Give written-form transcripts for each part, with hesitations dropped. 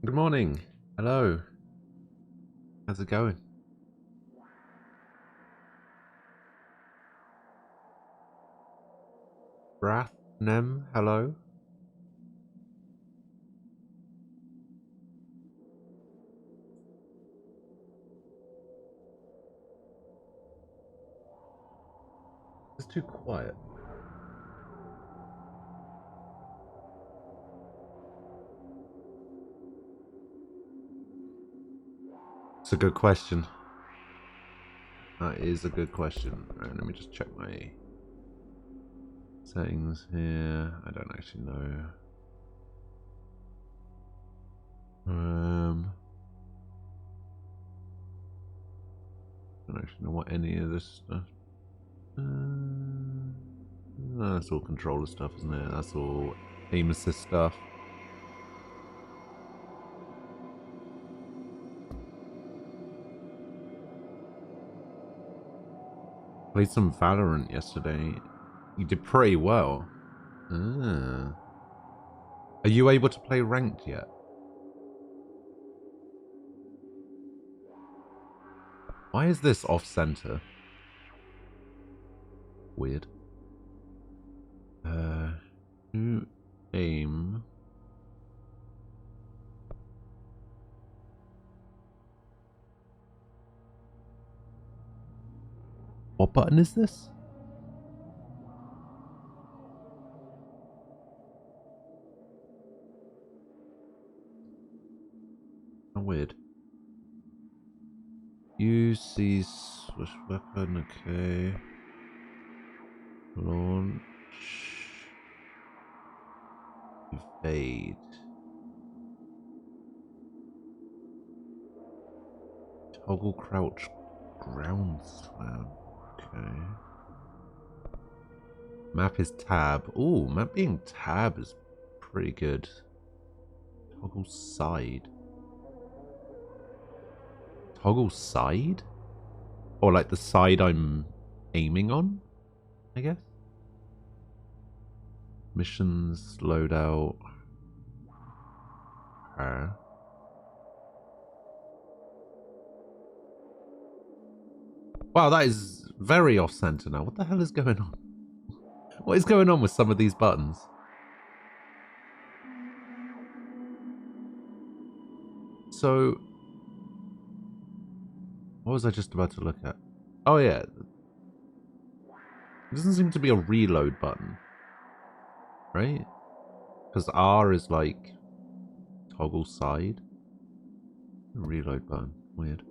Good morning. Hello. How's it going? Brath, Nem, hello. It's too quiet. It's a good question. That is a good question. Right, let me just check my settings here. I don't actually know. I don't actually know what any of this stuff. No, that's all controller stuff, isn't it? That's all aim assist stuff. Played some Valorant yesterday. You did pretty well. Ah. Are you able to play ranked yet? Why is this off center? Weird. New aim. What button is this? Oh, weird. Use the switch weapon, okay. Launch. Evade. Toggle crouch ground slam. Okay. Map is tab. Ooh, map being tab is pretty good. Toggle side. Toggle side? Or like the side I'm aiming on, I guess? Missions, loadout. Wow, that is very off-center now. What the hell is going on? What is going on with some of these buttons? So, what was I just about to look at? Oh yeah, it doesn't seem to be a reload button, right? Because R is like toggle side. Reload button, weird.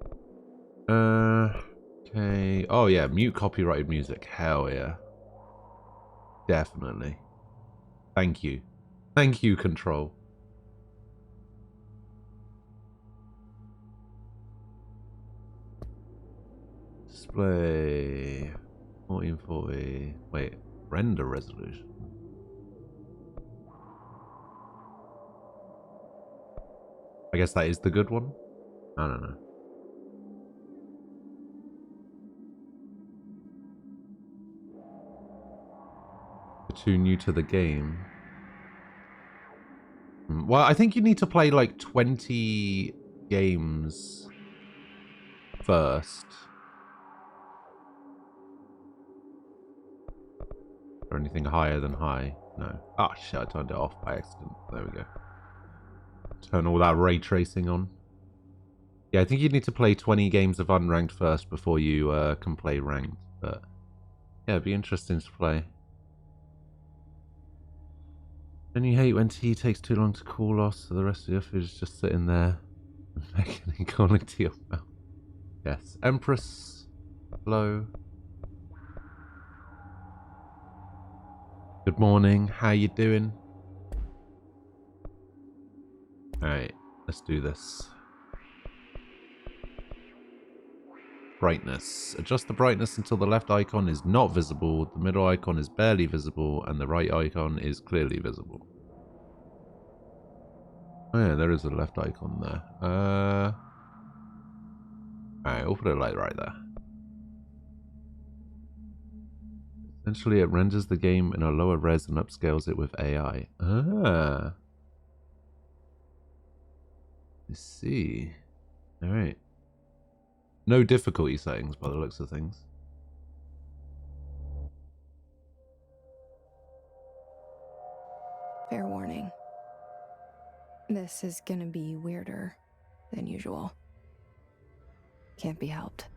Okay. Oh yeah, mute copyrighted music. Hell yeah, definitely. Thank you, thank you, Control. Display 1440. Wait, render resolution. I guess that is the good one. I don't know. You're too new to the game. Well, I think you need to play like 20 games first. Or anything higher than high. No. Ah, shit, I turned it off by accident. There we go. Turn all that ray tracing on. Yeah, I think you need to play 20 games of unranked first before you can play ranked. But yeah, it'd be interesting to play. Don't you hate when tea takes too long to cool off, so the rest of your food is just sitting there and calling to your mouth? Yes. Empress. Hello. Good morning. How you doing? Alright, let's do this. Brightness. Adjust the brightness until the left icon is not visible, the middle icon is barely visible, and the right icon is clearly visible. Oh yeah, there is a left icon there. Alright, we'll put it like right there. Essentially, it renders the game in a lower res and upscales it with AI. Ah. Let's see. Alright. No difficulty settings by the looks of things. Fair warning. This is gonna be weirder than usual. Can't be helped.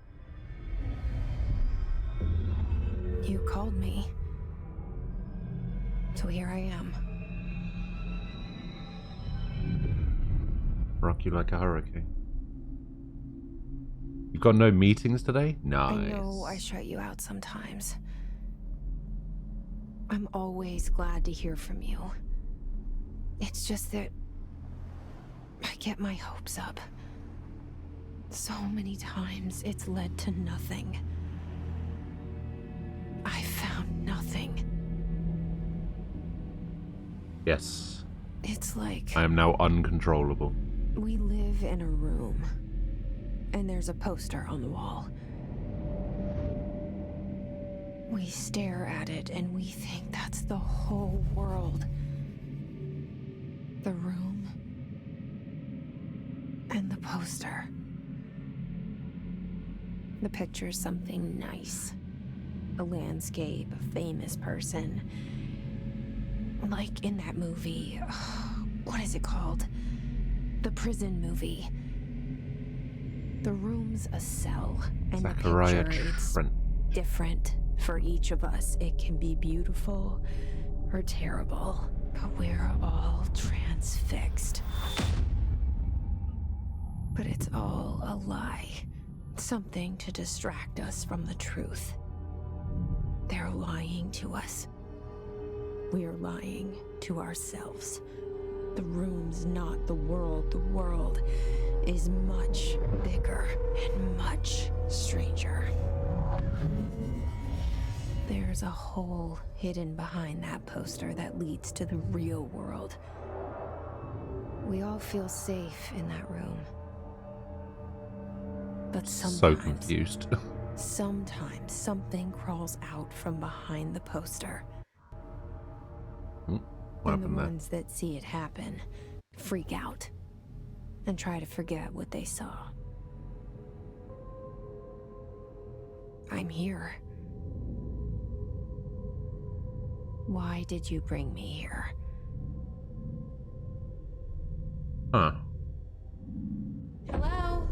You called me. So here I am. Rock you like a hurricane. You've got no meetings today? Nice. I know I shut you out sometimes. I'm always glad to hear from you. It's just that I get my hopes up. So many times it's led to nothing. I found nothing. Yes. It's like I am now uncontrollable. we live in a room, and there's a poster on the wall. We stare at it and we think that's the whole world. The room and the poster. The picture's something nice. A landscape, a famous person. Like in that movie, what is it called? The prison movie. The room's a cell, and Zachariah the picture, it's Trent. different for each of us. It can be beautiful or terrible, but we're all transfixed. But it's all a lie. Something to distract us from the truth. They're lying to us. We're lying to ourselves. The room's not the world. The world is much bigger and much stranger. There's a hole hidden behind that poster that leads to the real world. We all feel safe in that room. But So confused. sometimes something crawls out from behind the poster. What And the happened there? ones that see it happen freak out and try to forget what they saw. I'm here. Why did you bring me here? Huh. Hello?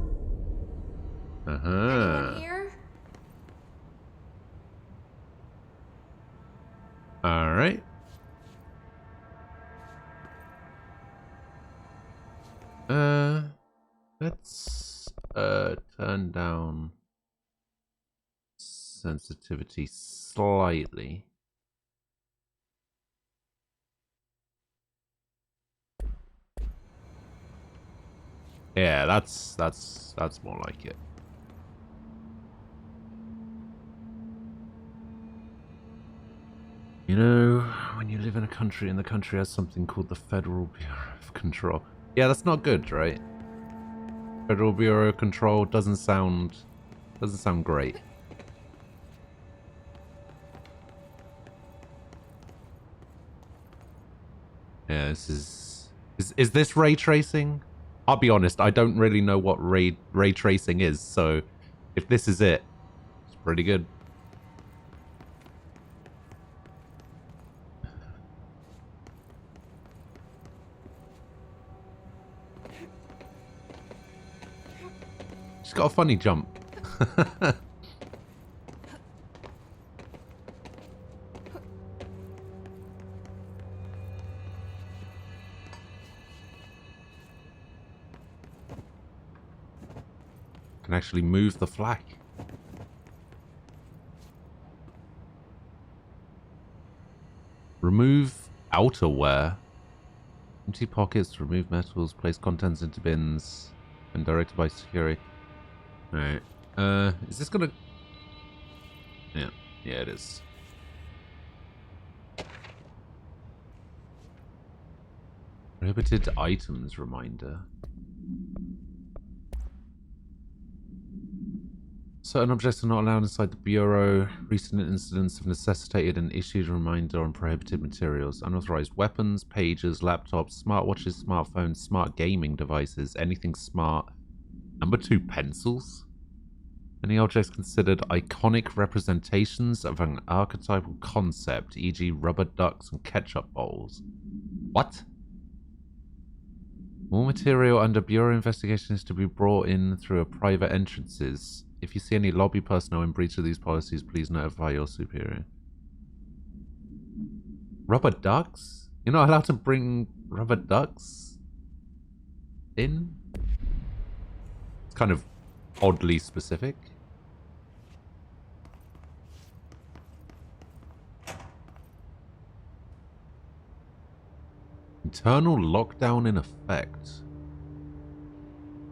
Uh-huh. Anyone here? Alright. Let's turn down sensitivity slightly. Yeah, that's more like it. You know, when you live in a country and the country has something called the Federal Bureau of Control. Yeah, that's not good, right? Federal Bureau of Control doesn't sound great. Yeah, this is this ray tracing? I'll be honest, I don't really know what ray tracing is, so if this is it, it's pretty good. She's got a funny jump. Can actually move the flag. Remove outerwear. Empty pockets, remove metals, place contents into bins, and directed by security. Alright. Is this gonna... Yeah, it is. Prohibited items reminder. Certain objects are not allowed inside the Bureau. Recent incidents have necessitated an issued reminder on prohibited materials. Unauthorized weapons, pages, laptops, smartwatches, smartphones, smart gaming devices, anything smart. Number 2, pencils. Any objects considered iconic representations of an archetypal concept, e.g. rubber ducks and ketchup bowls. What? All material under Bureau investigation is to be brought in through a private entrances. If you see any lobby personnel in breach of these policies, please notify your superior. Rubber ducks? You're not allowed to bring rubber ducks in? It's kind of oddly specific. Internal lockdown in effect.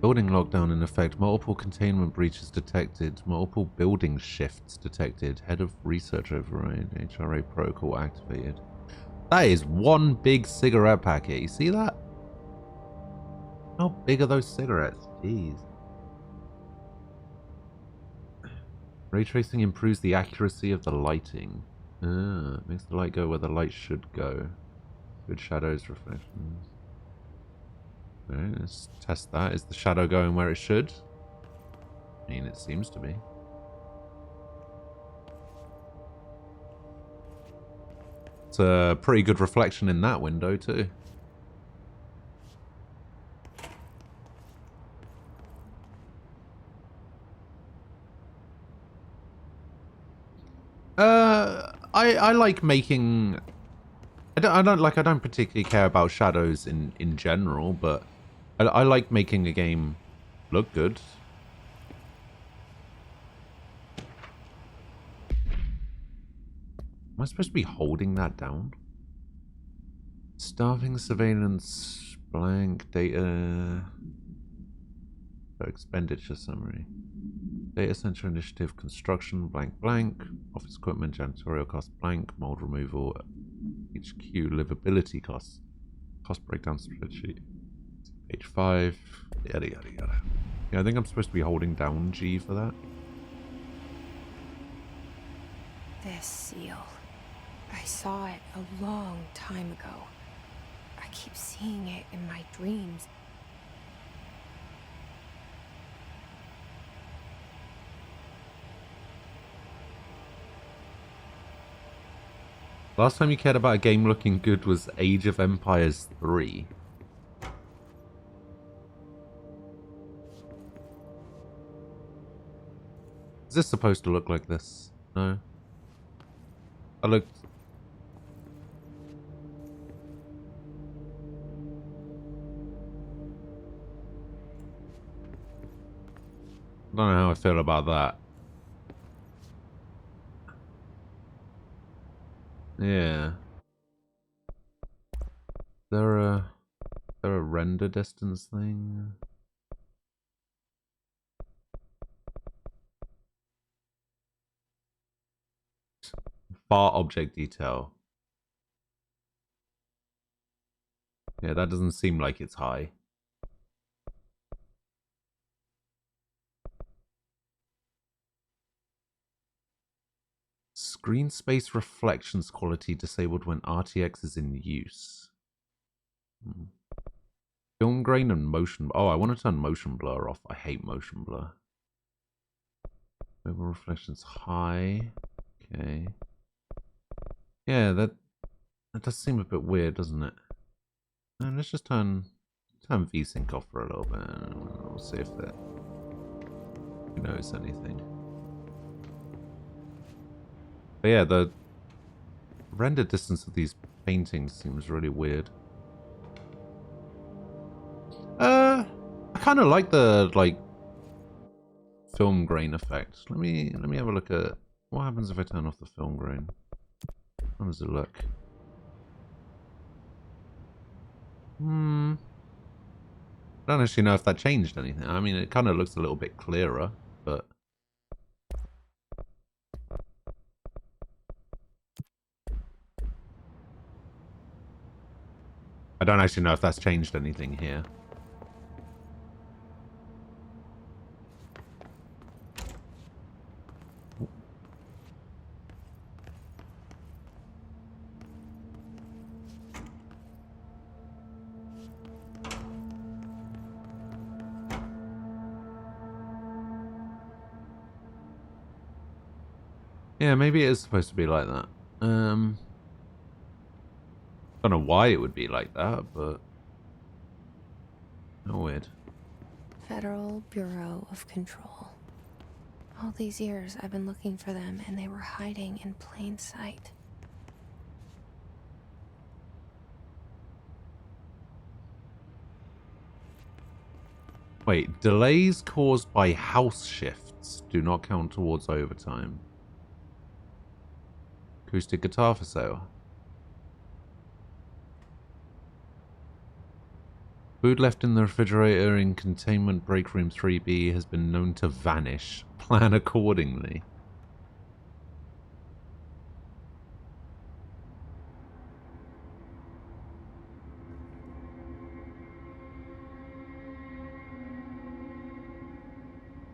Building lockdown in effect. Multiple containment breaches detected. Multiple building shifts detected. Head of research override. HRA protocol activated. That is one big cigarette packet. You see that? How big are those cigarettes? Jeez. Ray tracing improves the accuracy of the lighting. Makes the light go where the light should go. Good shadows, reflections. Okay, let's test that. Is the shadow going where it should? I mean, it seems to be. It's a pretty good reflection in that window, too. I like making... I don't particularly care about shadows in general, but I like making a game look good. Am I supposed to be holding that down? Starving surveillance, blank, data... expenditure summary. Data center initiative, construction, blank, blank. Office equipment, janitorial cost, blank. Mold removal, HQ, livability costs. Cost breakdown spreadsheet. Page 5. Yada, yada, yada. Yeah, I think I'm supposed to be holding down G for that. This seal. I saw it a long time ago. I keep seeing it in my dreams. Last time you cared about a game looking good was Age of Empires 3. Is this supposed to look like this? No. I looked... I don't know how I feel about that. Yeah. There a render distance thing? Far object detail. Yeah, that doesn't seem like it's high. Screen space reflections quality disabled when RTX is in use. Film grain and motion... Oh, I want to turn motion blur off. I hate motion blur. Mobile reflections high. Okay. Yeah, that does seem a bit weird, doesn't it? And let's just turn VSync off for a little bit. And we'll see if that knows anything. But yeah, the render distance of these paintings seems really weird. I kind of like the film grain effect. Let me have a look at what happens if I turn off the film grain. How does it look? I don't actually know if that changed anything. I mean, it kind of looks a little bit clearer, but I don't actually know if that's changed anything here. Yeah, maybe it is supposed to be like that. Don't know why it would be like that, but oh, weird. Federal Bureau of Control. All these years I've been looking for them and they were hiding in plain sight. Wait, delays caused by house shifts do not count towards overtime. Acoustic guitar for sale. Food left in the refrigerator in containment break room 3B has been known to vanish. Plan accordingly.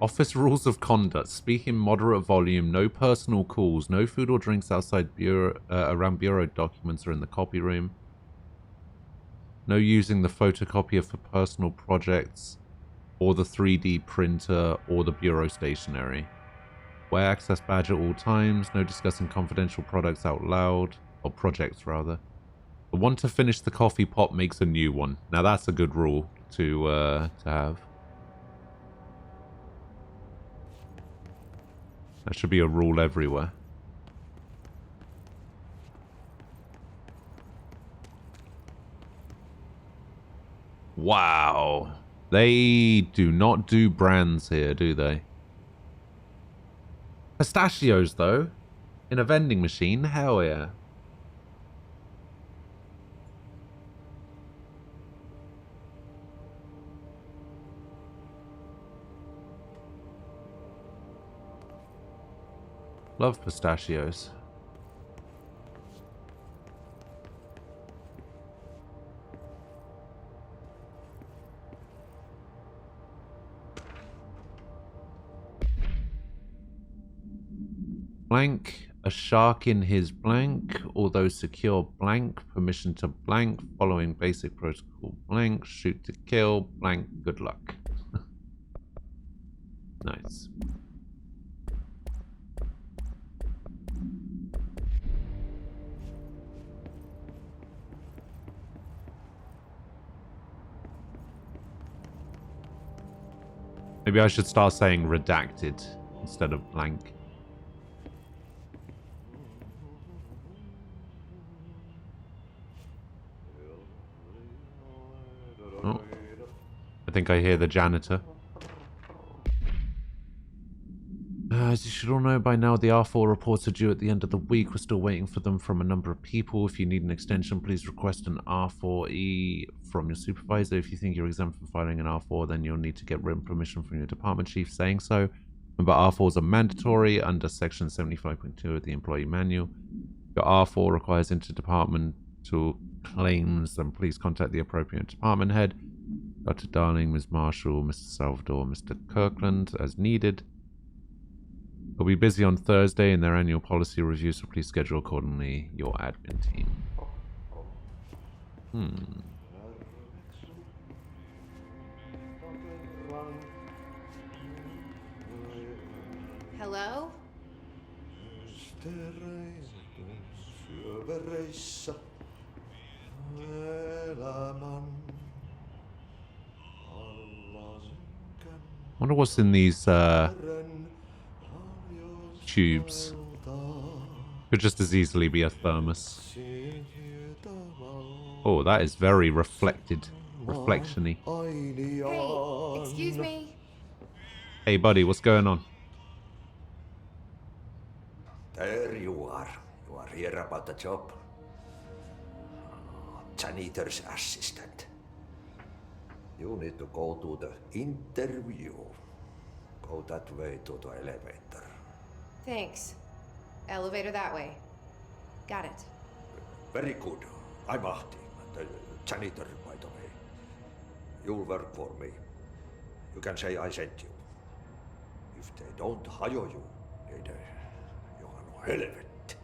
Office rules of conduct. Speak in moderate volume. No personal calls. No food or drinks outside bureau, around bureau documents or in the copy room. No using the photocopier for personal projects or the 3D printer or the bureau stationery. Wear access badge at all times. No discussing confidential products out loud. Or projects, rather. The one to finish the coffee pot makes a new one. Now that's a good rule to have. That should be a rule everywhere. Wow. They do not do brands here, do they? Pistachios, though. In a vending machine? Hell yeah. Love pistachios. Blank, a shark in his blank, although secure blank, permission to blank, following basic protocol blank, shoot to kill, blank, good luck. Nice. Maybe I should start saying redacted instead of blank. Oh, I think I hear the janitor. As you should all know by now, the R4 reports are due at the end of the week. We're still waiting for them from a number of people. If you need an extension, please request an R4E from your supervisor. If you think you're exempt from filing an R4, then you'll need to get written permission from your department chief saying so. Remember, R4s are mandatory under section 75.2 of the employee manual. If your R4 requires interdepartmental claims, then please contact the appropriate department head. Dr. Darling, Ms. Marshall, Mr. Salvador, Mr. Kirkland, as needed. They'll be busy on Thursday in their annual policy review, so please schedule accordingly your admin team. Hello? Wonder what's in these tubes. Could just as easily be a thermos. Oh, that is very reflection-y. Hey, excuse me. Hey, buddy, what's going on? There you are. You are here about the job. Janitor's assistant. You need to go to the interview. Go that way to the elevator. Thanks. Elevator that way. Got it. Very good. I'm Ahti, the janitor, by the way. You'll work for me. You can say I sent you. If they don't hire you, niin johan on helvet.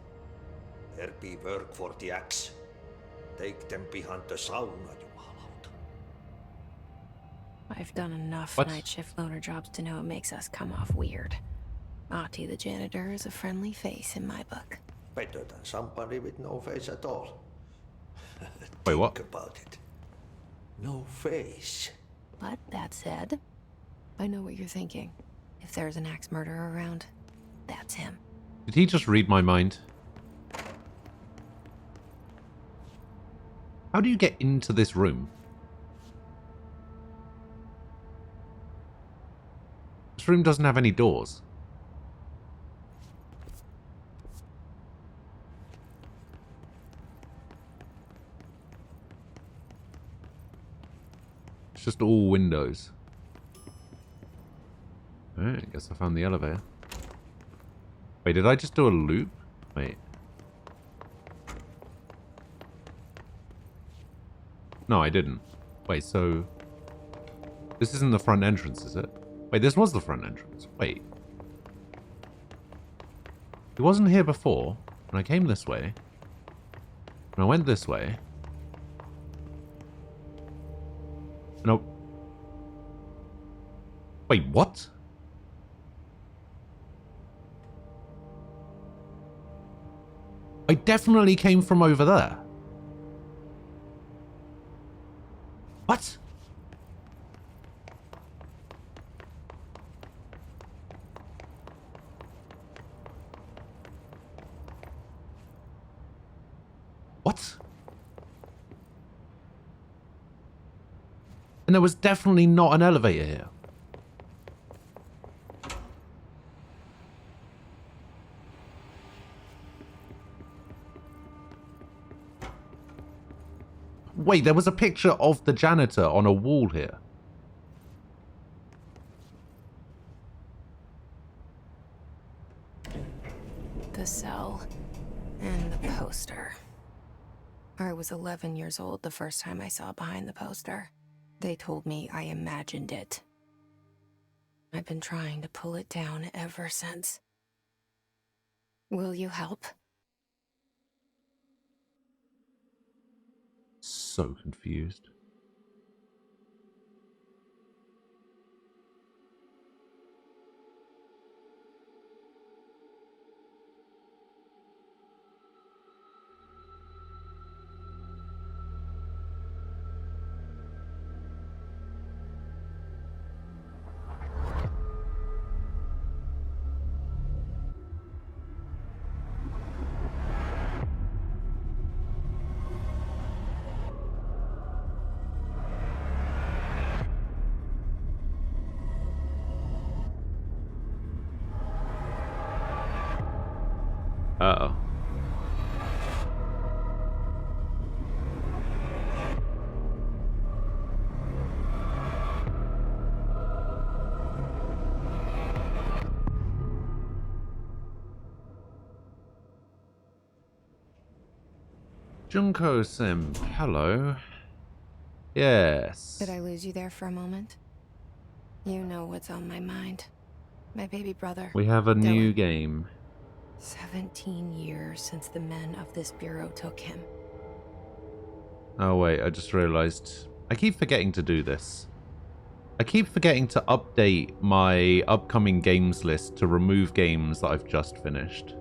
There be work for the axe. Take them behind the sauna, jumalauta. I've done enough What? night shift loner jobs to know it makes us come off weird. Ahti the janitor is a friendly face in my book. Better than somebody with no face at all. Wait, what? Think about it. No face. But that said, I know what you're thinking. If there's an axe murderer around, that's him. Did he just read my mind? How do you get into this room? This room doesn't have any doors. It's just all windows. Alright, I guess I found the elevator. Wait, did I just do a loop? Wait. No, I didn't. Wait, so... This isn't the front entrance, is it? Wait, this was the front entrance. Wait. It wasn't here before, and I came this way. And I went this way. No. Wait, what? I definitely came from over there. What? What? And there was definitely not an elevator here. Wait, there was a picture of the janitor on a wall here. The cell and the poster. I was 11 years old the first time I saw behind the poster. They told me I imagined it. I've been trying to pull it down ever since. Will you help? So confused. Uh-oh. Junko Sim, hello. Yes. Did I lose you there for a moment? You know what's on my mind. My baby brother. We have a new Dylan. game. 17 years since the men of this bureau took him. Oh wait, I just realized. I keep forgetting to do this. I keep forgetting to update my upcoming games list to remove games that I've just finished.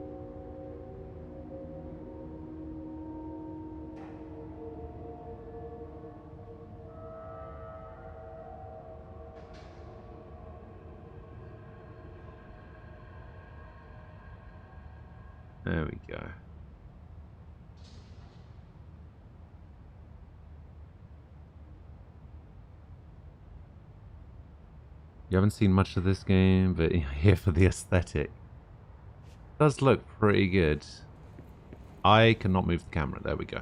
There we go. You haven't seen much of this game, but you're here for the aesthetic. It does look pretty good. I cannot move the camera. There we go.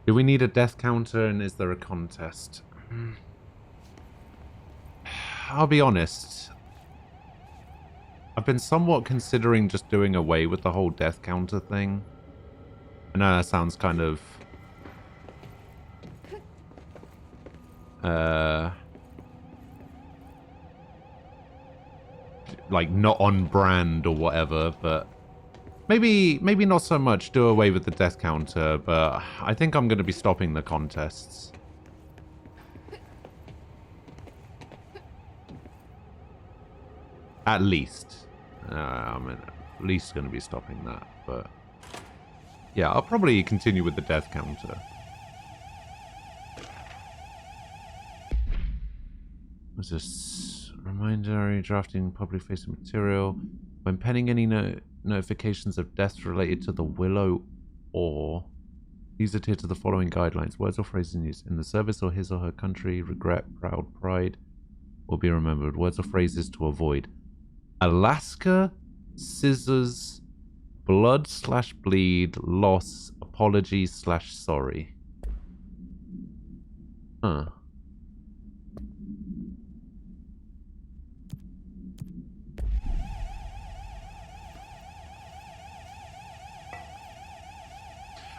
Do we need a death counter, and is there a contest? I'll be honest. I've been somewhat considering just doing away with the whole death counter thing. I know that sounds kind of... like not on brand or whatever, but maybe not so much do away with the death counter, but I think I'm going to be stopping the contests. At least. I mean, at least going to be stopping that. But yeah, I'll probably continue with the death counter. What's this? Reminder, drafting public facing material. When penning any notifications of deaths related to the Willow Ore, please adhere to the following guidelines. Words or phrases used in the service or his or her country, regret, proud, pride, will be remembered. Words or phrases to avoid. Alaska, scissors, blood/bleed, loss, apology/sorry. Huh.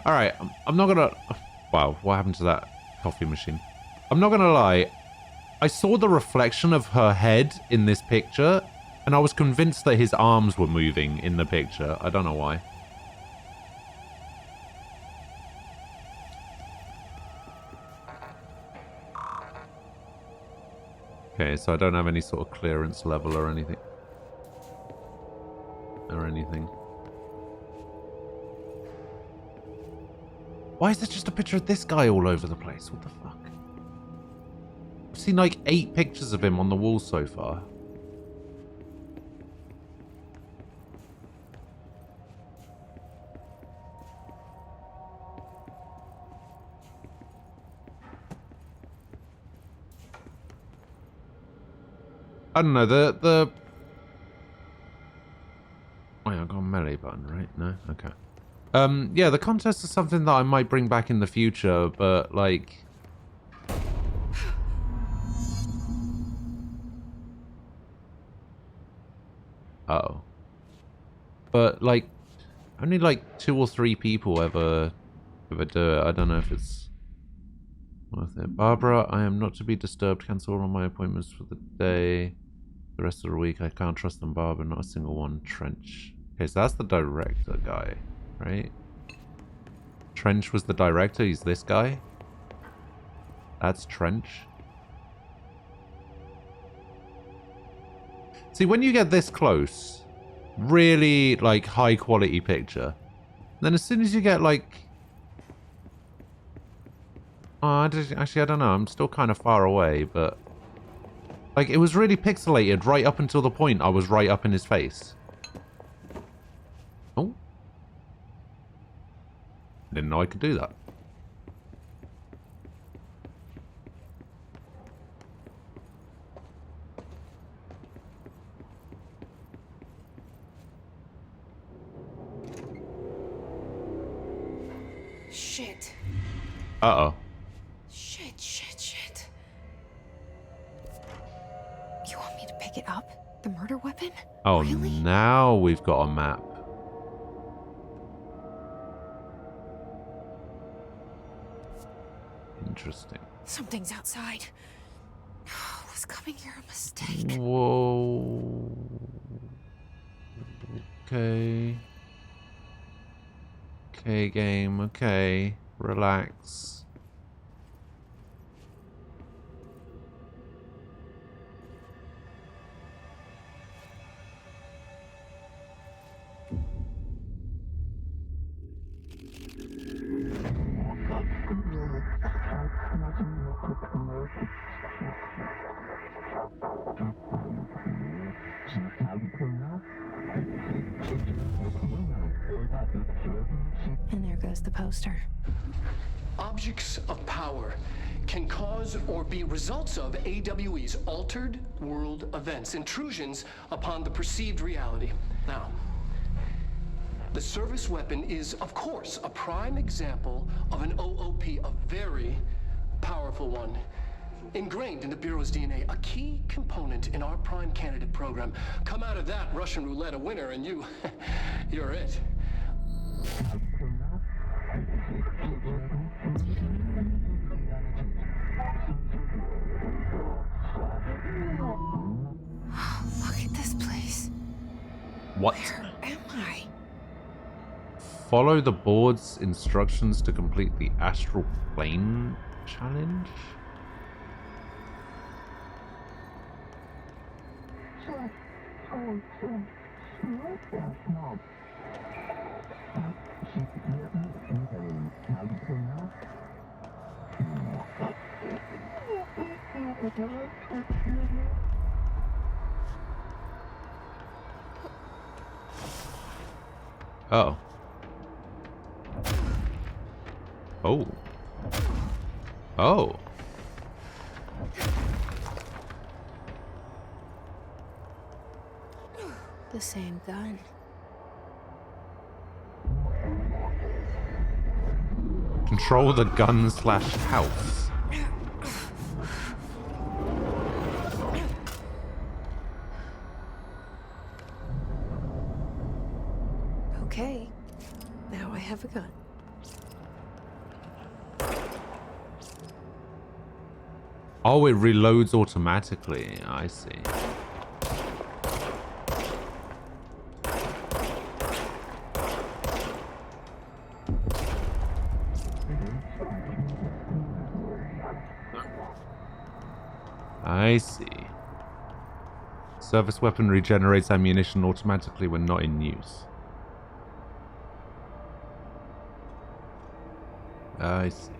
Alright, I'm not gonna... Wow, what happened to that coffee machine? I'm not gonna lie. I saw the reflection of her head in this picture, and I was convinced that his arms were moving in the picture. I don't know why. Okay, so I don't have any sort of clearance level or anything. Why is there just a picture of this guy all over the place? What the fuck? I've seen like 8 pictures of him on the wall so far. I don't know, the... Wait, I've got a melee button, right? No? Okay. Yeah, the contest is something that I might bring back in the future, but, like... Uh-oh. But, like, only, like, 2 or 3 people ever do it. I don't know if it's worth it. Barbara, I am not to be disturbed. Cancel all my appointments for the day. The rest of the week, I can't trust them, Barbara. Not a single one. Trench. Okay, so that's the director guy, right? Trench was the director. He's this guy. That's Trench. See, when you get this close, really, like, high quality picture, then as soon as you get, like... Oh, actually, I don't know. I'm still kind of far away, but... Like, it was really pixelated right up until the point I was right up in his face. Oh. Didn't know I could do that. Shit. Uh-oh. Shit. You want me to pick it up? The murder weapon? Oh, really? Now we've got a map. Interesting. Something's outside. Was coming here a mistake? Whoa. Okay. Okay, game. Okay. Relax. And there goes the poster. Objects of power can cause or be results of AWE's altered world events, intrusions upon the perceived reality. Now, the service weapon is, of course, a prime example of an OOP, a very powerful one. Ingrained in the Bureau's DNA, a key component in our prime candidate program. Come out of that Russian roulette a winner and you're it. Look at this place. What? Where am I? Follow the board's instructions to complete the astral plane challenge? Oh. Oh. Oh. The same gun. Control the gun/house. Okay. Now I have a gun. Oh, it reloads automatically. I see. I see. Service weapon regenerates ammunition automatically when not in use. I see.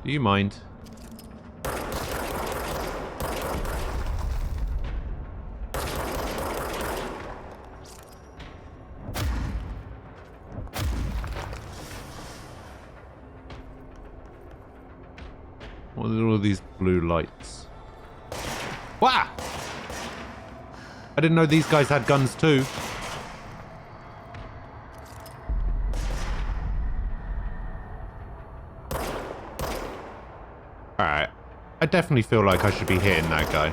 Do you mind? What are all these blue lights? Wah! I didn't know these guys had guns too. Alright. I definitely feel like I should be hitting that guy.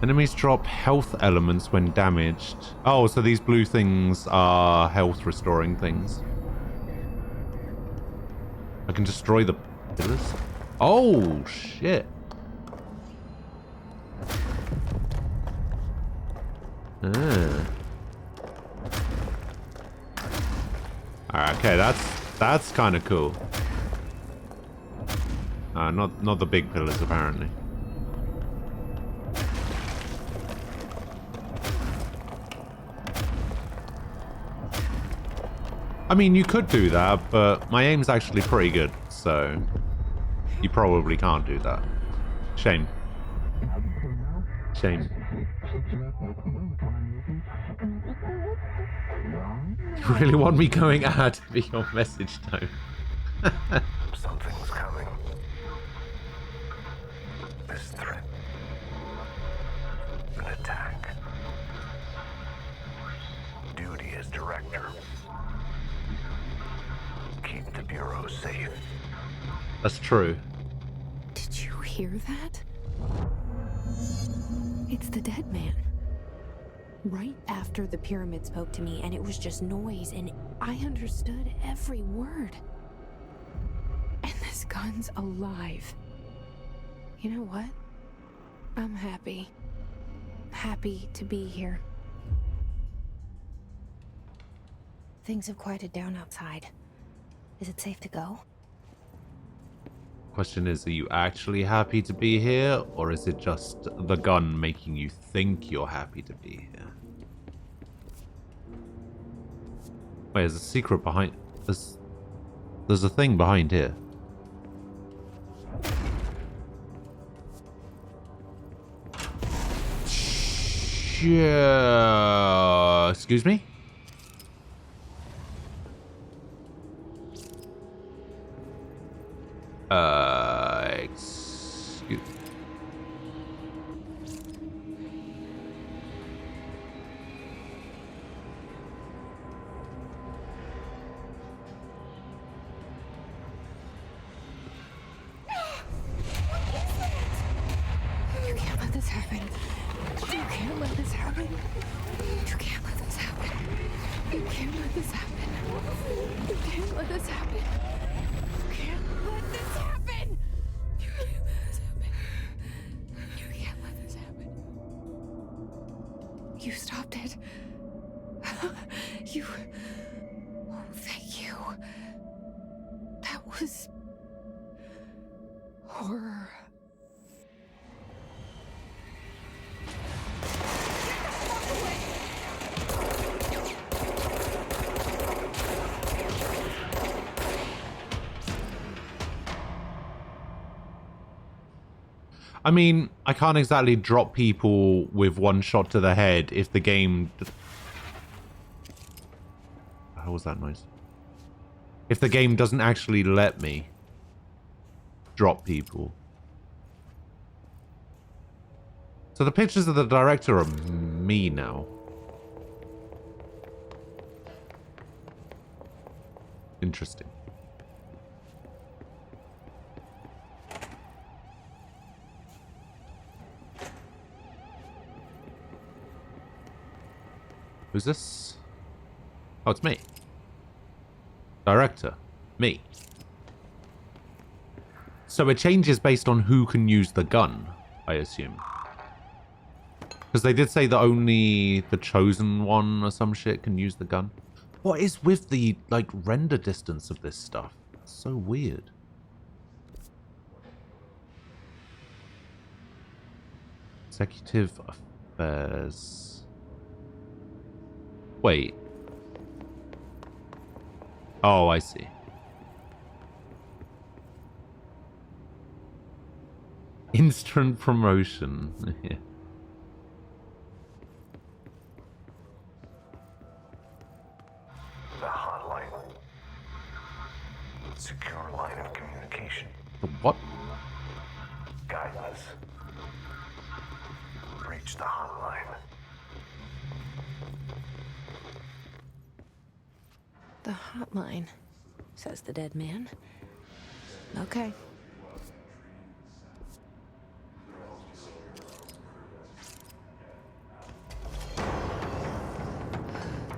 Enemies drop health elements when damaged. Oh, so these blue things are health restoring things. I can destroy the pillars. Oh, shit. Ah. Okay, that's kind of cool. Not the big pillars, apparently. I mean, you could do that, but my aim's actually pretty good, so you probably can't do that. Shame. Shame. You really want me going ad to be your message tone? Something's coming. This threat. An attack. Duty as director. Keep the Bureau safe. That's true. Did you hear that? It's the dead man. Right after the pyramid spoke to me, and it was just noise, and I understood every word. And this gun's alive. You know what? I'm happy. Happy to be here. Things have quieted down outside. Is it safe to go? Question is, are you actually happy to be here, or is it just the gun making you think you're happy to be here? Wait, there's a secret behind... There's a thing behind here. Yeah. Excuse me? Excuse... this happen. You can't let this happen. You can't let this happen. You can't let this happen. You can't let this happen. You can't let this happen. You can't let this happen. You can't let this happen. You stopped it. You... Oh, thank you. That was... horror. I mean, I can't exactly drop people with one shot to the head if the game... How was that noise? If the game doesn't actually let me drop people. So the pictures of the director are me now. Interesting. Who's this? Oh, it's me. Director. Me. So it changes based on who can use the gun, I assume. Because they did say that only the chosen one or some shit can use the gun. What is with the, like, render distance of this stuff? It's so weird. Executive Affairs... Wait. Oh, I see. Instant promotion. Yeah. The hotline. Secure line of communication. The what? Guidance. Reach the hotline. The hotline, says the dead man. Okay.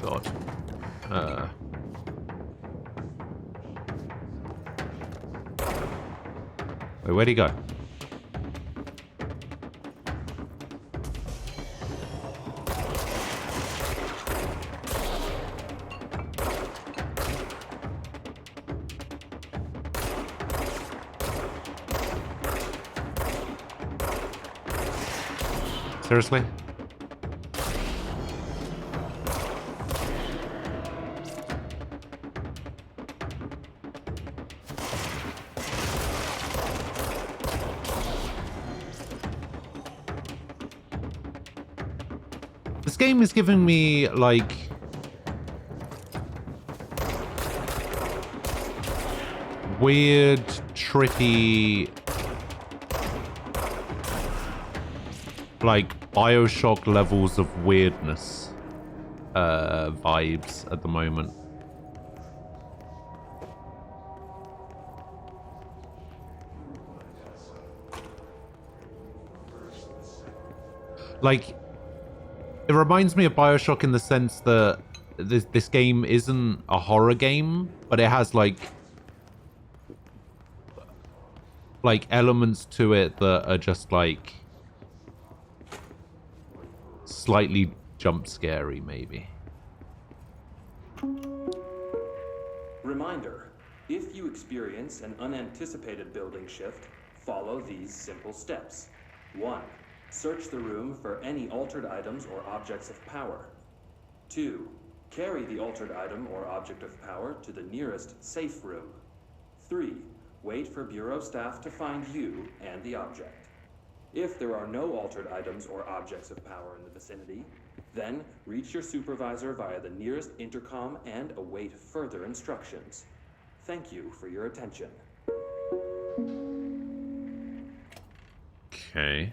God. Wait, where'd he go? Seriously? This game is giving me, like... weird, trippy... like, Bioshock levels of weirdness vibes at the moment. Like, it reminds me of Bioshock in the sense that this game isn't a horror game, but it has like elements to it that are just like slightly jump scary, maybe. Reminder, if you experience an unanticipated building shift, follow these simple steps. 1. Search the room for any altered items or objects of power. 2. Carry the altered item or object of power to the nearest safe room. 3. Wait for Bureau staff to find you and the object. If there are no altered items or objects of power in the vicinity, then reach your supervisor via the nearest intercom and await further instructions. Thank you for your attention. Okay.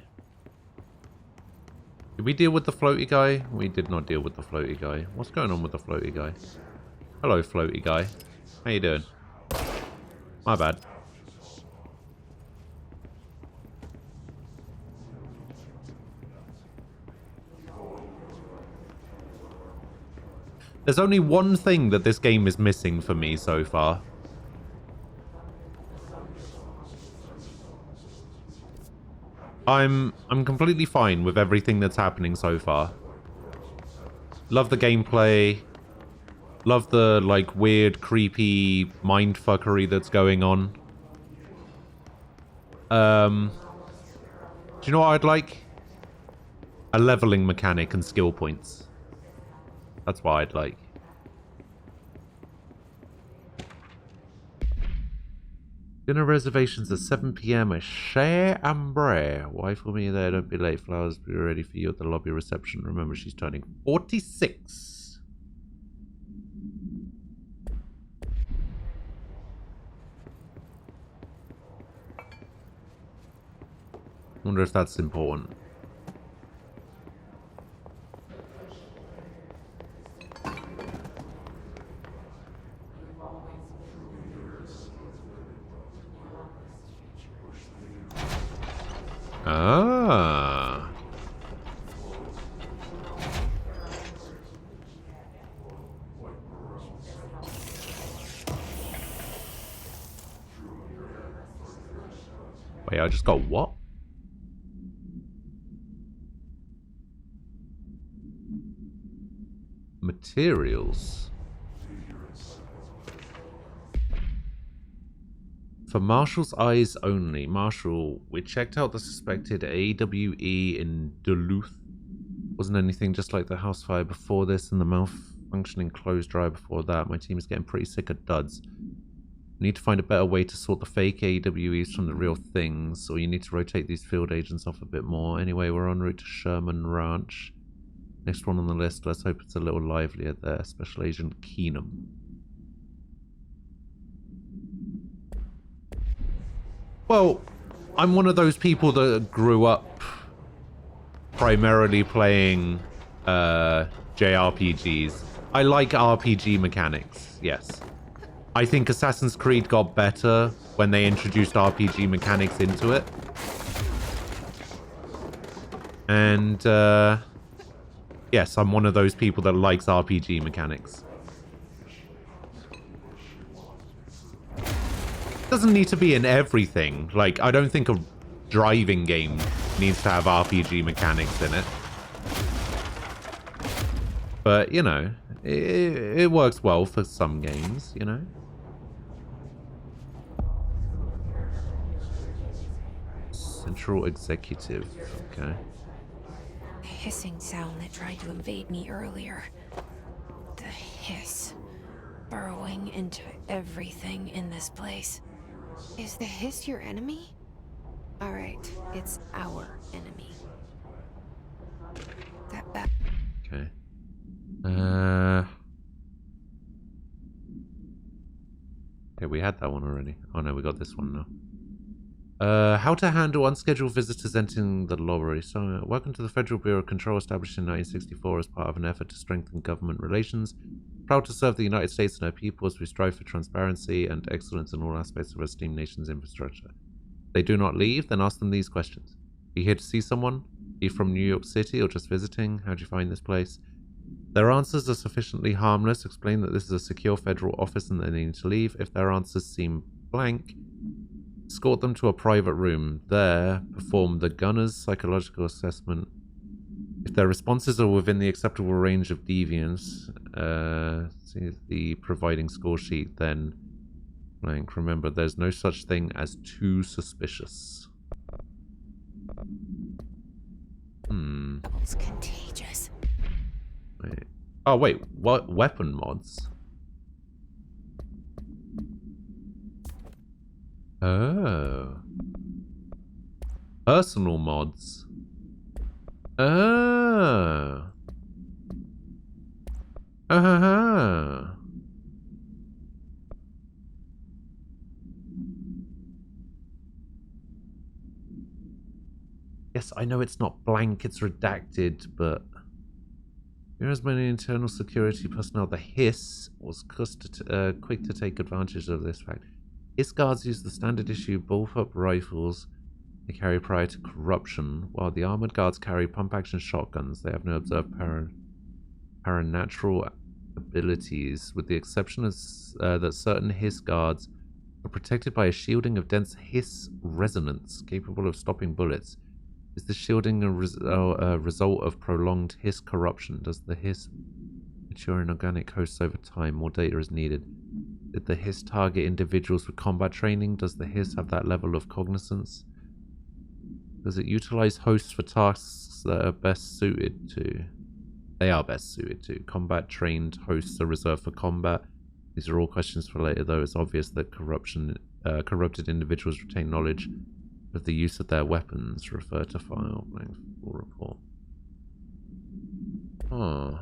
Did we deal with the floaty guy? We did not deal with the floaty guy. What's going on with the floaty guy? Hello, floaty guy. How you doing? My bad. There's only one thing that this game is missing for me so far. I'm completely fine with everything that's happening so far. Love the gameplay. Love the, like, weird, creepy mindfuckery that's going on. Do you know what I'd like? A leveling mechanic and skill points. That's what I'd like. Dinner reservations at 7 PM at Chez Ambre. Wife will be there, don't be late. Flowers be ready for you at the lobby reception. Remember, she's turning 46. Wonder if that's important. Ah. Wait, I just got what? Materials. For Marshall's eyes only. Marshall, we checked out the suspected AWE in Duluth. Wasn't anything just like the house fire before this and the malfunctioning clothes dryer before that. My team is getting pretty sick of duds. We need to find a better way to sort the fake AWEs from the real things, or you need to rotate these field agents off a bit more. Anyway, we're en route to Sherman Ranch. Next one on the list, let's hope it's a little livelier there. Special Agent Keenum. Well, I'm one of those people that grew up primarily playing JRPGs. I like RPG mechanics, yes. I think Assassin's Creed got better when they introduced RPG mechanics into it. And, yes, I'm one of those people that likes RPG mechanics. Doesn't need to be in everything. Like, I don't think a driving game needs to have RPG mechanics in it. But, you know, it works well for some games, you know? Central Executive, okay. The hissing sound that tried to invade me earlier. The hiss. Burrowing into everything in this place. Is the hiss your enemy? Alright, it's our enemy. That. Okay. Okay, we had that one already. Oh no, we got this one now. How to handle unscheduled visitors entering the lobby. So, welcome to the Federal Bureau of Control, established in 1964 as part of an effort to strengthen government relations. Proud to serve the United States and her people as we strive for transparency and excellence in all aspects of our esteemed nation's infrastructure. If they do not leave, then ask them these questions. Are you here to see someone? Are you from New York City or just visiting? How'd you find this place? Their answers are sufficiently harmless. Explain that this is a secure federal office and they need to leave. If their answers seem blank, escort them to a private room. There, perform the gunner's psychological assessment. If their responses are within the acceptable range of deviance, see the providing score sheet, then blank. Remember, there's no such thing as too suspicious. It's contagious. Wait. Oh, wait. What weapon mods? Oh. Personal mods. Oh. Uh-huh. Yes, I know it's not blank, it's redacted, but here as many internal security personnel, the Hiss was quick to take advantage of this fact. Hiss guards use the standard issue bullpup rifles they carry prior to corruption, while the armored guards carry pump-action shotguns. They have no observed paranatural abilities, with the exception of that certain Hiss guards are protected by a shielding of dense Hiss resonance capable of stopping bullets. Is the shielding a result of prolonged Hiss corruption? Does the Hiss mature in organic hosts over time? More data is needed. Did the Hiss target individuals with combat training? Does the Hiss have that level of cognizance? Does it utilize hosts for tasks that are best suited to? They are best suited to. Combat trained hosts are reserved for combat. These are all questions for later, though it's obvious that corrupted individuals retain knowledge of the use of their weapons. Refer to file blank full report. Oh.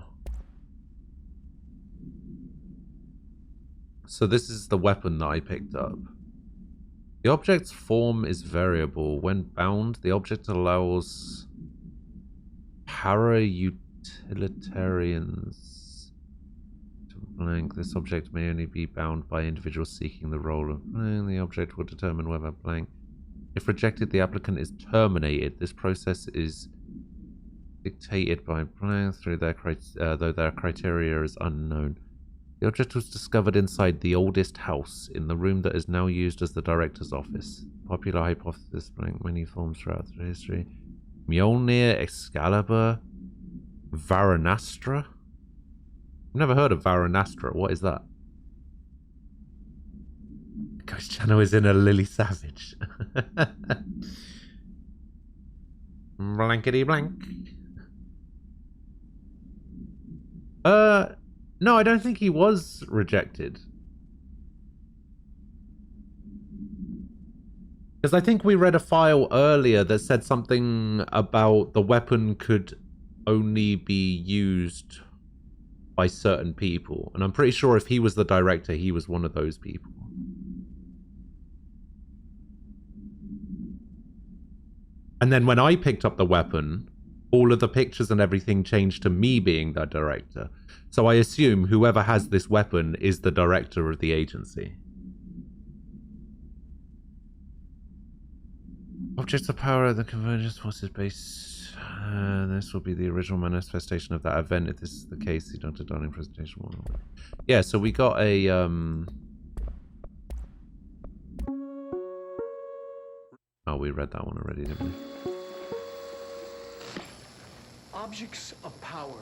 So this is the weapon that I picked up. The object's form is variable. When bound, the object allows para-utilitarians to blank. This object may only be bound by individuals seeking the role of blank. The object will determine whether blank. If rejected, the applicant is terminated. This process is dictated by blank through their though their criteria is unknown. The object was discovered inside the oldest house, in the room that is now used as the director's office. Popular hypothesis, blank, many forms throughout history. Mjolnir, Excalibur, Varanastra? I've never heard of Varanastra. What is that? Ghost Channel is in a Lily Savage. Blankety blank. No, I don't think he was rejected. Because I think we read a file earlier that said something about the weapon could only be used by certain people. And I'm pretty sure if he was the director, he was one of those people. And then when I picked up the weapon, all of the pictures and everything changed to me being the director. So I assume whoever has this weapon is the director of the agency. Objects of power, the Convergence Forces base. This will be the original manifestation of that event. If this is the case, the Dr. Darling presentation will... Yeah, so we got a... Oh, we read that one already, didn't we? Objects of power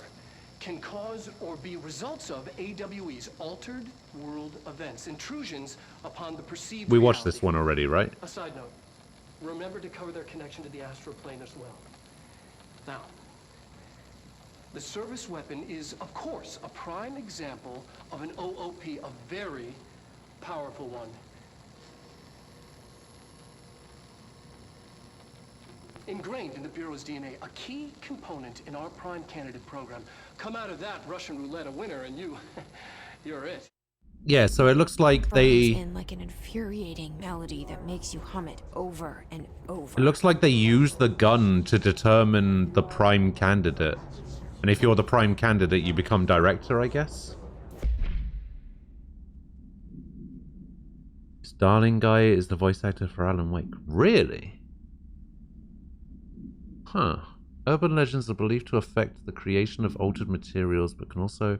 can cause or be results of AWE's altered world events, intrusions upon the perceived We watched reality. this one already, right? A side note, remember to cover their connection to the astral plane as well. Now, the service weapon is, of course, a prime example of an OOP, a very powerful one. Ingrained in the Bureau's DNA, a key component in our prime candidate program. Come out of that Russian roulette a winner and you're it. Yeah, so it looks like Runs they... in like an infuriating melody that makes you hum it over and over. It looks like they use the gun to determine the prime candidate. And if you're the prime candidate, you become director, I guess? This Darling guy is the voice actor for Alan Wake. Really? Huh. Urban legends are believed to affect the creation of altered materials, but can also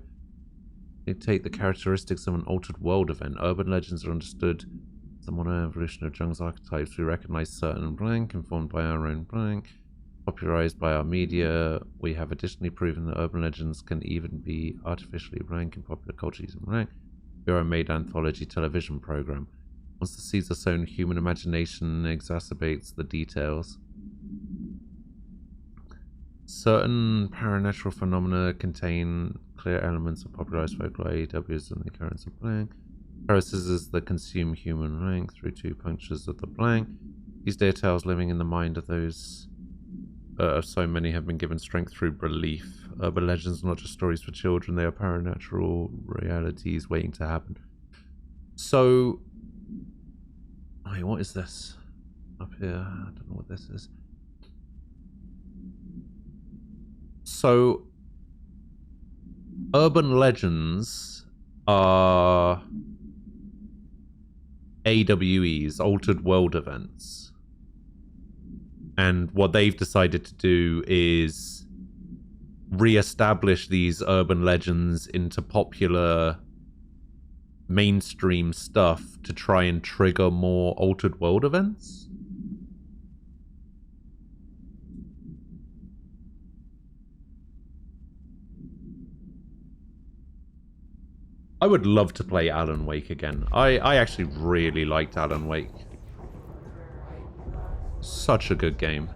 dictate the characteristics of an altered world event. Urban legends are understood as the modern evolution of Jung's archetypes. We recognize certain blank, informed by our own blank, popularized by our media. We have additionally proven that urban legends can even be artificially blank in popular culture using blank. We are a made anthology television program. Once the seeds are sown, human imagination exacerbates the details. Certain paranatural phenomena contain clear elements of popularized folklore, AEWs, and the occurrence of blank. Processes that consume human rank through two punctures of the blank. These details living in the mind of those of so many have been given strength through belief. Urban legends are not just stories for children, they are paranatural realities waiting to happen. So, wait, what is this? Up here, I don't know what this is. So, urban legends are AWEs, altered world events. And what they've decided to do is re-establish these urban legends into popular mainstream stuff to try and trigger more Altered World events. I would love to play Alan Wake again. I actually really liked Alan Wake. Such a good game.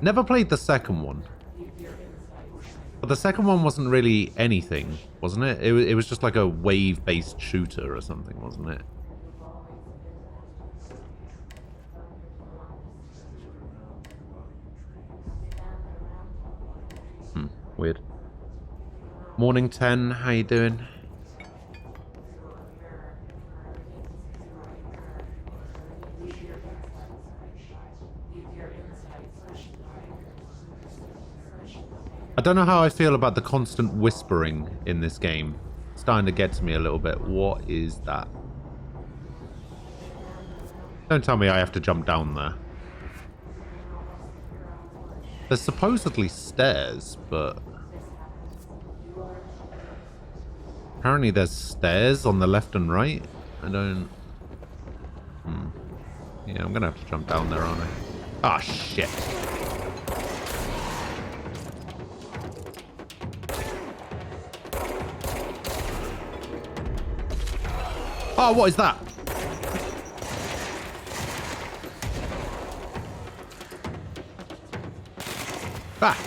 Never played the second one. But the second one wasn't really anything, wasn't it? It was just like a wave-based shooter or something, wasn't it? Weird. Morning 10, how you doing? I don't know how I feel about the constant whispering in this game. It's starting to get to me a little bit. What is that? Don't tell me I have to jump down there. There's supposedly stairs, but... apparently there's stairs on the left and right. I don't... Yeah, I'm gonna have to jump down there, aren't I? Ah, shit. Oh, what is that? Ah!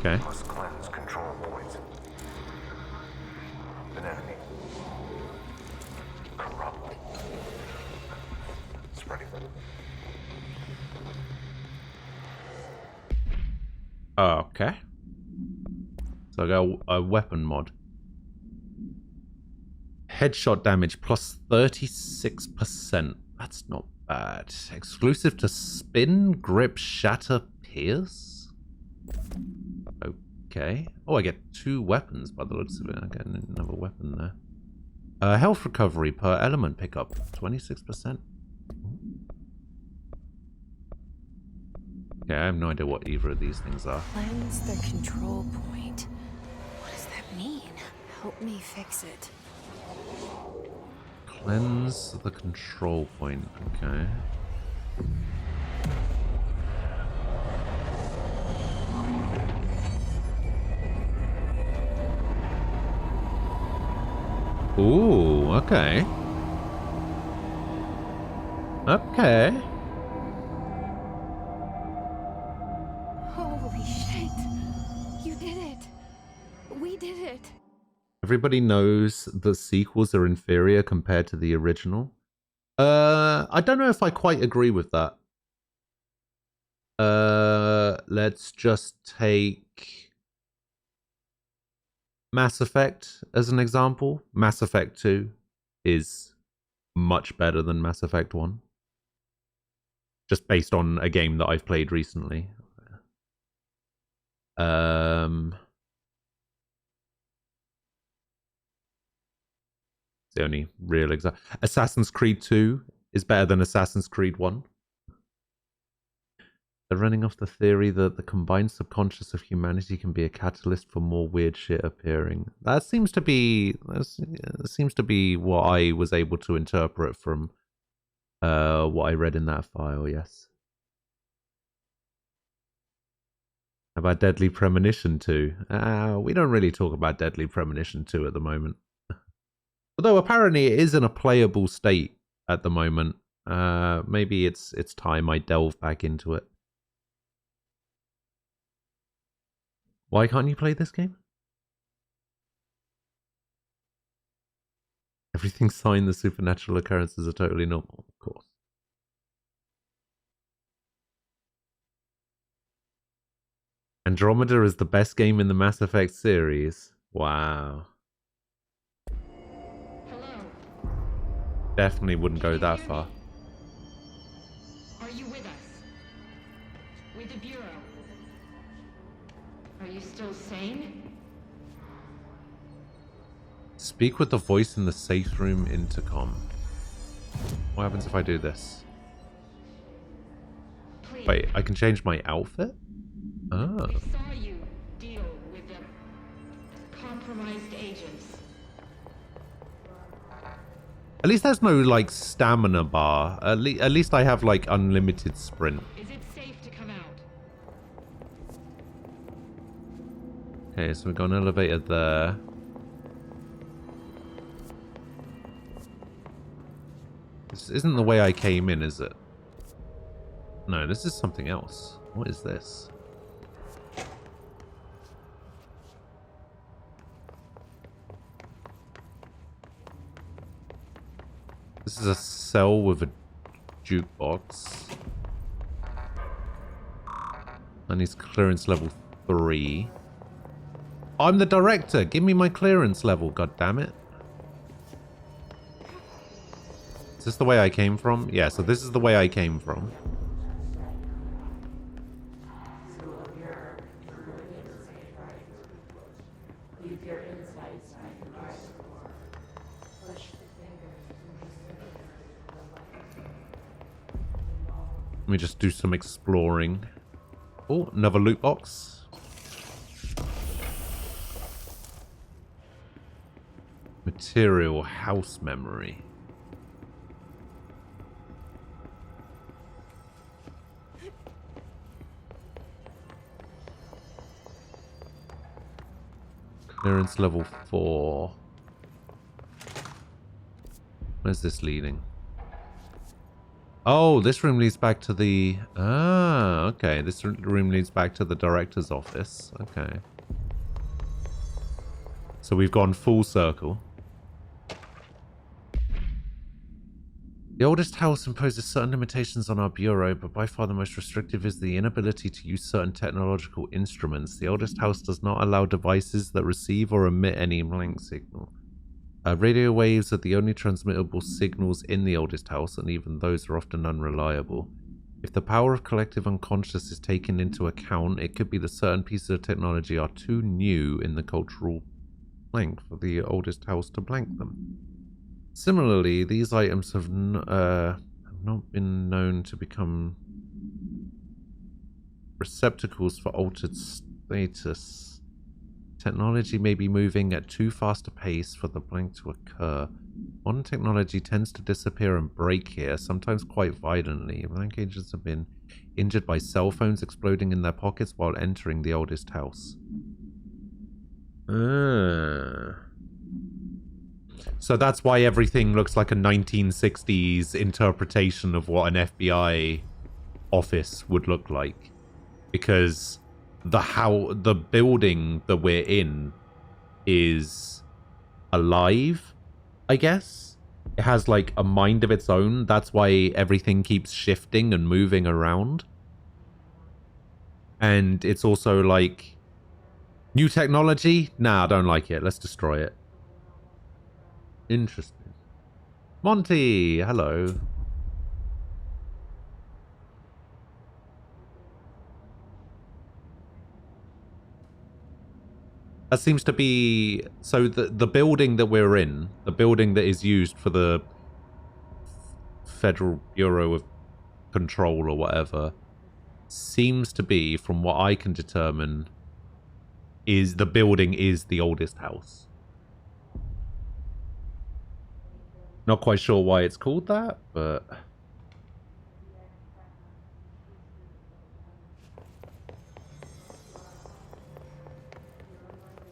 Okay. Must cleanse control voids. An enemy. Corrupt. Spreading. Okay. So I got a weapon mod. Headshot damage plus 36%. That's not bad. Exclusive to spin, grip, shatter, pierce? Okay. Oh, I get 2 weapons by the looks of it. I get another weapon there. Health recovery per element pickup. 26%. Okay, I have no idea what either of these things are. Cleanse the control point. What does that mean? Help me fix it. Cleanse the control point. Okay. Ooh, okay. Okay. Holy shit. You did it. We did it. Everybody knows the sequels are inferior compared to the original. I don't know if I quite agree with that. Let's just take Mass Effect as an example. Mass Effect 2 is much better than Mass Effect 1. Just based on a game that I've played recently. It's the only real example. Assassin's Creed 2 is better than Assassin's Creed 1. They're running off the theory that the combined subconscious of humanity can be a catalyst for more weird shit appearing. That seems to be what I was able to interpret from what I read in that file, yes. How about Deadly Premonition 2? We don't really talk about Deadly Premonition 2 at the moment. Although apparently it is in a playable state at the moment. Maybe it's time I delve back into it. Why can't you play this game? Everything signed, the supernatural occurrences are totally normal, of course. Andromeda is the best game in the Mass Effect series. Wow. Hello. Definitely wouldn't go that far. Are you with us? With the Bureau? Are you still sane? Speak with the voice in the safe room intercom. What happens if I do this? Please. Wait, I can change my outfit? Oh. We saw you deal with the compromised agents. At least there's no, like, stamina bar. At least I have, like, unlimited sprint. Is it safe to come out? Okay, so we've got an elevator there. This isn't the way I came in, is it? No, this is something else. What is this? This is a cell with a jukebox. And he's clearance level 3. I'm the director. Give me my clearance level, god damn it. Is this the way I came from? Yeah, so this is the way I came from. Let me just do some exploring. Oh, another loot box. Material house memory. Clearance level 4. Where's this leading? Oh, this room leads back to the... Ah, okay. This room leads back to the director's office. Okay. So we've gone full circle. The oldest house imposes certain limitations on our bureau, but by far the most restrictive is the inability to use certain technological instruments. The oldest house does not allow devices that receive or emit any link signal. Radio waves are the only transmittable signals in the oldest house, and even those are often unreliable. If the power of collective unconscious is taken into account, it could be that certain pieces of technology are too new in the cultural blank for the oldest house to blank them. Similarly, these items have not been known to become receptacles for altered status. Technology may be moving at too fast a pace for the blank to occur. Modern technology tends to disappear and break here, sometimes quite violently. Blank agents have been injured by cell phones exploding in their pockets while entering the oldest house. So that's why everything looks like a 1960s interpretation of what an FBI office would look like. Because the building that we're in is alive, I guess. It has like a mind of its own. That's why everything keeps shifting and moving around. And it's also like, new technology? Nah, I don't like it. Let's destroy it. Interesting. Monty, hello. That seems to be... So the building that we're in, the building that is used for the Federal Bureau of Control or whatever, seems to be, from what I can determine, is the building is the oldest house. Not quite sure why it's called that, but...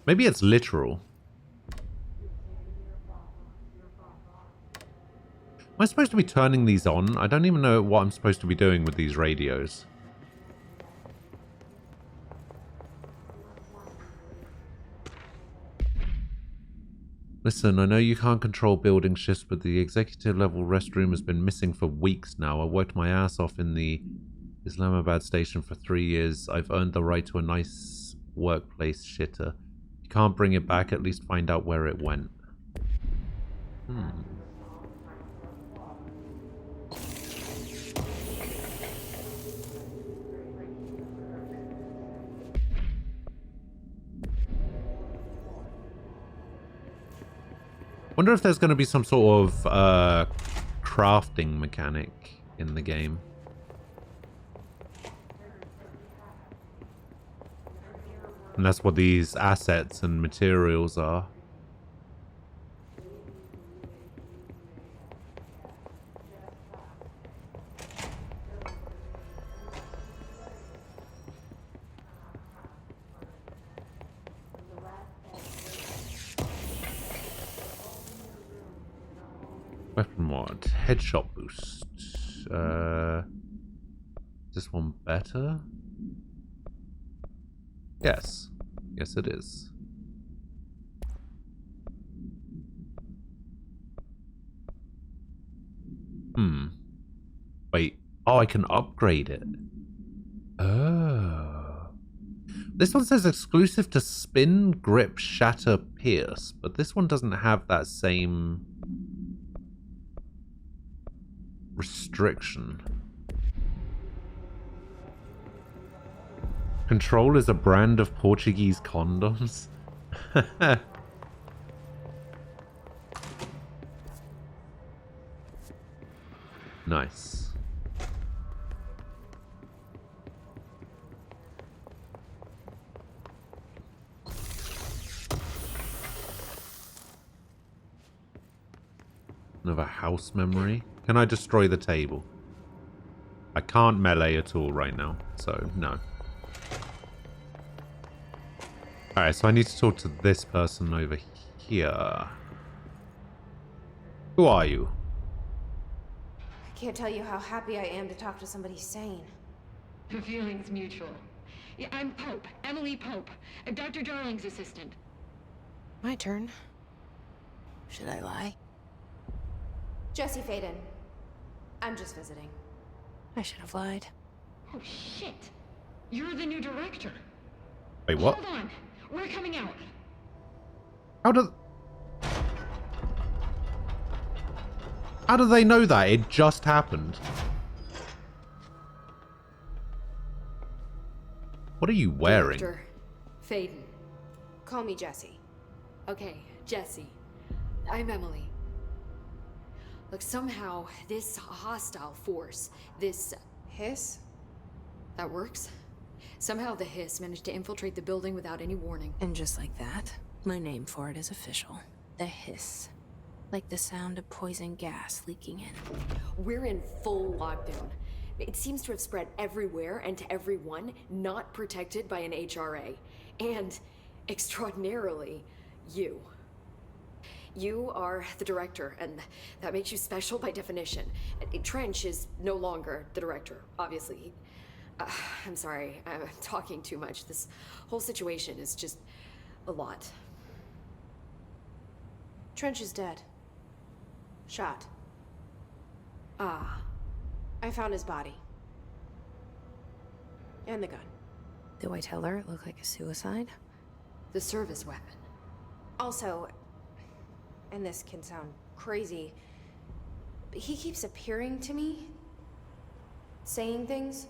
Maybe it's literal. I supposed to be turning these on? I don't even know what I'm supposed to be doing with these radios. Listen, I know you can't control building shifts, but the executive level restroom has been missing for weeks now. I worked my ass off in the Islamabad station for 3 years. I've earned the right to a nice workplace shitter. You can't bring it back, at least find out where it went. Wonder if there's going to be some sort of crafting mechanic in the game. And that's what these assets and materials are. Weapon mod. Headshot boost. Is this one better? Yes. Yes, it is. Wait. Oh, I can upgrade it. Oh. This one says exclusive to spin, grip, shatter, pierce. But this one doesn't have that same restriction. Control is a brand of Portuguese condoms. Nice. Another house memory. Can I destroy the table? I can't melee at all right now, so no. Alright, so I need to talk to this person over here. Who are you? I can't tell you how happy I am to talk to somebody sane. The feeling's mutual. Yeah, I'm Pope, Emily Pope, Dr. Darling's assistant. My turn. Should I lie? Jesse Faden. I'm just visiting. I should have lied. Oh shit! You're the new director. Wait, what? Hold on, we're coming out. How do they know that? It just happened. What are you wearing? Director Faden. Call me Jesse. Okay, Jesse. I'm Emily. Look, somehow this hostile force, this Hiss? that works. Somehow the Hiss managed to infiltrate the building without any warning. And just like that, my name for it is official. The Hiss. Like the sound of poison gas leaking in. We're in full lockdown. It seems to have spread everywhere and to everyone not protected by an HRA. And, extraordinarily, you. You are the director, and that makes you special by definition. Trench is no longer the director, obviously. I'm sorry, I'm talking too much. This whole situation is just a lot. Trench is dead. Shot. Ah. I found his body. And the gun. Do I tell her it looked like a suicide? The service weapon. Also, and this can sound crazy, but he keeps appearing to me, saying things.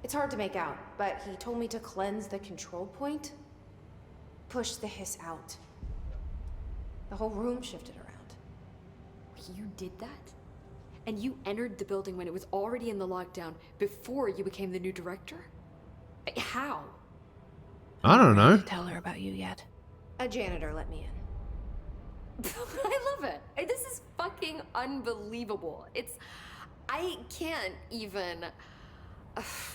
It's hard to make out, but he told me to cleanse the control point, push the Hiss out. The whole room shifted around. You did that? And you entered the building when it was already in the lockdown before you became the new director? How? I don't know. Tell her about you yet. A janitor let me in. I love it. This is fucking unbelievable. I can't even...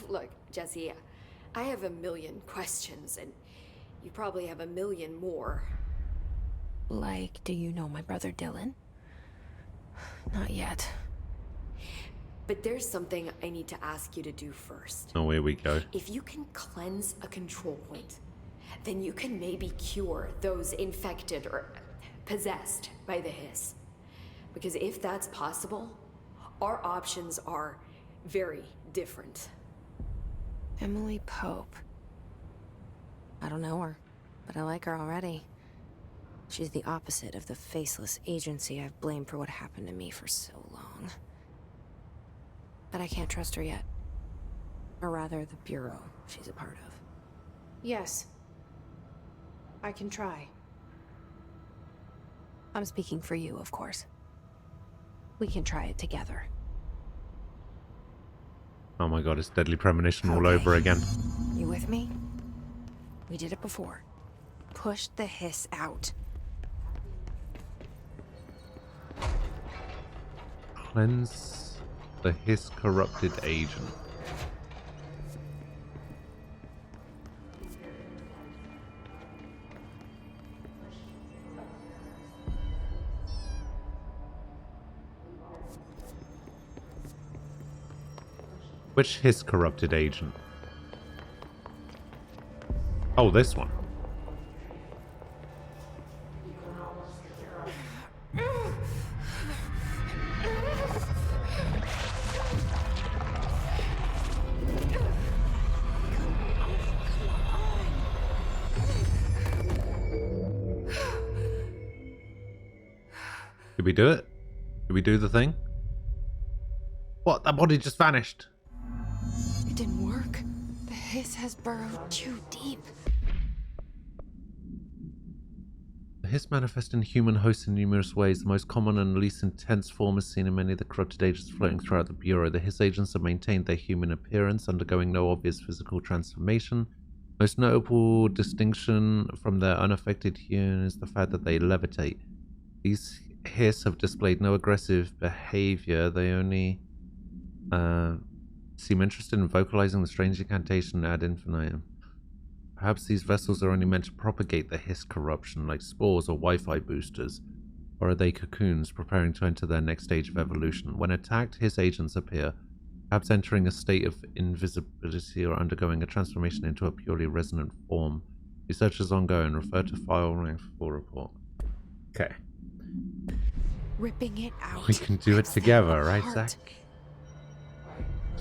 Look, Jesse, I have a million questions, and you probably have a million more. Like, do you know my brother Dylan? Not yet. But there's something I need to ask you to do first. Oh, here we go. If you can cleanse a control point, then you can maybe cure those infected or possessed by the hiss. Because if that's possible, our options are very different. Emily Pope. I don't know her, but I like her already. She's the opposite of the faceless agency I've blamed for what happened to me for so long. But I can't trust her yet. Or rather, the Bureau she's a part of. Yes. I can try. I'm speaking for you, of course. We can try it together. Oh my god, it's Deadly Premonition all Okay. over again. You with me? We did it before. Push the hiss out. Cleanse the hiss corrupted agent. Which hiss corrupted agent? Oh, this one. Did we do it? Did we do the thing? What? That body just vanished. It didn't work. The hiss has burrowed too deep. The hiss manifests in human hosts in numerous ways. The most common and least intense form is seen in many of the corrupted agents floating throughout the Bureau. The hiss agents have maintained their human appearance, undergoing no obvious physical transformation. Most notable distinction from their unaffected hue is the fact that they levitate. These hiss have displayed no aggressive behavior. They only seem interested in vocalizing the strange incantation ad infinitum. Perhaps these vessels are only meant to propagate the hiss corruption, like spores or Wi-Fi boosters. Or are they cocoons preparing to enter their next stage of evolution? When attacked, hiss agents appear, perhaps entering a state of invisibility or undergoing a transformation into a purely resonant form. Research is ongoing. Refer to file rank for full report. Okay. Ripping it out. We can do it rips them together, right, apart. Zach?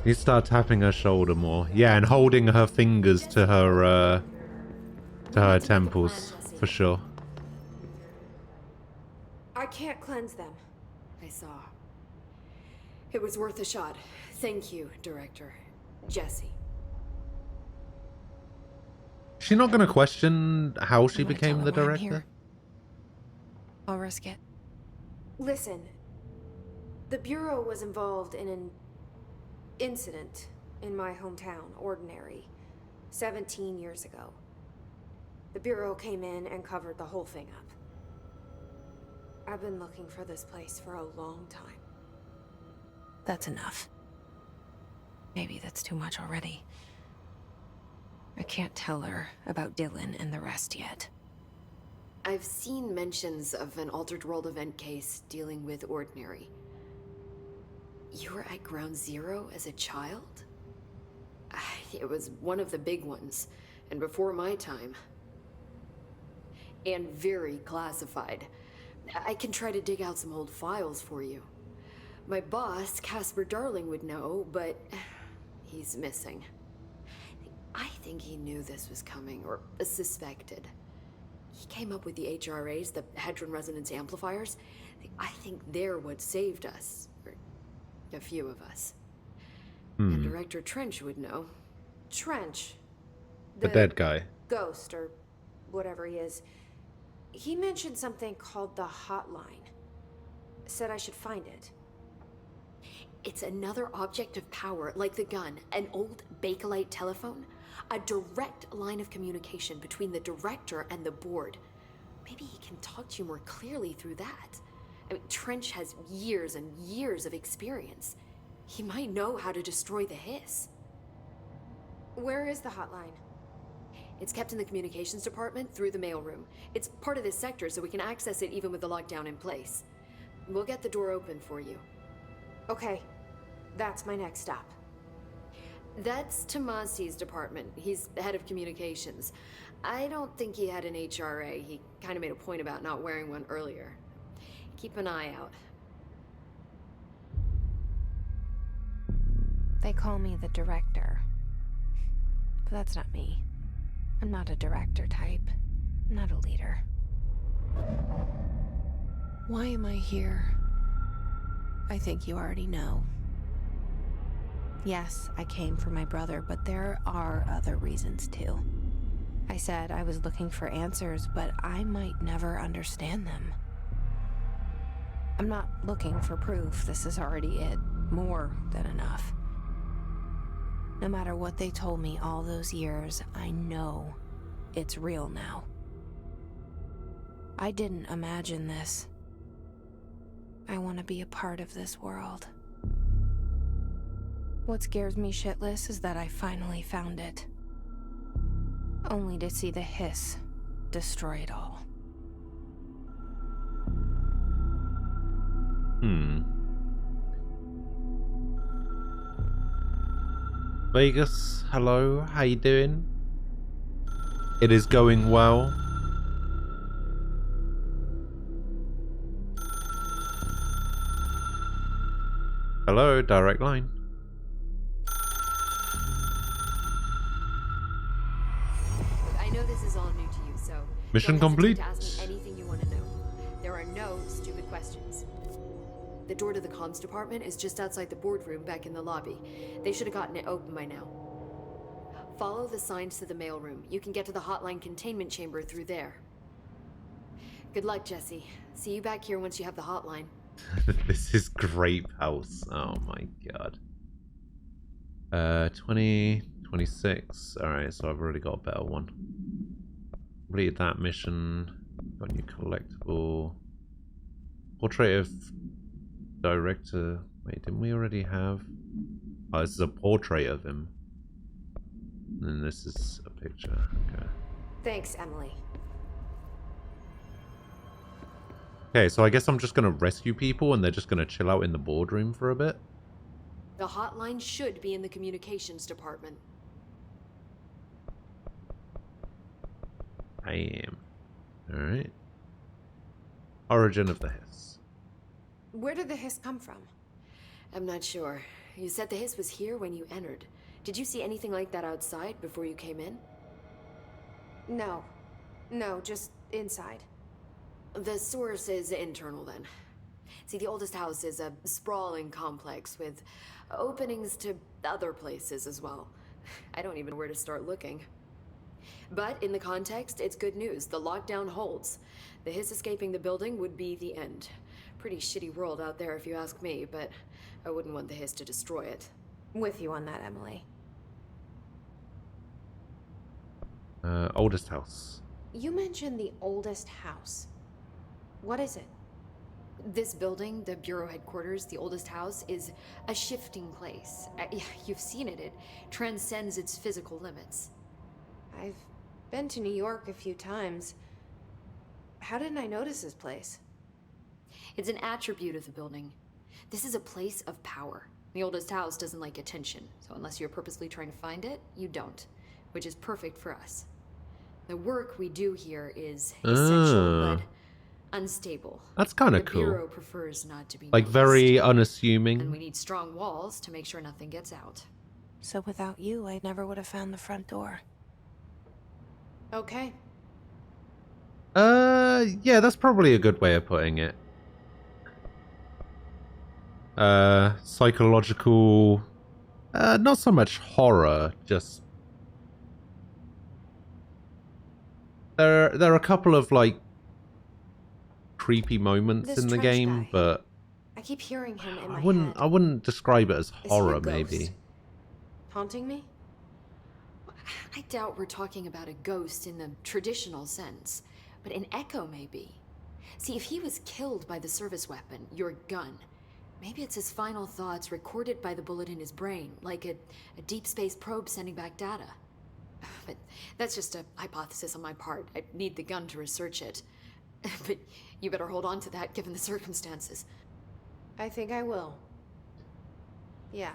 You start tapping her shoulder more. Yeah, and holding her fingers to her temples, for sure. I can't cleanse them. I saw. It was worth a shot. Thank you, Director. Jesse. She's not going to question how she You wanna became tell the her why I'm director? here? I'll risk it. Listen. The Bureau was involved in an incident in my hometown, Ordinary, 17 years ago. The Bureau came in and covered the whole thing up. I've been looking for this place for a long time. That's enough. Maybe that's too much already. I can't tell her about Dylan and the rest yet. I've seen mentions of an Altered World event case dealing with Ordinary. You were at Ground Zero as a child? It was one of the big ones, and before my time. And very classified. I can try to dig out some old files for you. My boss, Casper Darling, would know, but he's missing. I think he knew this was coming, or suspected. He came up with the HRAs, the Hadron Resonance Amplifiers. I think they're what saved us. Or a few of us. And Director Trench would know. Trench. The dead guy. Ghost, or whatever he is. He mentioned something called the Hotline. Said I should find it. It's another object of power, like the gun, an old Bakelite telephone. A direct line of communication between the director and the board. Maybe he can talk to you more clearly through that. I mean, Trench has years and years of experience. He might know how to destroy the hiss. Where is the Hotline? It's kept in the communications department through the mailroom. It's part of this sector, so we can access it even with the lockdown in place. We'll get the door open for you. Okay, that's my next stop. That's Tomasi's department. He's the head of communications. I don't think he had an HRA. He kind of made a point about not wearing one earlier. Keep an eye out. They call me the director. But that's not me. I'm not a director type. I'm not a leader. Why am I here? I think you already know. Yes, I came for my brother, but there are other reasons too. I said I was looking for answers, but I might never understand them. I'm not looking for proof. This is already it. More than enough. No matter what they told me all those years, I know it's real now. I didn't imagine this. I want to be a part of this world. What scares me shitless is that I finally found it. Only to see the hiss destroy it all. Vegas, hello, how you doing? It is going well. Hello, direct line. I know this is all new to you, so Mission don't hesitate complete. to ask me anything you want to know. There are no stupid questions. The door to the comms department is just outside the boardroom back in the lobby. They should have gotten it open by now. Follow the signs to the mailroom. You can get to the hotline containment chamber through there. Good luck, Jesse. See you back here once you have the hotline. This is Grape House. Oh my god. 20, 26. Alright, so I've already got a better one. Completed that mission. Got a new collectible. Portrait of director. Wait, didn't we already have? Oh, this is a portrait of him. And then this is a picture. Okay. Thanks, Emily. Okay, so I guess I'm just gonna rescue people and they're just gonna chill out in the boardroom for a bit. The hotline should be in the communications department. I am. Alright. Origin of the hiss. Where did the hiss come from? I'm not sure. You said the hiss was here when you entered. Did you see anything like that outside before you came in? No. No, just inside. The source is internal then. See, the oldest house is a sprawling complex with openings to other places as well. I don't even know where to start looking. But in the context, it's good news. The lockdown holds. The hiss escaping the building would be the end. Pretty shitty world out there if you ask me, but I wouldn't want the hiss to destroy it. With you on that, Emily. Oldest house. You mentioned the oldest house. What is it? This building, the Bureau headquarters, the oldest house, is a shifting place. You've seen it. It transcends its physical limits. I've been to New York a few times. How didn't I notice this place? It's an attribute of the building. This is a place of power. The oldest house doesn't like attention, so unless you're purposely trying to find it, you don't, which is perfect for us. The work we do here is essential, but unstable. That's kind of The cool. Bureau prefers not to be Like noticed. very And unassuming. we need strong walls to make sure nothing gets out. So without you, I never would have found the front door. Okay. Yeah, that's probably a good way of putting it. Psychological, not so much horror, just there are a couple of like creepy moments This in the trench game, guy. but I keep hearing him in my I head. wouldn't describe it as Is he a horror. ghost? Maybe Haunting me? I doubt we're talking about a ghost in the traditional sense, but an echo maybe. See, if he was killed by the service weapon, your gun, maybe it's his final thoughts recorded by the bullet in his brain, like a deep space probe sending back data. But that's just a hypothesis on my part. I need the gun to research it. But you better hold on to that given the circumstances. I think I will. Yeah.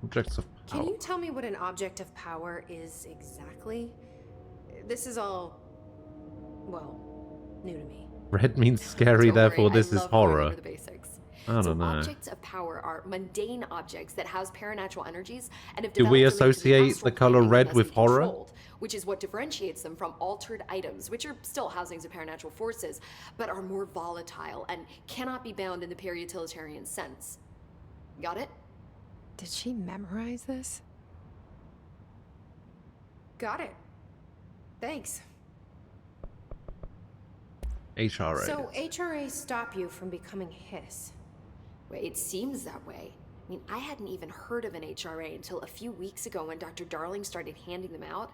Objects of power. Can you tell me what an object of power is exactly? This is all, well, new to me. Red means scary, Don't therefore worry, this I is love going horror. over the basics. I don't know. Objects of power are mundane objects that house paranatural energies and have Do we developed to link to the associate astral the color plane and red thus with be horror? controlled, which is what differentiates them from altered items, which are still housings of paranatural forces, but are more volatile and cannot be bound in the pure utilitarian sense. Got it? Did she memorize this? Got it. Thanks. HRA. So HRA stop you from becoming Hiss? Well, it seems that way. I mean, I hadn't even heard of an HRA until a few weeks ago when Dr. Darling started handing them out.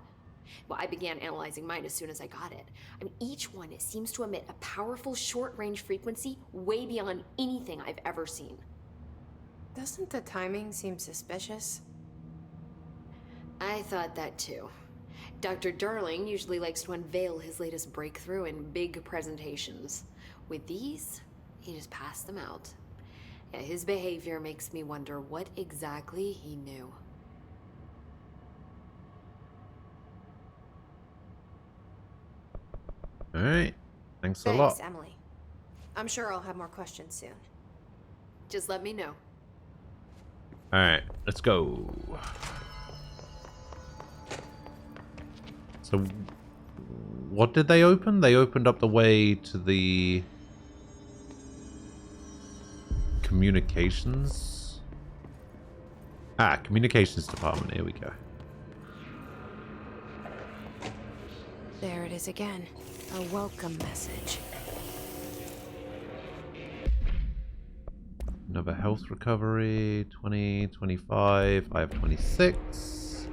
Well, I began analyzing mine as soon as I got it. I mean, each one seems to emit a powerful short-range frequency way beyond anything I've ever seen. Doesn't the timing seem suspicious? I thought that too. Dr. Darling usually likes to unveil his latest breakthrough in big presentations. With these, he just passed them out. Yeah, his behavior makes me wonder what exactly he knew. Alright. Thanks a lot. Thanks, Emily. I'm sure I'll have more questions soon. Just let me know. Alright, let's go. So, what did they open? They opened up the way to the communications. Communications department. Here we go. There it is again. A welcome message. Another health recovery. 20, 25. I have 26.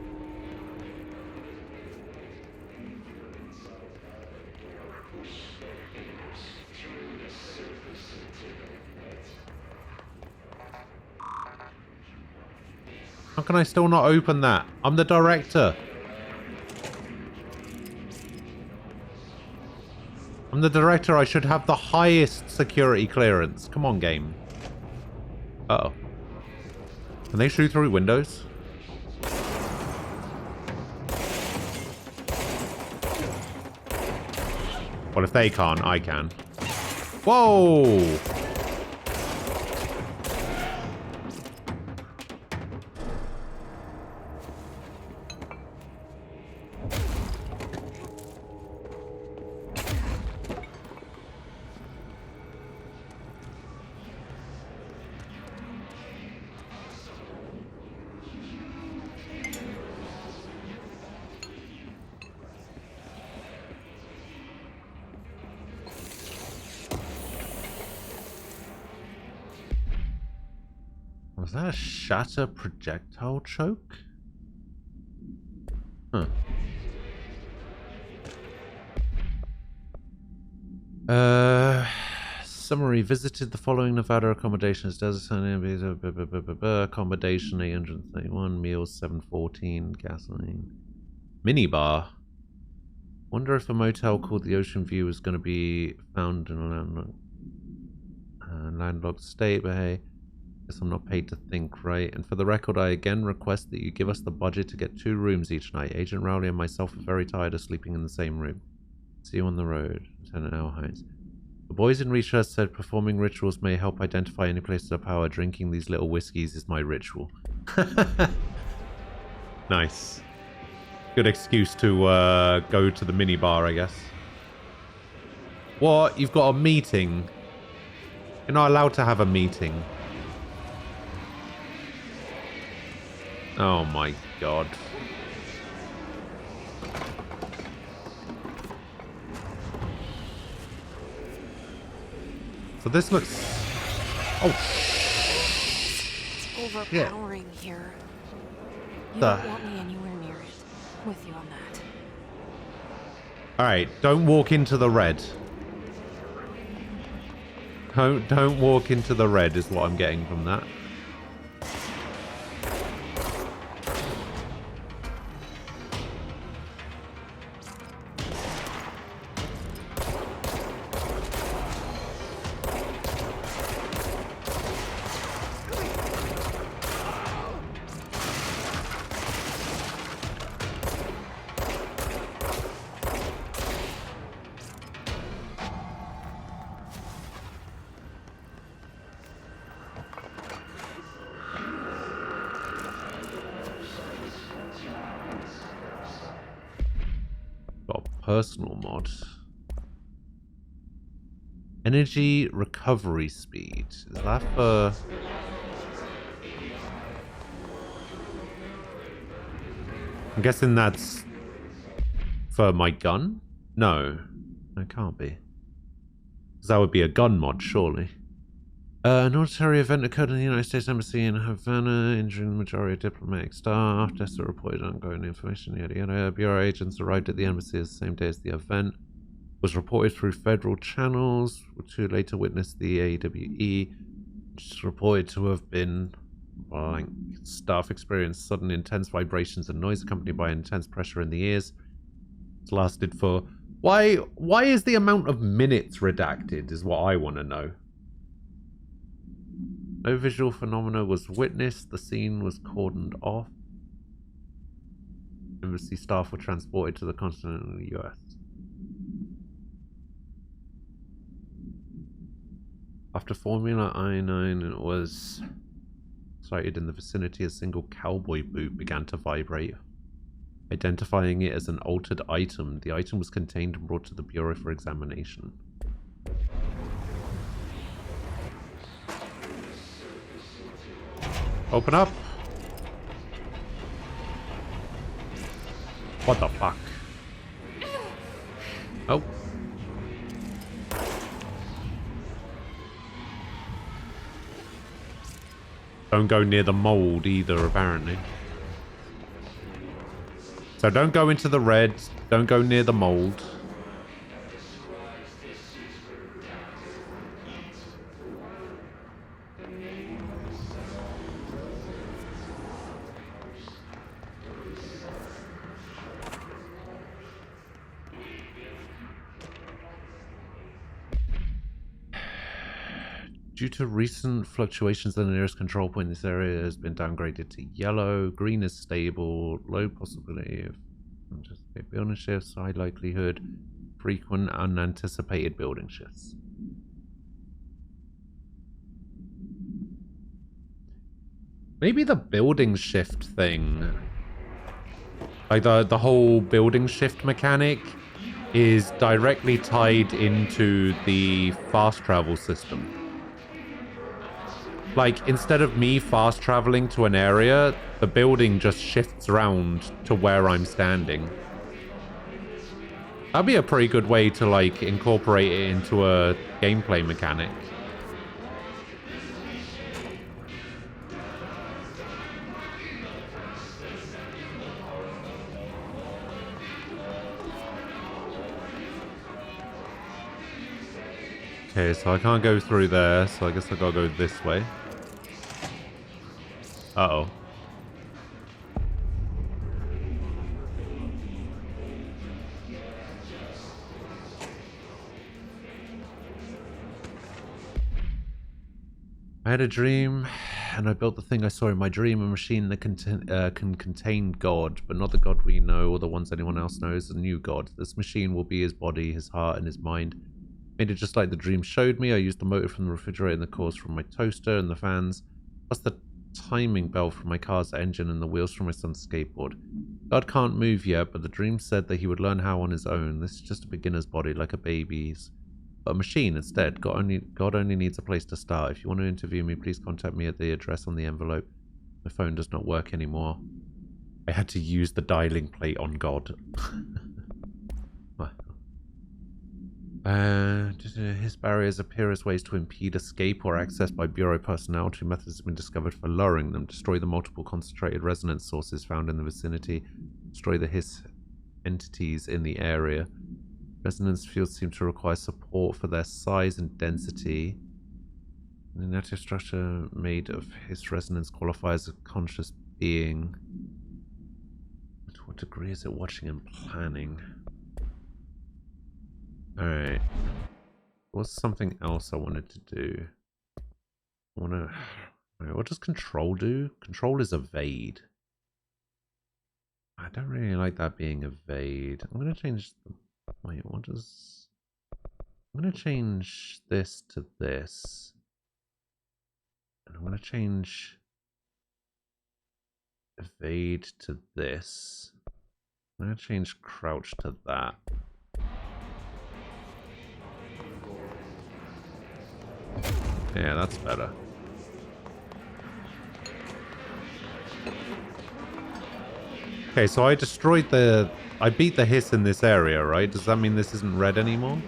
How can I still not open that? I'm the director. I'm the director. I should have the highest security clearance. Come on, game. Uh-oh. Can they shoot through windows? Well, if they can't, I can. Whoa! Was that a shatter projectile choke? Huh. Summary. Visited the following Nevada accommodations. Accommodation 831, meals 714, gasoline. Minibar. Wonder if a motel called the Ocean View is going to be found in a landlocked state, but hey. Guess I'm not paid to think, right? And for the record, I again request that you give us the budget to get 2 rooms each night. Agent Rowley and myself are very tired of sleeping in the same room. See you on the road. Lieutenant L. Hines. The boys in research said performing rituals may help identify any places of power. Drinking these little whiskeys is my ritual. Nice. Good excuse to go to the minibar, I guess. What? You've got a meeting? You're not allowed to have a meeting. Oh my god. So this looks... Oh, It's overpowering here. You The- don't want me anywhere near it. With you on that. alright, don't walk into the red. Don't walk into the red is what I'm getting from that. personal mod. Energy recovery speed. Is that for... I'm guessing that's for my gun? No. It can't be. Because that would be a gun mod, surely. An ordinary event occurred in the United States Embassy in Havana, injuring the majority of diplomatic staff. Deaths are reported ongoing information. Yada yada. Bureau agents arrived at the embassy the same day as the event was reported through federal channels. Two later witnessed the AWE, which is reported to have been blank. Staff experienced sudden intense vibrations and noise accompanied by intense pressure in the ears. It's lasted for... Why is the amount of minutes redacted is what I want to know. No visual phenomena was witnessed. The scene was cordoned off. Embassy staff were transported to the continental US. After Formula I-9 was sighted in the vicinity, a single cowboy boot began to vibrate. Identifying it as an altered item, the item was contained and brought to the Bureau for examination. Open up! What the fuck? Oh. Don't go near the mold either, apparently. So don't go into the red. Don't go near the mold. Due to recent fluctuations, the nearest control point in this area has been downgraded to yellow. Green is stable. Low possibility of unanticipated building shifts. High likelihood. Frequent unanticipated building shifts. Maybe the building shift thing, like the whole building shift mechanic, is directly tied into the fast travel system. Like, instead of me fast traveling to an area, the building just shifts around to where I'm standing. That'd be a pretty good way to, like, incorporate it into a gameplay mechanic. Okay, so I can't go through there, so I guess I gotta go this way. Uh-oh. I had a dream, and I built the thing I saw in my dream, a machine that can contain God, but not the God we know or the ones anyone else knows, a new God. This machine will be his body, his heart, and his mind. Made it just like the dream showed me. I used the motor from the refrigerator and the cores from my toaster and the fans, plus the timing belt from my car's engine and the wheels from my son's skateboard. God can't move yet, but the dream said that he would learn how on his own. This is just a beginner's body, like a baby's. But a machine instead. God only needs a place to start. If you want to interview me, please contact me at the address on the envelope. My phone does not work anymore. I had to use the dialing plate on God. His barriers appear as ways to impede escape or access by Bureau personnel. Two methods have been discovered for lowering them. Destroy the multiple concentrated resonance sources found in the vicinity. Destroy the hiss entities in the area. Resonance fields seem to require support for their size and density. The native structure made of hiss resonance qualifies as a conscious being. To what degree is it watching and planning? Alright. What's something else I wanted to do? Alright, what does control do? Control is evade. I don't really like that being evade. I'm gonna change the... Wait, what does... I'm gonna change this to this. And I'm gonna change evade to this. I'm gonna change crouch to that. Yeah, that's better. Okay, so I destroyed the... I beat the hiss in this area, right? Does that mean this isn't red anymore?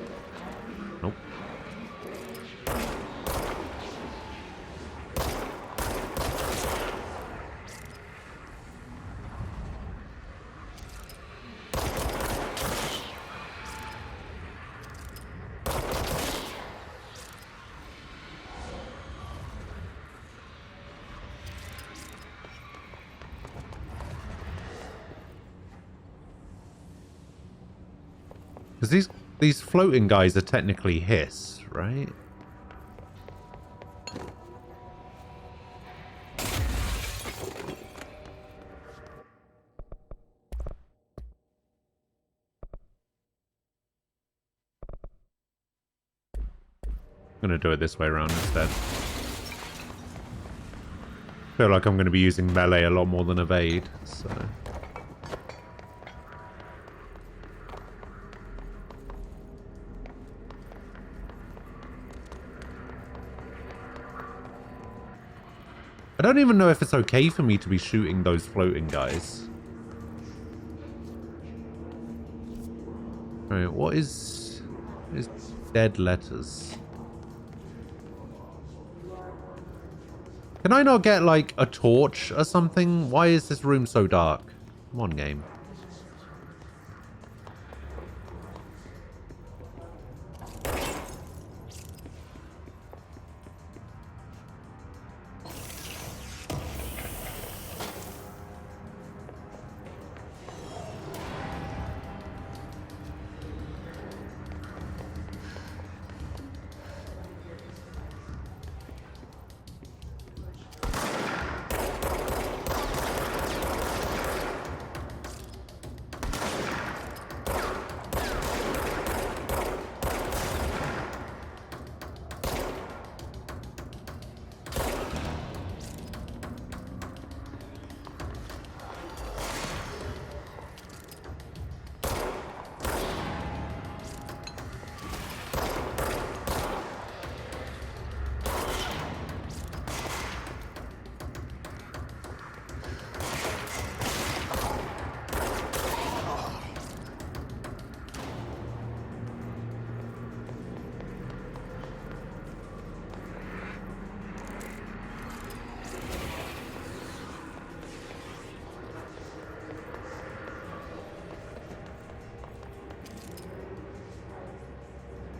Nope. Because these floating guys are technically hiss, right? I'm gonna do it this way around instead. Feel like I'm gonna be using melee a lot more than evade, so... I don't even know if it's okay for me to be shooting those floating guys. Alright, what is dead letters? Can I not get, like, a torch or something? Why is this room so dark? Come on, game.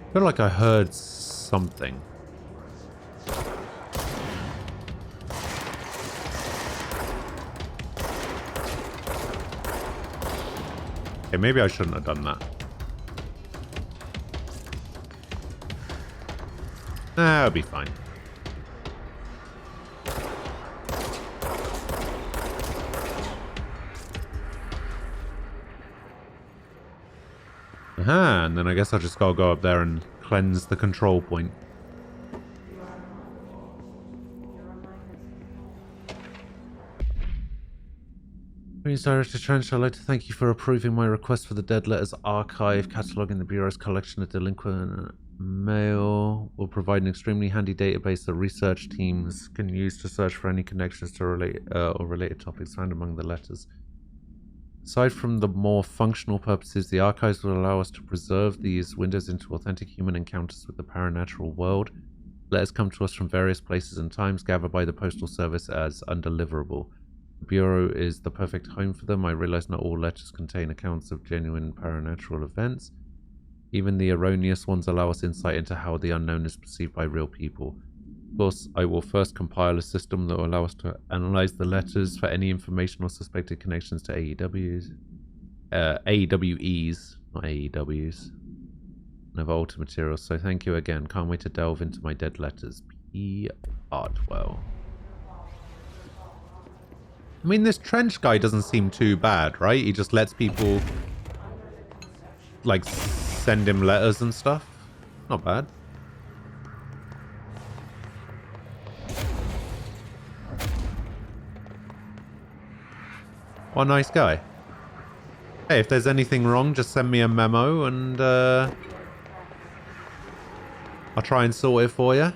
I feel like I heard something. Okay, maybe I shouldn't have done that. Nah, it'll be fine. Aha, and then I guess I just gotta go up there and cleanse the control point. Greetings, Director Trench. I'd like to thank you for approving my request for the Dead Letters Archive, cataloguing the Bureau's collection of delinquent mail. Will provide an extremely handy database that research teams can use to search for any connections to related topics found among the letters. Aside from the more functional purposes, the archives will allow us to preserve these windows into authentic human encounters with the paranatural world. Letters come to us from various places and times, gathered by the Postal Service as undeliverable. The Bureau is the perfect home for them. I realize not all letters contain accounts of genuine paranatural events. Even the erroneous ones allow us insight into how the unknown is perceived by real people. Of course, I will first compile a system that will allow us to analyze the letters for any information or suspected connections to AEWs. AEWEs, not AEWs. And of altered materials. So thank you again. Can't wait to delve into my dead letters. P. Artwell. I mean, this Trench guy doesn't seem too bad, right? He just lets people, like, send him letters and stuff. Not bad. What a nice guy. Hey, if there's anything wrong, just send me a memo and I'll try and sort it for you.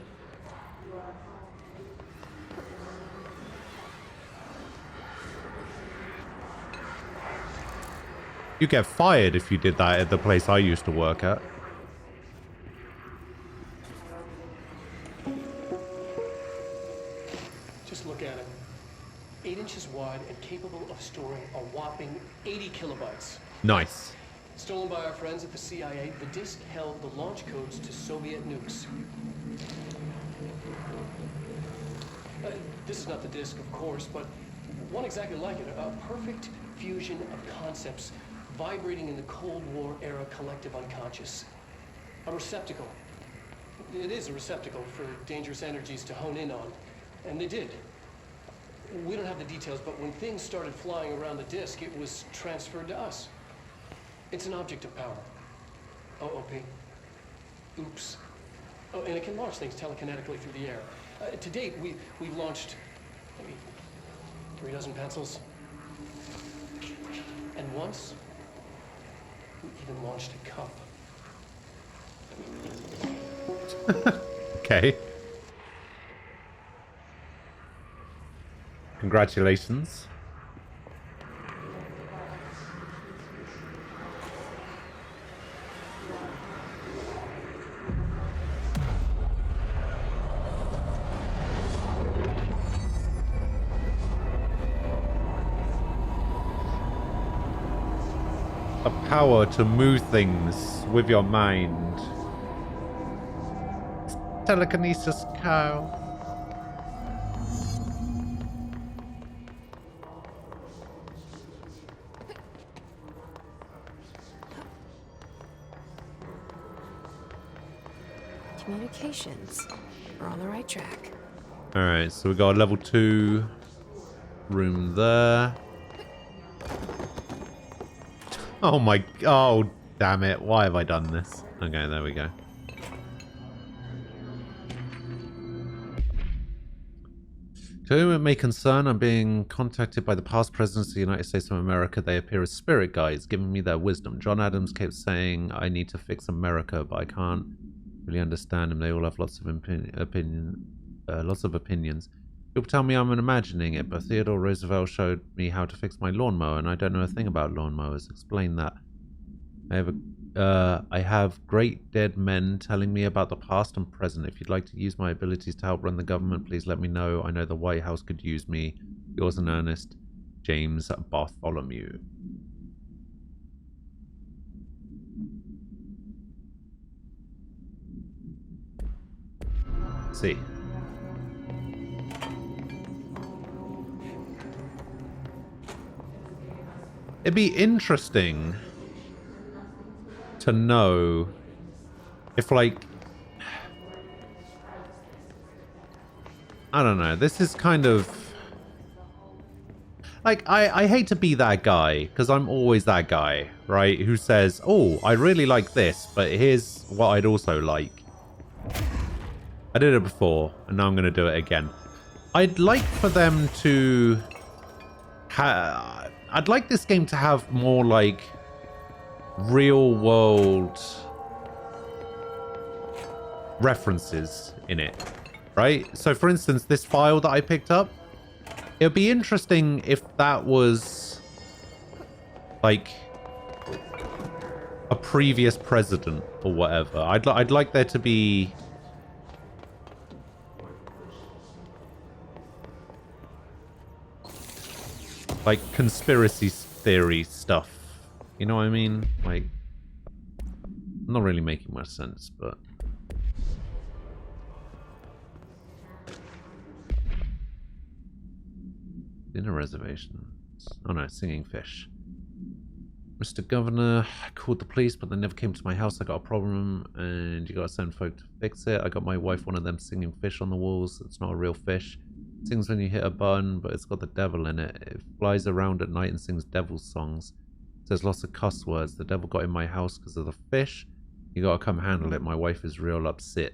You get fired if you did that at the place I used to work at. Just look at it. 8 inches wide and capable of storing a whopping 80 kilobytes. Nice. Stolen by our friends at the CIA, the disk held the launch codes to Soviet nukes. This is not the disk, of course, but one exactly like it. A perfect fusion of concepts vibrating in the Cold War era collective unconscious. A receptacle. It is a receptacle for dangerous energies to hone in on. And they did. We don't have the details, but when things started flying around the disk, it was transferred to us. It's an object of power. OOP. Oops. Oh, and it can launch things telekinetically through the air. To date, we've launched maybe 3 dozen pencils. And once, we even launched a cup. Okay. Congratulations. A power to move things with your mind. Telekinesis cow. Communications. We're on the right track. Alright, so we got a level 2 room there. Oh my... Oh, damn it. Why have I done this? Okay, there we go. To whom it may concern, I'm being contacted by the past presidents of the United States of America. They appear as spirit guides, giving me their wisdom. John Adams kept saying I need to fix America, but I can't really understand them. They all have lots of opinions. People tell me I'm imagining it, but Theodore Roosevelt showed me how to fix my lawnmower, and I don't know a thing about lawnmowers. Explain that. I have great dead men telling me about the past and present. If you'd like to use my abilities to help run the government, please let me know. I know the White House could use me. Yours in earnest, James Bartholomew. See. It'd be interesting to know if, like, I don't know, this is kind of like, I hate to be that guy, because I'm always that guy, right, who says, oh, I really like this, but here's what I'd also like. I did it before, and now I'm going to do it again. I'd like for them to I'd like this game to have more, like, real world references in it, right? So for instance, this file that I picked up, it would be interesting if that was like a previous president or whatever. I'd like there to be like conspiracy theory stuff. You know what I mean? Like, not really making much sense, but dinner reservations. Oh no, singing fish. Mr. Governor, I called the police, but they never came to my house. I got a problem, and you gotta send folk to fix it. I got my wife one of them singing fish on the walls. It's not a real fish. It sings when you hit a button, but it's got the devil in it. It flies around at night and sings devil's songs. There's lots of cuss words. The devil got in my house because of the fish. You gotta come handle it. My wife is real upset.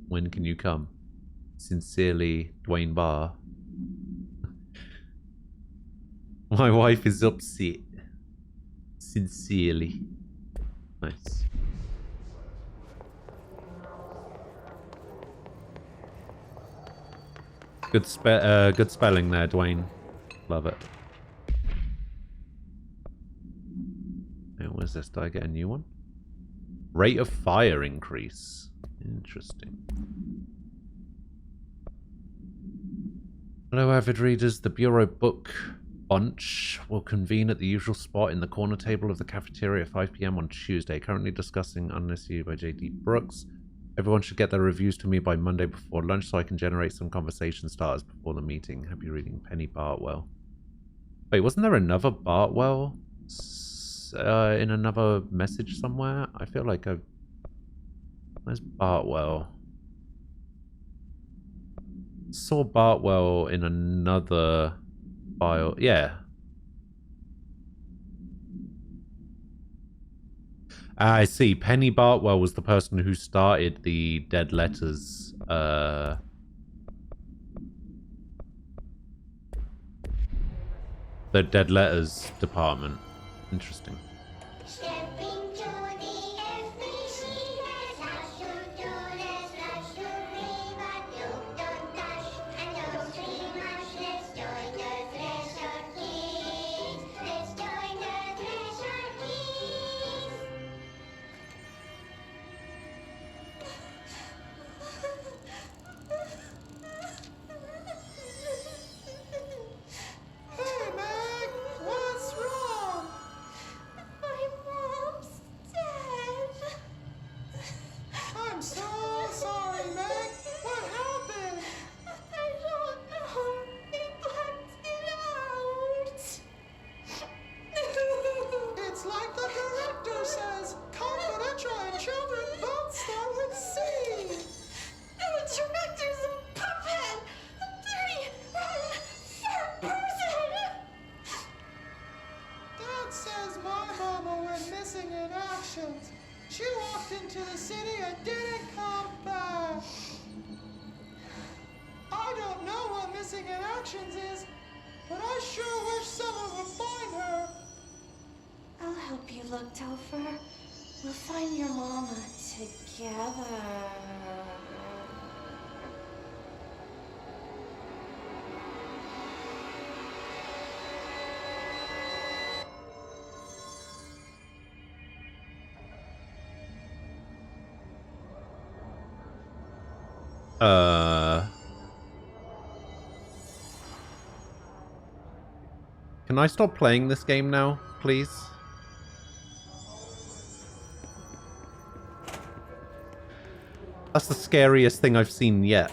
When can you come? Sincerely, Dwayne Barr. My wife is upset. Sincerely. Nice. Good spelling there, Dwayne. Love it. resist? I get a new one? Rate of fire increase. Interesting. Hello, avid readers. The Bureau Book Bunch will convene at the usual spot in the corner table of the cafeteria at 5 p.m. on Tuesday. Currently discussing Unless You by J.D. Brooks. Everyone should get their reviews to me by Monday before lunch so I can generate some conversation starters before the meeting. Happy reading, Penny Bartwell. Wait, wasn't there another Bartwell in another message somewhere? I feel like I've... Where's Bartwell? Saw Bartwell in another file. Yeah. I see. Penny Bartwell was the person who started the Dead Letters. The Dead Letters department. Interesting. Can I stop playing this game now, please? That's the scariest thing I've seen yet.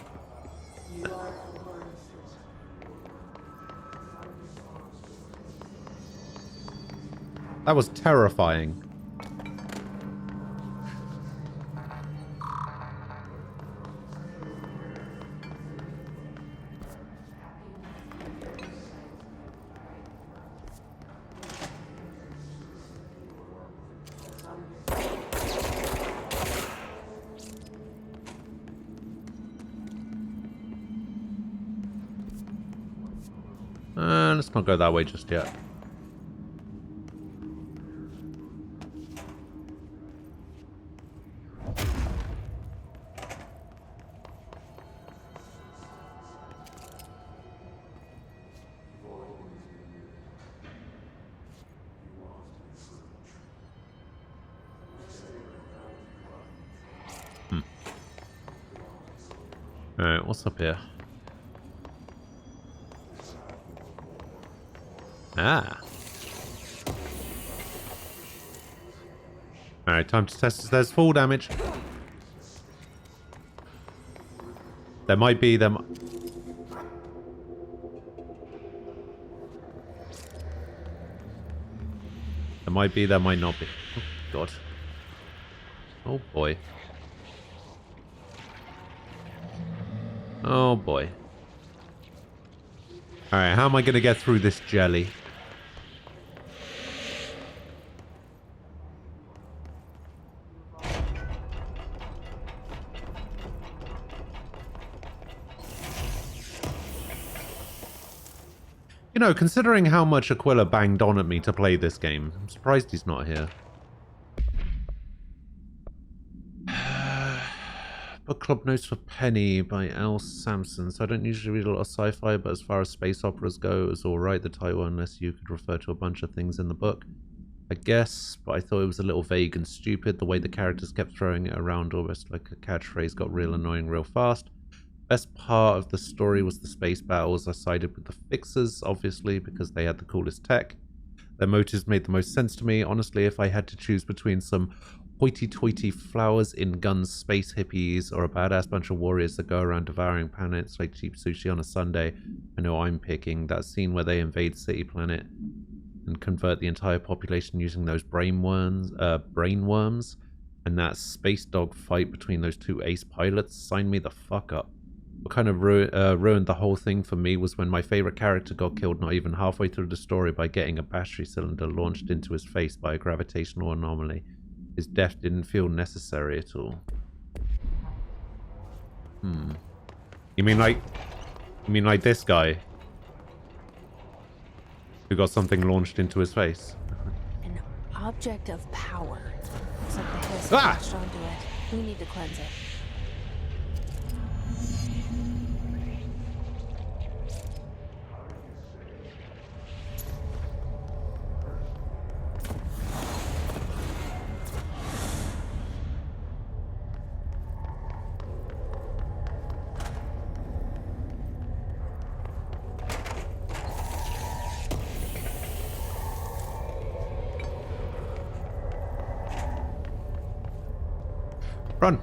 That was terrifying. Let's not go that way just yet. Alright, what's up here? Ah. Alright, time to test if there's full damage. There might be them. There might be, there might not be. Oh, God. Oh, boy. Oh, boy. Alright, how am I going to get through this jelly? You know, considering how much Aquila banged on at me to play this game, I'm surprised he's not here. Book Club Notes for Penny by L. Sampson. So I don't usually read a lot of sci-fi, but as far as space operas go, it was alright. The title, unless you could refer to a bunch of things in the book. I guess, but I thought it was a little vague and stupid. The way the characters kept throwing it around almost like a catchphrase got real annoying real fast. Best part of the story was the space battles. I sided with the Fixers, obviously, because they had the coolest tech. Their motives made the most sense to me. Honestly, if I had to choose between some hoity-toity flowers in guns space hippies or a badass bunch of warriors that go around devouring planets like cheap sushi on a Sunday, I know I'm picking that scene where they invade City Planet and convert the entire population using those brainworms, and that space dog fight between those two ace pilots. Sign me the fuck up. What kind of ruined the whole thing for me was when my favorite character got killed not even halfway through the story by getting a battery cylinder launched into his face by a gravitational anomaly. His death didn't feel necessary at all. You mean like this guy? Who got something launched into his face? An object of power. Looks like the hiss Ah! latched onto it. We need to cleanse it. Run!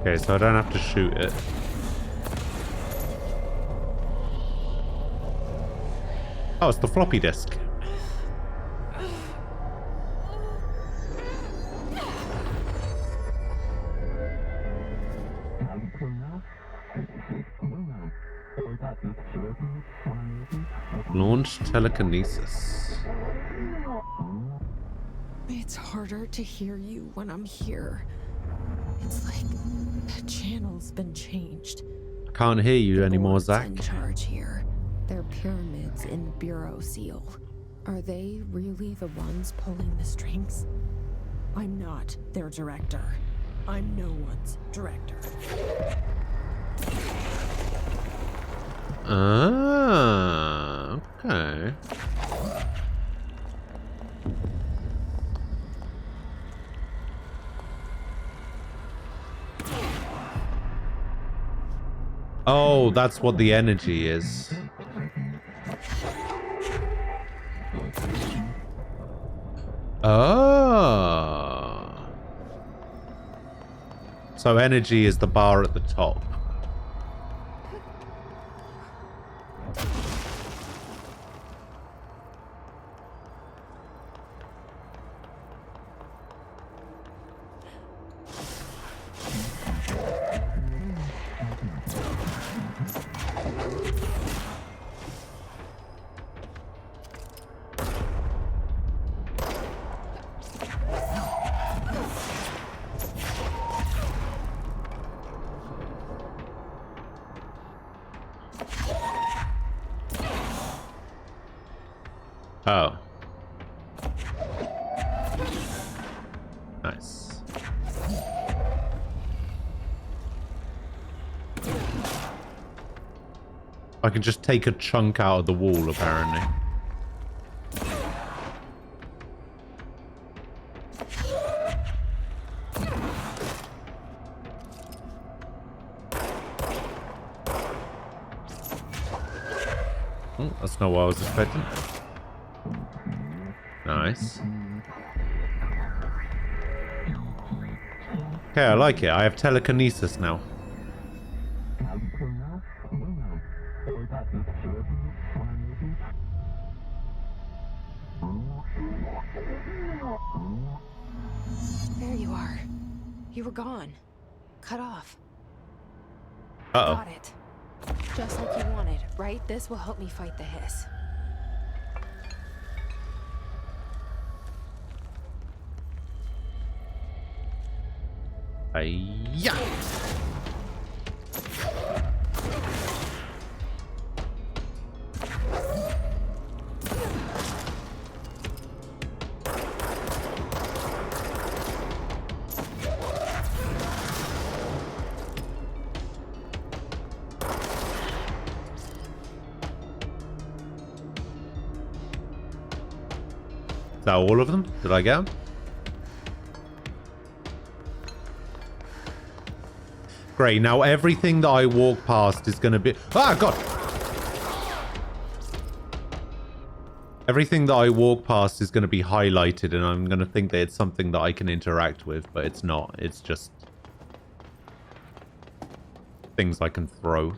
Okay, so I don't have to shoot it. Oh, it's the floppy disk. Launch telekinesis. It's harder to hear you when I'm here. It's like the channel's been changed. I can't hear you anymore, Board's Zach. in charge here. They're pyramids in the Bureau seal. Are they really the ones pulling the strings? I'm not their director. I'm no one's director. Ah, okay. Oh, that's what the energy is. Oh. So energy is the bar at the top. Oh. Nice. I can just take a chunk out of the wall, apparently. Oh, that's not what I was expecting. Nice. Okay, I like it. I have telekinesis now. There you are. You were gone. Cut off. Uh-oh. Got it. Just like you wanted, right? This will help me fight the hiss. Yeah. Is that all of them? Did I get them? Great, now everything that I walk past is going to be... Ah, God! Everything that I walk past is going to be highlighted, and I'm going to think that it's something that I can interact with, but it's not. It's just things I can throw.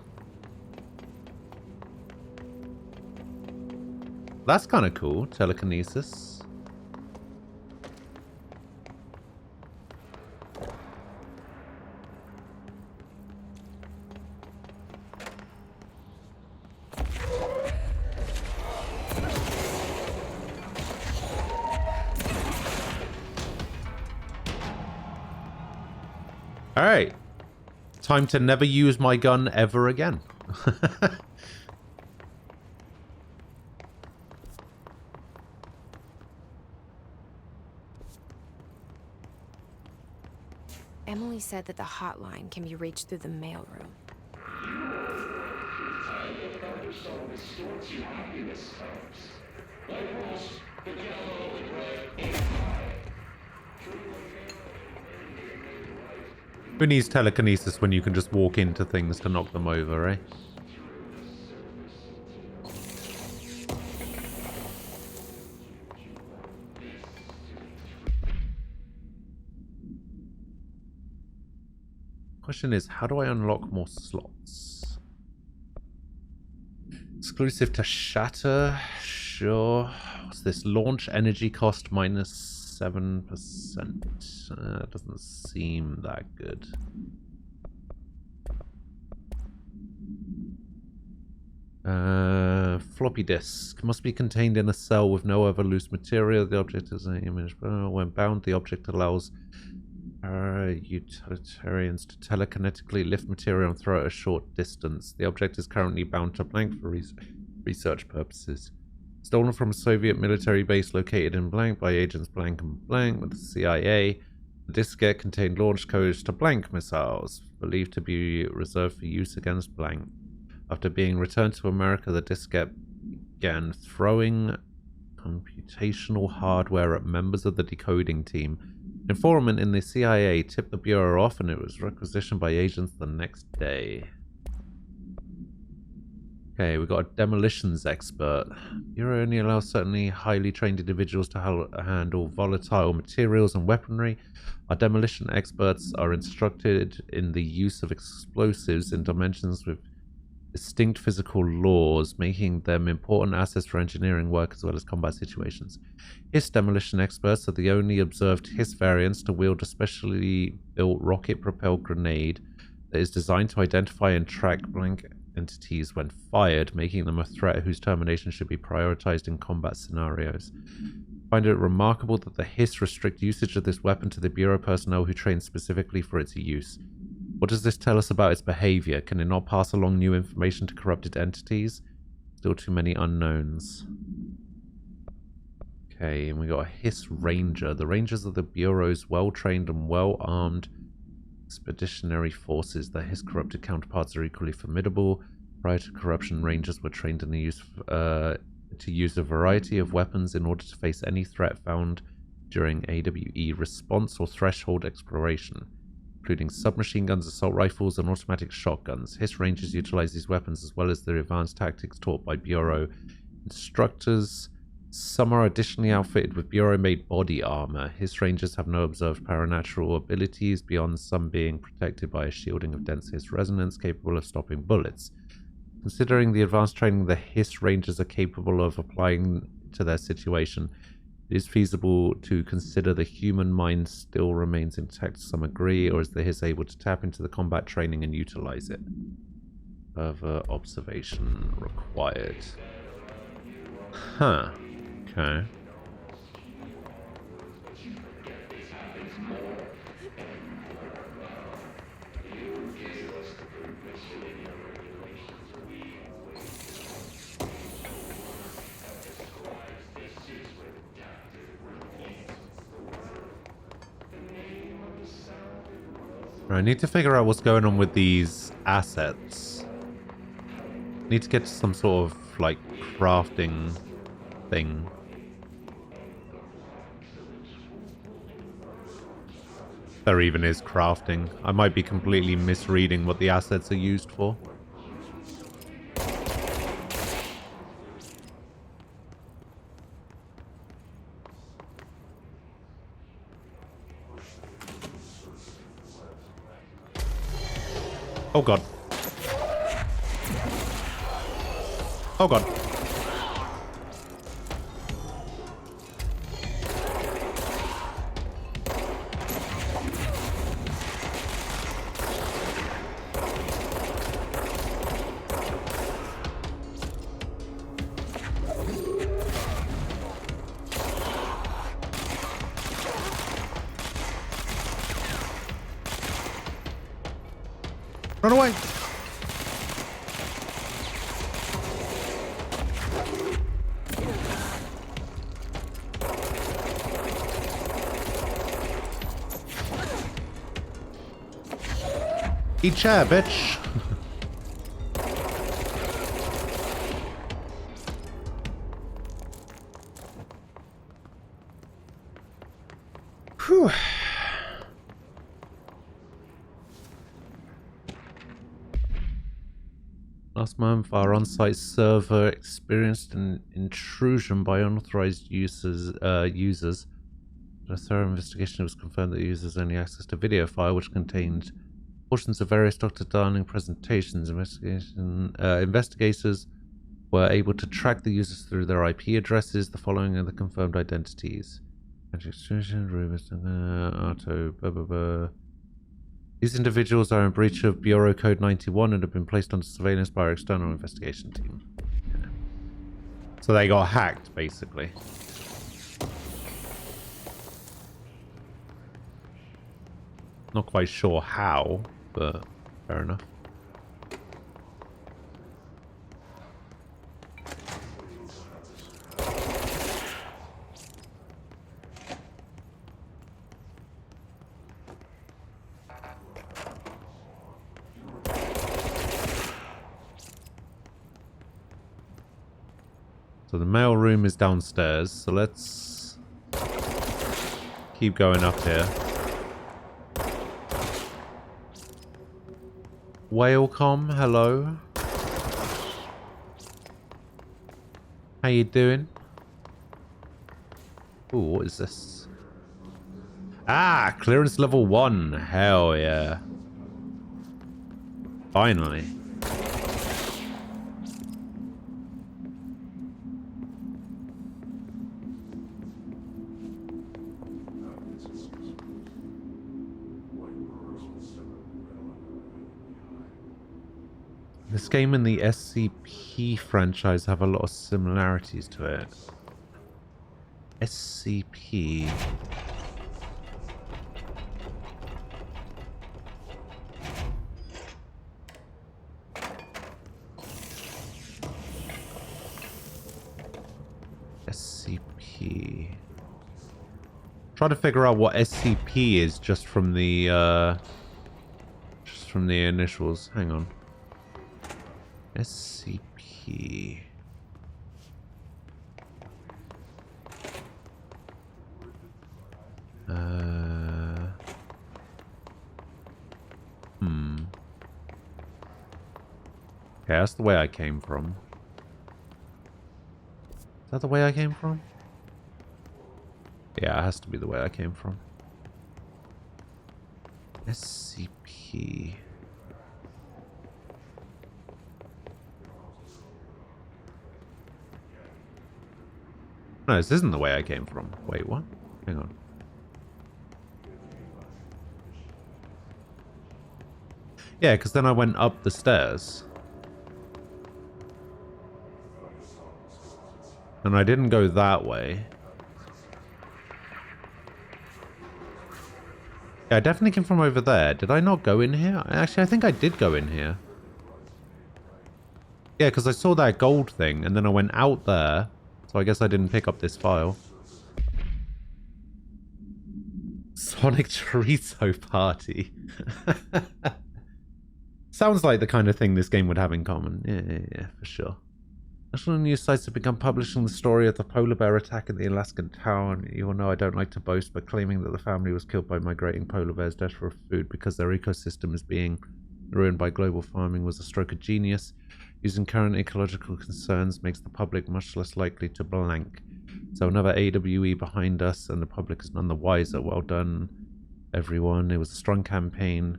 That's kind of cool, telekinesis. Alright. Time to never use my gun ever again. Emily said that the hotline can be reached through the mailroom. Who needs telekinesis when you can just walk into things to knock them over, eh? Question is, how do I unlock more slots? Exclusive to Shatter? Sure. What's this? Launch energy cost minus 7%. Doesn't seem that good. Floppy disk must be contained in a cell with no other loose material. The object is an image. When bound, the object allows utilitarians to telekinetically lift material and throw it a short distance. The object is currently bound to blank for research purposes. Stolen from a Soviet military base located in blank by agents blank and blank with the CIA. The diskette contained launch codes to blank missiles, believed to be reserved for use against blank. After being returned to America, the diskette began throwing computational hardware at members of the decoding team. An informant in the CIA tipped the Bureau off, and it was requisitioned by agents the next day. Okay, we got a demolitions expert. Bureau only allows certainly highly trained individuals to handle volatile materials and weaponry. Our demolition experts are instructed in the use of explosives in dimensions with distinct physical laws, making them important assets for engineering work as well as combat situations. Hiss demolition experts are the only observed Hiss variants to wield a specially built rocket-propelled grenade that is designed to identify and track blank entities when fired, making them a threat whose termination should be prioritized in combat scenarios. I find it remarkable that the Hiss restrict usage of this weapon to the Bureau personnel who train specifically for its use. What does this tell us about its behavior? Can it not pass along new information to corrupted entities? Still too many unknowns. Okay, and we got a Hiss Ranger. The Rangers are the Bureau's well-trained and well-armed expeditionary forces. Their Hiss corrupted counterparts are equally formidable. Prior to corruption, Rangers were trained in the use to use a variety of weapons in order to face any threat found during AWE response or threshold exploration, including submachine guns, assault rifles, and automatic shotguns. Hiss Rangers utilize these weapons as well as the advanced tactics taught by Bureau instructors. Some are additionally outfitted with Bureau-made body armor. Hiss Rangers have no observed paranatural abilities beyond some being protected by a shielding of dense Hiss resonance capable of stopping bullets. Considering the advanced training the Hiss Rangers are capable of applying to their situation, it is feasible to consider the human mind still remains intact to some degree, or is the Hiss able to tap into the combat training and utilize it? Further observation required. Huh. Okay. I need to figure out what's going on with these assets. Need to get to some sort of, like, crafting thing. There even is crafting. I might be completely misreading what the assets are used for. Oh god. Oh god. Run away! Eat chair, bitch! Whew. Last month, our on-site server experienced an intrusion by unauthorized users. In a thorough investigation, it was confirmed that users only accessed a video file which contained portions of various Dr. Darling presentations. Investigators were able to track the users through their IP addresses. The following are the confirmed identities: extraction, rumors, auto, blah blah blah. These individuals are in breach of Bureau Code 91 and have been placed under surveillance by our external investigation team. Yeah. So they got hacked, basically. Not quite sure how, but fair enough. So the mail room is downstairs, so let's keep going up here. Whalecom, hello. How you doing? Ooh, what is this? Ah, clearance level 1. Hell yeah. Finally. This game and the SCP franchise have a lot of similarities to it. SCP. SCP. Try to figure out what SCP is just from the initials. Hang on. SCP. Okay, that's the way I came from. Is that the way I came from? Yeah, it has to be the way I came from. SCP. No, this isn't the way I came from. Wait, what? Hang on. Yeah, because then I went up the stairs. And I didn't go that way. Yeah, I definitely came from over there. Did I not go in here? Actually, I think I did go in here. Yeah, because I saw that gold thing, and then I went out there. So I guess I didn't pick up this file. Sonic Chorizo Party. Sounds like the kind of thing this game would have in common. Yeah, for sure. National news sites have begun publishing the story of the polar bear attack in the Alaskan town. You all know I don't like to boast, but claiming that the family was killed by migrating polar bears desperate for food because their ecosystem is being ruined by global farming was a stroke of genius. Using current ecological concerns makes the public much less likely to blank. So another AWE behind us, and the public is none the wiser. Well done, everyone. It was a strong campaign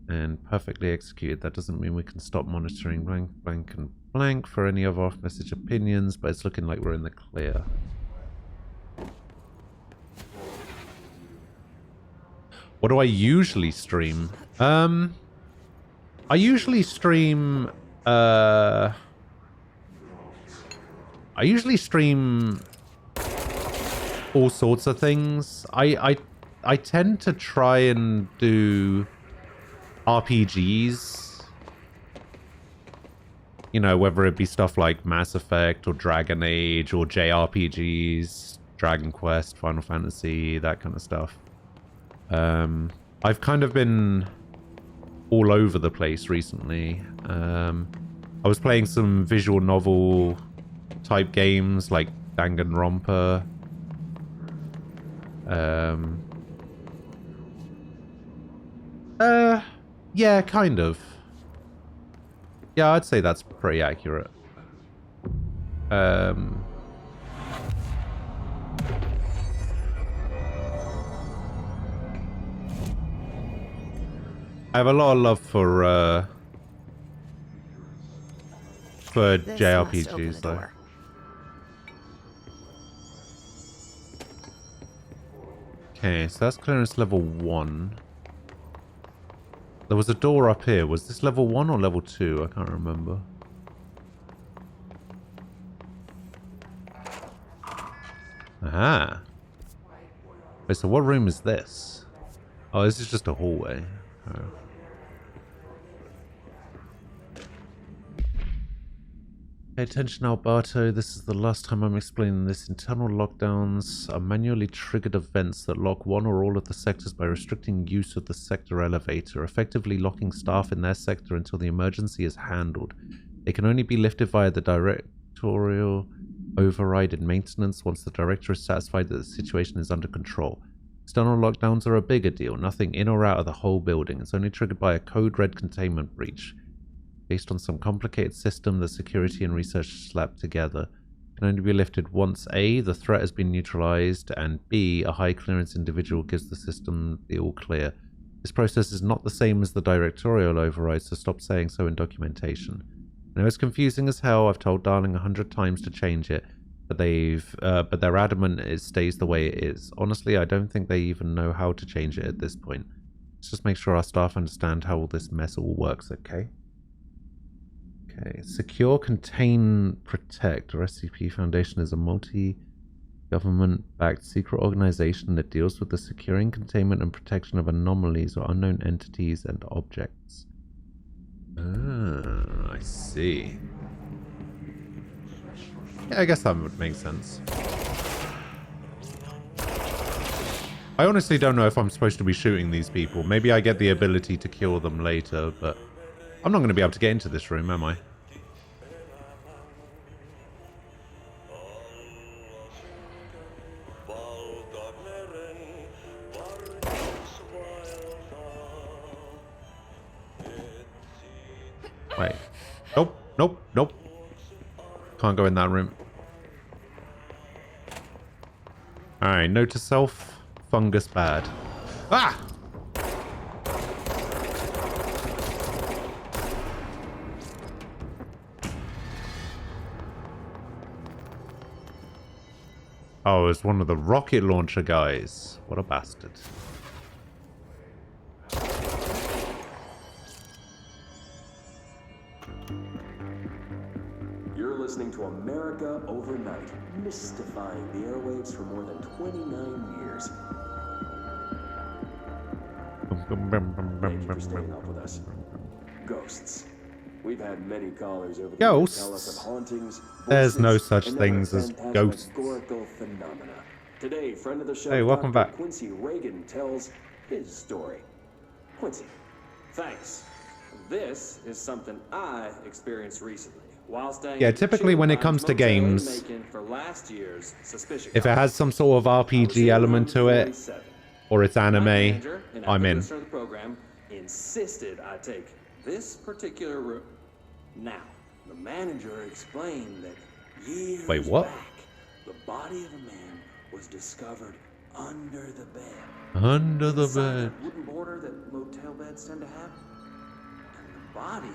and perfectly executed. That doesn't mean we can stop monitoring blank, blank, and blank for any other off-message opinions, but it's looking like we're in the clear. What do I usually stream? I usually stream all sorts of things. I tend to try and do RPGs. You know, whether it be stuff like Mass Effect or Dragon Age or JRPGs, Dragon Quest, Final Fantasy, that kind of stuff. I've kind of been all over the place recently. I was playing some visual novel type games like Danganronpa. Yeah, kind of. Yeah, I'd say that's pretty accurate. I have a lot of love for JRPGs though. Okay, so that's clearance level 1. There was a door up here. Was this level 1 or level 2? I can't remember. Aha. Wait, so what room is this? Oh, this is just a hallway. Oh. Pay attention, Alberto. This is the last time I'm explaining this. Internal lockdowns are manually triggered events that lock one or all of the sectors by restricting use of the sector elevator, effectively locking staff in their sector until the emergency is handled. They can only be lifted via the directorial override and maintenance once the director is satisfied that the situation is under control. External lockdowns are a bigger deal, nothing in or out of the whole building. It's only triggered by a code red containment breach. Based on some complicated system that security and research slapped together. It can only be lifted once A, the threat has been neutralized, and B, a high clearance individual gives the system the all clear. This process is not the same as the directorial override, so stop saying so in documentation. I know it's confusing as hell. I've told Darling 100 times to change it, but they're adamant it stays the way it is. Honestly, I don't think they even know how to change it at this point. Let's just make sure our staff understand how all this mess all works, okay? Okay, Secure, Contain, Protect, or SCP Foundation is a multi-government-backed secret organization that deals with the securing, containment, and protection of anomalies or unknown entities and objects. Ah, I see. Yeah, I guess that would make sense. I honestly don't know if I'm supposed to be shooting these people. Maybe I get the ability to kill them later, but I'm not going to be able to get into this room, am I? Wait. Nope, nope, nope. Can't go in that room. Alright, note to self. Fungus bad. Ah! Oh, it's one of the rocket launcher guys. What a bastard. You're listening into America overnight, mystifying the airwaves for more than 29 years. Thank you for staying up with us. Ghosts. We've had many callers over the years tell us of hauntings. There's no voices, such and things other as ghosts. phantasmagorical phenomena. Today, friend of the show, Hey, welcome Dr. back. Quincy Reagan tells his story. Quincy, thanks. This is something I experienced recently while staying. Yeah, at the typically when it Chilliwack comes to Motel in games, Macon for last year's Suspicion if it has some sort of RPG element to it, or it's anime, I'm in. The program insisted I take this particular room. Now, the manager explained that years Wait, what? back, the body of a man was discovered under the bed. Under the Inside bed. that wooden border that motel beds tend to have. And the body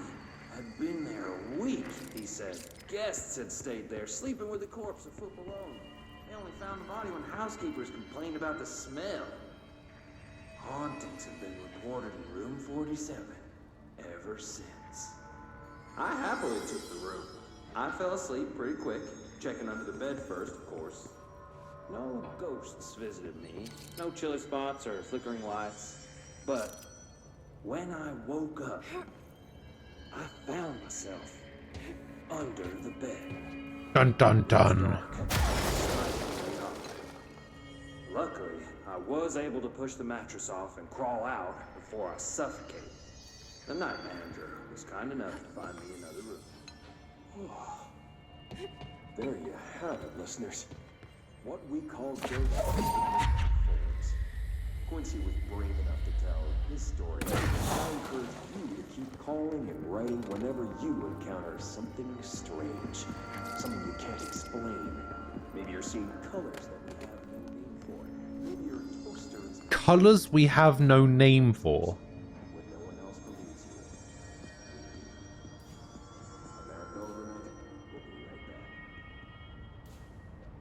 had been there a week, he said. Guests had stayed there, sleeping with the corpse a foot below them. They only found the body when housekeepers complained about the smell. Hauntings have been reported in room 47 ever since. I happily took the room. I fell asleep pretty quick, checking under the bed first, of course. No ghosts visited me, no chilly spots or flickering lights. But when I woke up, I found myself under the bed. Dun dun dun. Luckily, I was able to push the mattress off and crawl out before I suffocated. The night manager was kind enough to find me another room. There you have it, listeners. What we call ghosts. Quincy was brave enough to tell his story. I encourage you to keep calling and writing whenever you encounter something strange, something you can't explain. Maybe you're seeing colors that we have no name for. Maybe your toaster is Colors we have no name for. when no one else believes you. America Overnight will be right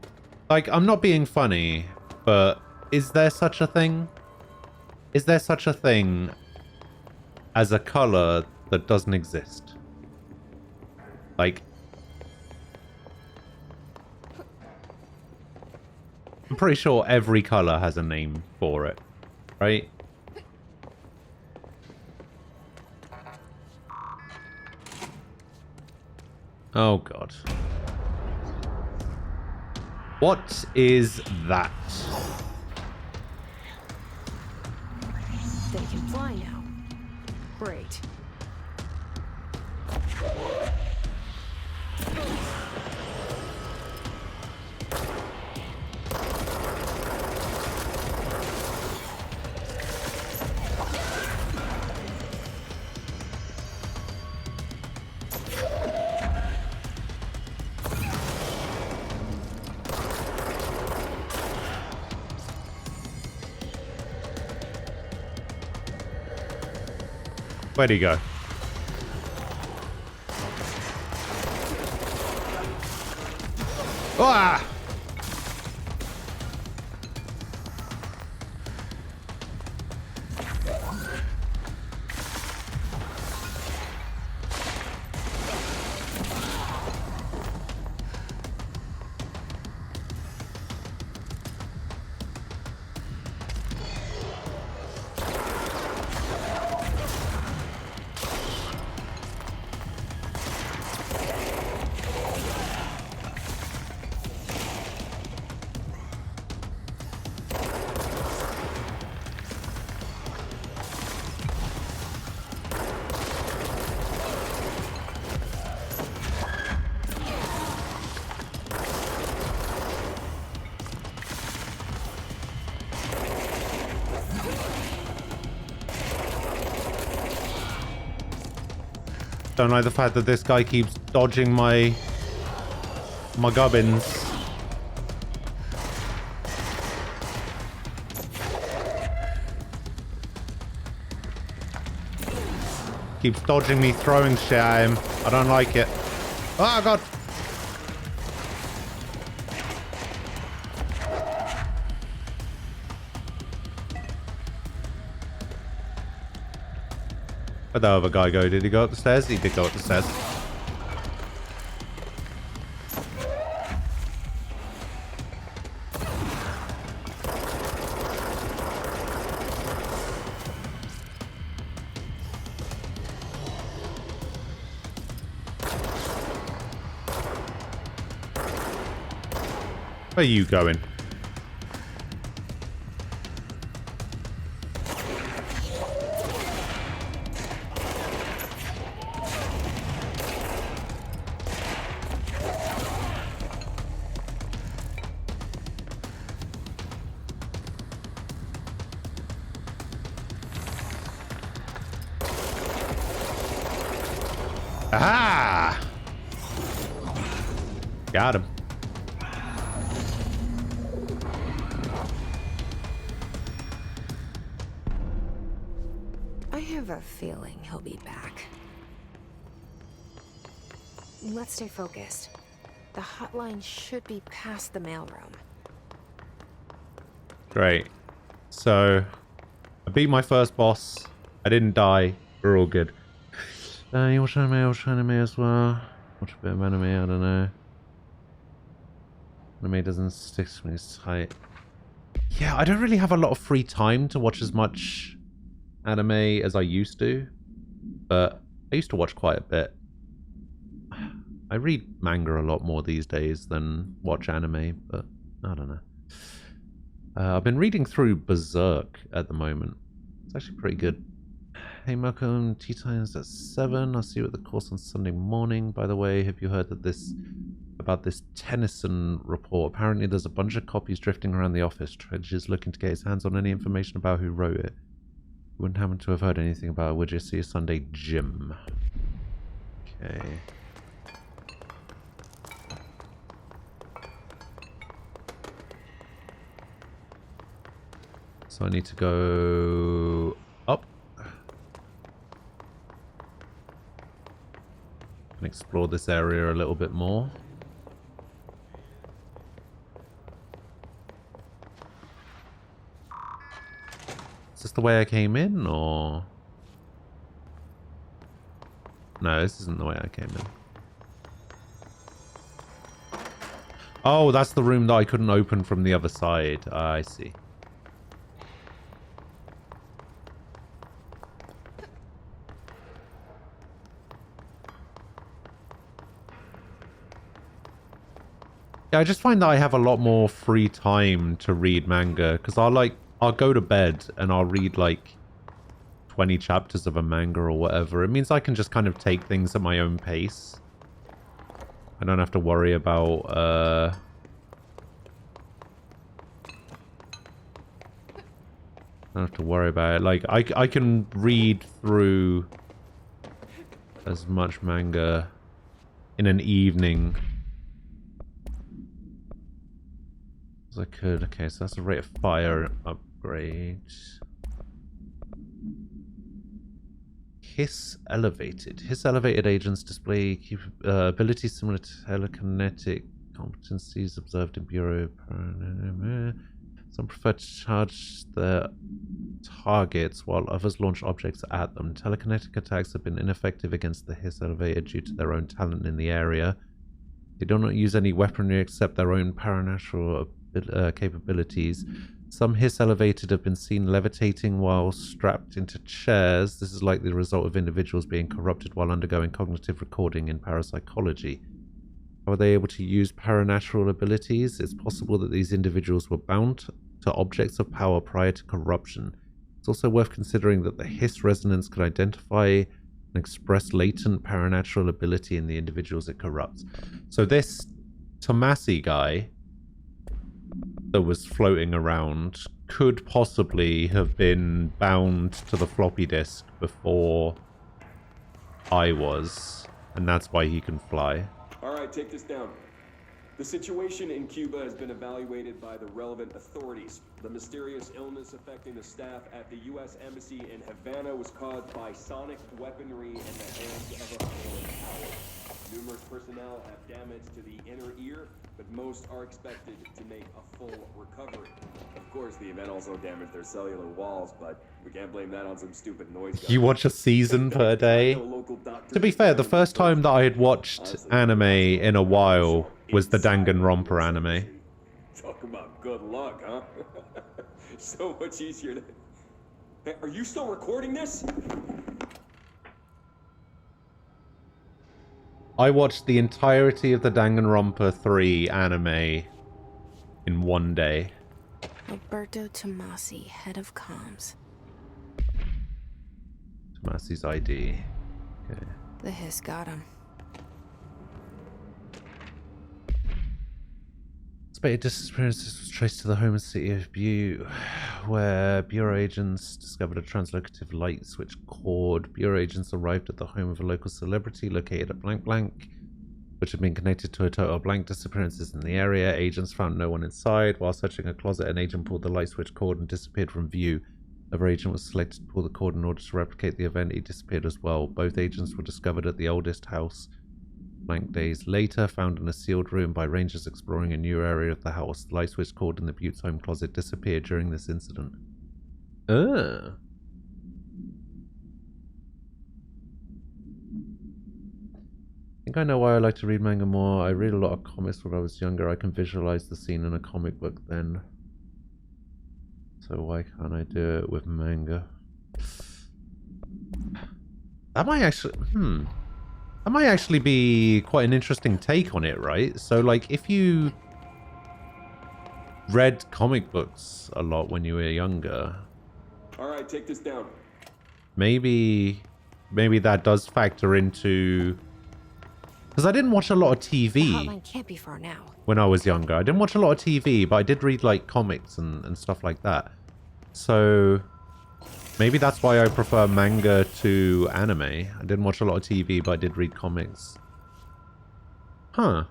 back. Like, I'm not being funny, but is there such a thing? Is there such a thing as a color that doesn't exist? Like, I'm pretty sure every color has a name for it, right? Oh god. What is that? They can fly now. Great. Where'd he go? Ah! Don't like the fact that this guy keeps dodging my gubbins. Keeps dodging me throwing shit at him. I don't like it. Oh god. Where'd the other guy go? Did he go up the stairs? He did go up the stairs. Where are you going? Aha! Got him. I have a feeling he'll be back. Let's stay focused. The hotline should be past the mailroom. Great. So, I beat my first boss. I didn't die. We're all good. You watch anime? I watch anime as well. Watch a bit of anime, I don't know. Anime doesn't stick to me as tight. Yeah, I don't really have a lot of free time to watch as much anime as I used to. But I used to watch quite a bit. I read manga a lot more these days than watch anime, but I don't know. I've been reading through Berserk at the moment. It's actually pretty good. Hey Malcolm, tea time's at 7. I'll see you at the course on Sunday morning. By the way, have you heard about this Tennyson report? Apparently there's a bunch of copies drifting around the office. Dredge is looking to get his hands on any information about who wrote it. You wouldn't happen to have heard anything about it, would you? See you Sunday, Jim. Okay. So I need to go up. And explore this area a little bit more. Is this the way I came in, or...? No, this isn't the way I came in. Oh, that's the room that I couldn't open from the other side. I see. Yeah, I just find that I have a lot more free time to read manga, because I'll go to bed and I'll read like 20 chapters of a manga or whatever. It means I can just kind of take things at my own pace. I don't have to worry about I don't have to worry about it. Like I can read through as much manga in an evening as I could. Okay, so that's a rate of fire upgrade. Hiss elevated. Hiss elevated agents display abilities similar to telekinetic competencies observed in Bureau. Some prefer to charge their targets while others launch objects at them. Telekinetic attacks have been ineffective against the Hiss elevated due to their own talent in the area. They do not use any weaponry except their own paranatural capabilities. Some Hiss elevated have been seen levitating while strapped into chairs. This is likely the result of individuals being corrupted while undergoing cognitive recording in parapsychology. How are they able to use paranatural abilities? It's possible that these individuals were bound to objects of power prior to corruption. It's also worth considering that the Hiss resonance could identify and express latent paranatural ability in the individuals it corrupts. So this Tomasi guy that was floating around could possibly have been bound to the floppy disk before I was, and that's why he can fly. Alright, take this down. The situation in Cuba has been evaluated by the relevant authorities. The mysterious illness affecting the staff at the U.S. Embassy in Havana was caused by sonic weaponry in the hands of a foreign power. Numerous personnel have damage to the inner ear, but most are expected to make a full recovery. Of course, the event also damaged their cellular walls, but we can't blame that on some stupid noise. You watch a season per day? To be fair, the first time that I had watched anime in a while was the Danganronpa anime. Talk about good luck, huh? So much easier to... Hey, are you still recording this? I watched the entirety of the Danganronpa 3 anime in one day. Alberto Tomasi, head of comms. Tomasi's ID. Okay. The hiss got him. Suspected disappearances was traced to the home city of Butte, where Bureau agents discovered a translocative light switch cord. Bureau agents arrived at the home of a local celebrity located at blank blank, which had been connected to a total of blank disappearances in the area. Agents found no one inside. While searching a closet, an agent pulled the light switch cord and disappeared from view. Another agent was selected to pull the cord in order to replicate the event. He disappeared as well. Both agents were discovered at the oldest house blank days later, found in a sealed room by rangers exploring a new area of the house. The light switch cord in the Butte's home closet disappeared during this incident. I think I know why I like to read manga more. I read a lot of comics when I was younger. I can visualize the scene in a comic book then. So why can't I do it with manga? That might actually be quite an interesting take on it, right? So like if you read comic books a lot when you were younger. Alright, take this down. Maybe that does factor into, because I didn't watch a lot of TV. The hotline can't be far now. When I was younger. I didn't watch a lot of TV, but I did read like comics and stuff like that. So maybe that's why I prefer manga to anime. I didn't watch a lot of TV, but I did read comics. Huh.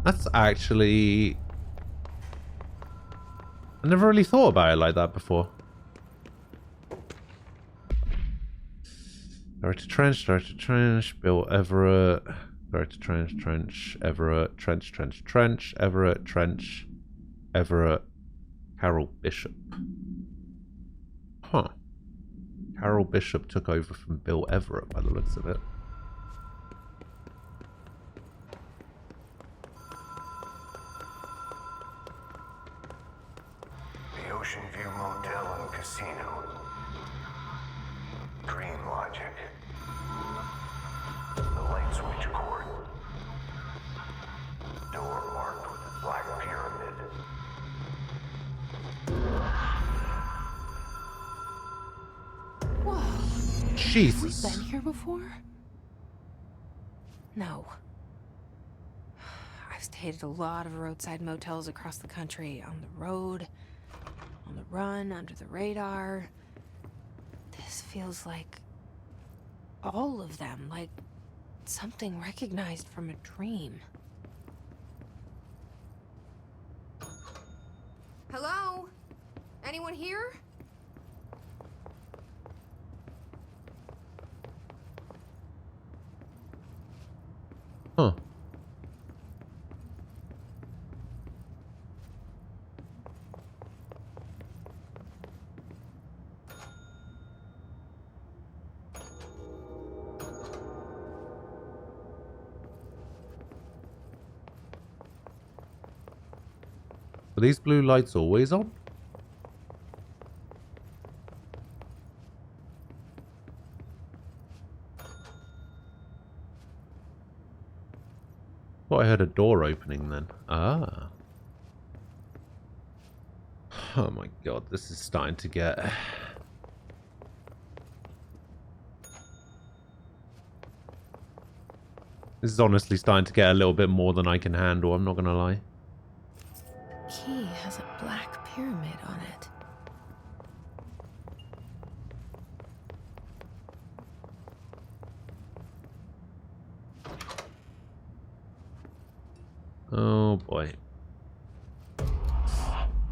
That's actually... I never really thought about it like that before. Director Trench, Bill Everett. Director Trench, Everett, Trench, Everett, Trench, Everett, Carol Bishop. Huh. Carol Bishop took over from Bill Everett by the looks of it. The Ocean View Motel and Casino. Dream Logic. The light switch cord. Door marked with a black pyramid. Whoa. Jesus. Have we been here before? No. I've stayed at a lot of roadside motels across the country. On the road, on the run, under the radar. This feels like all of them, like something recognized from a dream. Hello? Anyone here? Huh. Are these blue lights always on? Thought I heard a door opening then. Ah. Oh my god, this is starting to get... This is honestly starting to get a little bit more than I can handle, I'm not gonna lie. Key has a black pyramid on it. Oh boy.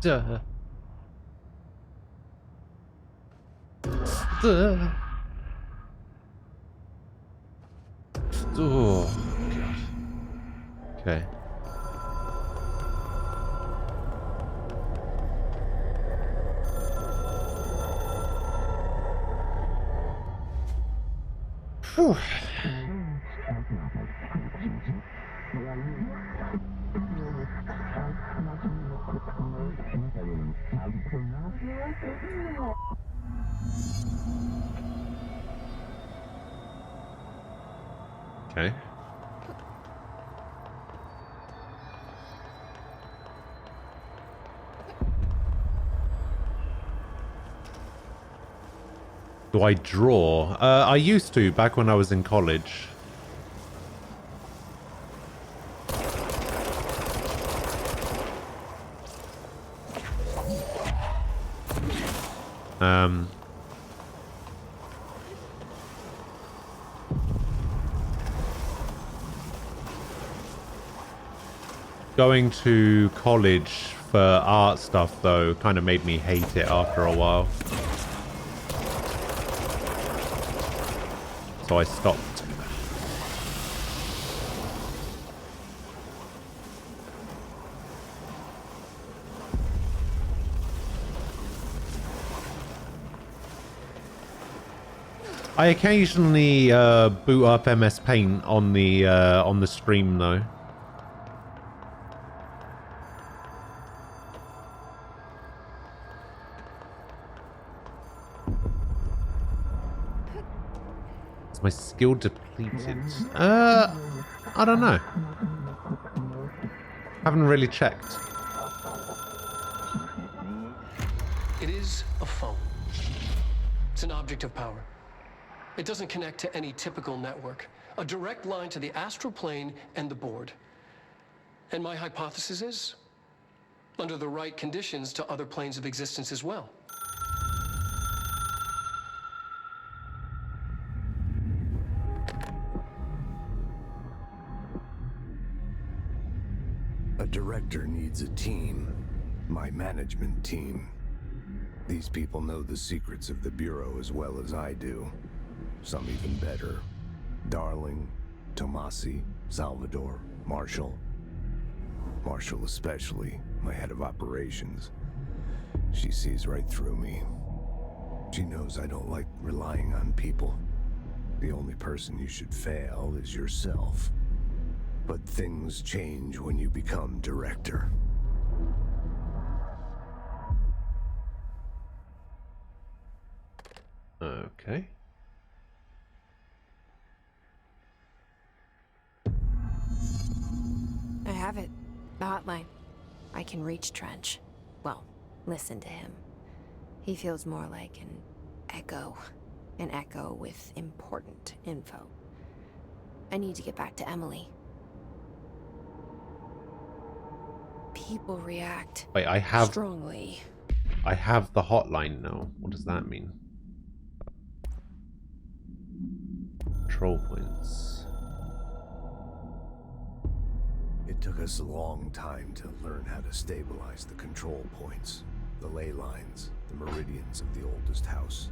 Duh. Duh. Oh god. Okay. Whew. Okay. Do I draw? I used to back when I was in college. Going to college for art stuff, though, kind of made me hate it after a while. So I stopped. I occasionally boot up MS Paint on the stream, though. Is my skill depleted? I don't know. Haven't really checked. It is a phone. It's an object of power. It doesn't connect to any typical network. A direct line to the astral plane and the board. And my hypothesis is, under the right conditions, to other planes of existence as well. A director needs a team. My management team. These people know the secrets of the Bureau as well as I do. Some even better. Darling, Tomasi, Salvador, Marshall. Marshall especially, my head of operations. She sees right through me. She knows I don't like relying on people. The only person you should fail is yourself. But things change when you become director. Okay. I have it. The hotline. I can reach Trench. Well, listen to him. He feels more like an echo. An echo with important info. I need to get back to Emily. People react Wait, I have strongly. I have the hotline now. What does that mean? Control points. It took us a long time to learn how to stabilize the control points, the ley lines, the meridians of the oldest house.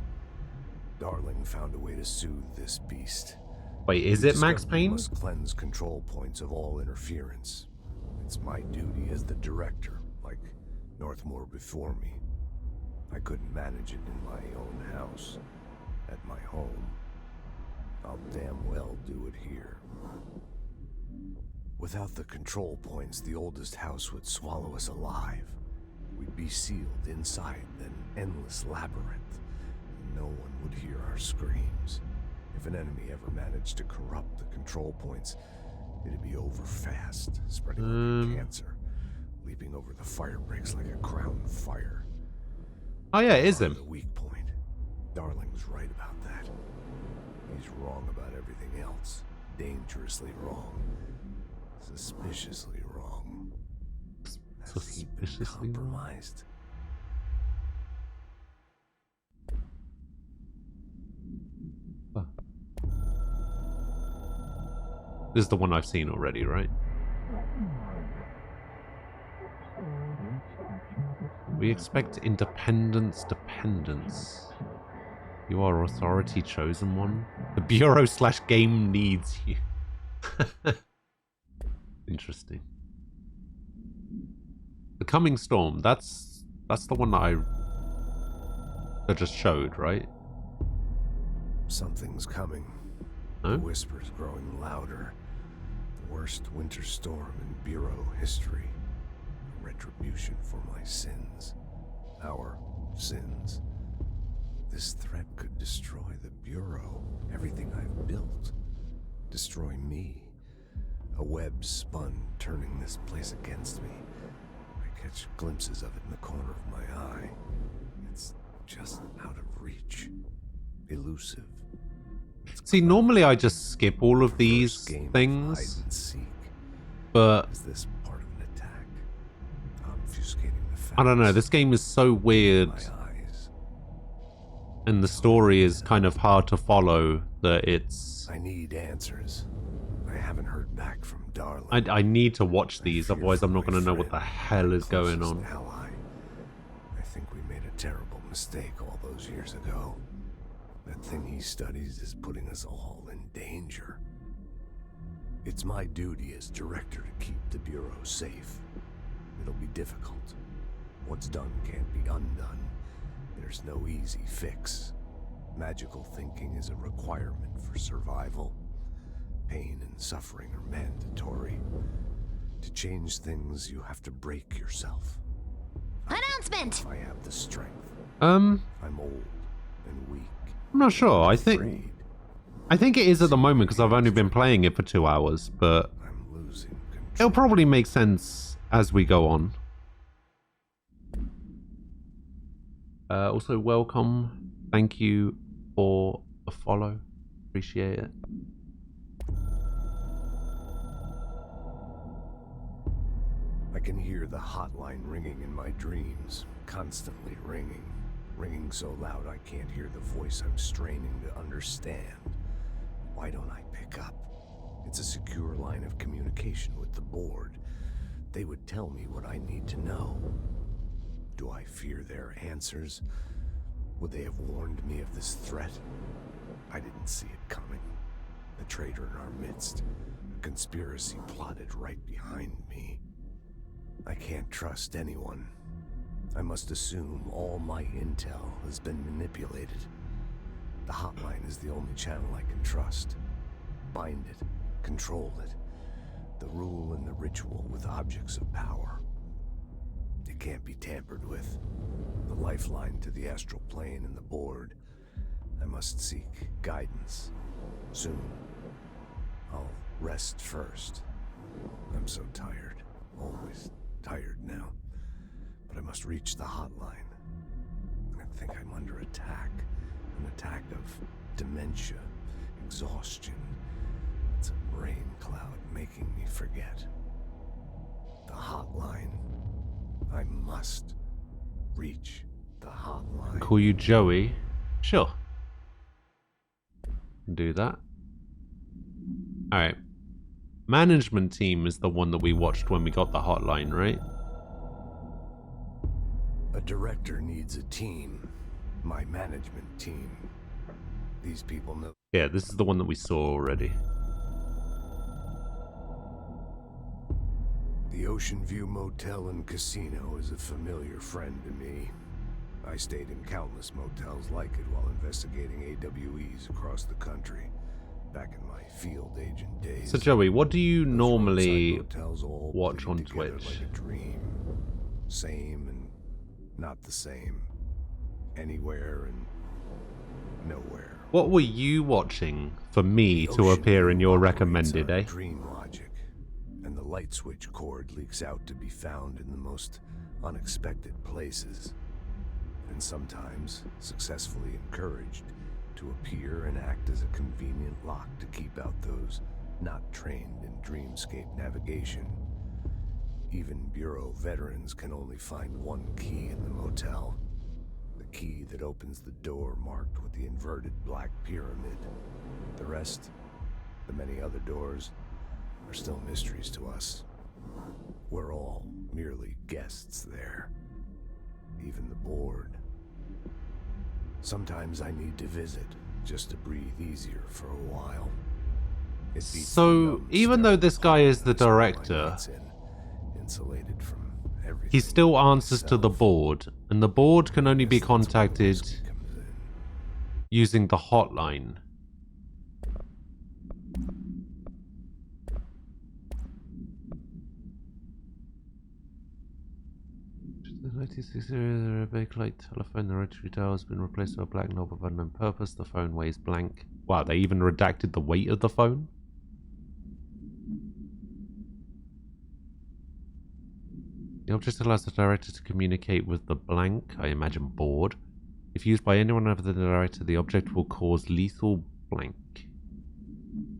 Darling found a way to soothe this beast. Wait, is it Max Payne? Must cleanse control points of all interference. It's my duty as the director, like Northmore before me. I couldn't manage it in my own house, at my home. I'll damn well do it here. Without the control points, the oldest house would swallow us alive. We'd be sealed inside an endless labyrinth. No one would hear our screams. If an enemy ever managed to corrupt the control points, it'd be over fast, spreading like a cancer, leaping over the fire breaks like a crown fire. Oh yeah, it is him. The weak point. Darling's right about that. He's wrong about everything else. Dangerously wrong. Suspiciously wrong. Suspiciously compromised. Huh. This is the one I've seen already, right? We expect independence, dependence. You are authority chosen one. The Bureau/game needs you. Interesting. The Coming Storm, that's the one that I just showed, right? Something's coming. Huh? The whispers growing louder. The worst winter storm in Bureau history. Retribution for my sins. Our sins. This threat could destroy the Bureau, everything I've built. Destroy me. A web spun, turning this place against me. I catch glimpses of it in the corner of my eye. It's just out of reach. elusive. See, normally I just skip all of these First game of things, hide and seek. but Is this part of an attack? Obfuscating the facts. I don't know. This game is so weird, My eyes. and the story is kind of hard to follow that it's... I need answers. I haven't heard back from Darling. I need to watch these, fear otherwise for I'm not my going to know what the friend, hell is going closest on. Ally. I think we made a terrible mistake all those years ago. That thing he studies is putting us all in danger. It's my duty as director to keep the Bureau safe. It'll be difficult. What's done can't be undone. There's no easy fix. Magical thinking is a requirement for survival. Pain and suffering are mandatory. To change things, you have to break yourself. Announcement! If I have the strength. I'm I'm old and weak. not sure. I Afraid. think it is at the moment because I've only been playing it for 2 hours, but I'm losing control. it'll probably make sense as we go on. Also, welcome. Thank you for a follow. Appreciate it. I can hear the hotline ringing in my dreams, constantly ringing. Ringing so loud I can't hear the voice I'm straining to understand. Why don't I pick up? It's a secure line of communication with the board. They would tell me what I need to know. Do I fear their answers? Would they have warned me of this threat? I didn't see it coming. A traitor in our midst. A conspiracy plotted right behind me. I can't trust anyone. I must assume all my intel has been manipulated. The hotline is the only channel I can trust. Bind it, control it. The rule and the ritual with objects of power. It can't be tampered with. The lifeline to the astral plane and the board. I must seek guidance. Soon. I'll rest first. I'm so tired. Always tired now. But I must reach the hotline. I think I'm under attack. An attack of dementia, exhaustion. It's a rain cloud making me forget. The hotline. I must reach the hotline. Call you Joey? Sure. Do that. Alright. Management team is the one that we watched when we got the hotline, right? A director needs a team. My management team. These people know. Yeah, this is the one that we saw already. The Ocean View Motel and Casino is a familiar friend to me. I stayed in countless motels like it while investigating AWEs across the country, back in my field agent days. So Joey, what do you Those normally roadside motels all watch bleed on together Twitch? Like a dream. Same and not the same. Anywhere and nowhere. What were you watching for me The to Ocean appear in View your operates recommended, on eh? dream logic, and the light switch cord leaks out to be found in the most unexpected places, and sometimes successfully encouraged to appear and act as a convenient lock to keep out those not trained in dreamscape navigation. Even Bureau veterans can only find one key in the motel. The key that opens the door marked with the inverted black pyramid. The rest, the many other doors, are still mysteries to us. We're all merely guests there. Even the board. Sometimes I need to visit, just to breathe easier for a while. It beats the So, numb even though this guy is the sterile director, it's insulated from everything. he still answers to the itself. board, and the board can only be Guess that's where the contacted risk comes in. using the hotline. The 96 area, the bakelite telephone, the rotary dial has been replaced by a black knob of unknown purpose. The phone weighs blank. Wow, they even redacted the weight of the phone? The object allows the director to communicate with the blank, I imagine board, If used by anyone other than the director, the object will cause lethal blank.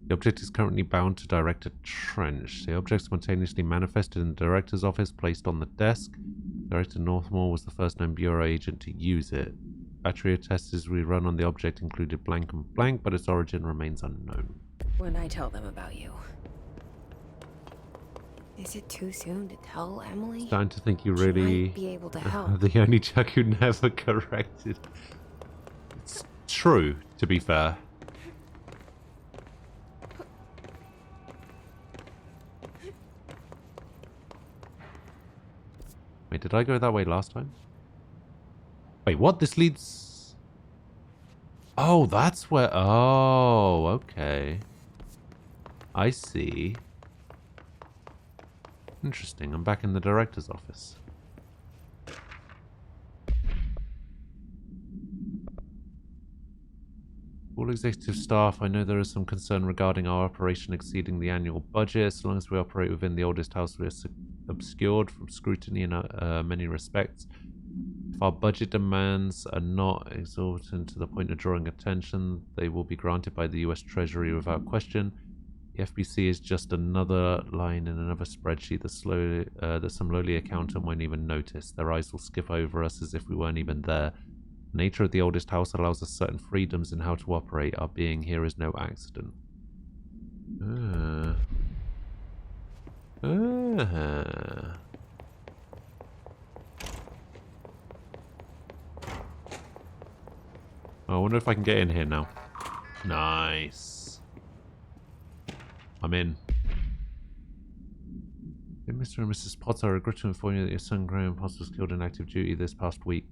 The object is currently bound to Director Trench. The object spontaneously manifested in the director's office, placed on the desk. Director Northmore was the first known Bureau agent to use it. Battery of tests we run on the object included blank and blank, but its origin remains unknown. When I tell them about you. Is it too soon to tell Emily? Starting to think you She really might be able to help. the only Chuck who never corrected. It's true, to be fair. Wait, did I go that way last time? Wait, what? This leads... Oh, that's where... Oh, okay. I see. Interesting. I'm back in the director's office. All executive staff, I know there is some concern regarding our operation exceeding the annual budget. As long as we operate within the oldest house, we are obscured from scrutiny in many respects. If our budget demands are not exorbitant to the point of drawing attention, they will be granted by the US Treasury without question. The FBC is just another line in another spreadsheet that some lowly accountant won't even notice. Their eyes will skip over us as if we weren't even there. The nature of the oldest house allows us certain freedoms in how to operate. Our being here is no accident. I wonder if I can get in here now. Nice. I'm in. Dear Mr. and Mrs. Potts, I regret to inform you that your son Graham Potts was killed in active duty this past week.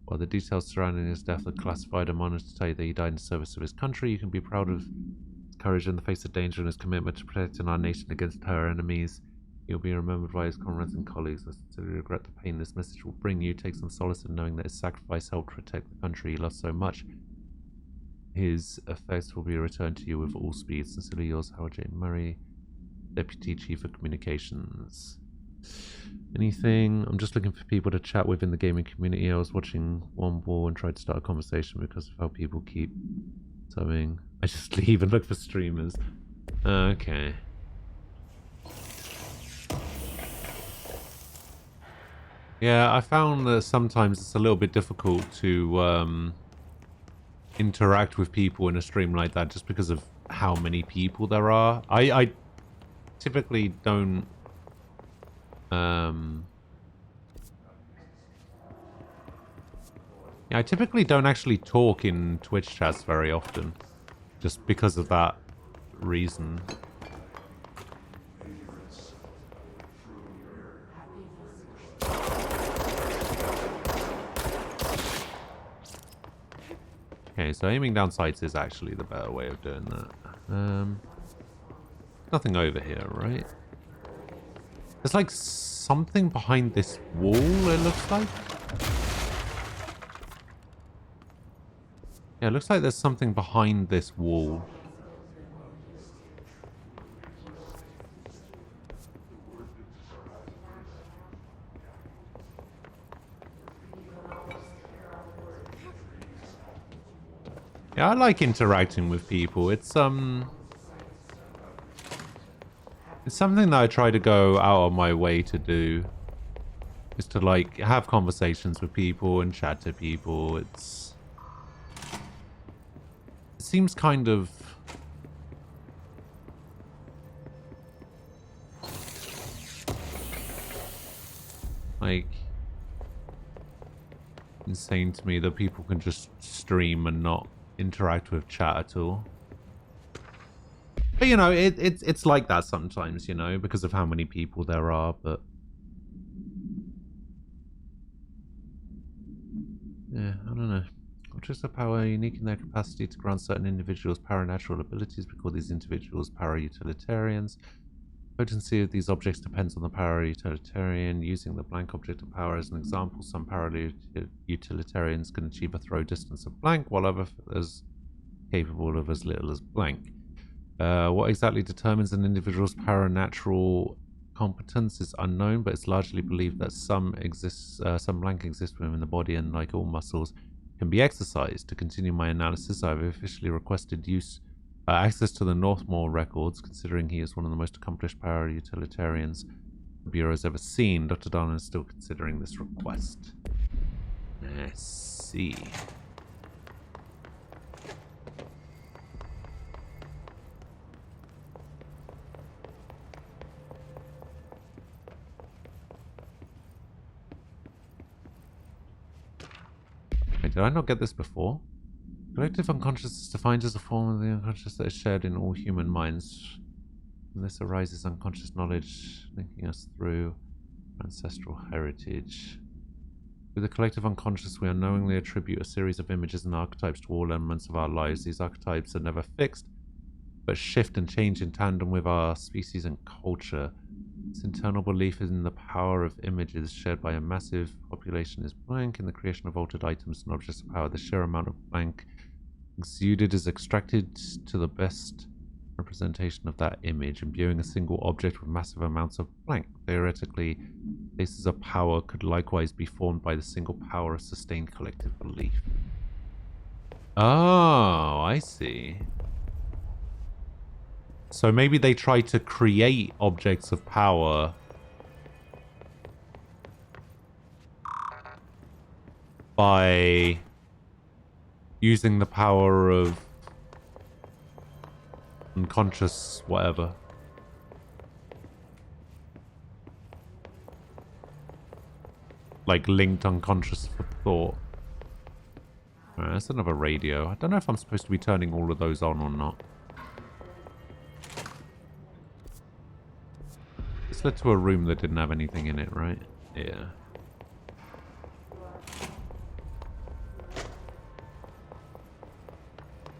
While the details surrounding his death are classified, I'm honoured to tell you that he died in the service of his country. You can be proud of his courage in the face of danger and his commitment to protecting our nation against her enemies. He'll be remembered by his comrades and colleagues. I sincerely regret the pain this message will bring you. Take some solace in knowing that his sacrifice helped protect the country he loved so much. His effects will be returned to you with all speed. Sincerely yours, Howard J. Murray, Deputy Chief of Communications. Anything? I'm just looking for people to chat with in the gaming community. I was watching one wall and tried to start a conversation because of how people keep subbing. I just leave and look for streamers. Okay. Yeah, I found that sometimes it's a little bit difficult to interact with people in a stream like that just because of how many people there are. I typically don't I typically don't actually talk in Twitch chats very often just because of that reason. Okay, so aiming down sights is actually the better way of doing that. Nothing over here, right? There's like something behind this wall, it looks like. Yeah, it looks like there's something behind this wall. Yeah, I like interacting with people. It's something that I try to go out of my way to do. Is to like have conversations with people and chat to people. It seems kind of like insane to me that people can just stream and not interact with chat at all. But you know, it's like that sometimes, you know, because of how many people there are, but yeah, I don't know. Objects of power are unique in their capacity to grant certain individuals paranatural abilities. We call these individuals para-utilitarians. Potency of these objects depends on the para-utilitarian. Using the blank object of power as an example, some para-utilitarians can achieve a throw distance of blank, while others capable of as little as blank. What exactly determines an individual's paranatural competence is unknown, but it's largely believed that some blank exists within the body, and like all muscles, can be exercised. To continue my analysis, I have officially requested access to the Northmore records, considering he is one of the most accomplished para-utilitarians the Bureau has ever seen. Dr. Darling is still considering this request. I see. Wait, did I not get this before? Collective unconscious is defined as a form of the unconscious that is shared in all human minds. From this arises unconscious knowledge, linking us through ancestral heritage. With the collective unconscious, we unknowingly attribute a series of images and archetypes to all elements of our lives. These archetypes are never fixed, but shift and change in tandem with our species and culture. This internal belief in the power of images shared by a massive population is blank. In the creation of altered items and objects of power, the sheer amount of blank exuded is extracted to the best representation of that image, imbuing a single object with massive amounts of blank. Theoretically, places of power could likewise be formed by the single power of sustained collective belief. Oh, I see. So maybe they try to create objects of power by using the power of unconscious whatever. Like linked unconscious thought. Alright, that's another radio. I don't know if I'm supposed to be turning all of those on or not. This led to a room that didn't have anything in it, right? Yeah.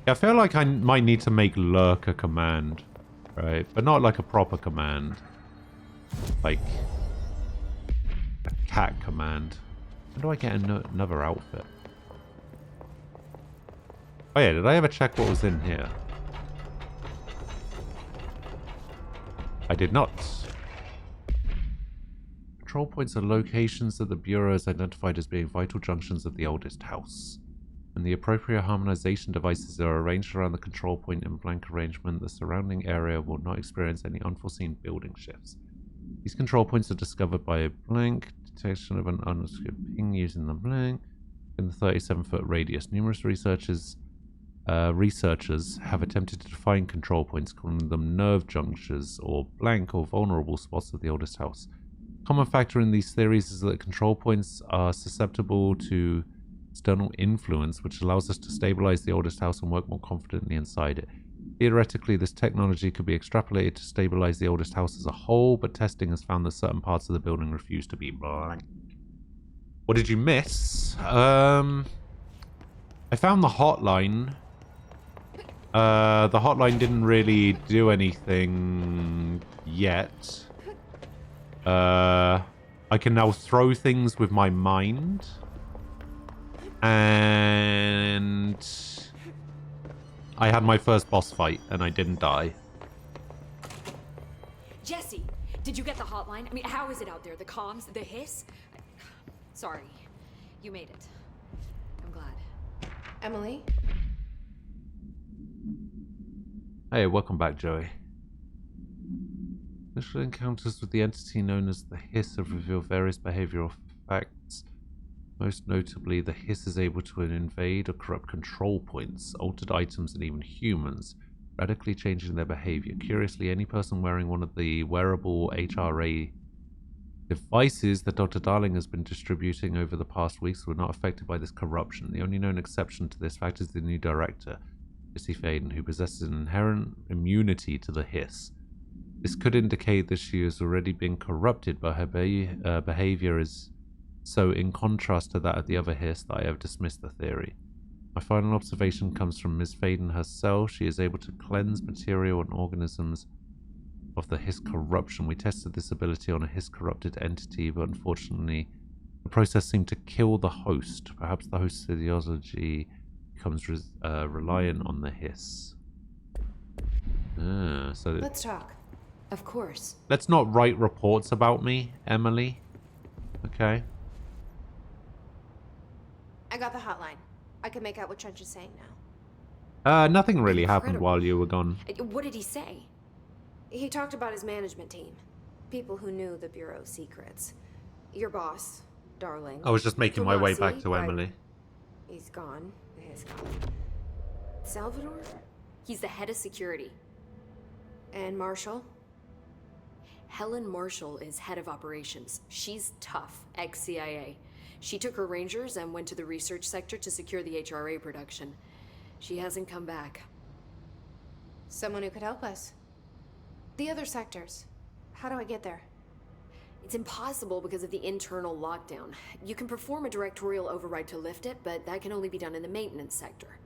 I feel like I might need to make Lurk a command, right? But not like a proper command. Like a cat command. How do I get another outfit? Oh yeah, did I ever check what was in here? I did not. Control points are locations that the Bureau has identified as being vital junctions of the oldest house. And the appropriate harmonization devices are arranged around the control point in blank arrangement, the surrounding area will not experience any unforeseen building shifts. These control points are discovered by a blank detection of an underscore ping using the blank in the 37-foot radius. Numerous researchers have attempted to define control points, calling them nerve junctures or blank or vulnerable spots of the oldest house. Common factor in these theories is that control points are susceptible to external influence, which allows us to stabilize the oldest house and work more confidently inside it. Theoretically, this technology could be extrapolated to stabilize the oldest house as a whole, but testing has found that certain parts of the building refuse to be blank. What did you miss? I found the hotline. The hotline didn't really do anything yet. I can now throw things with my mind. And I had my first boss fight and I didn't die. Jesse, did you get the hotline? I mean, how is it out there? The comms? The hiss? Sorry. You made it. I'm glad. Emily? Hey, welcome back, Joey. Initial encounters with the entity known as the Hiss have revealed various behavioral facts. Most notably, the Hiss is able to invade or corrupt control points, altered items, and even humans, radically changing their behavior. Curiously, any person wearing one of the wearable HRA devices that Dr. Darling has been distributing over the past weeks were not affected by this corruption. The only known exception to this fact is the new director, Missy Faden, who possesses an inherent immunity to the Hiss. This could indicate that she has already been corrupted, but her behavior is so in contrast to that of the other Hiss that I have dismissed the theory. My final observation comes from Ms. Faden herself. She is able to cleanse material and organisms of the Hiss corruption. We tested this ability on a Hiss corrupted entity, but unfortunately the process seemed to kill the host. Perhaps the host's physiology becomes reliant on the Hiss. So let's talk. Of course. Let's not write reports about me, Emily. Okay. I got the hotline. I can make out what Trench is saying now. Nothing really happened Incredible. while you were gone. What did he say? He talked about his management team. People who knew the Bureau's secrets. Your boss, Darling. I was just making my way back Tomasi, to but Emily. He's gone. He's gone. Salvador? He's the head of security. And Marshall? Helen Marshall is head of operations. She's tough, ex-CIA. She took her Rangers and went to the research sector to secure the HRA production. She hasn't come back. Someone who could help us. The other sectors. How do I get there? It's impossible because of the internal lockdown. You can perform a directorial override to lift it, but that can only be done in the maintenance sector.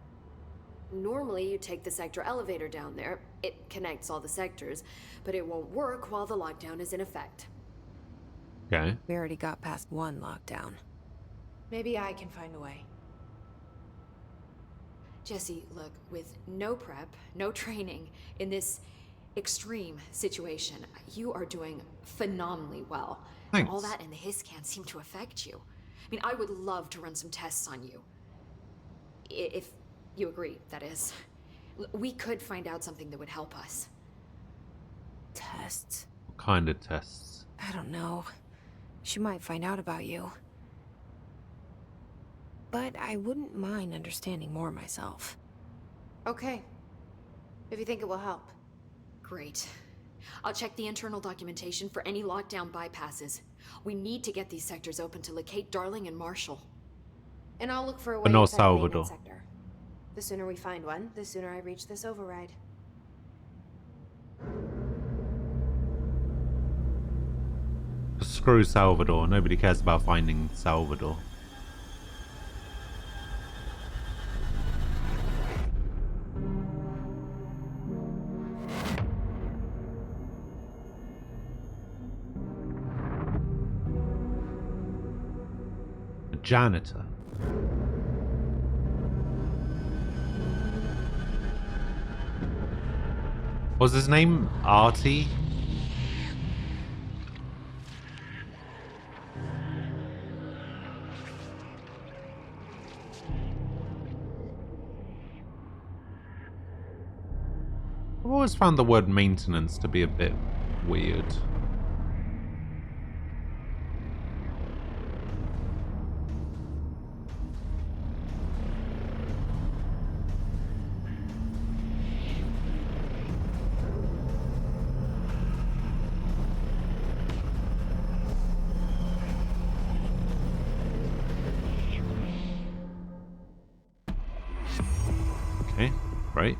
Normally, you take the sector elevator down there. It connects all the sectors, but it won't work while the lockdown is in effect. Okay. We already got past one lockdown. Maybe I can find a way. Jesse, look, with no prep, no training, in this extreme situation, you are doing phenomenally well. Thanks. All that and the hiss can't seem to affect you. I mean, I would love to run some tests on you. If you agree, that is. We could find out something that would help us. Tests? What kind of tests? I don't know. She might find out about you. But I wouldn't mind understanding more myself. Okay. If you think it will help. Great. I'll check the internal documentation for any lockdown bypasses. We need to get these sectors open to locate Darling and Marshall. And I'll look for a way But no inside the Salvador. maintenance sector. The sooner we find one, the sooner I reach this override. Screw Salvador. Nobody cares about finding Salvador. A janitor. Was his name Artie? I've always found the word maintenance to be a bit weird. Okay, right.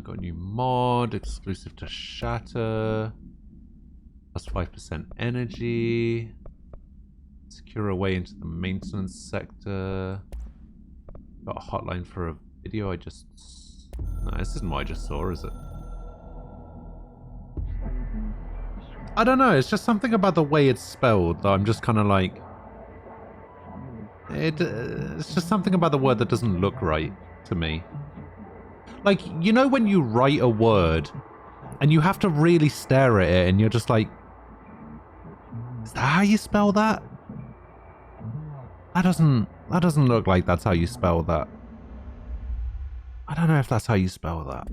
Got a new mod, exclusive to Shatter. Plus 5% energy. Secure a way into the maintenance sector. Got a hotline for a video I just... No, this isn't what I just saw, is it? I don't know, it's just something about the way it's spelled that I'm just kind of like... It's just something about the word that doesn't look right to me. Like, you know when you write a word and you have to really stare at it and you're just like, is that how you spell that? That doesn't look like that's how you spell that. I don't know if that's how you spell that.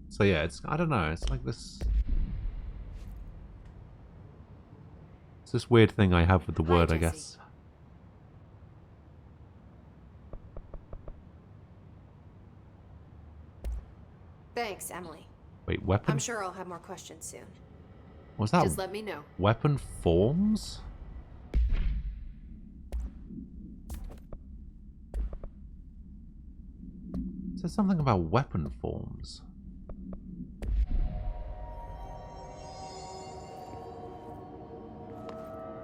So yeah, I don't know, it's like this... It's this weird thing I have with the word, I guess. Thanks, Emily. Wait, weapon? I'm sure I'll have more questions soon. Was that Just let me know. weapon forms? It says something about weapon forms.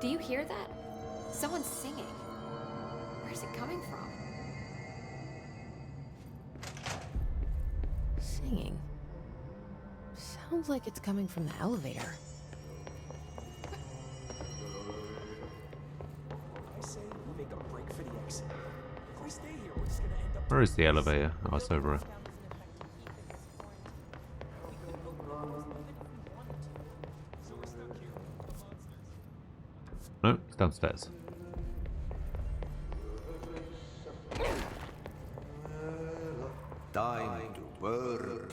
Do you hear that? Someone's singing. Where's it coming from? Singing. Sounds like it's coming from the elevator. I say we make a break for the exit. If we stay here, we're just gonna end up. Where is the elevator? Oh, it's over here. No, it's downstairs. Time to work.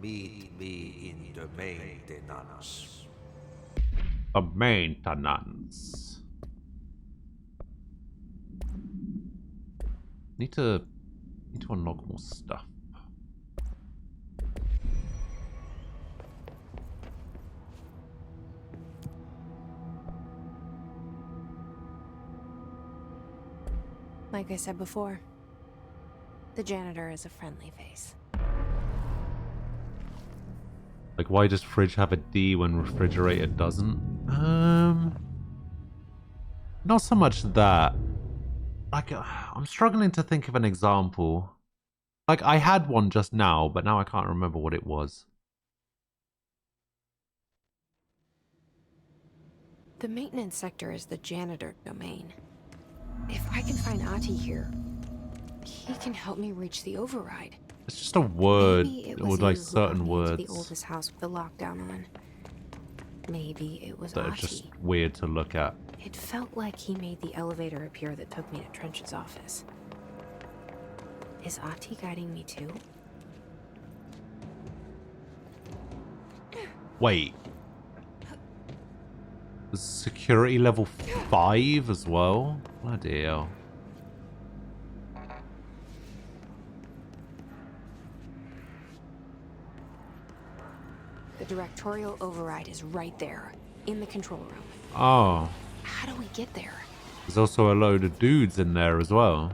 Meet me in the maintenance. The maintenance. Need to unlock more stuff. Like I said before, the janitor is a friendly face. Like, why does fridge have a D when refrigerator doesn't? Not so much that. Like, I'm struggling to think of an example. Like, I had one just now, but now I can't remember what it was. The maintenance sector is the janitor domain. If I can find Ahti here, he can help me reach the override. It's just a word, Maybe it or was like you who certain got me words into the oldest house with the lockdown on. Maybe it was that are Ahti. just weird to look at. It felt like he made the elevator appear that took me to Trench's office. Is Ahti guiding me too? Wait. Security level 5 as well? Bloody hell. The directorial override is right there, in the control room. Oh. How do we get there? There's also a load of dudes in there as well.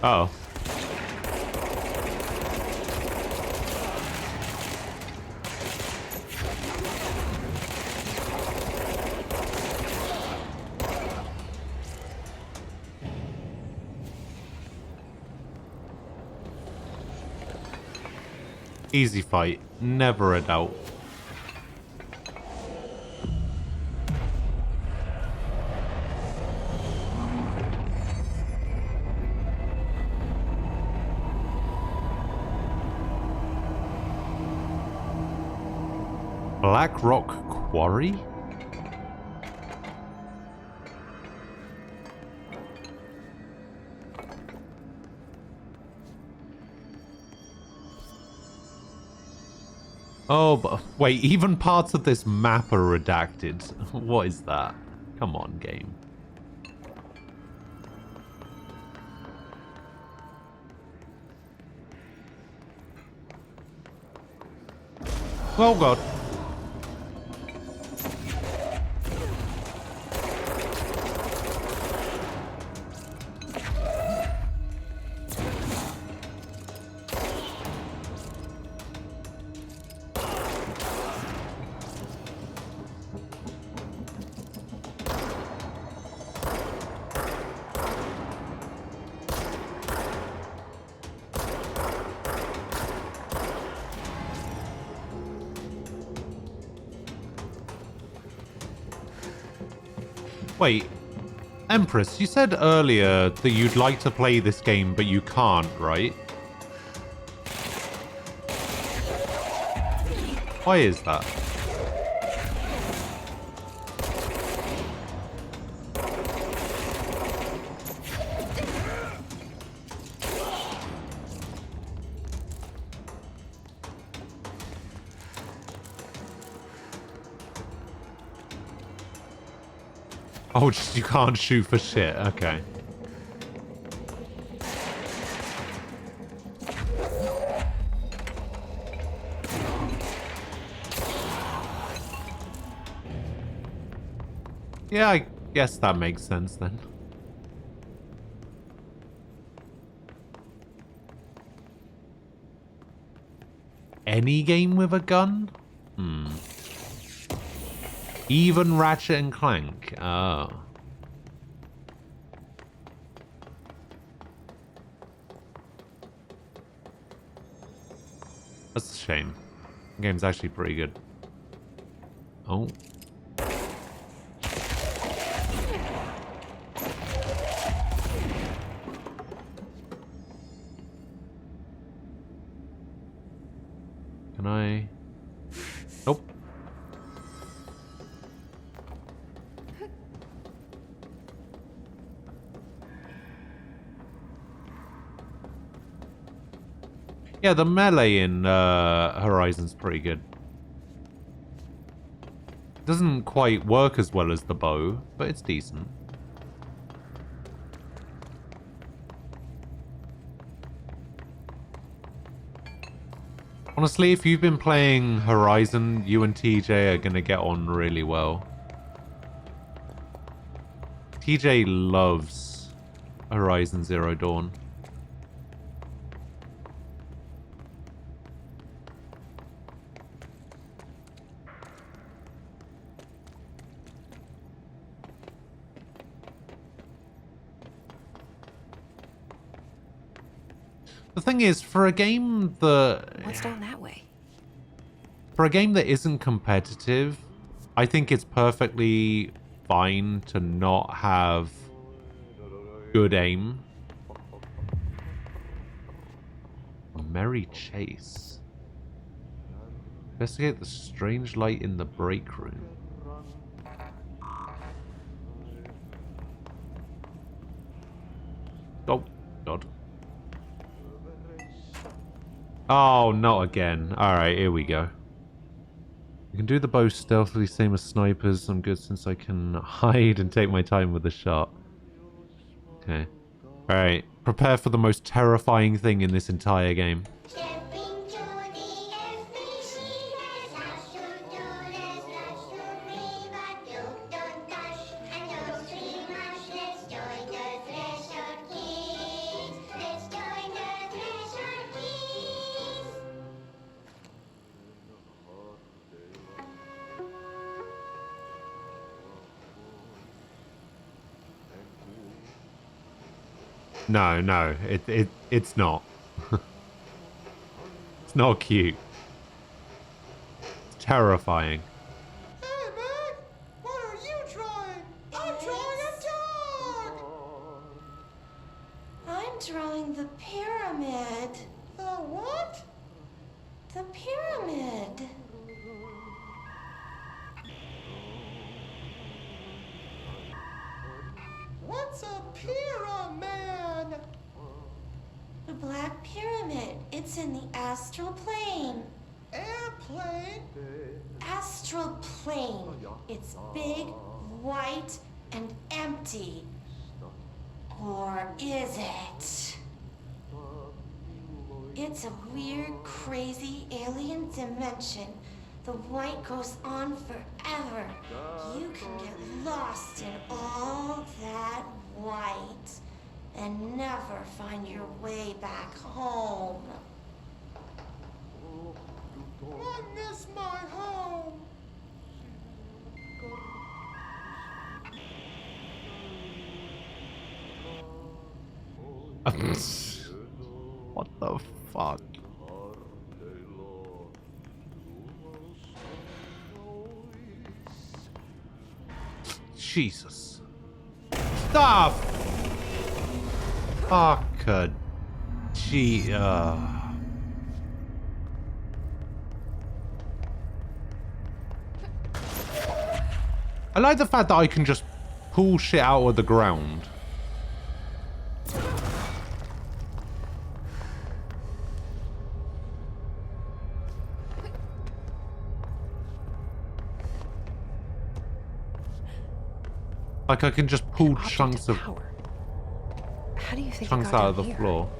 Oh. Easy fight, never a doubt. Black Rock Quarry? Oh, but wait, even parts of this map are redacted. What is that? Come on, game. Oh god. Wait, Empress, you said earlier that you'd like to play this game, but you can't, right? Why is that? Oh, just you can't shoot for shit. Okay. Yeah, I guess that makes sense then. Any game with a gun? Hmm. Even Ratchet and Clank. Oh. That's a shame. The game's actually pretty good. Oh. Can I? Nope. Yeah, the melee in Horizon's pretty good. Doesn't quite work as well as the bow, but it's decent. Honestly, if you've been playing Horizon, you and TJ are gonna get on really well. TJ loves Horizon Zero Dawn. The thing is, for a game that... What's down that way? For a game that isn't competitive, I think it's perfectly fine to not have good aim. A merry chase. Investigate the strange light in the break room. Oh, God. Oh, not again. Alright, here we go. You can do the bow stealthily, same as snipers. I'm good since I can hide and take my time with the shot. Okay. Alright, prepare for the most terrifying thing in this entire game. No, it's not. It's not cute. It's terrifying. Hey, man! What are you drawing? I'm drawing a dog! I'm drawing the pyramid. The what? The pyramid. What's a pyramid? The Black Pyramid. It's in the astral plane. Airplane? Astral plane. It's big, white, and empty. Or is it? It's a weird, crazy alien dimension. The white goes on forever. You can get lost in all that white and never find your way back home. I miss my home. What the fuck? Jesus. Stop! Fuck. Gee, I like the fact that I can just pull shit out of the ground. Like I can just pull chunks of power. How do you think chunks it got out of the down here? floor.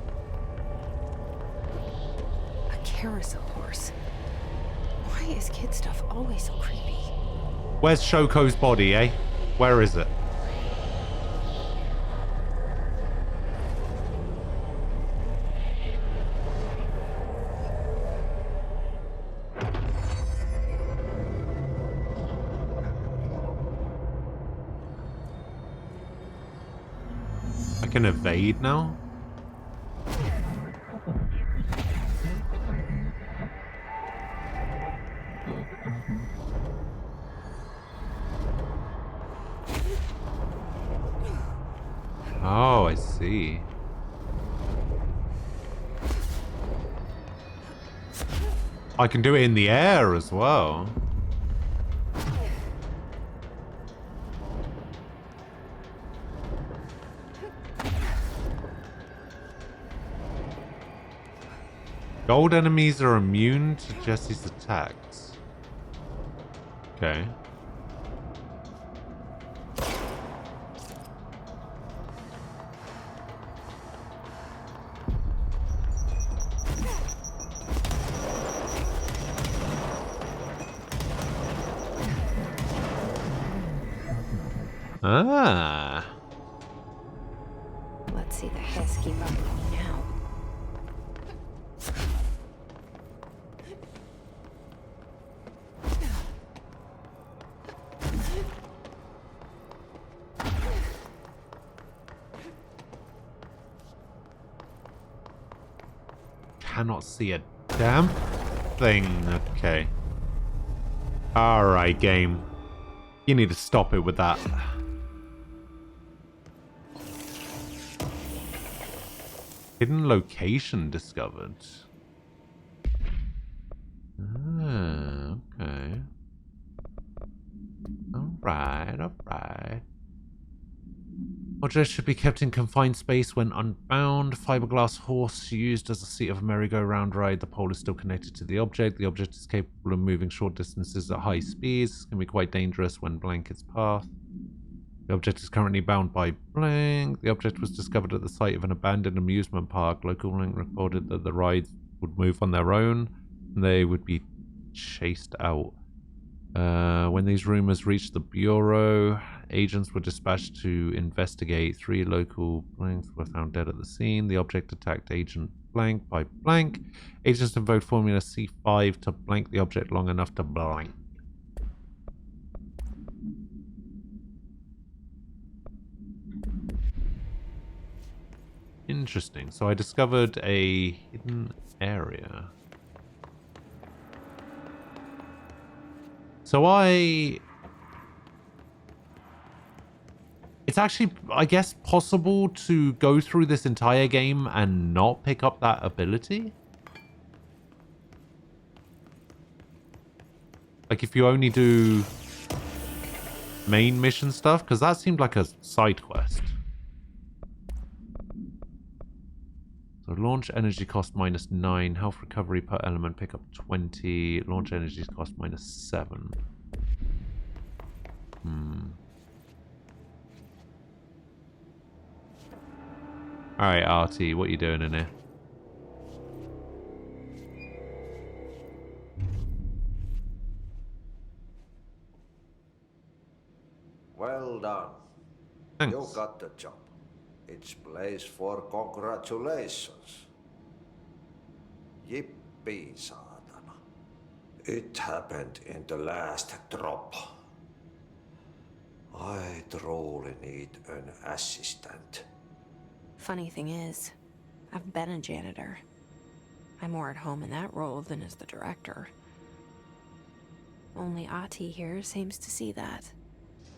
A carousel horse. Why is kid stuff always so creepy? Where's Shoko's body, eh? Where is it? I can evade now? see. I can do it in the air as well. Gold enemies are immune to Jesse's attacks. Okay. Ah. Let's see the Hess keep up with me now. Cannot see a damn thing. Okay. Alright, game. You need to stop it with that. Hidden location discovered. Ah, okay. Alright, alright. Objects should be kept in confined space when unbound. Fiberglass horse used as a seat of a merry-go-round ride. The pole is still connected to the object. The object is capable of moving short distances at high speeds. It can be quite dangerous when blank its path. The object is currently bound by blank. The object was discovered at the site of an abandoned amusement park. Local link reported that the rides would move on their own and they would be chased out. When these rumors reached the Bureau, agents were dispatched to investigate. 3 local blanks were found dead at the scene. The object attacked Agent Blank by blank. Agents invoked Formula C5 to blank the object long enough to blank. Interesting. So I discovered a hidden area. So it's actually, I guess, possible to go through this entire game and not pick up that ability? Like if you only do main mission stuff? Because that seemed like a side quest. So launch energy cost -9, health recovery per element pick up 20, launch energy cost -7. Alright, RT, what are you doing in here? Well done. Thanks. You got the job. It's place for congratulations. Yippee, saatana. It happened in the last drop. I truly need an assistant. Funny thing is, I've been a janitor. I'm more at home in that role than as the director. Only Ahti here seems to see that.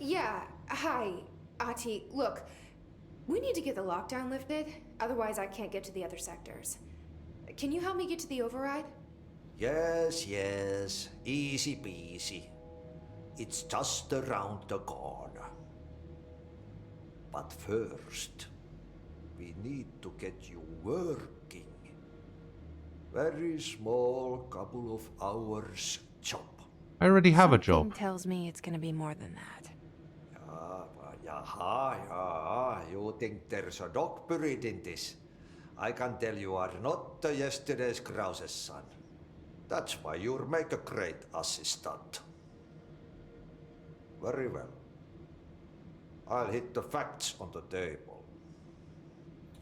Yeah, hi, Ahti. Look, we need to get the lockdown lifted, otherwise I can't get to the other sectors. Can you help me get to the override? Yes, yes. Easy peasy. It's just around the corner. But first, we need to get you working. Very small, couple of hours job. I already have a Something job. tells me it's gonna be more than that. Yeah. You think there's a dog buried in this? I can tell you are not yesterday's Krause's son. That's why you'll make a great assistant. Very well. I'll hit the facts on the table.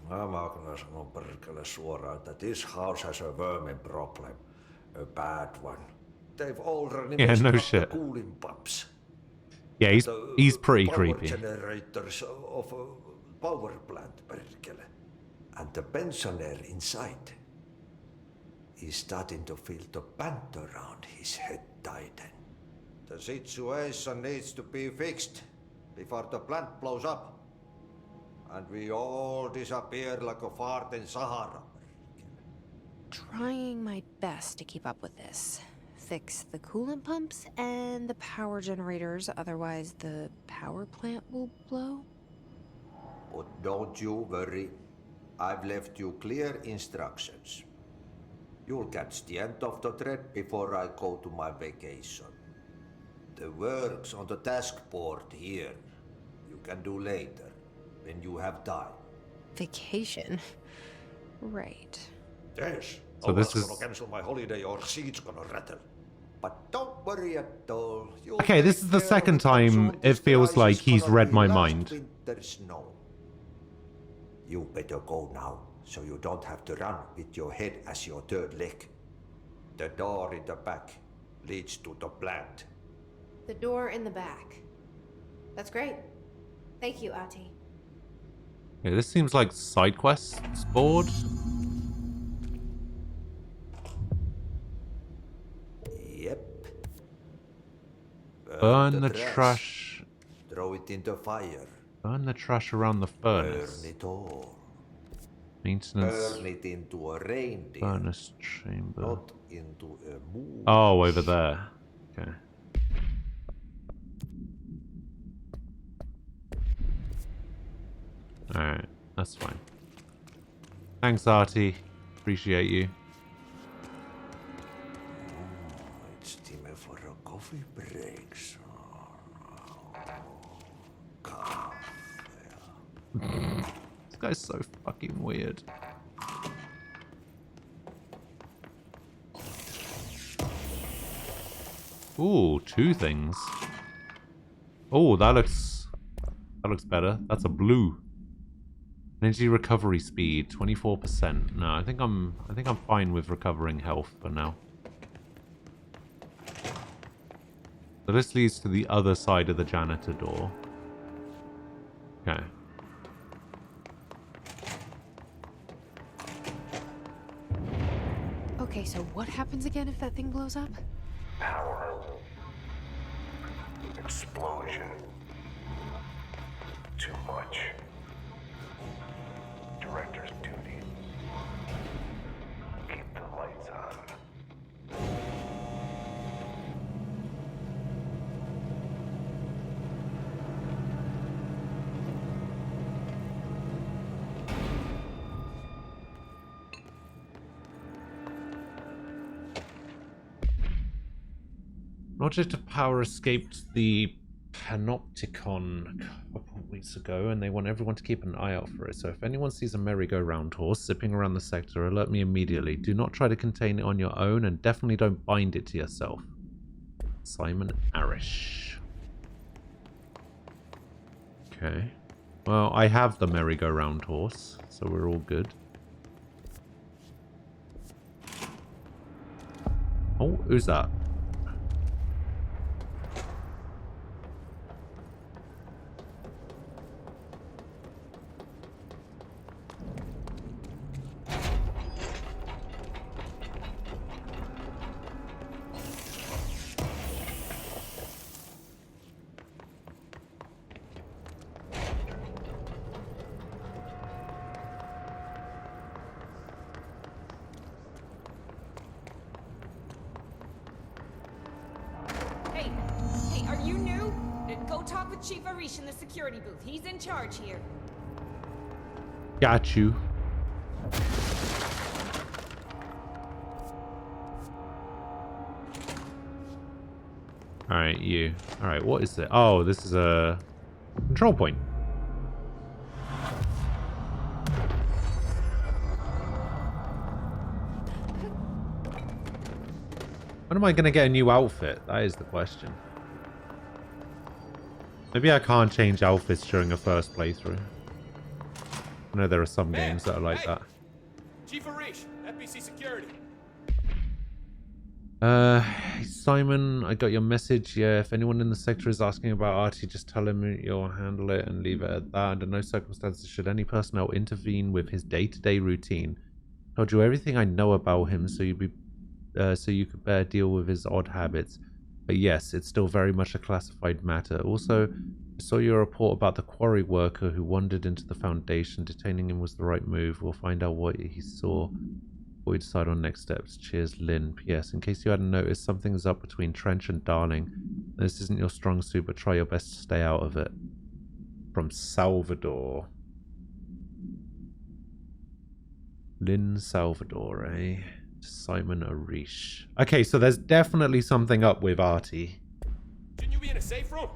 Mä kyllä sanon perkele suoraan, that this house has a vermin problem. A bad one. They've already Yeah, messed no up shit. the cooling pumps. Yeah, he's pretty Power creepy. generators of a power plant, perkele. And the pensioner inside is starting to feel the band around his head tighten. The situation needs to be fixed before the plant blows up. and we all disappear like a fart in Sahara. Trying my best to keep up with this. Fix the coolant pumps and the power generators, otherwise the power plant will blow. But don't you worry. I've left you clear instructions. You'll catch the end of the thread before I go to my vacation. The work's on the task board here. You can do later, when you have time. Vacation? Right. Yes. So this is... gonna cancel my holiday or seat's gonna rattle. But don't worry at all. Okay, this is the second time it feels like he's read my mind. Winter's snow. You better go now, so you don't have to run with your head as your third leg. The door in the back leads to the plant. The door in the back. That's great. Thank you, Ahti. Yeah, this seems like side quests board. Yep. Burn the trash. Throw it in the fire. Burn the trash around the furnace. Burn it all. Maintenance. Burn it into a reindeer. Furnace chamber. Not into a moose. Oh, over there. Okay. Alright, that's fine. Thanks, Artie. Appreciate you. It's time for a coffee break. This guy's so fucking weird. Ooh, 2 things. Oh, that looks better. That's a blue. Energy recovery speed, 24%. No, I think I'm fine with recovering health for now. So this leads to the other side of the janitor door. Okay. Okay, so what happens again if that thing blows up? Power. Explosion. Too much. Director's duty. Keep the lights on. Project of Power escaped the Panopticon a couple of weeks ago, and they want everyone to keep an eye out for it. So if anyone sees a merry-go-round horse zipping around the sector, alert me immediately. Do not try to contain it on your own, and definitely don't bind it to yourself. Simon Arish. Okay. Well, I have the merry-go-round horse, so we're all good. Oh, who's that? Chief Arish in the security booth. He's in charge here. Got you. Alright, you. Alright, what is it? Oh, this is a control point. When am I going to get a new outfit? That is the question. Maybe I can't change outfits during a first playthrough. I know there are some games that are like that. Chief Arish, FBC Security. Simon, I got your message. Yeah, if anyone in the sector is asking about Artie, just tell him you'll handle it and leave it at that. Under no circumstances should any personnel intervene with his day-to-day routine. Told you everything I know about him, so you could better deal with his odd habits. But yes, it's still very much a classified matter. Also, Saw your report about the quarry worker who wandered into the Foundation. Detaining him was the right move. We'll find out what he saw before we decide on next steps. Cheers, Lynn. P.S. In case you hadn't noticed, something is up between Trench and Darling. This isn't your strong suit, but try your best to stay out of it. From Salvador. Lynn Salvador, eh? Simon Arish. Okay, so there's definitely something up with Artie. Shouldn't you be in a safe room?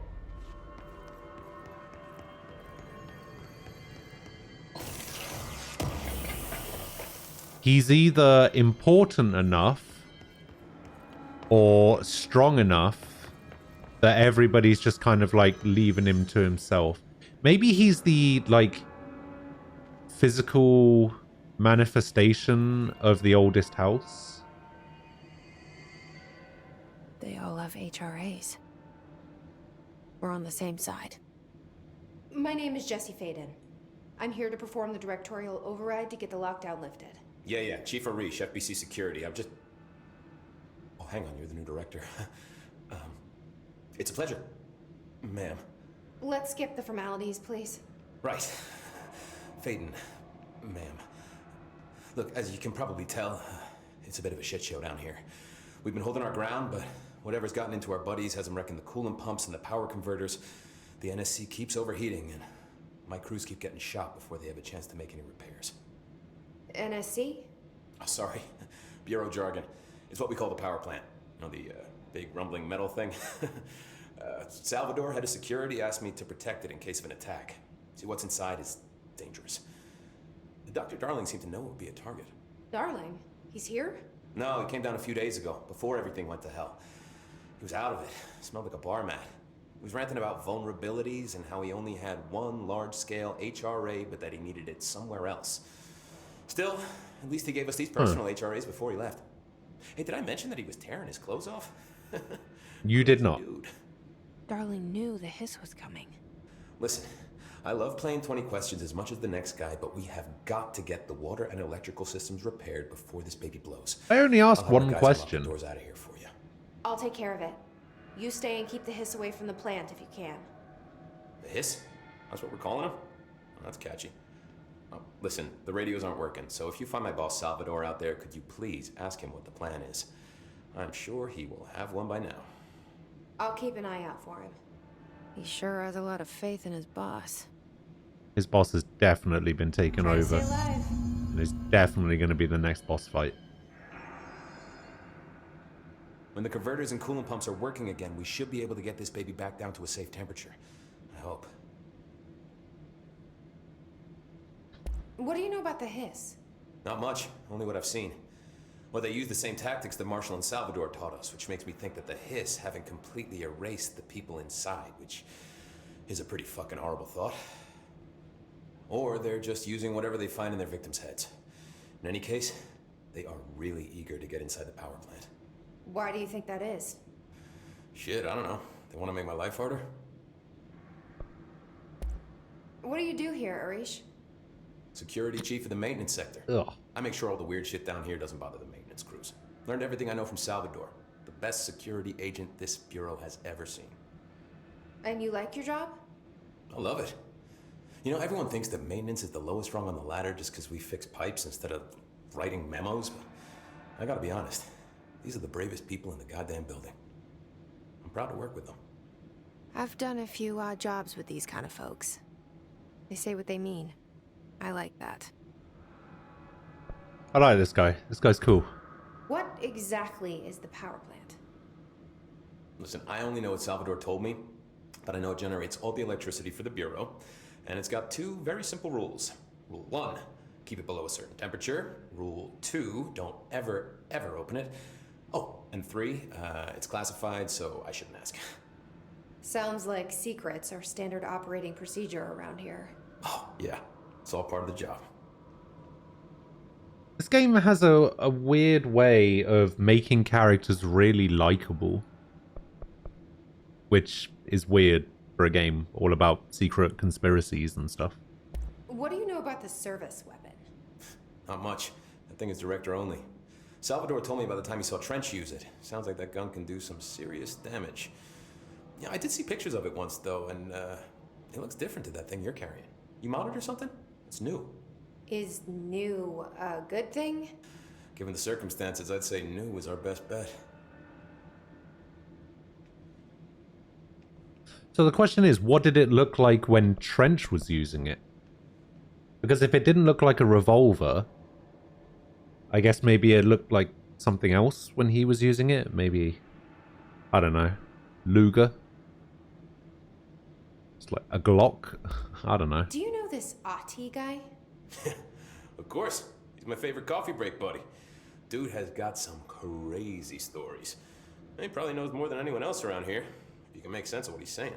He's either important enough or strong enough that everybody's just kind of like leaving him to himself. Maybe he's the like physical manifestation of the oldest house. They all have HRAs. We're on the same side. My name is Jesse Faden. I'm here to perform the directorial override to get the lockdown lifted. Yeah, Chief Arish, FBC Security. I'm just... Oh, hang on, you're the new director. It's a pleasure, ma'am. Let's skip the formalities, please. Right. Faden, ma'am. Look, as you can probably tell, it's a bit of a shit show down here. We've been holding our ground, but whatever's gotten into our buddies has them wrecking the coolant pumps and the power converters. The NSC keeps overheating, and my crews keep getting shot before they have a chance to make any repairs. NSC? Oh, sorry. Bureau jargon. It's what we call the power plant. You know, the big rumbling metal thing? Salvador, head of security, asked me to protect it in case of an attack. See, what's inside is dangerous. Dr. Darling seemed to know it would be a target. Darling? He's here? No, he came down a few days ago, before everything went to hell. He was out of it. Smelled like a bar mat. He was ranting about vulnerabilities and how he only had one large-scale HRA, but that he needed it somewhere else. Still, at least he gave us these personal HRAs before he left. Hey, did I mention that he was tearing his clothes off? You did not. Dude. Darling knew the hiss was coming. Listen, I love playing 20 questions as much as the next guy, but we have got to get the water and electrical systems repaired before this baby blows. I only asked I'll have one our guys question. Unlock the doors out of here for you. I'll take care of it. You stay and keep the hiss away from the plant if you can. The hiss? That's what we're calling him? Oh, that's catchy. Oh, listen, the radios aren't working, so if you find my boss Salvador out there, could you please ask him what the plan is? I'm sure he will have one by now. I'll keep an eye out for him. He sure has a lot of faith in his boss. His boss has definitely been taken Try to over. stay alive. And it's definitely going to be the next boss fight. When the converters and coolant pumps are working again, we should be able to get this baby back down to a safe temperature. I hope. What do you know about the hiss? Not much, only what I've seen. Well, they use the same tactics that Marshall and Salvador taught us, which makes me think that the hiss haven't completely erased the people inside, which is a pretty fucking horrible thought. Or they're just using whatever they find in their victims' heads. In any case, they are really eager to get inside the power plant. Why do you think that is? Shit, I don't know. They want to make my life harder? What do you do here, Arish? Security chief of the maintenance sector. Ugh. I make sure all the weird shit down here doesn't bother the maintenance crews. Learned everything I know from Salvador. The best security agent this bureau has ever seen. And you like your job? I love it. You know, everyone thinks that maintenance is the lowest rung on the ladder just because we fix pipes instead of writing memos, but I gotta be honest. These are the bravest people in the goddamn building. I'm proud to work with them. I've done a few odd jobs with these kind of folks. They say what they mean. I like that. I like this guy. This guy's cool. What exactly is the power plant? Listen, I only know what Salvador told me, but I know it generates all the electricity for the Bureau, and it's got two very simple rules. Rule 1, keep it below a certain temperature. Rule 2, don't ever open it. Oh, and 3, it's classified, so I shouldn't ask. Sounds like secrets are standard operating procedure around here. Oh, yeah. It's all part of the job. This game has a weird way of making characters really likable. Which is weird for a game all about secret conspiracies and stuff. What do you know about the service weapon? Not much. That thing is director only. Salvador told me by the time he saw Trench use it. Sounds like that gun can do some serious damage. Yeah, I did see pictures of it once, though, and it looks different to that thing you're carrying. You modded or something? It's new. Is new a good thing? Given the circumstances, I'd say new is our best bet. So the question is, what did it look like when Trench was using it? Because if it didn't look like a revolver, I guess maybe it looked like something else when he was using it. Maybe, I don't know, Luger? It's like a Glock? I don't know. Do you know this Ahti guy? Of course. He's my favorite coffee break buddy. Dude has got some crazy stories. He probably knows more than anyone else around here, if you can make sense of what he's saying.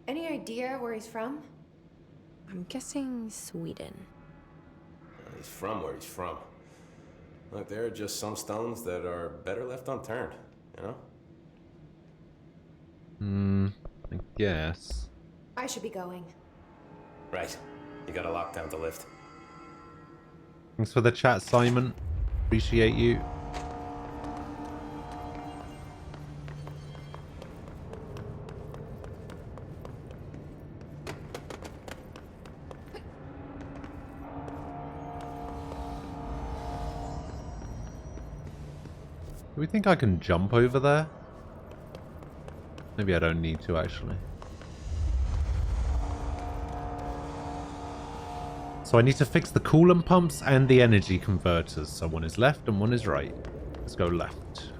Any idea where he's from? I'm guessing Sweden. He's from where he's from. Look, there are just some stones that are better left unturned, you know? I guess. I should be going. Right. You gotta lock down the lift. Thanks for the chat, Simon. Appreciate you. Do we think I can jump over there? Maybe I don't need to, actually. So I need to fix the coolant pumps and the energy converters. So one is left and one is right. Let's go left.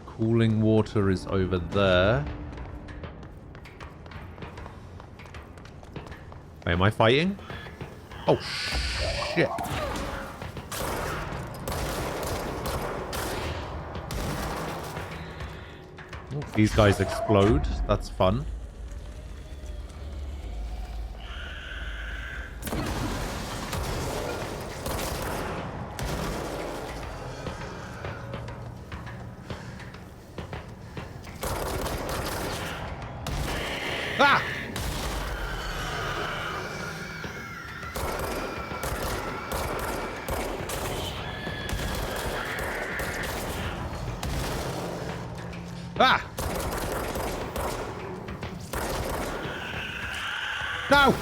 Cooling water is over there. Wait, am I fighting? Oh, shit. Oh, these guys explode. That's fun. Ah! Ah! No!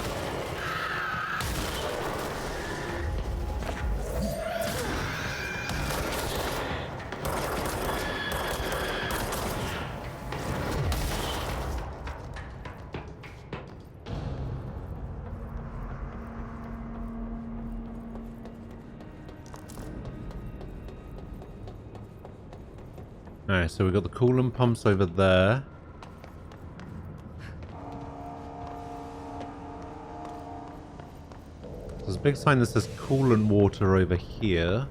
Alright, so we've got the coolant pumps over there. There's a big sign that says coolant water over here.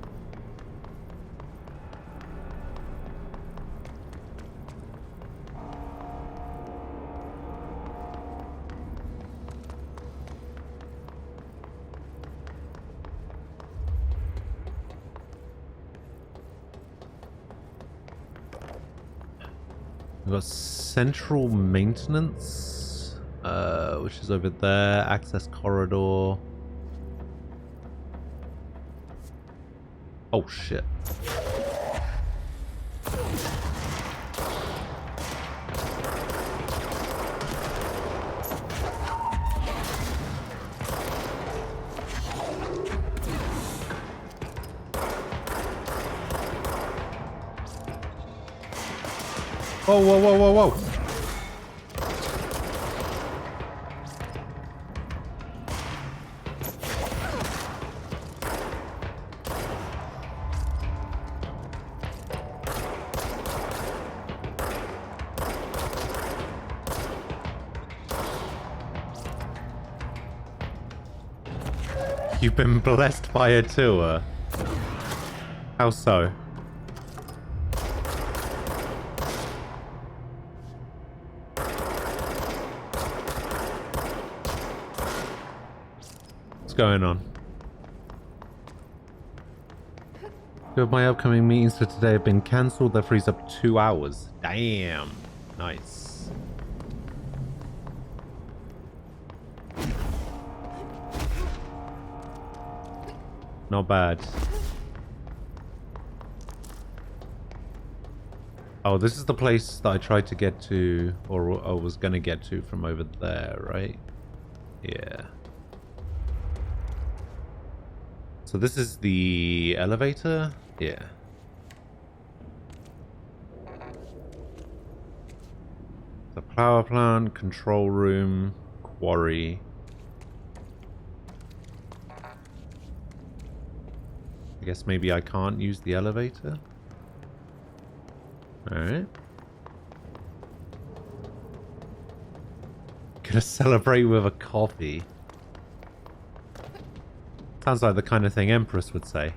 We've got central maintenance, which is over there. Access corridor. Oh shit. Whoa, whoa, whoa, whoa, whoa. You've been blessed by a tour. How so? What's going on? Two of my upcoming meetings for today have been cancelled. That frees up 2 hours. Damn. Nice. Not bad. Oh, this is the place that I tried to get to, or I was going to get to from over there, right? Yeah. So this is the elevator? Yeah. The power plant, control room, quarry. I guess maybe I can't use the elevator? Alright. Gonna celebrate with a coffee. Sounds like the kind of thing Empress would say.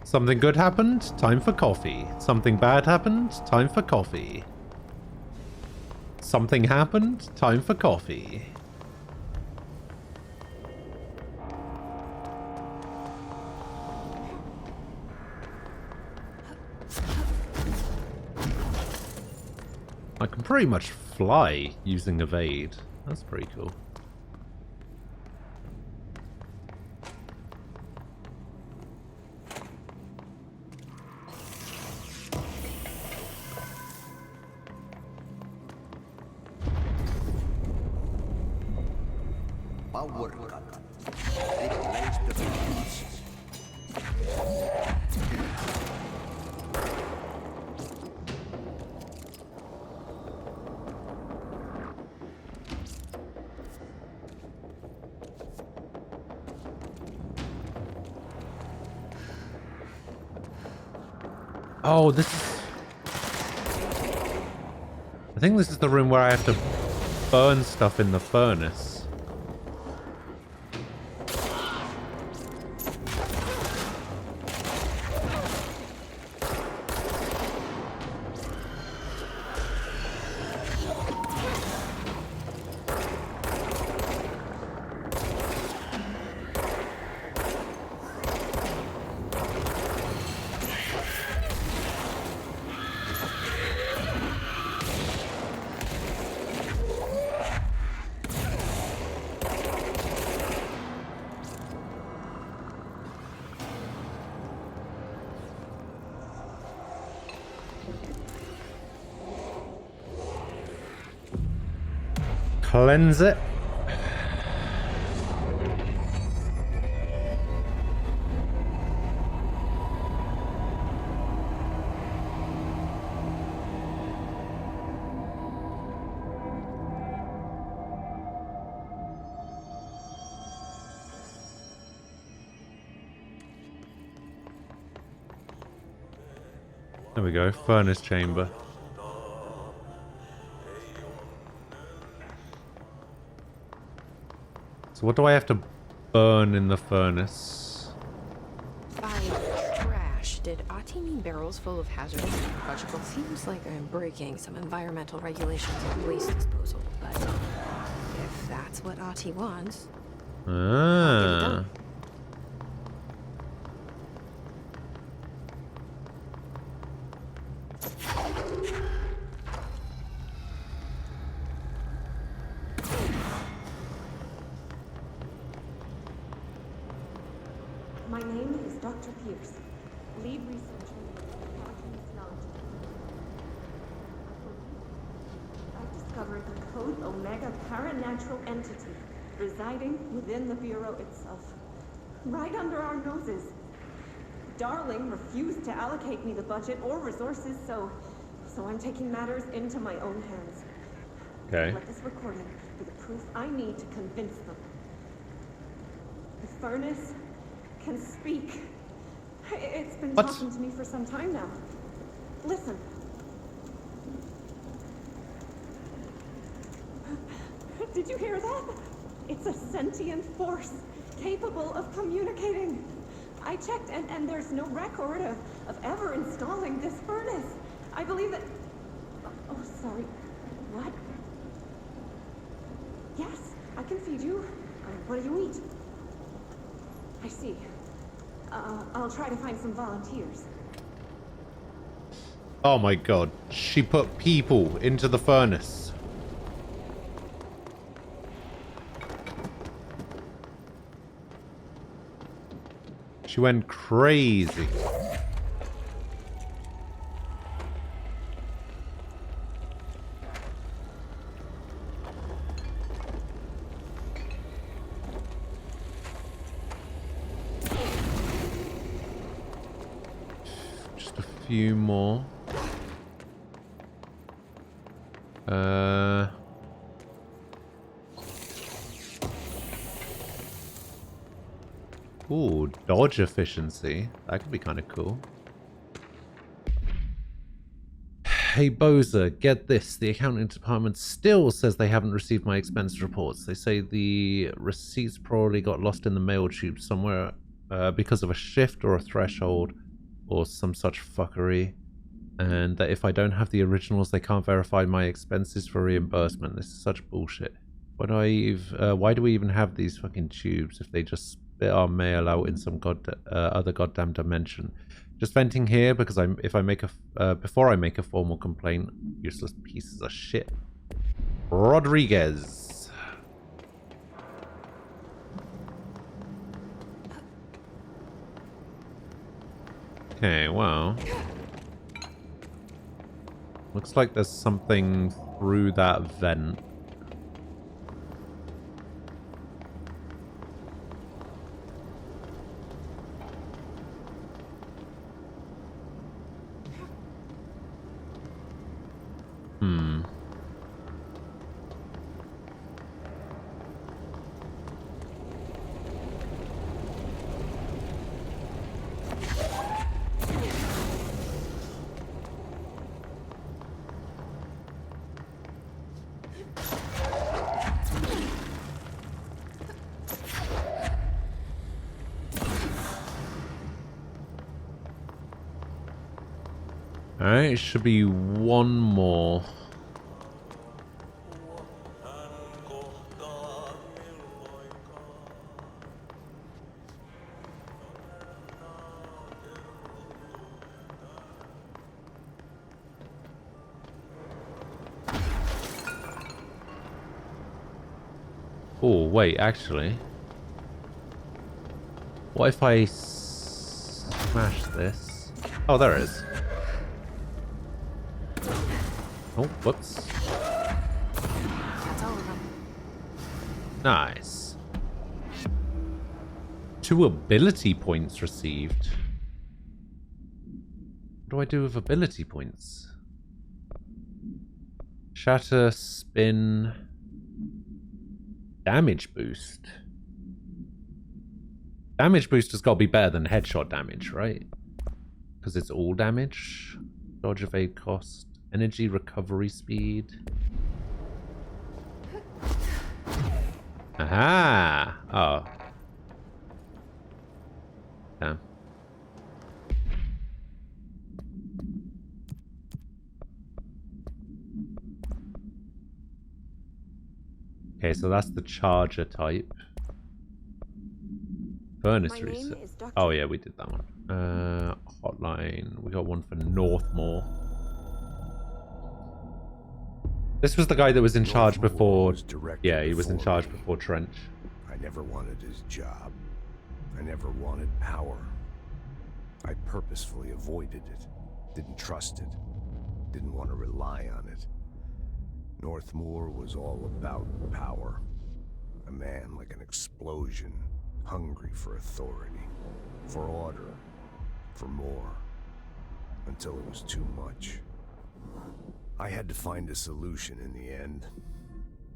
Something good happened? Time for coffee. Something bad happened? Time for coffee. Something happened? Time for coffee. I can pretty much fly using evade. That's pretty cool. Power cut. Replace the fuse. Oh, this is... I think this is the room where I have to burn stuff in the furnace. Cleanse it. There we go, furnace chamber. So what do I have to burn in the furnace? By trash, did Ahti mean barrels full of hazardous biological? Seems like I'm breaking some environmental regulations on waste disposal, but if that's what Ahti wants, I'll get it done. My name is Dr. Pierce, lead researcher in technology. I've discovered the Code Omega paranatural entity residing within the Bureau itself, right under our noses. Darling refused to allocate me the budget or resources, so I'm taking matters into my own hands. Okay. Let this recording be the proof I need to convince them. The furnace can speak. It's been talking to me for some time now. Listen. Did you hear that? It's a sentient force capable of communicating. I checked and there's no record of ever installing this furnace. I believe that... Oh, sorry. What? Yes, I can feed you. What do you eat? I see. I'll try to find some volunteers. Oh my god. She put people into the furnace. She went crazy. few more. Ooh, dodge efficiency. That could be kind of cool. Hey Boza, get this. The accounting department still says they haven't received my expense reports. They say the receipts probably got lost in the mail tube somewhere because of a shift or a threshold or some such fuckery. And that if I don't have the originals, they can't verify my expenses for reimbursement. This is such bullshit. Why do we even have these fucking tubes if they just spit our mail out in some other goddamn dimension? Just venting here because before I make a formal complaint. Useless pieces of shit. Rodriguez. Okay, well. Looks like there's something through that vent. Alright, it should be one more. Oh, wait, actually. What if I smash this? Oh, there it is. Oh, whoops. Nice. 2 ability points received. What do I do with ability points? Shatter, spin, damage boost. Damage boost has got to be better than headshot damage, right? Because it's all damage. Dodge evade cost. Energy recovery speed. Aha! Oh. Damn. Okay, so that's the charger type. Furnace reset. Oh yeah, we did that one. Hotline. We got one for Northmore. This was the guy that was in charge before. Yeah, he was in charge before Trench. I never wanted his job. I never wanted power. I purposefully avoided it. Didn't trust it. Didn't want to rely on it. Northmore was all about power. A man like an explosion, hungry for authority, for order, for more, until it was too much. I had to find a solution in the end.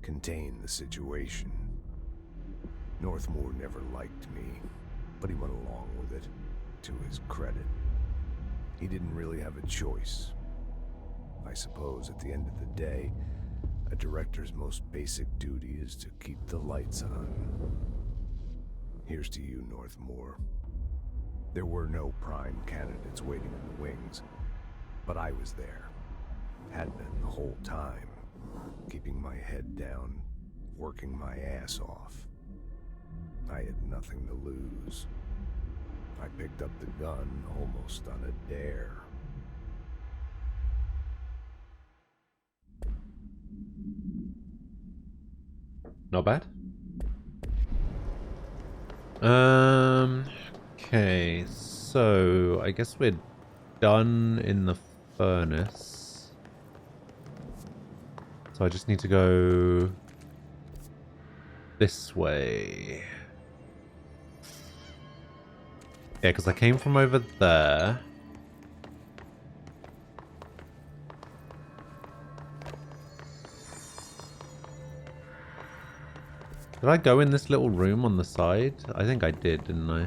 Contain the situation. Northmore never liked me, but he went along with it, to his credit. He didn't really have a choice. I suppose at the end of the day, a director's most basic duty is to keep the lights on. Here's to you, Northmore. There were no prime candidates waiting in the wings, but I was there. Had been the whole time, keeping my head down, working my ass off. I had nothing to lose. I picked up the gun almost on a dare. Not bad. Okay, so I guess we're done in the furnace. So I just need to go this way. Yeah, because I came from over there. Did I go in this little room on the side? I think I did, didn't I?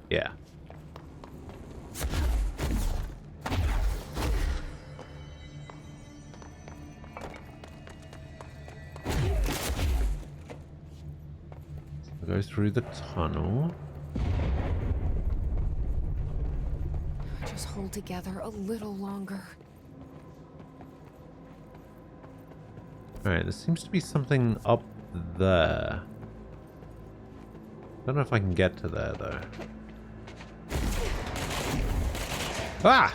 Yeah. Go through the tunnel. Just hold together a little longer. Alright, there seems to be something up there. Don't know if I can get to there, though. Ah!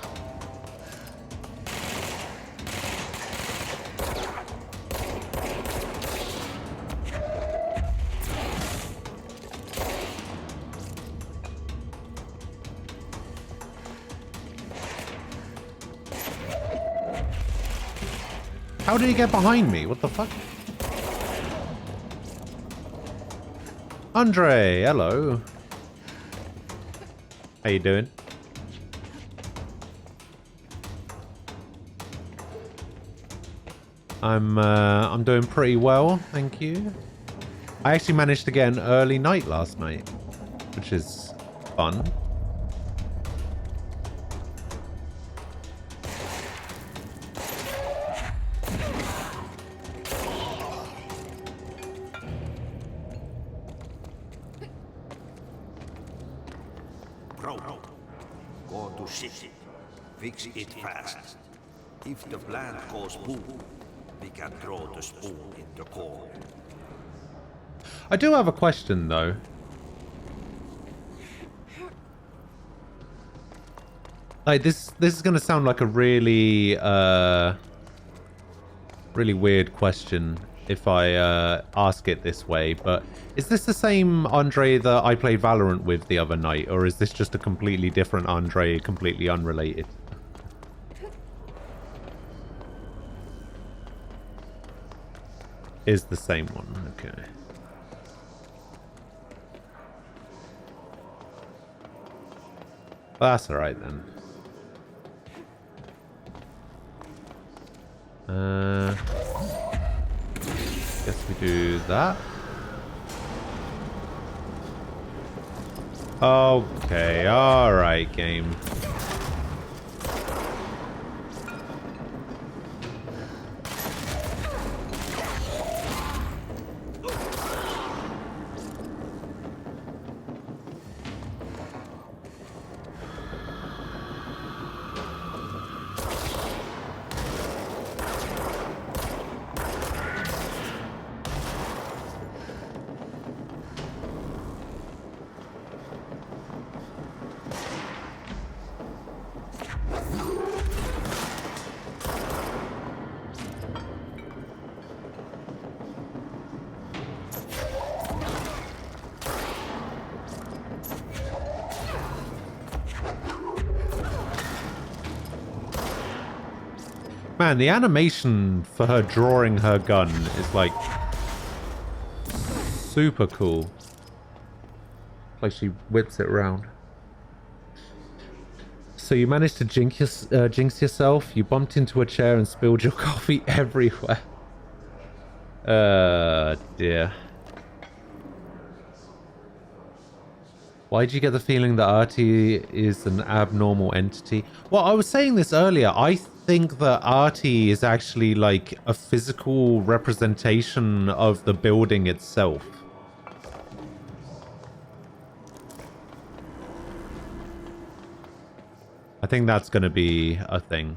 How did he get behind me? What the fuck? Andre, hello. How you doing? I'm doing pretty well, thank you. I actually managed to get an early night last night, which is fun. Go to city. Fix it fast. If the plant goes boom, we can throw the spoon in the corner. I do have a question, though. Like, this is gonna sound like a really, really weird question if I ask it this way, but is this the same Andre that I played Valorant with the other night, or is this just a completely different Andre, completely unrelated? Is the same one, okay. Well, that's alright then. Guess we do that. Okay, alright, game. Man, the animation for her drawing her gun is like super cool. Like she whips it around. So you managed to jinx yourself. You bumped into a chair and spilled your coffee everywhere. Dear. Why do you get the feeling that Artie is an abnormal entity? Well, I was saying this earlier. I think that Artie is actually like a physical representation of the building itself. I think that's going to be a thing.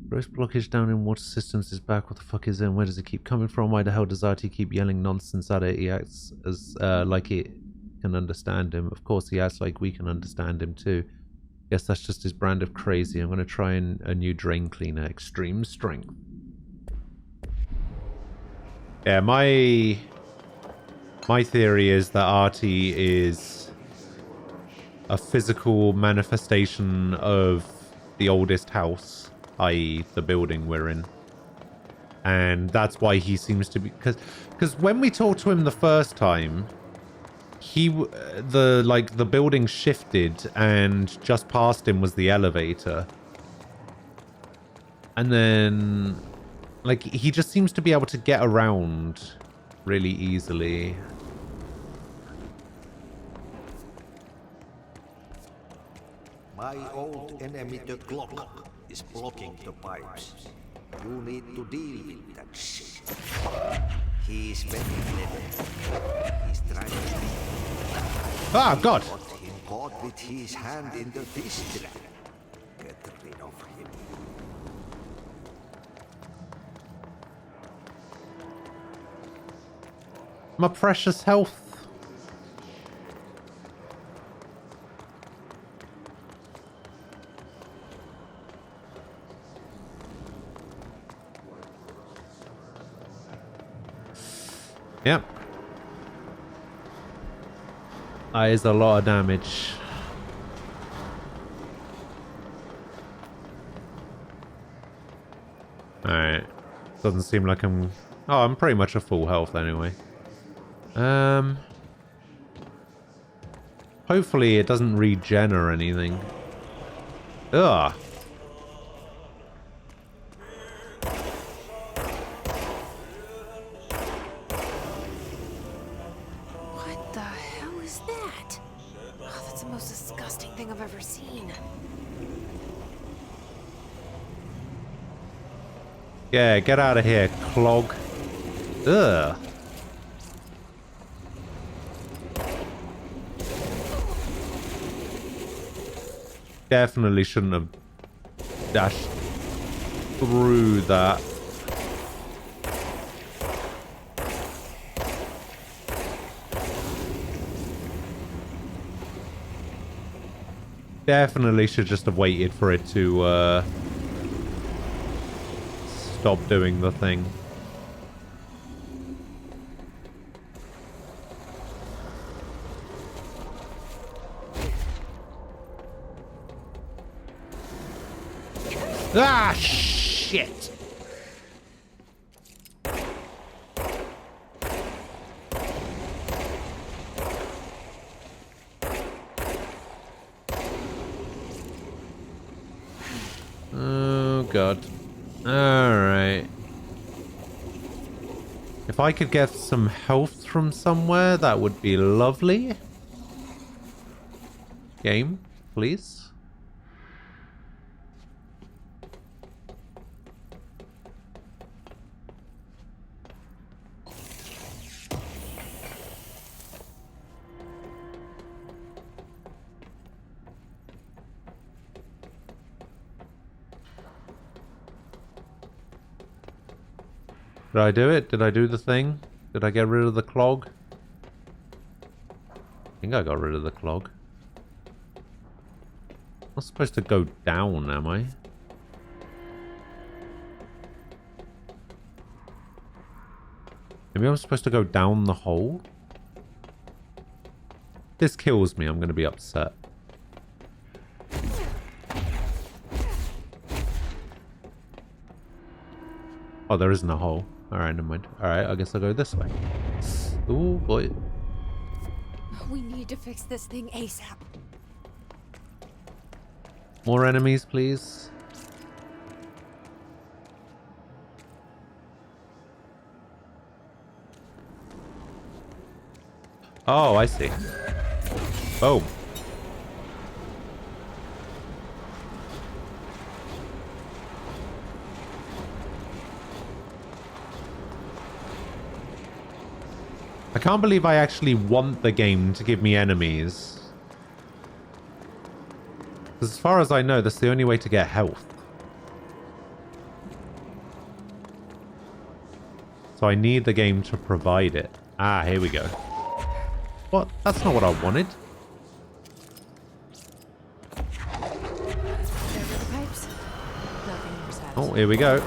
Gross blockage down in water systems is back. What the fuck is it? Where does it keep coming from? Why the hell does Artie keep yelling nonsense at it? He acts as like it can understand him. Of course he acts like we can understand him too. Guess that's just his brand of crazy. I'm going to try a new drain cleaner. Extreme strength. Yeah, my theory is that Artie is a physical manifestation of the oldest house, i.e. the building we're in. And that's why he seems to be... Because when we talked to him the first time, the building shifted and just past him was the elevator. And then Like, he just seems to be able to get around really easily. My old enemy, the clock, is blocking the pipes. You need to deal with that shit. He's very clever. He's trying to... Ah, God! Got him caught with his hand in the fish trap. Get rid of him. My precious health. Yep. That is a lot of damage. Alright. Doesn't seem like I'm... Oh, I'm pretty much at full health anyway. Hopefully it doesn't regen or anything. Ugh. What the hell is that? Oh, that's the most disgusting thing I've ever seen. Yeah, get out of here, clog. Ugh. Definitely shouldn't have dashed through that. Definitely should just have waited for it to stop doing the thing. Ah, shit! Oh, God. Alright. If I could get some health from somewhere, that would be lovely. Game, please. Did I do it? Did I do the thing? Did I get rid of the clog? I think I got rid of the clog. I'm not supposed to go down, am I? Maybe I'm supposed to go down the hole? If this kills me, I'm going to be upset. Oh, there isn't a hole. Alright, never mind. Alright, I guess I'll go this way. Ooh, boy. We need to fix this thing ASAP. More enemies, please. Oh, I see. Boom. I can't believe I actually want the game to give me enemies. Because as far as I know, that's the only way to get health. So I need the game to provide it. Ah, here we go. What? That's not what I wanted. Oh, here we go.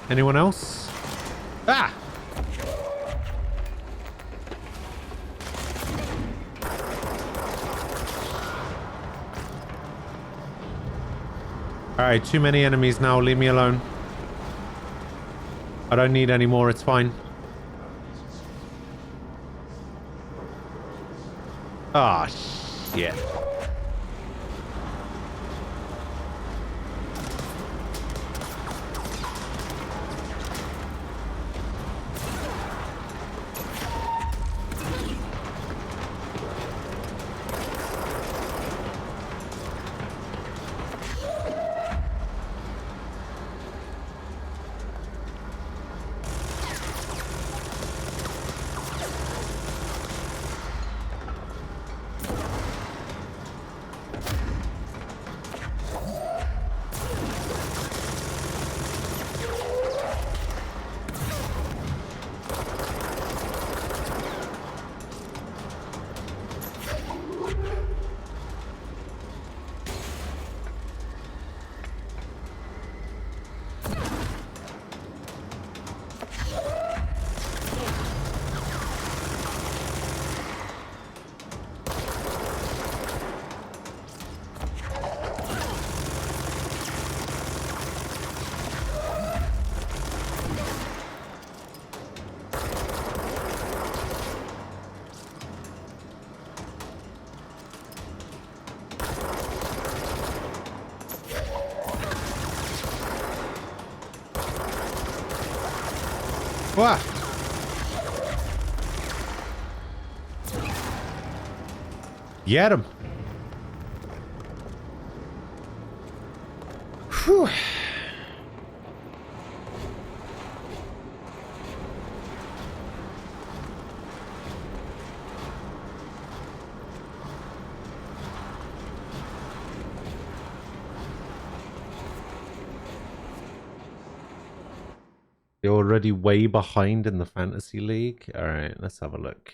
Anyone else? Ah! Alright, too many enemies now. Leave me alone. I don't need any more. It's fine. Ah, shit. What? Get him. Whew. You're already way behind in the Fantasy League. All right, let's have a look.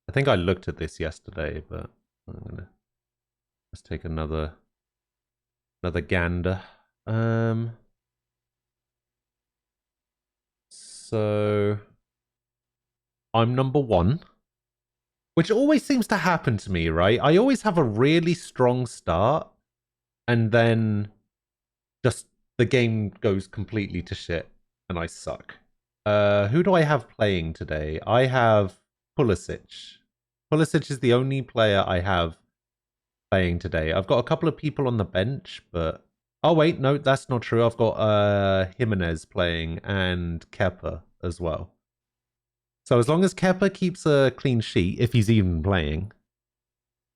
I think I looked at this yesterday, but let's take another gander. So I'm number 1, which always seems to happen to me, right? I always have a really strong start, and then just the game goes completely to shit. And I suck. Who do I have playing today? I have Pulisic. Pulisic is the only player I have playing today. I've got a couple of people on the bench, but... Oh, wait, no, that's not true. I've got Jimenez playing and Kepa as well. So as long as Kepa keeps a clean sheet, if he's even playing,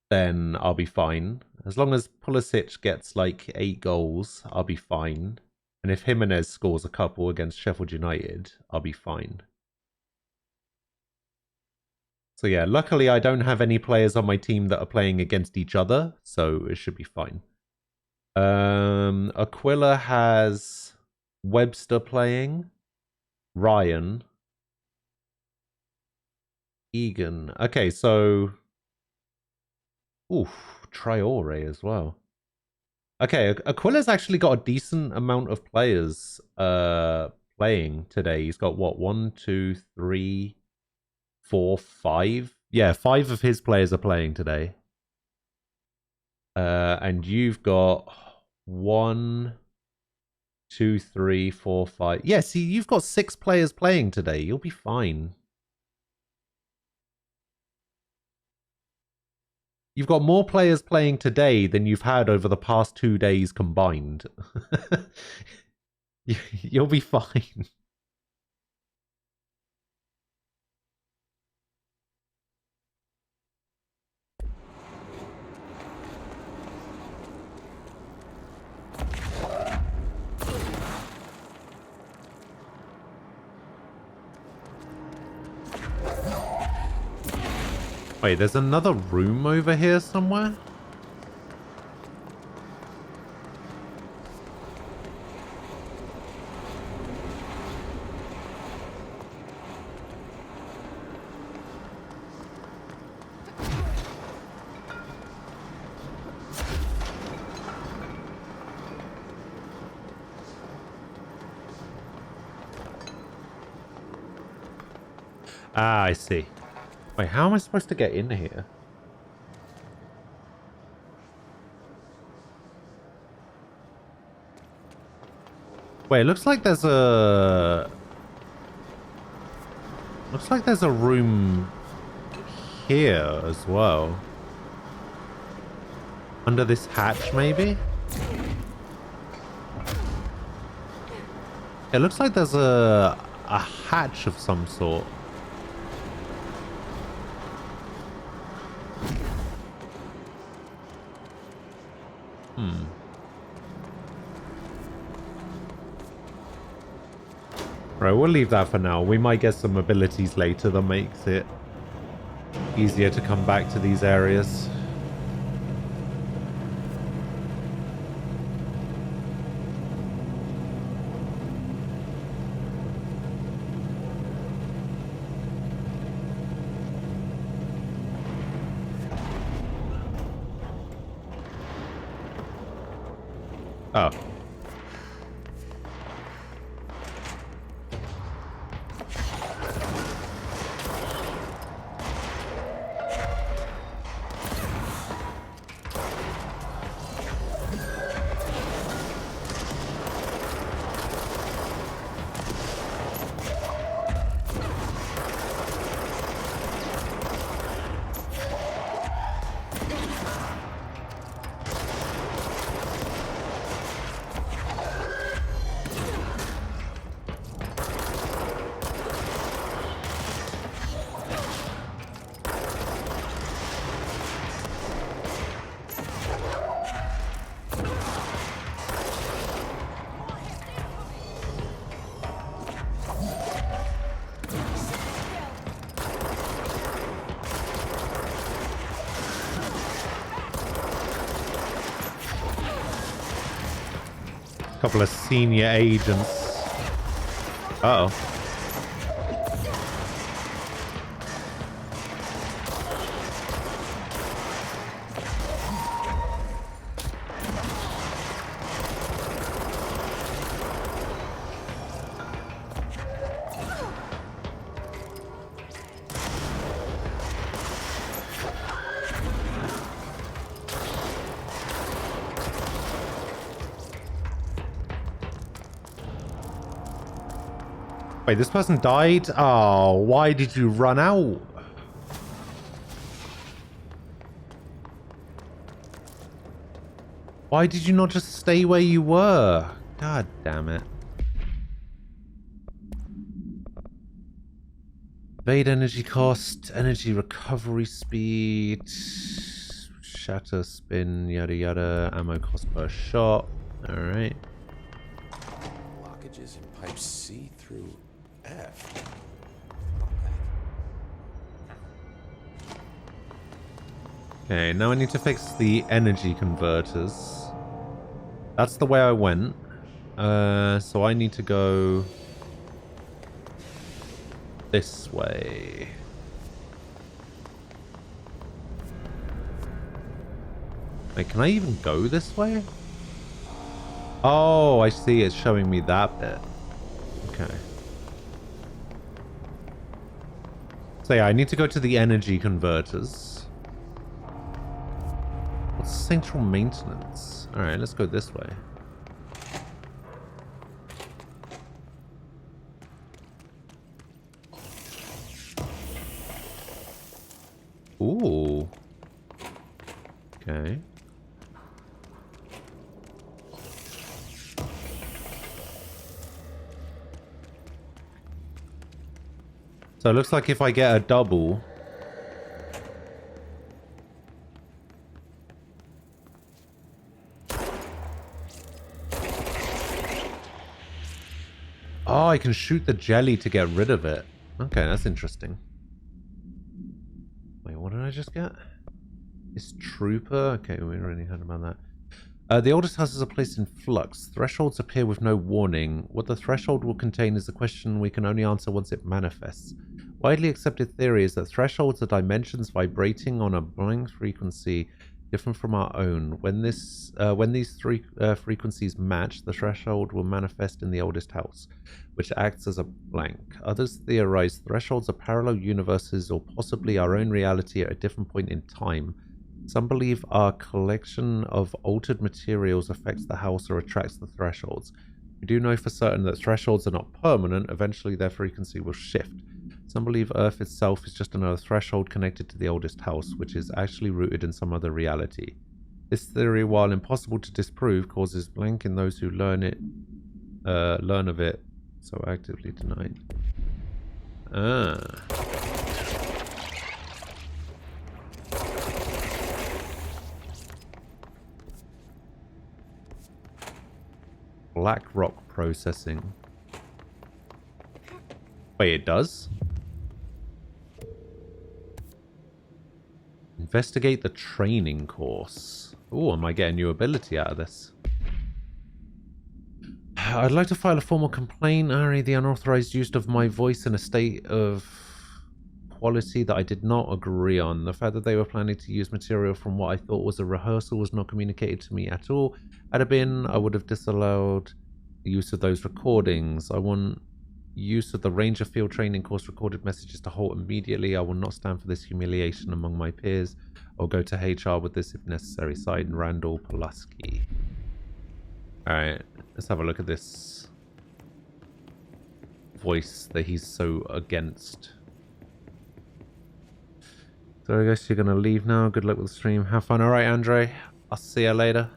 then I'll be fine. As long as Pulisic gets like 8 goals, I'll be fine. And if Jimenez scores a couple against Sheffield United, I'll be fine. So yeah, luckily I don't have any players on my team that are playing against each other, so it should be fine. Aquila has Webster playing, Ryan, Egan. Okay, so... Oof, Traore as well. Okay, Aquila's actually got a decent amount of players playing today. He's got, what, 1, 2, 3, 4, 5? Yeah, 5 of his players are playing today. And you've got 1, 2, 3, 4, 5. Yeah, see, you've got 6 players playing today. You'll be fine. You've got more players playing today than you've had over the past 2 days combined. You'll be fine. Wait, there's another room over here somewhere? Ah, I see. Wait, how am I supposed to get in here? Wait, it looks like there's a... Looks like there's a room here as well. Under this hatch, maybe? It looks like there's a hatch of some sort. Right, we'll leave that for now. We might get some abilities later that makes it easier to come back to these areas. Oh. Couple of senior agents. Uh-oh. Wait, this person died? Oh, why did you run out? Why did you not just stay where you were? God damn it. Evade energy cost, energy recovery speed, shatter spin, yada yada, ammo cost per shot. Alright. Blockages in pipe C through F. Okay, now I need to fix the energy converters. That's the way I went. So I need to go this way. Wait, can I even go this way? Oh, I see. It's showing me that bit. Okay. So yeah, I need to go to the energy converters. What's central maintenance? Alright, let's go this way. Ooh. Okay. So it looks like if I get a double... Oh, I can shoot the jelly to get rid of it. Okay, that's interesting. Wait, what did I just get? This trooper? Okay, we already heard about that. The oldest houses are placed in flux. Thresholds appear with no warning. What the threshold will contain is a question we can only answer once it manifests. Widely accepted theory is that thresholds are dimensions vibrating on a blank frequency different from our own. When these three frequencies match, the threshold will manifest in the oldest house, which acts as a blank. Others theorize thresholds are parallel universes or possibly our own reality at a different point in time. Some believe our collection of altered materials affects the house or attracts the thresholds. We do know for certain that thresholds are not permanent. Eventually their frequency will shift. Some believe Earth itself is just another threshold connected to the oldest house, which is actually rooted in some other reality. This theory, while impossible to disprove, causes blank in those who learn of it, so actively denied. Black rock processing. Wait, it does? Investigate the training course. Oh, am I getting new ability out of this? I'd like to file a formal complaint, Ari. The unauthorized use of my voice in a state of quality that I did not agree on. The fact that they were planning to use material from what I thought was a rehearsal was not communicated to me at all. Had it been, I would have disallowed the use of those recordings. I want use of the Ranger Field Training Course recorded messages to halt immediately. I will not stand for this humiliation among my peers. I'll go to HR with this if necessary. Signed, Randall Pulaski. Alright, let's have a look at this voice that he's so against. So I guess you're going to leave now. Good luck with the stream. Have fun. Alright, Andre. I'll see you later.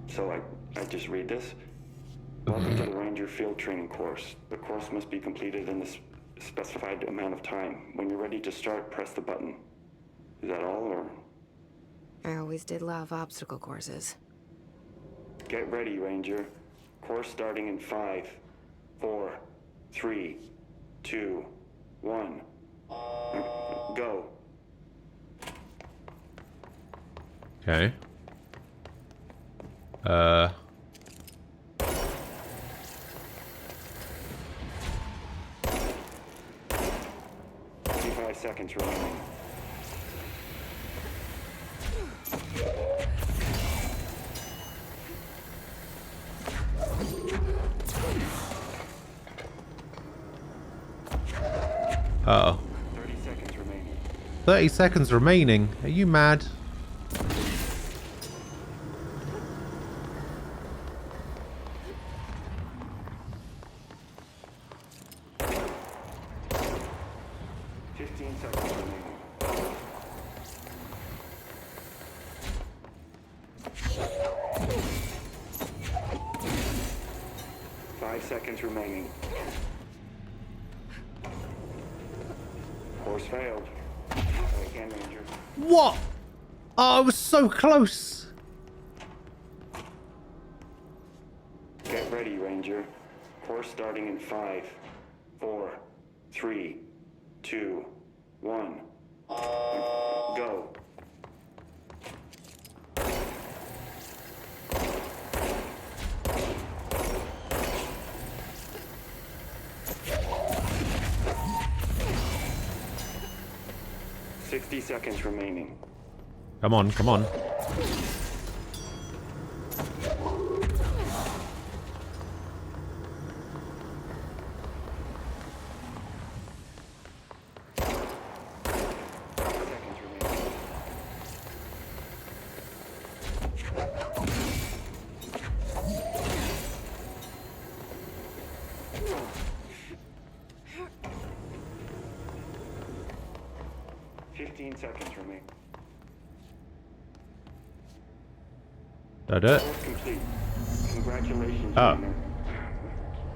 So I just read this. Welcome to the Ranger Field Training Course. The course must be completed in the specified amount of time. When you're ready to start, press the button. Is that all, or? I always did love obstacle courses. Get ready, Ranger. Course starting in 5, 4, 3, 2, 1. Go. Okay. 25 seconds remaining. Uh-oh. 30 seconds remaining. 30 seconds remaining? Are you mad? Seconds remaining. Course failed. Try again, Ranger. What? Oh, I was so close. Get ready, Ranger. Course starting in 5, 4, 3, 2, 1. Go. Seconds remaining. Come on, come on. That it? Complete. Congratulations, oh. Rainer.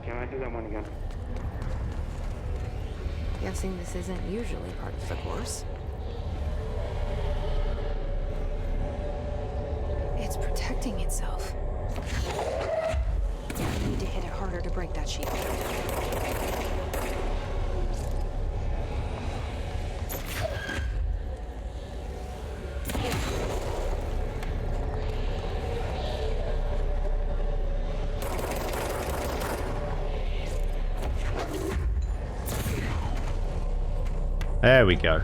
Can I do that one again? Guessing this isn't usually part of the course. It's protecting itself. I need to hit it harder to break that shield. There we go.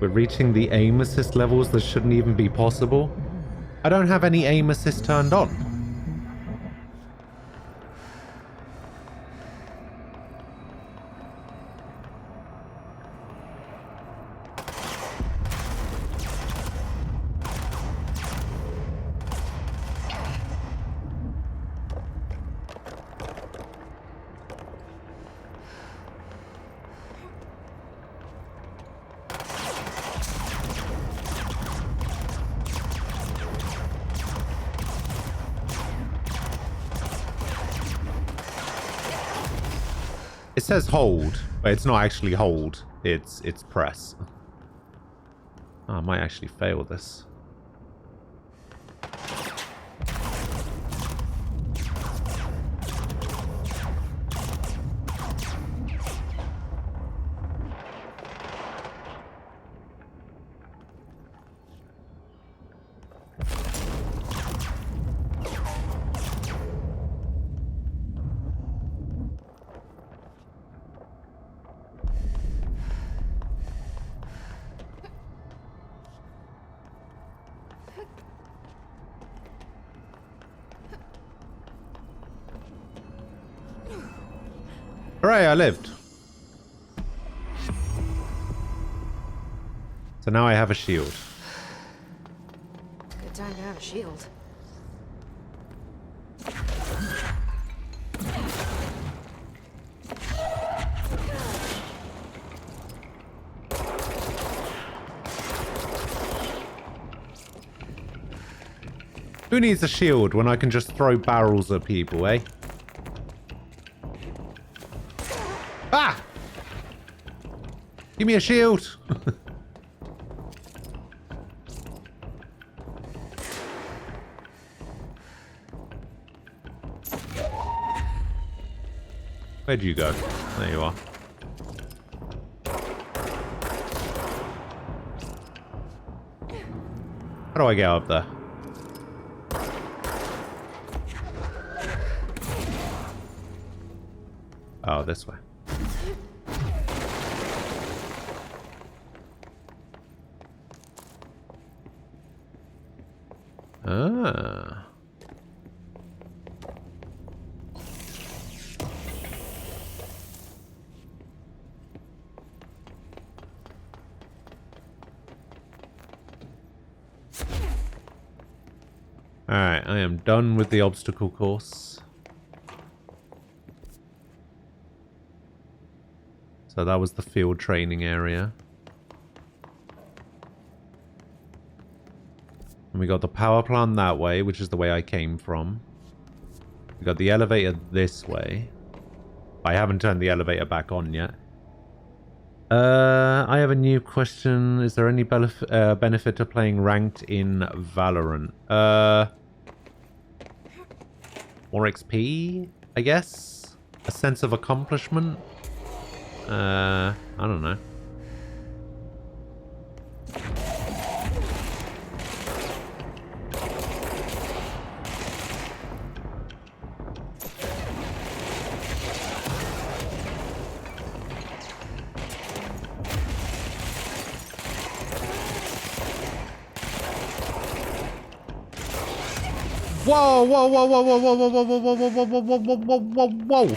We're reaching the aim assist levels that shouldn't even be possible. I don't have any aim assist turned on. says hold, but it's not actually hold. It's press. Oh, I might actually fail this. Hooray, I lived. So now I have a shield. Good time to have a shield. Who needs a shield when I can just throw barrels at people, eh? Ah! Give me a shield! Where'd you go? There you are. How do I get up there? Oh, this way. Ah. Alright, I am done with the obstacle course. So that was the field training area. And we got the power plant that way, which is the way I came from. We got the elevator this way. I haven't turned the elevator back on yet. I have a new question. Is there any benefit to playing ranked in Valorant? More XP, I guess? A sense of accomplishment? I don't know. Whoa, whoa, whoa, whoa, whoa, whoa, whoa, whoa, whoa, whoa, whoa, whoa, whoa, whoa, whoa, whoa.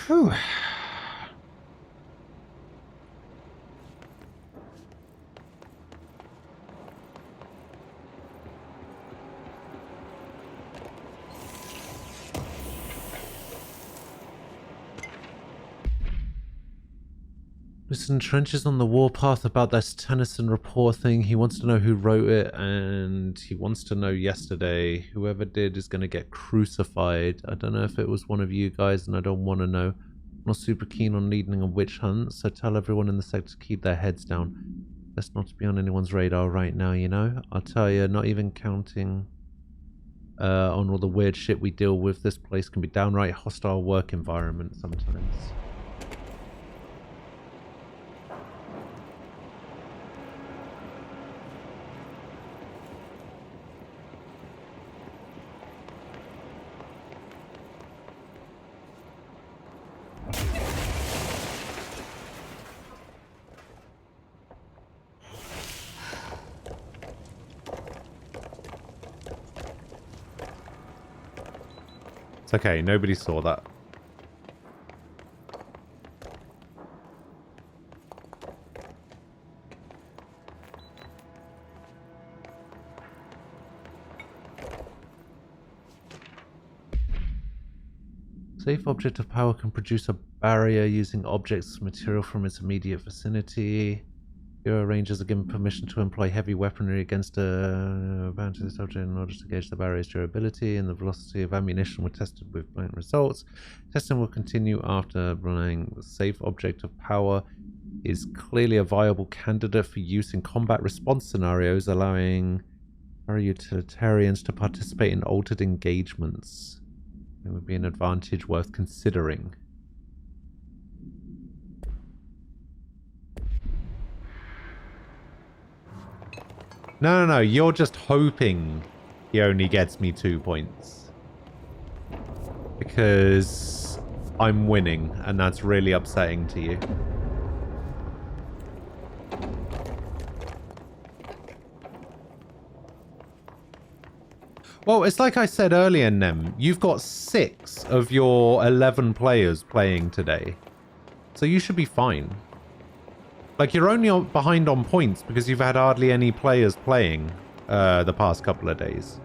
Whew. Listen, Trench is on the warpath about this Tennyson report thing. He wants to know who wrote it, and he wants to know yesterday. Whoever did is going to get crucified. I don't know if it was one of you guys, and I don't want to know. I'm not super keen on leading a witch hunt, so tell everyone in the sector to keep their heads down. Best not to be on anyone's radar right now, you know? I'll tell you, not even counting on all the weird shit we deal with, this place can be downright hostile work environment sometimes. It's okay, nobody saw that. Safe object of power can produce a barrier using objects material from its immediate vicinity. Bureau Rangers are given permission to employ heavy weaponry against a bound to this object in order to gauge the barrier's durability, and the velocity of ammunition were tested with blunt results. Testing will continue after blowing. The safe object of power is clearly a viable candidate for use in combat response scenarios, allowing our utilitarians to participate in altered engagements. It would be an advantage worth considering. No, you're just hoping he only gets me 2 points. Because I'm winning, and that's really upsetting to you. Well, it's like I said earlier, Nem. You've got 6 of your 11 players playing today. So you should be fine. Like, you're only behind on points because you've had hardly any players playing the past couple of days.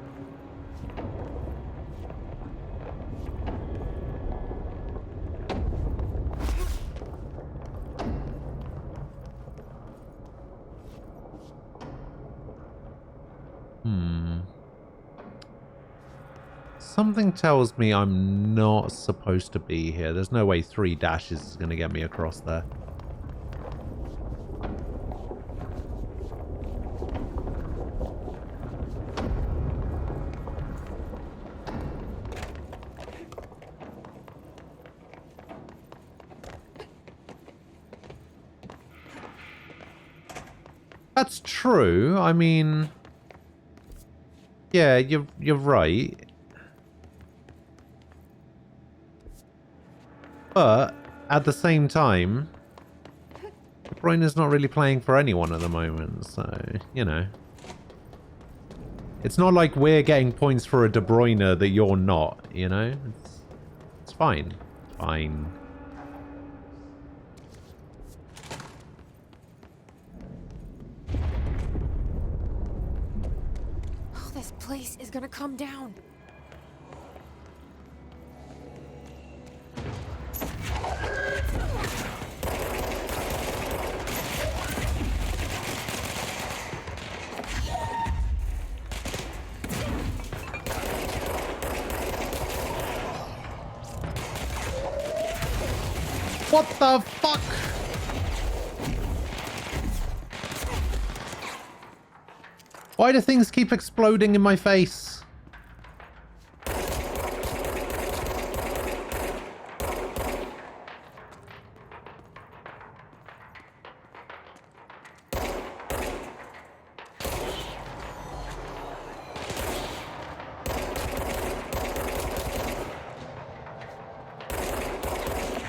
Something tells me I'm not supposed to be here. There's no way 3 dashes is going to get me across there. That's true. I mean, yeah, you're right. But at the same time, De Bruyne is not really playing for anyone at the moment, so you know, it's not like we're getting points for a De Bruyne that you're not. You know, it's fine, fine. This place is gonna come down. What the fuck? Why do things keep exploding in my face?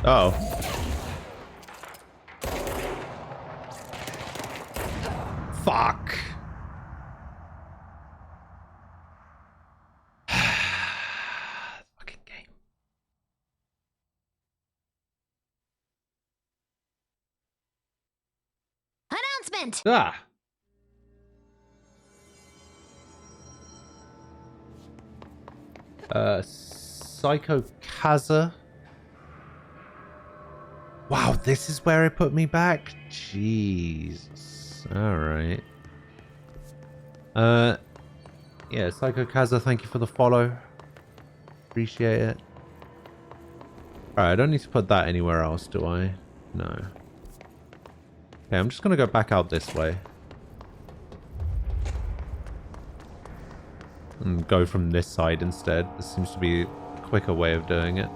Uh-oh. Fuck. Fucking game. Announcement! Ah. Psycho Kaza. Wow, this is where it put me back? Jesus. Alright. Yeah, Psycho Kaza, thank you for the follow. Appreciate it. Alright, I don't need to put that anywhere else, do I? No. Okay, I'm just gonna go back out this way. And go from this side instead. This seems to be a quicker way of doing it.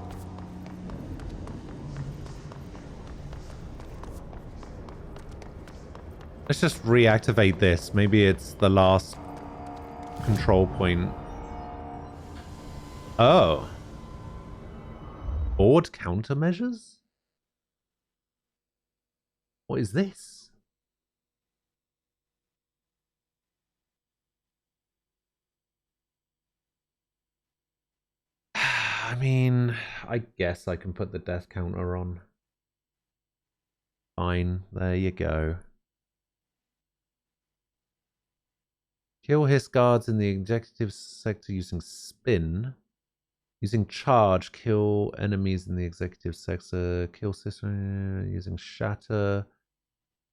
Let's just reactivate this. Maybe it's the last control point. Oh. Board countermeasures? What is this? I mean, I guess I can put the death counter on. Fine, there you go. Kill Hiss guards in the executive sector using spin. Using charge, kill enemies in the executive sector. Kill system using shatter.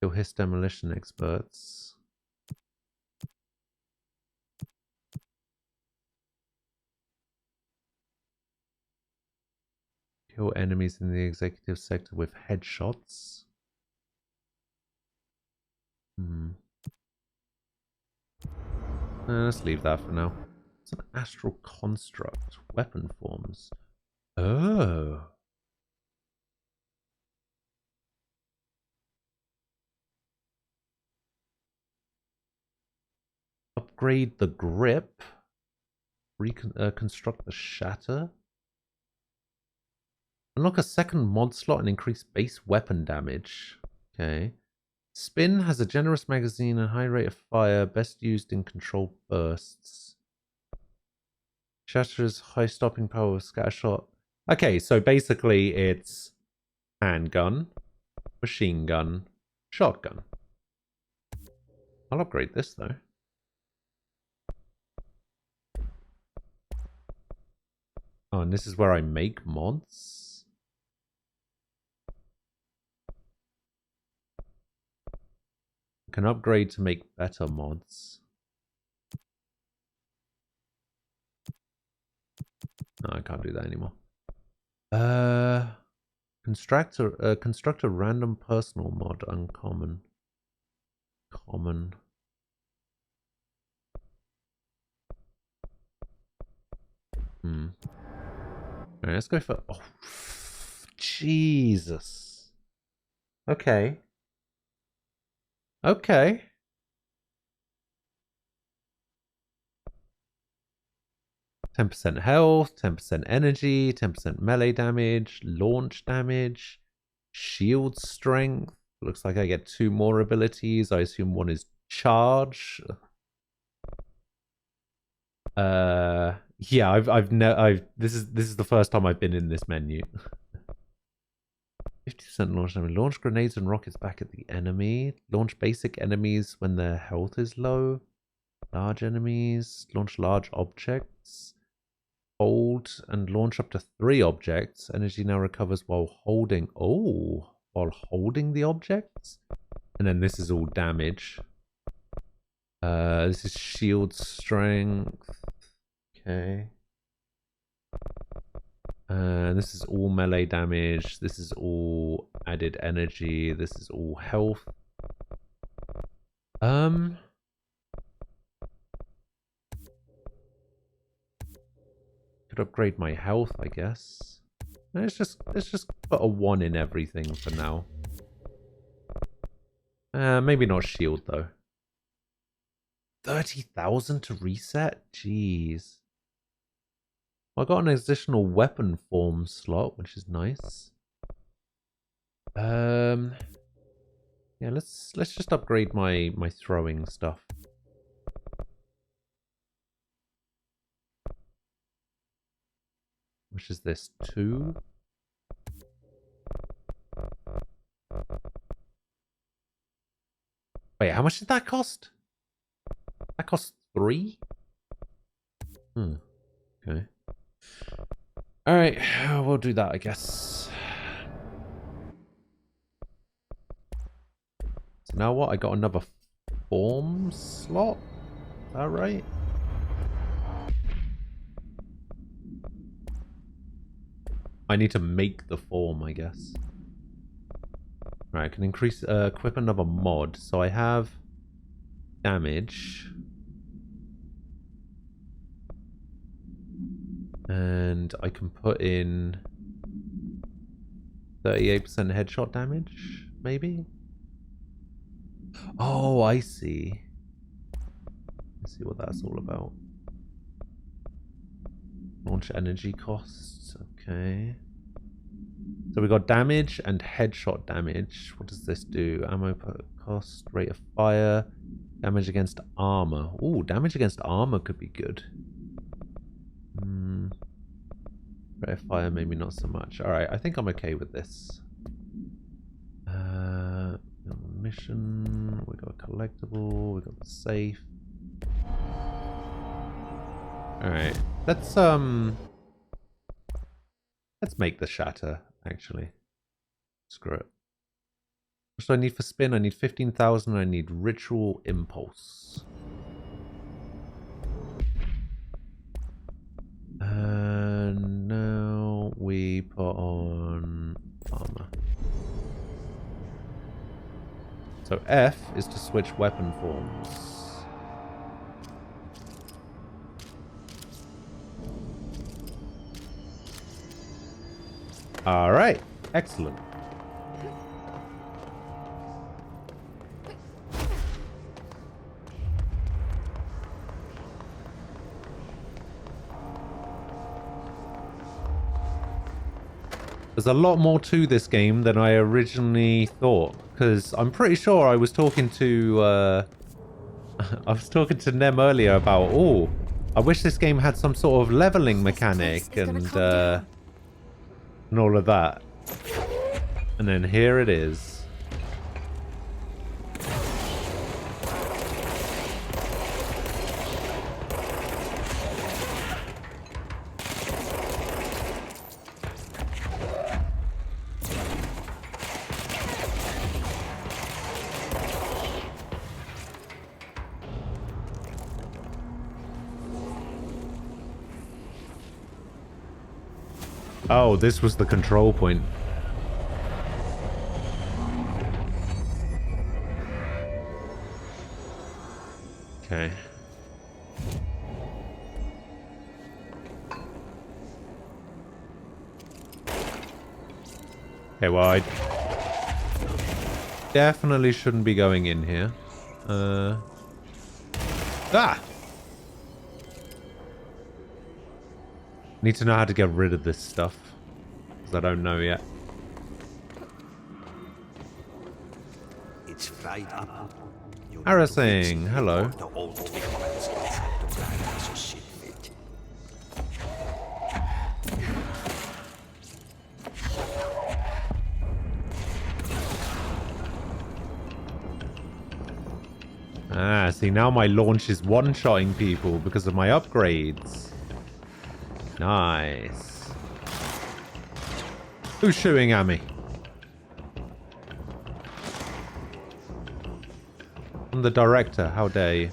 Kill hiss demolition experts. Kill enemies in the executive sector with headshots. Let's leave that for now. It's an astral construct. Weapon forms. Oh. Upgrade the grip. Reconstruct the shatter. Unlock a second mod slot and increase base weapon damage. Okay. Spin has a generous magazine and high rate of fire, best used in controlled bursts. Shatter's high stopping power with scattershot. Okay, so basically it's handgun, machine gun, shotgun. I'll upgrade this though. Oh, and this is where I make mods. Can upgrade to make better mods. No, I can't do that anymore. Construct a random personal mod. Uncommon. Common. Alright, let's go for... Oh, Jesus. Okay. Okay. %10 health, 10% energy, 10% melee damage, launch damage, shield strength. Looks like I get 2 more abilities. I assume one is charge. Yeah, this is the first time I've been in this menu. 50% launch damage. Launch grenades and rockets back at the enemy. Launch basic enemies when their health is low. Large enemies. Launch large objects. Hold and launch up to 3 objects. Energy now recovers while holding. Oh, while holding the objects. And then this is all damage. This is shield strength. Okay. This is all melee damage. This is all added energy. This is all health. Could upgrade my health, I guess. Let's just put a 1 in everything for now. Maybe not shield though. 30,000 to reset? Jeez. I got an additional weapon form slot, which is nice. Yeah, let's just upgrade my throwing stuff. Which is this 2? Wait, how much did that cost? That cost 3? Okay. Alright, we'll do that, I guess. So now what? I got another form slot? Is that right? I need to make the form, I guess. Right, I can increase, equip another mod. So I have damage. And I can put in 38% headshot damage, maybe? Oh, I see. Let's see what that's all about. Launch energy costs, okay. So we got damage and headshot damage. What does this do? Ammo per cost, rate of fire, damage against armor. Ooh, damage against armor could be good. Rate of fire, maybe not so much. Alright, I think I'm okay with this. Mission, we got a collectible, we got the safe. Alright, let's Let's make the shatter, actually. Screw it. What do I need for spin? I need 15,000. I need ritual impulse. And now we put on armor. So F is to switch weapon forms. All right, excellent. There's a lot more to this game than I originally thought, because I'm pretty sure I was talking to Nem earlier about, oh, I wish this game had some sort of leveling mechanic and all of that. And then here it is. Oh, this was the control point. Okay. Okay, well, I definitely shouldn't be going in here. Need to know how to get rid of this stuff, because I don't know yet. It's fried up. Harassing, hello. Ah, see, now my launch is one-shotting people because of my upgrades. Nice. Who's shooting at me? I'm the director, how dare you?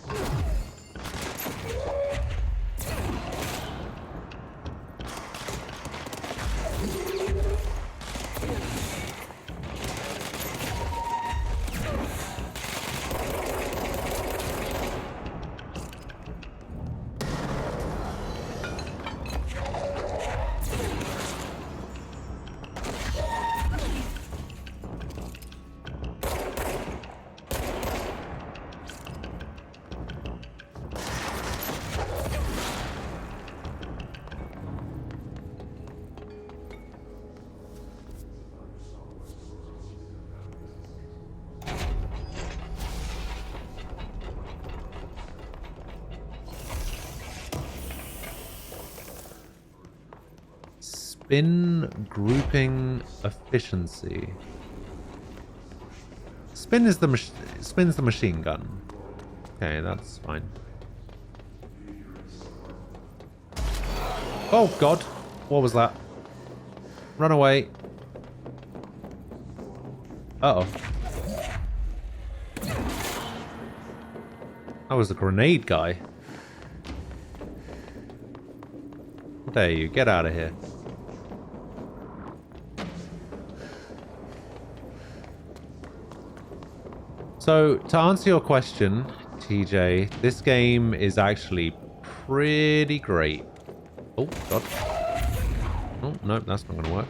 Spin grouping efficiency. Spins the machine gun. Okay, that's fine. Oh god, what was that? Run away. Uh-oh. That was a grenade guy. There you, get out of here. So, to answer your question, TJ, this game is actually pretty great. Oh, God. Oh, no, that's not going to work.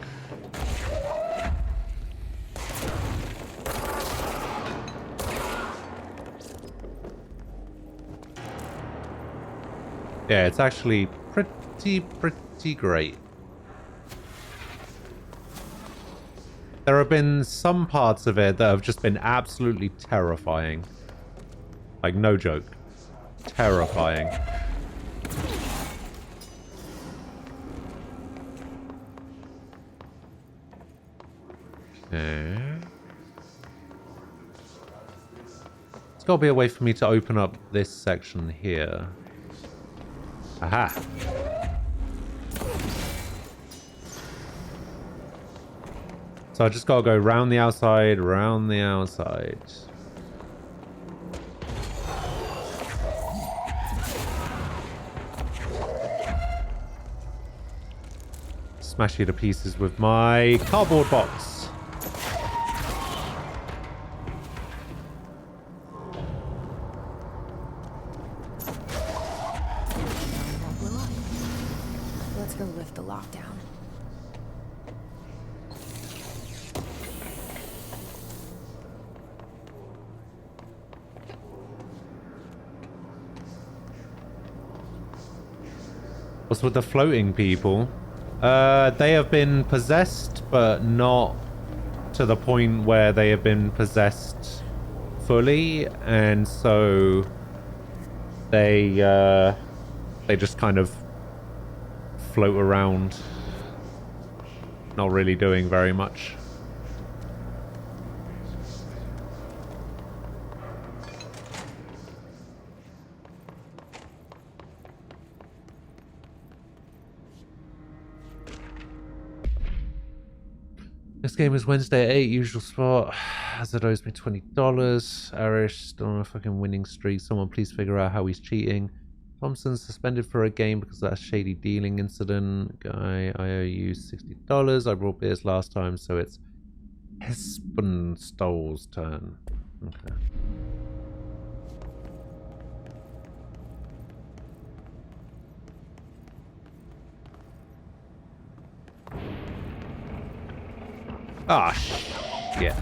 Yeah, it's actually pretty great. There have been some parts of it that have just been absolutely terrifying. Like, no joke. Terrifying. Okay. There's got to be a way for me to open up this section here. Aha. So I just gotta go round the outside, round the outside. Smash you to pieces with my cardboard box. Let's go lift the lockdown. What's with the floating people? They have been possessed, but not to the point where they have been possessed fully, and so they just kind of float around, not really doing very much. This game is Wednesday at 8, usual spot. Hazard owes me $20. Arish still on a fucking winning streak. Someone please figure out how he's cheating. Thompson suspended for a game because of that shady dealing incident. Guy, I owe you $60. I brought beers last time, so it's Hespenstoll's turn. Okay. Ah, shit.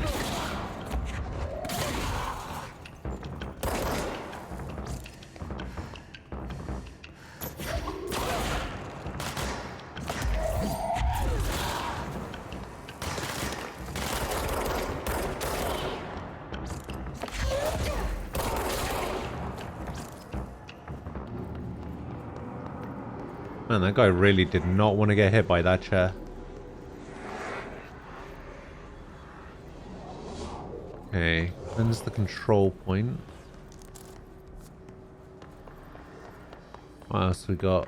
Man, that guy really did not want to get hit by that chair. Okay, when's the control point? What else we got?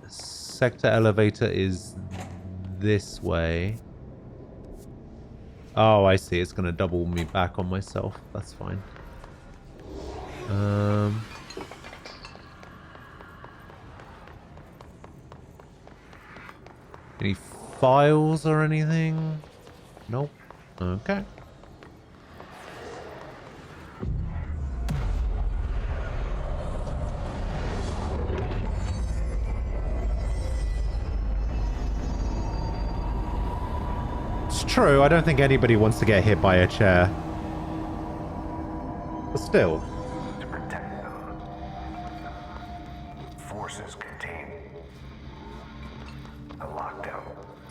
Sector elevator is this way. Oh, I see. It's going to double me back on myself. That's fine. Any files or anything? Nope. Okay. True, I don't think anybody wants to get hit by a chair. But still. To protect them. Forces contain a lockdown.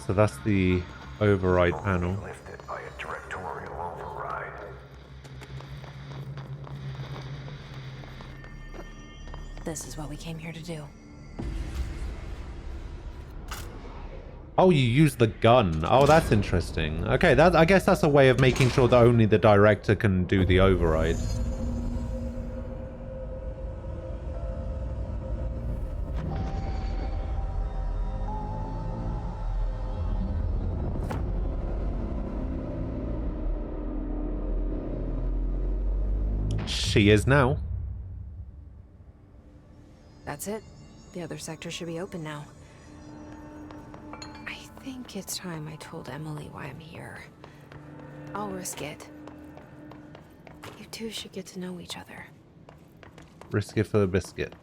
So that's the override panel. Lifted by a directorial override. This is what we came here to do. Oh, you use the gun. Oh, that's interesting. Okay, I guess that's a way of making sure that only the director can do the override. She is now. That's it. The other sector should be open now. I think it's time I told Emily why I'm here. I'll risk it. You two should get to know each other. Risk it for the biscuit.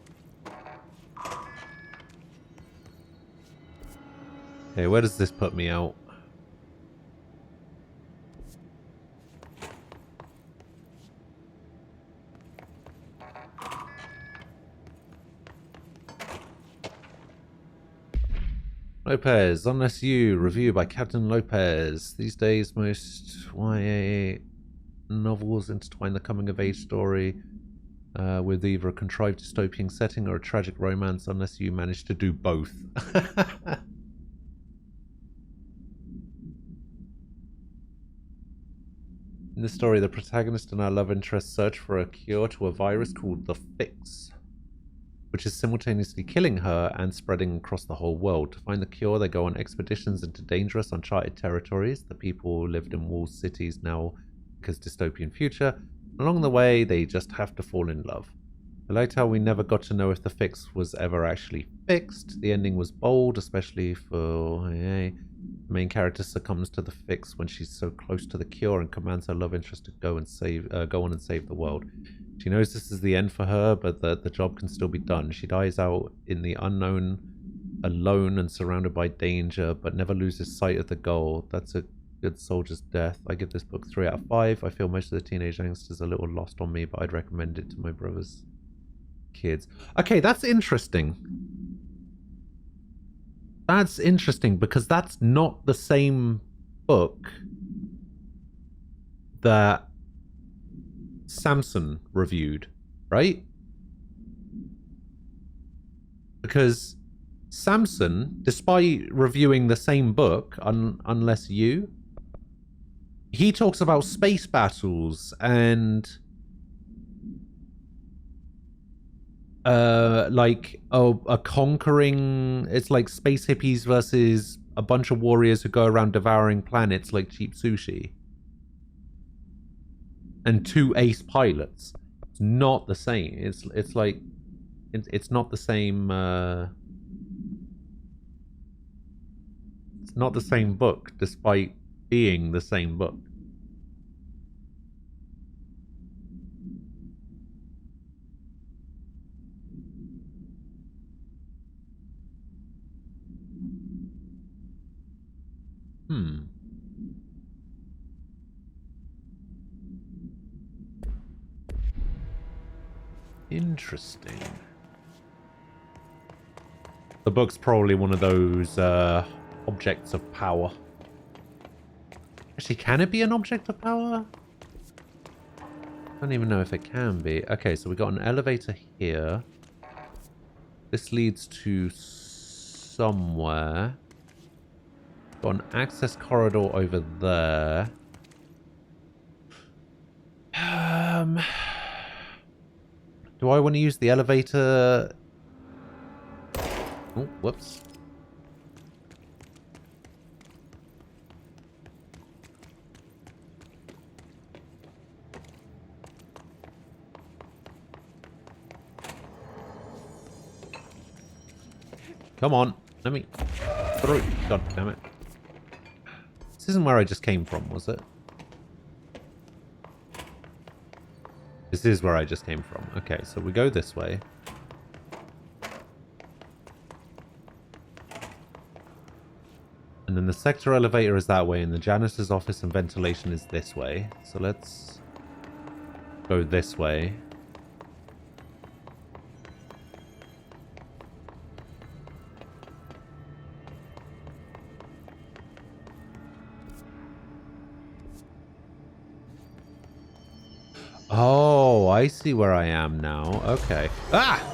Okay, where does this put me out? Lopez, Unless You, review by Captain Lopez. These days, most YA novels intertwine the coming-of-age story with either a contrived dystopian setting or a tragic romance, unless you manage to do both. In this story, the protagonist and our love interest search for a cure to a virus called the Fix. which is simultaneously killing her and spreading across the whole world. To find the cure, they go on expeditions into dangerous, uncharted territories. The people lived in walled cities now because dystopian future. Along the way, they just have to fall in love. I liked how we never got to know if the fix was ever actually fixed. The ending was bold, especially for the main character succumbs to the fix when she's so close to the cure and commands her love interest to go on and save the world. She knows this is the end for her, but the job can still be done. She dies out in the unknown, alone and surrounded by danger, but never loses sight of the goal. That's a good soldier's death. I give this book 3 out of 5. I feel most of the teenage angst is a little lost on me, but I'd recommend it to my brother's kids. Okay, that's interesting. That's interesting because that's not the same book that Samson reviewed, right? Because Samson, despite reviewing the same book, Unless You, he talks about space battles and like a conquering, it's like space hippies versus a bunch of warriors who go around devouring planets like cheap sushi. And 2 ace pilots. It's not the same. It's like it's not the same it's not the same book despite being the same book. Interesting. The book's probably one of those objects of power. Actually, can it be an object of power? I don't even know if it can be. Okay, so we got an elevator here. This leads to somewhere. Got an access corridor over there. Do I want to use the elevator? Oh, whoops. Come on, let me through. God damn it. This isn't where I just came from, was it? This is where I just came from. Okay, so we go this way. And then the sector elevator is that way, and the janitor's office and ventilation is this way. So let's go this way. Oh, I see where I am now. Okay. Ah!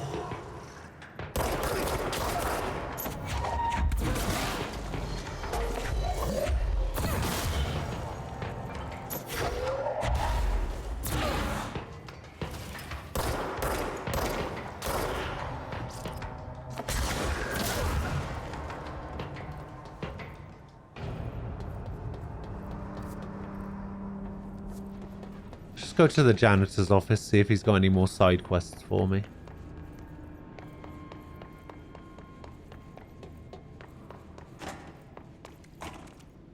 Go to the janitor's office, see if he's got any more side quests for me.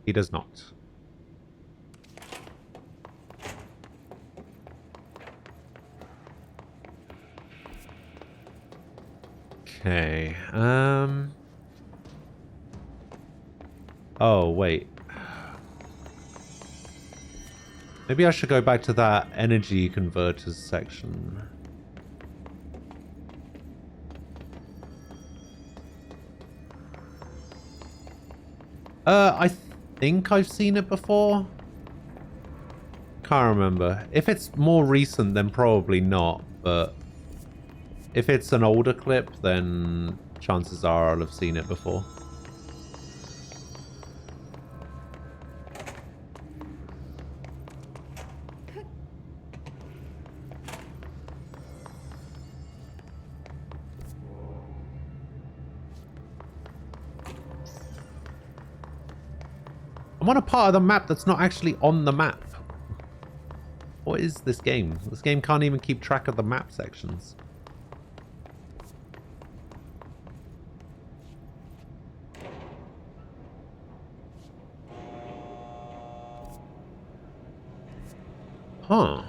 He does not. Okay. Oh, wait. Maybe I should go back to that energy converters section. I think I've seen it before. Can't remember. If it's more recent, then probably not. But if it's an older clip, then chances are I'll have seen it before. I'm on a part of the map that's not actually on the map. What is this game? This game can't even keep track of the map sections. Huh.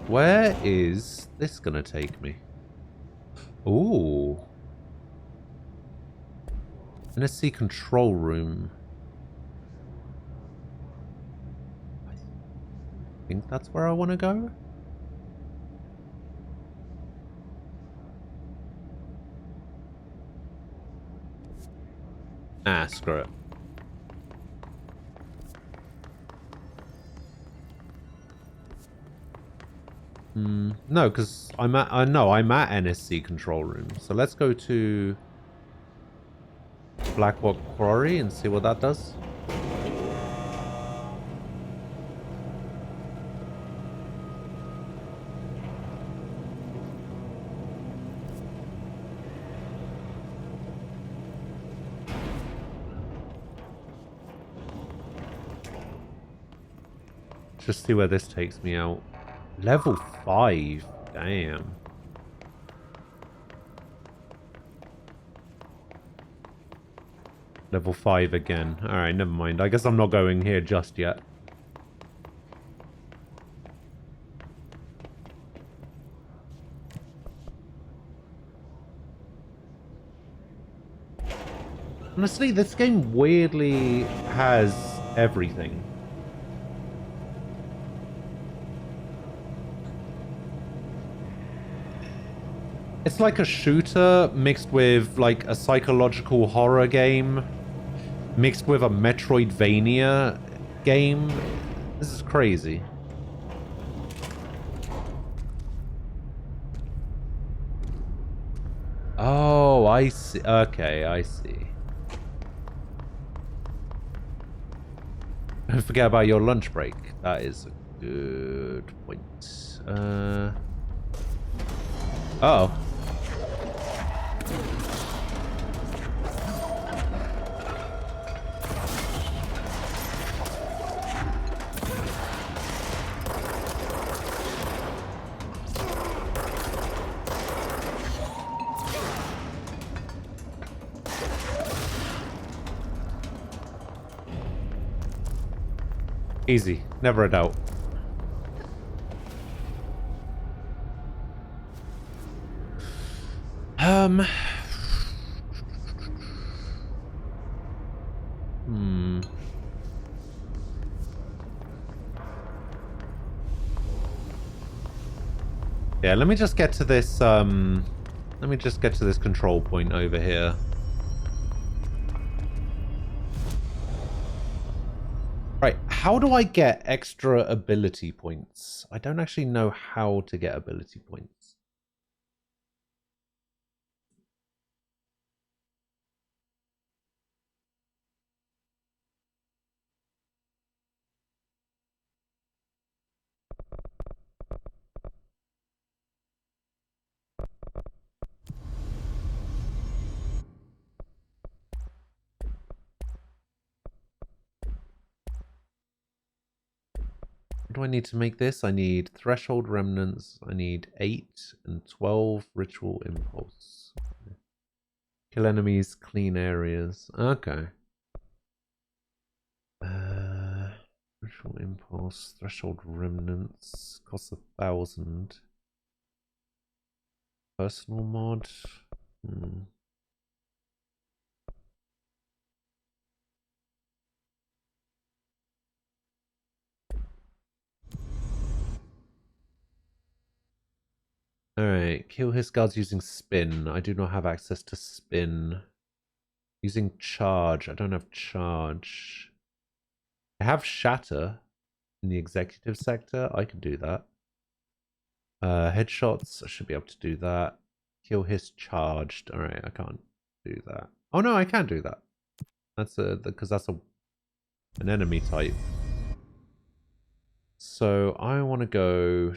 Where is this gonna take me? Ooh. NSC control room. I think that's where I want to go. Ah, screw it. No, because I'm at NSC control room. So let's go to Blackrock Quarry and see what that does. Just see where this takes me out. Level 5. Damn. Level 5 again. Alright, never mind. I guess I'm not going here just yet. Honestly, this game weirdly has everything. It's like a shooter mixed with like a psychological horror game mixed with a Metroidvania game. This is crazy. Oh, I see. Okay, I see. Don't forget about your lunch break. That is a good point. Uh-oh. Easy. Never a doubt. Yeah, let me just get to this, let me just get to this control point over here. Right, how do I get extra ability points? I don't actually know how to get ability points. What do I need to make this? I need threshold remnants. I need 8 and 12 ritual impulse. Kill enemies, clean areas. Okay. Ritual impulse, threshold remnants, costs 1,000. Personal mod. Alright, kill his guards using spin. I do not have access to spin. Using charge. I don't have charge. I have shatter in the executive sector. I can do that. Headshots. I should be able to do that. Kill his charged. Alright, I can't do that. Oh no, I can do that. That's because that's an enemy type. So I want to go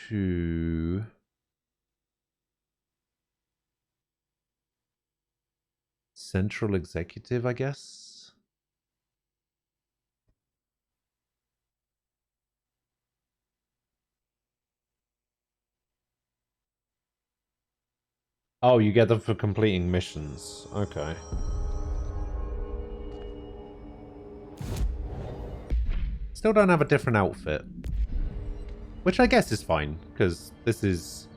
to Central executive, I guess. Oh, you get them for completing missions. Okay. Still don't have a different outfit. Which I guess is fine, because this is...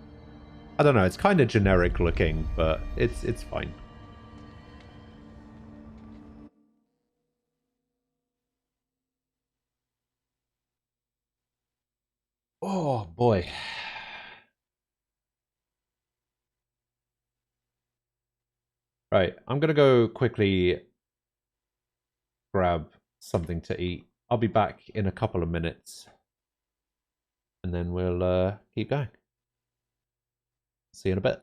I don't know, it's kind of generic looking, but it's fine. Oh, boy. Right, I'm going to go quickly grab something to eat. I'll be back in a couple of minutes. And then we'll keep going. See you in a bit.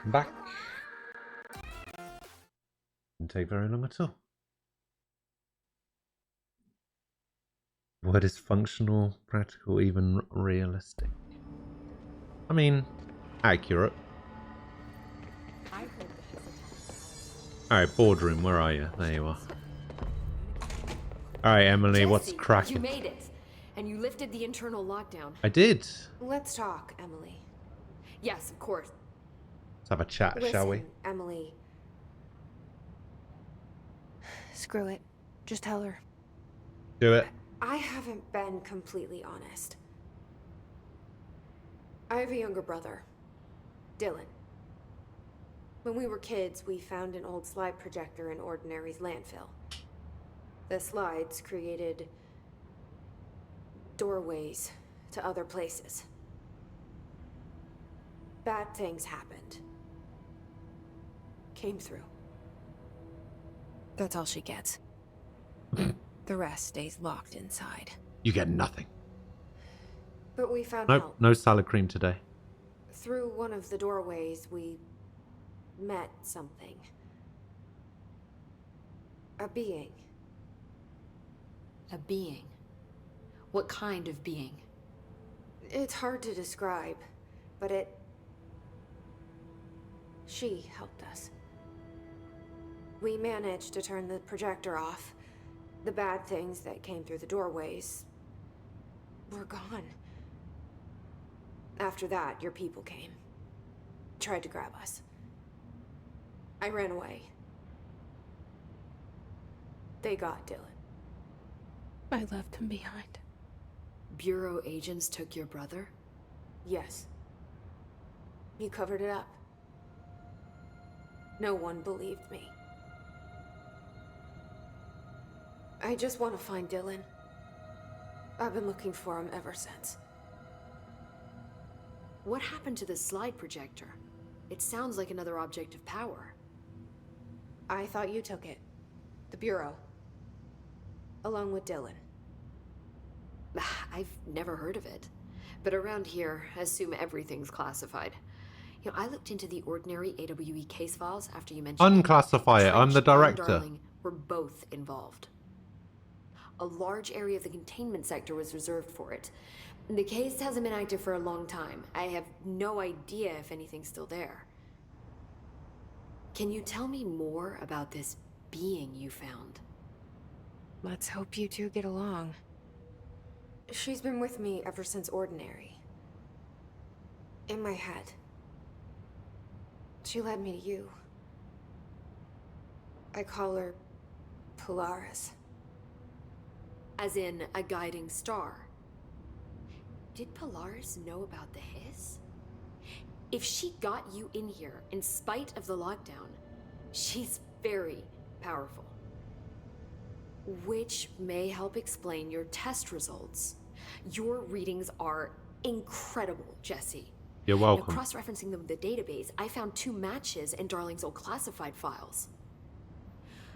Back. Didn't take very long at all. What is functional, practical, even realistic? I mean, accurate. Alright, boardroom, where are you? There you are. Alright, Emily, Jesse, what's cracking? You made it, and you lifted the internal lockdown. I did. Let's talk, Emily. Yes, of course. Let's have a chat, Listen, shall we? Emily. Screw it. Just tell her. Do it. I haven't been completely honest. I have a younger brother, Dylan. When we were kids, we found an old slide projector in Ordinary's landfill. The slides created doorways to other places. Bad things happened. Came through. That's all she gets. The rest stays locked inside. You get nothing. But we found Nope, help. no salad cream today. Through one of the doorways, we met something. A being. A being. What kind of being? It's hard to describe, but she helped us. We managed to turn the projector off. The bad things that came through the doorways were gone. After that, your people came. Tried to grab us. I ran away. They got Dylan. I left him behind. Bureau agents took your brother? Yes. You covered it up. No one believed me. I just want to find Dylan. I've been looking for him ever since. What happened to the slide projector? It sounds like another object of power. I thought you took it. The Bureau. Along with Dylan. I've never heard of it. But around here, I assume everything's classified. You know, I looked into the ordinary AWE case files after you mentioned Unclassify it. I'm the Trench and director. Darling were both involved. A large area of the containment sector was reserved for it. The case hasn't been active for a long time. I have no idea if anything's still there. Can you tell me more about this being you found? Let's hope you two get along. She's been with me ever since Ordinary. In my head. She led me to you. I call her Polaris. As in a guiding star. Did Polaris know about the hiss? If she got you in here in spite of the lockdown, she's very powerful. Which may help explain your test results. Your readings are incredible, Jesse. You're welcome. Now, cross-referencing them with the database, I found 2 matches in Darling's old classified files.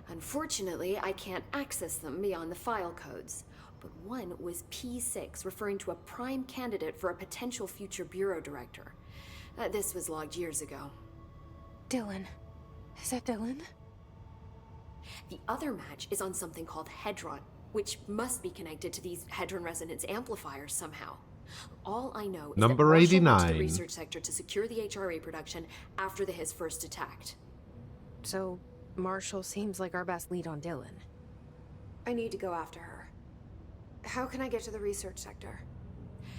Unfortunately, I can't access them beyond the file codes. But one was P6, referring to a prime candidate for a potential future bureau director. This was logged years ago. Dylan. Is that Dylan? The other match is on something called Hedron, which must be connected to these Hedron resonance amplifiers somehow. All I know is Number that Marshall went to 89. the research sector to secure the HRA production after the Hiss first attacked. So, Marshall seems like our best lead on Dylan. I need to go after her. How can I get to the research sector?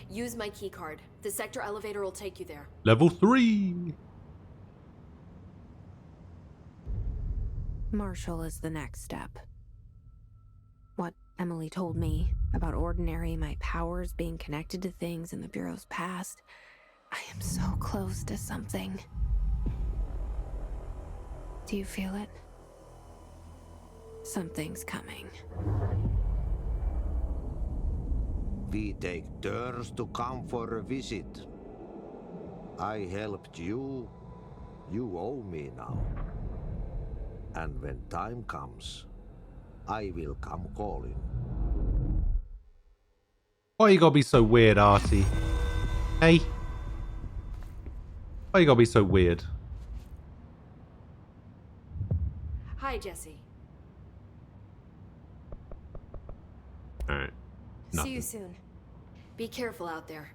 Use my keycard. The sector elevator will take you there. Level 3. Marshall is the next step. What Emily told me about Ordinary, my powers being connected to things in the Bureau's past. I am so close to something. Do you feel it? Something's coming. We take turns to come for a visit. I helped you. You owe me now. And when time comes, I will come calling. Why you gotta be so weird, Artie? Hey? Why you gotta be so weird? Hi, Jesse. Alright. See you soon. Be careful out there.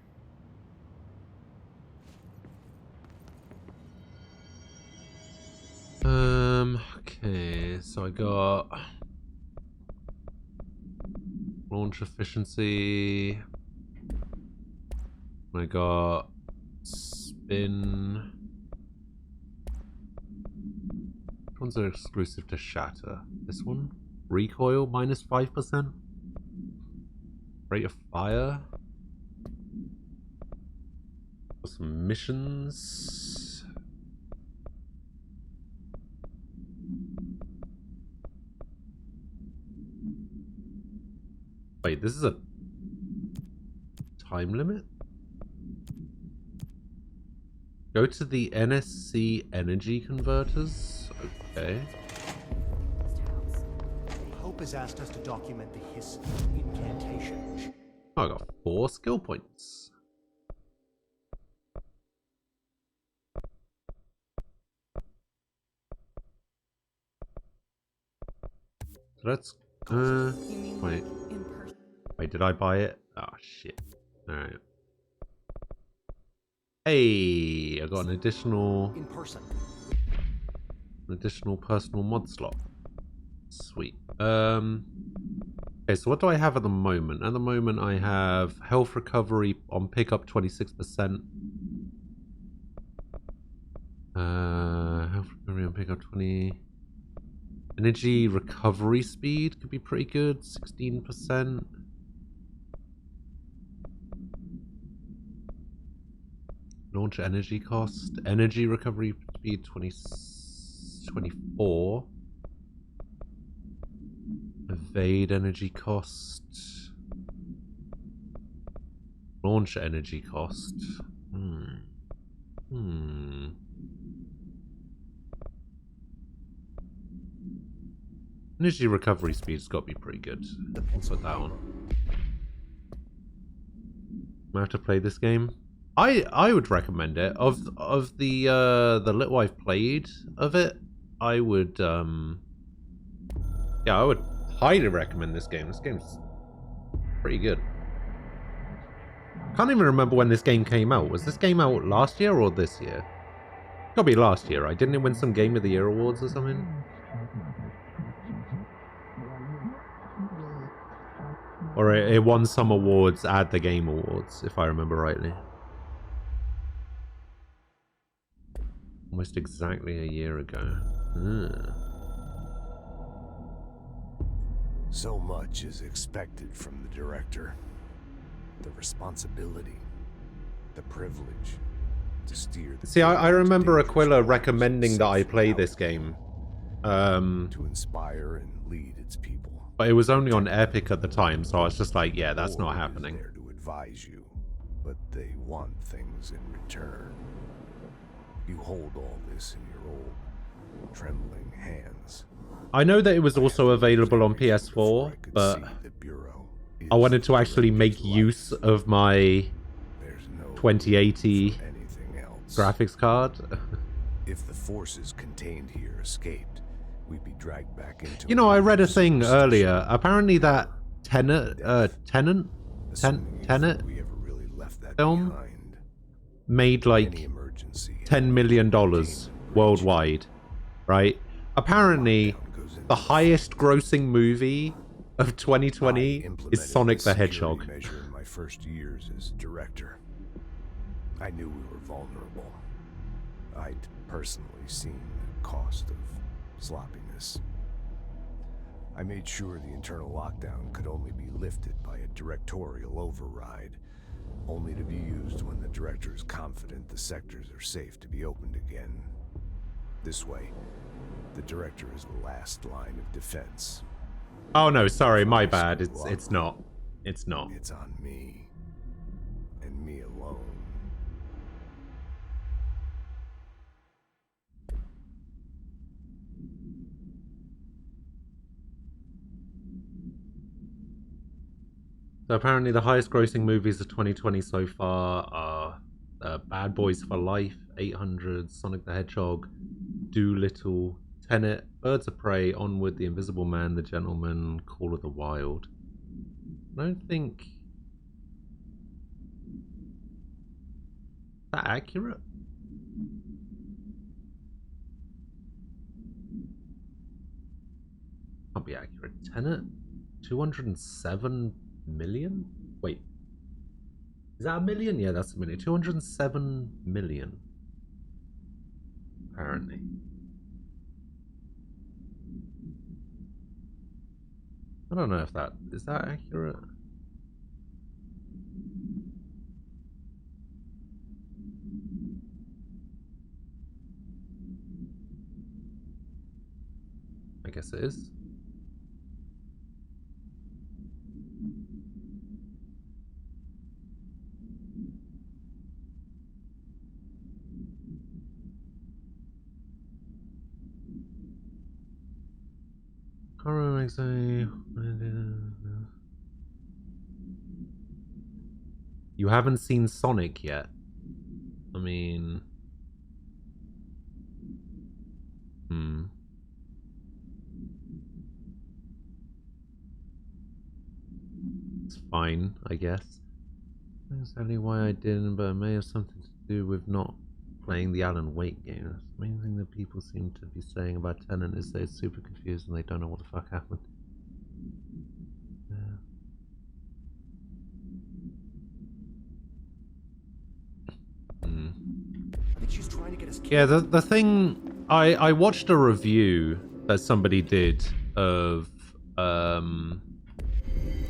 Okay, so I got launch efficiency. I got spin. Which ones are exclusive to Shatter? This one? Recoil minus 5%. Rate of fire. Some missions. Wait, this is a time limit? Go to the NSC energy converters? Okay. Hope has asked us to document the Hiss incantation. Oh, I got 4 skill points. Let's wait. Wait, did I buy it? Oh, shit. Alright. Hey, I got an additional... In person. An additional personal mod slot. Sweet. Okay, so what do I have at the moment? At the moment, I have health recovery on pickup 26%. Health recovery on pickup 20. Energy recovery speed could be pretty good, 16%. Launch energy cost. Energy recovery speed 24. Evade energy cost. Launch energy cost. Energy recovery speed's got to be pretty good. I'll put that on. I have to play this game. I would recommend it. Of the little I've played of it, I would yeah, I would highly recommend this game. This game's pretty good. Can't even remember when this game came out. Was this game out last year or this year? Gotta be last year, right? Didn't it win some Game of the Year awards or something? Or it won some awards at the Game Awards, if I remember rightly. Almost exactly a year ago. So much is expected from the director. The responsibility, the privilege to steer the... See, I remember Aquila recommending that I play this game. To inspire and lead its people. But it was only on Epic at the time, so I was just like, yeah, that's not happening. There to advise you, but they want things in return. You hold all this in your old, trembling hands. I know that it was also available on PS4, but I wanted to actually make use of my 2080 graphics card. If the forces contained here escaped, we'd be dragged back into... You know, I read a thing earlier. Apparently that Tenet film made like $10 million worldwide, right? Apparently, the highest grossing movie of 2020 is Sonic the Hedgehog. Measure in my first years as director. I knew we were vulnerable. I'd personally seen the cost of sloppiness. I made sure the internal lockdown could only be lifted by a directorial override, only to be used when the director is confident the sectors are safe to be opened again. This way, the director is the last line of defense. Oh no, sorry, my bad. It's not. It's not. It's on me. And me alone. So apparently the highest grossing movies of 2020 so far are Bad Boys for Life, 800, Sonic the Hedgehog, Doolittle, Tenet, Birds of Prey, Onward, The Invisible Man, The Gentleman, Call of the Wild. I don't think... Is that accurate? Can't be accurate. Tenet? 207 million? Wait. Is that a million? Yeah, that's a million. 207 million. Apparently. I don't know if that... Is that accurate? I guess it is. You haven't seen Sonic yet. I mean... It's fine, I guess. That's only why I didn't, but it may have something to do with not playing the Alan Wake game. That's the main thing that people seem to be saying about Tenet is they're super confused and they don't know what the fuck happened. Yeah, the thing I watched a review that somebody did of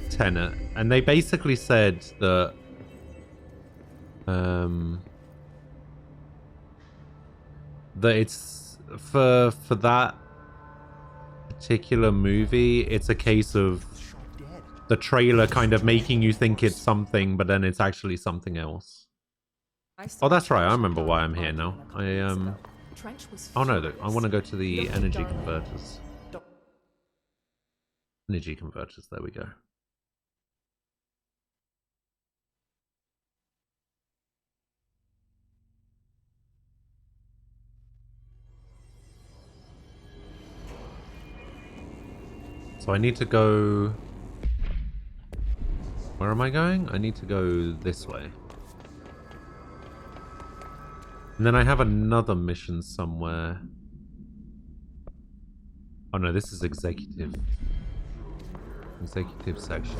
Tenet, and they basically said that that it's for that particular movie, it's a case of the trailer kind of making you think it's something, but then it's actually something else. Oh, that's right. I remember why I'm here now. Oh no, I want to go to the energy converters. Energy converters. There we go. So I need to go... Where am I going? I need to go this way. And then I have another mission somewhere. Oh no, this is executive. Executive section.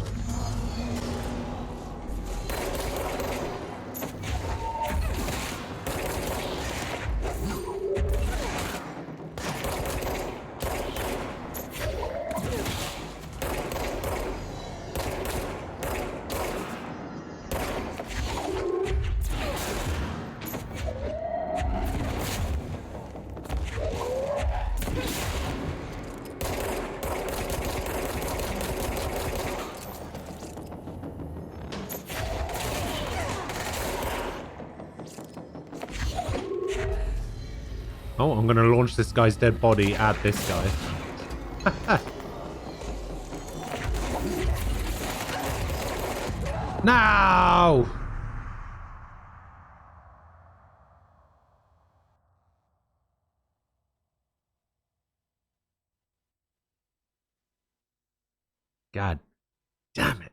Oh, I'm gonna launch this guy's dead body at this guy. No! God damn it.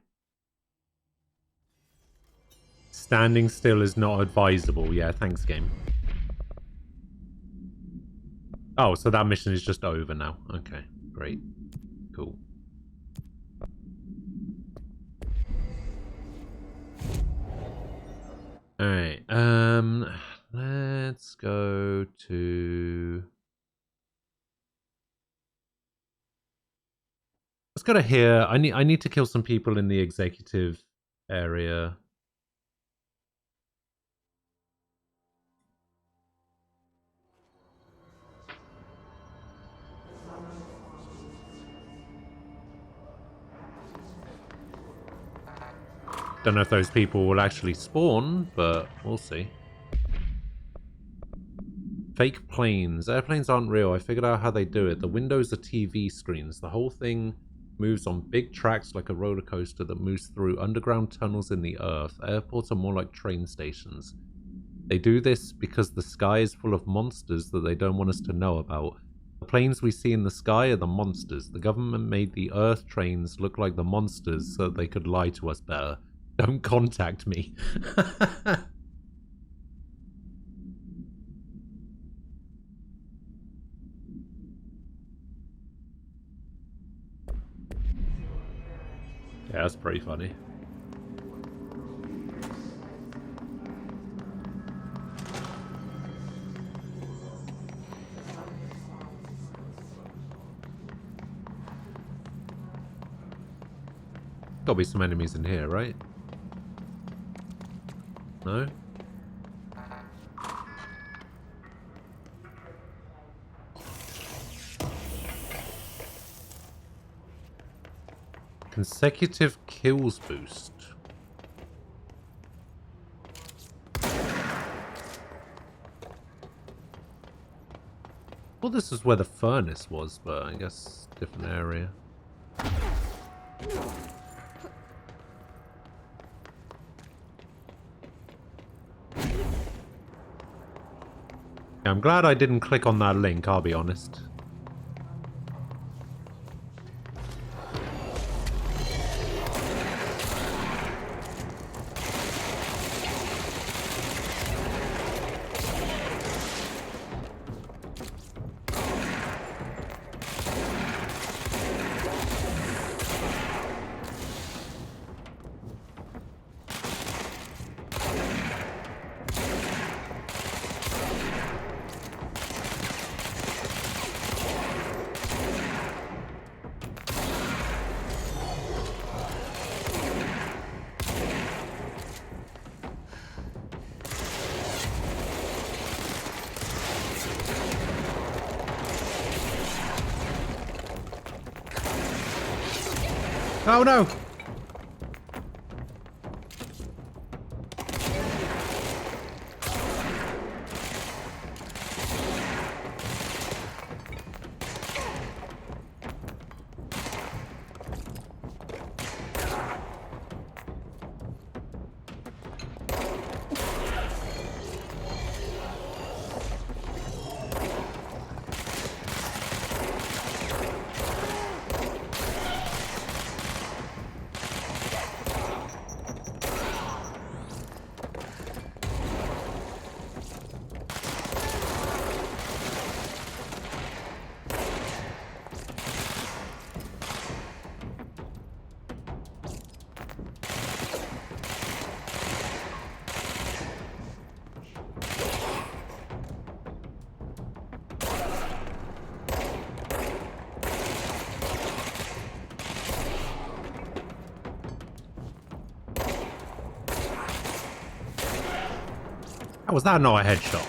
Standing still is not advisable. Yeah, thanks, game. Oh, so that mission is just over now. Okay, great. Cool. Alright, let's go to... Let's go to here. I need to kill some people in the executive area. Don't know if those people will actually spawn, but we'll see. Fake planes. Airplanes aren't real. I figured out how they do it. The windows are TV screens. The whole thing moves on big tracks like a roller coaster that moves through underground tunnels in the earth. Airports are more like train stations. They do this because the sky is full of monsters that they don't want us to know about. The planes we see in the sky are the monsters. The government made the earth trains look like the monsters so that they could lie to us better. Don't contact me. Yeah, that's pretty funny. Gotta be some enemies in here, right? No? Consecutive kills boost. Well, this is where the furnace was, but I guess different area. I'm glad I didn't click on that link, I'll be honest. Oh no! How was that not a headshot?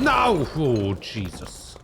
No! Oh, Jesus.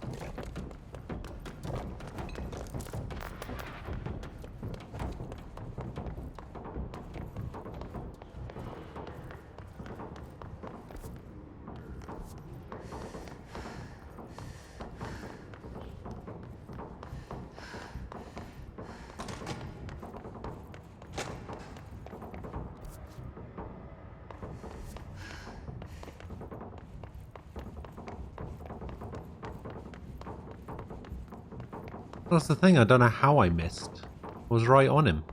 That's the thing, I don't know how I missed. I was right on him.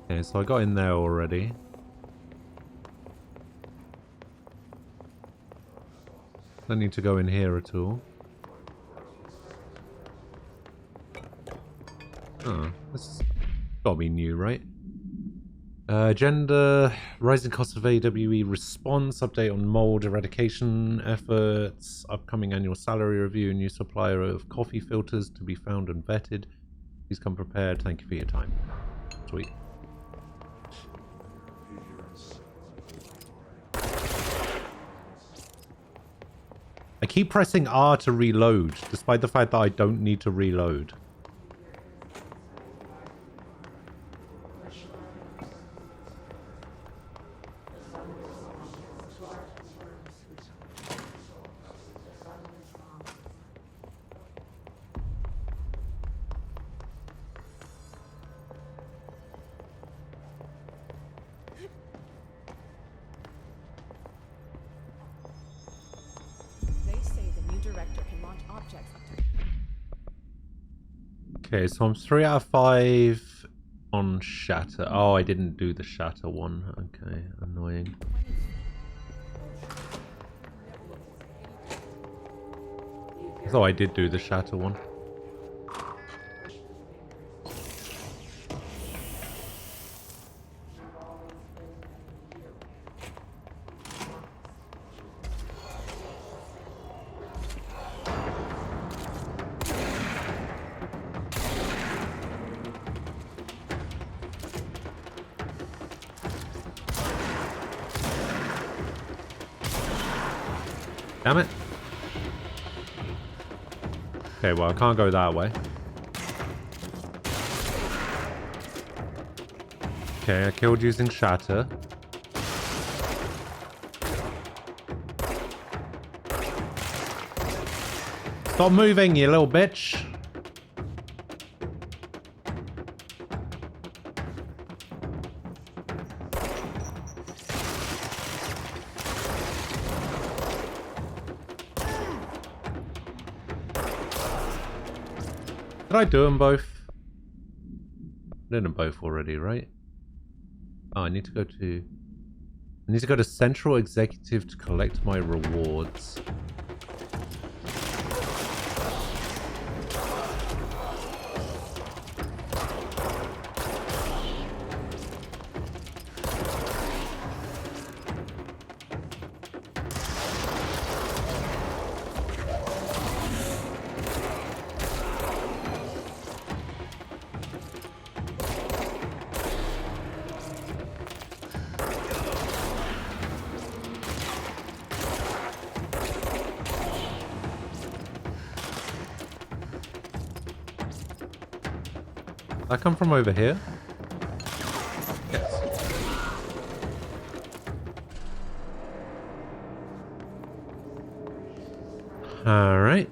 Okay, so I got in there already. Don't need to go in here at all. Oh, this has gotta be new, right? Agenda, rising cost of AWE response, update on mold eradication efforts, upcoming annual salary review, new supplier of coffee filters to be found and vetted. Please come prepared. Thank you for your time. Sweet. I keep pressing R to reload, despite the fact that I don't need to reload. Okay, so I'm 3 out of 5 on Shatter. Oh, I didn't do the Shatter one. Okay, annoying. So I did do the Shatter one. Damn it. Okay, well, I can't go that way. Okay, I killed using Shatter. Stop moving, you little bitch. Did I do them both? I did them both already, right? Oh, I need to go to I need to go to Central Executive to collect my rewards. I come from over here? Yes. All right.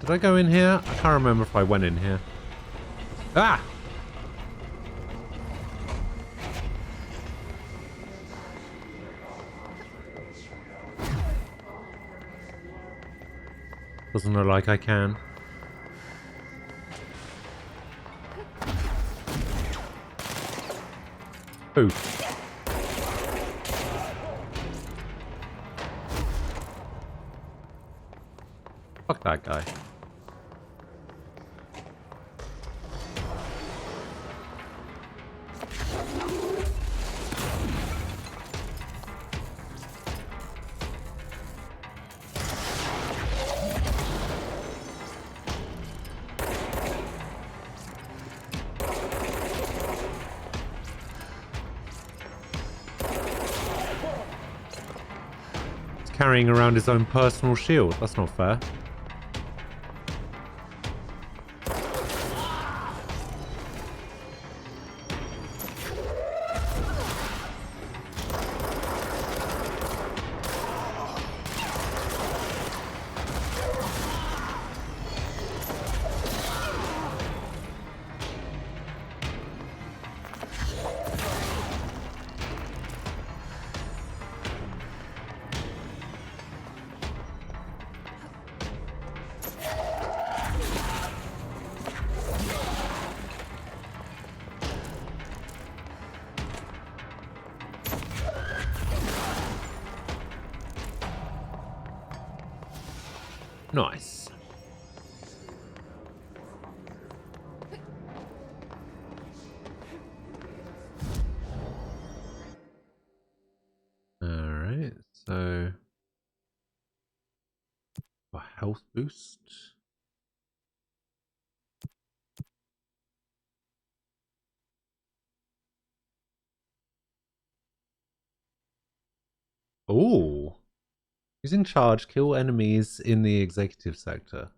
Did I go in here? I can't remember if I went in here. Ah! Doesn't look like I can. Ooh. Fuck that guy. Carrying around his own personal shield. That's not fair. Nice. Alright, so a health boost. Oh. Using charge, kill enemies in the executive sector.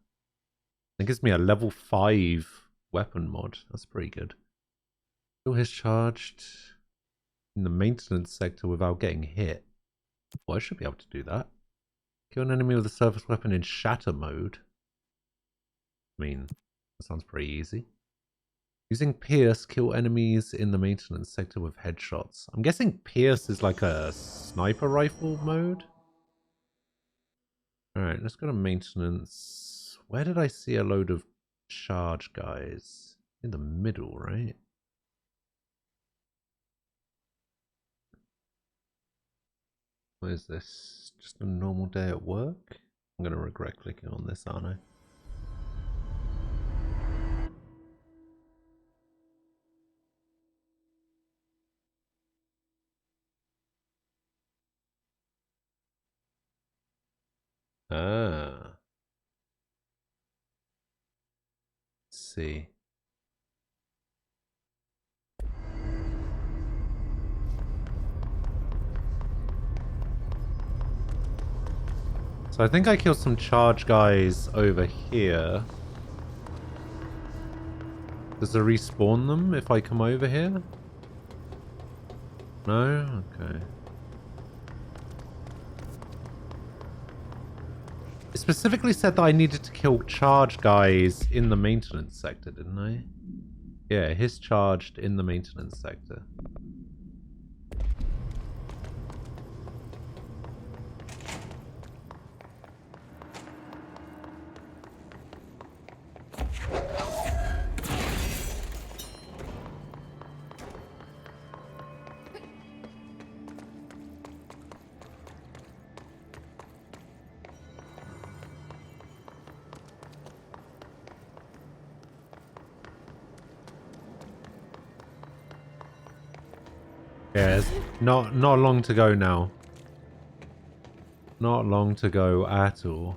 That gives me a level 5 weapon mod. That's pretty good. Kill his charged in the maintenance sector without getting hit. Well, I should be able to do that. Kill an enemy with a surface weapon in shatter mode. I mean, that sounds pretty easy. Using Pierce, kill enemies in the maintenance sector with headshots. I'm guessing Pierce is like a sniper rifle mode. Alright, let's go to maintenance. Where did I see a load of charge guys? In the middle, right? What is this? Just a normal day at work? I'm going to regret clicking on this, aren't I? Ah. Let's see. So I think I killed some charge guys over here. Does it respawn them if I come over here? No? Okay. It specifically said that I needed to kill charge guys in the maintenance sector, didn't I? Yeah, hiss charged in the maintenance sector. Yeah, it's not long to go now. Not long to go at all.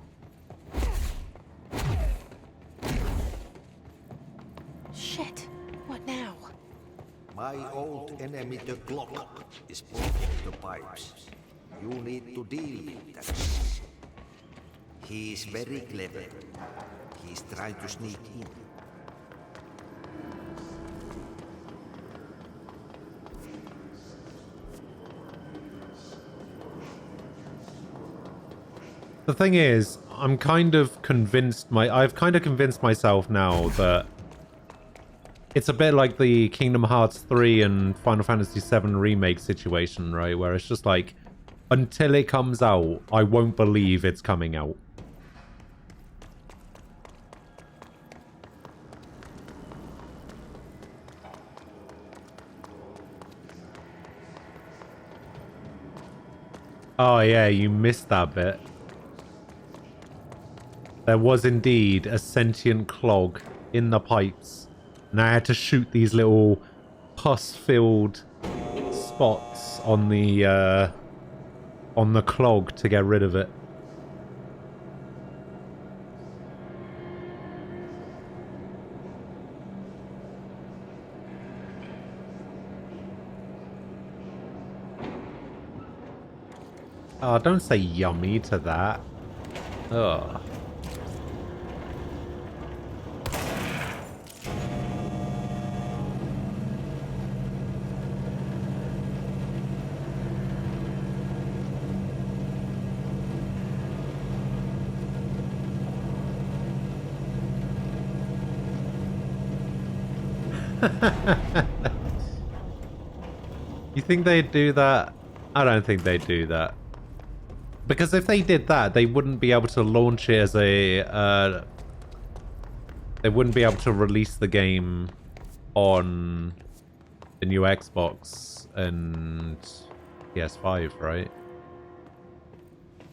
Shit. What now? My old enemy, the clock, is blocking the pipes. You need to deal with that. He is very clever. He's trying to sneak in. The thing is, I've kind of convinced myself now that it's a bit like the Kingdom Hearts 3 and Final Fantasy 7 remake situation, right? Where it's just like, until it comes out, I won't believe it's coming out. Oh yeah, you missed that bit. There was indeed a sentient clog in the pipes, and I had to shoot these little pus-filled spots on the clog to get rid of it. Oh, don't say yummy to that. Ugh. You think they'd do that? I don't think they'd do that. Because if they did that, they wouldn't be able to launch it as a... they wouldn't be able to release the game on the new Xbox and PS5, right?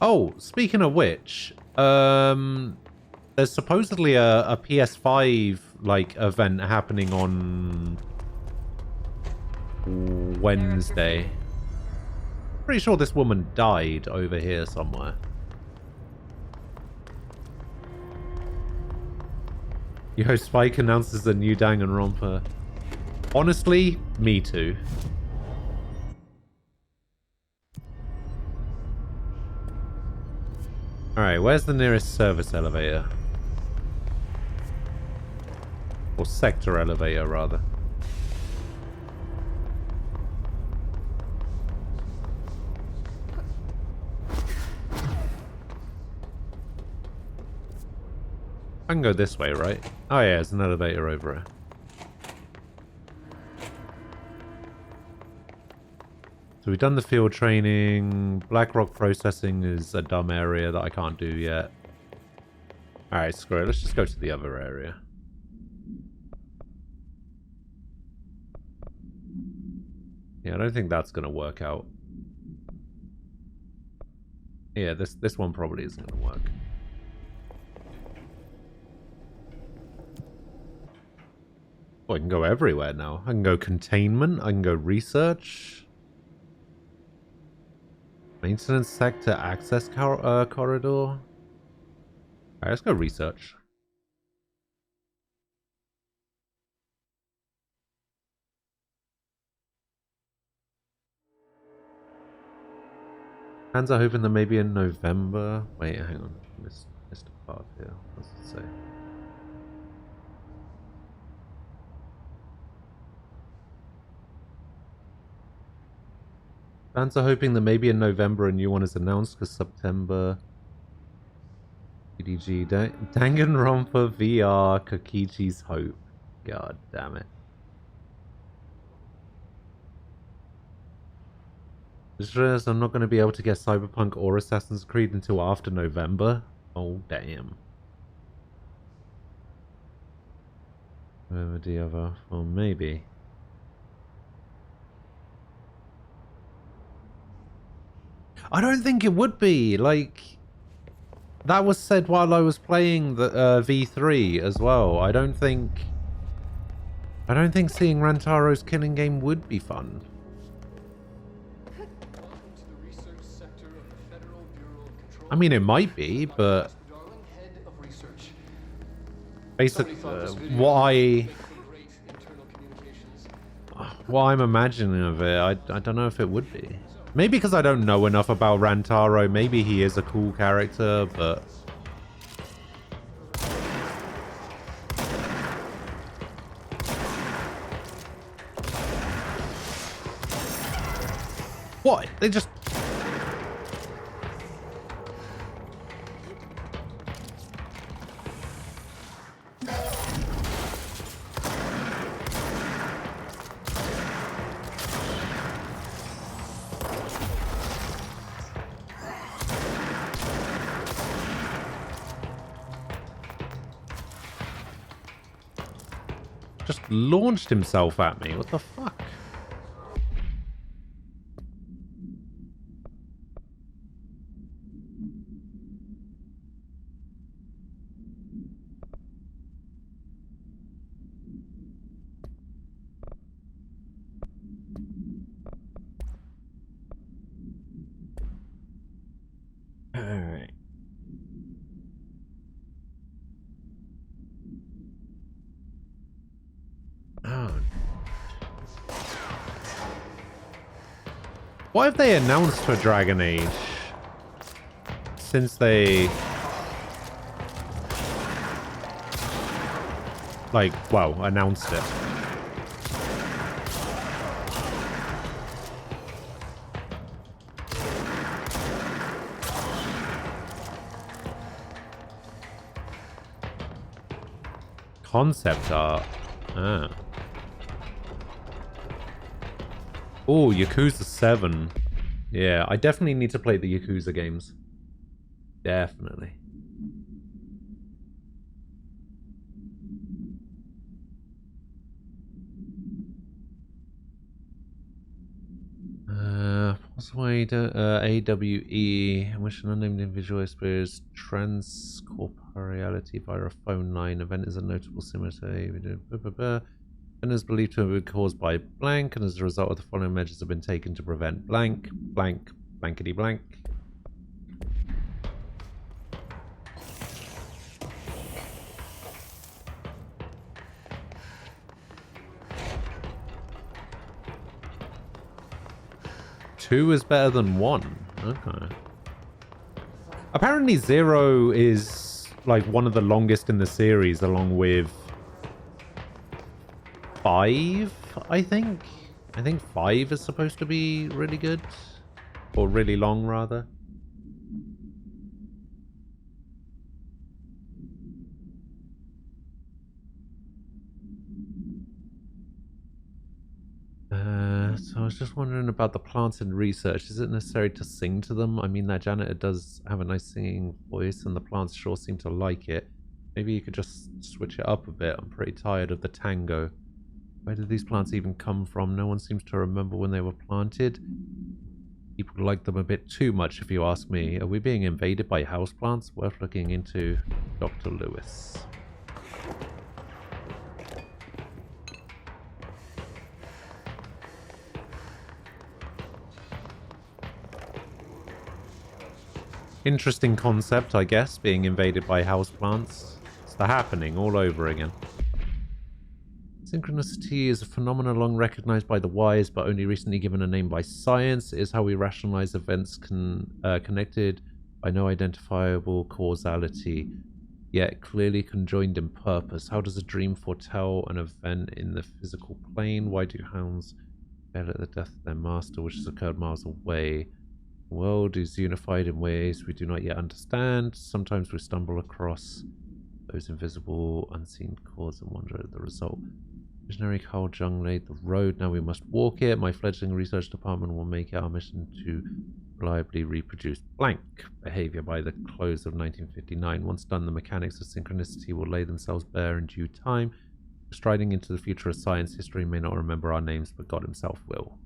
Oh, speaking of which, there's supposedly a PS5 like event happening on Wednesday. Pretty sure this woman died over here somewhere. Yo, Spike announces a new Danganronpa. Honestly, me too. Alright, where's the nearest service elevator? Or sector elevator, rather. I can go this way, right? Oh yeah, there's an elevator over here. So we've done the field training. Blackrock processing is a dumb area that I can't do yet. Alright, screw it. Let's just go to the other area. Yeah, I don't think that's going to work out. Yeah, this one probably isn't going to work. Oh, I can go everywhere now. I can go containment. I can go research. Maintenance sector access corridor. Alright, let's go research. Fans are hoping that maybe in November. Wait, hang on. Missed a part here. What's it say? Fans are hoping that maybe in November a new one is announced because September. PDG Danganronpa VR Kokichi's Hope. God damn it. Just realized I'm not going to be able to get Cyberpunk or Assassin's Creed until after November. Oh, damn. Whatever the other, or maybe. I don't think it would be. Like, that was said while I was playing the V3 as well. I don't think seeing Rantaro's killing game would be fun. I mean, it might be, but basically, what I'm imagining of it, I don't know if it would be. Maybe because I don't know enough about Rantaro. Maybe he is a cool character, but what? They just launched himself at me. What the fuck? Alright. Oh. What have they announced for Dragon Age? Since they... like, well, announced it. Concept art. Ah. Oh, Yakuza 7. Yeah, I definitely need to play the Yakuza games. Definitely. What's the way to AWE, in which an unnamed individual experiences transcorporeality via a phone line. Event is a notable similarity. Event is believed to have been caused by blank, and as a result of the following measures have been taken to prevent blank, blank, blankety blank. Two is better than one. Okay. Apparently 0 is like one of the longest in the series, along with 5, I think. I think 5 is supposed to be really good. Or really long, rather. So I was just wondering about the plants in research. Is it necessary to sing to them? I mean, that janitor does have a nice singing voice, and the plants sure seem to like it. Maybe you could just switch it up a bit. I'm pretty tired of the tango. Where did these plants even come from? No one seems to remember when they were planted. People like them a bit too much, if you ask me. Are we being invaded by houseplants? Worth looking into. Dr. Lewis. Interesting concept, I guess, being invaded by houseplants. It's the happening all over again. Synchronicity is a phenomenon long recognized by the wise, but only recently given a name by science. It is how we rationalize events connected by no identifiable causality, yet clearly conjoined in purpose. How does a dream foretell an event in the physical plane? Why do hounds fail at the death of their master, which has occurred miles away? The world is unified in ways we do not yet understand. Sometimes we stumble across those invisible, unseen chords and wonder at the result. Visionary Carl Jung laid the road, now we must walk it. My fledgling research department will make it our mission to reliably reproduce blank behavior by the close of 1959. Once done, the mechanics of synchronicity will lay themselves bare in due time. Striding into the future of science, history may not remember our names, but God himself will.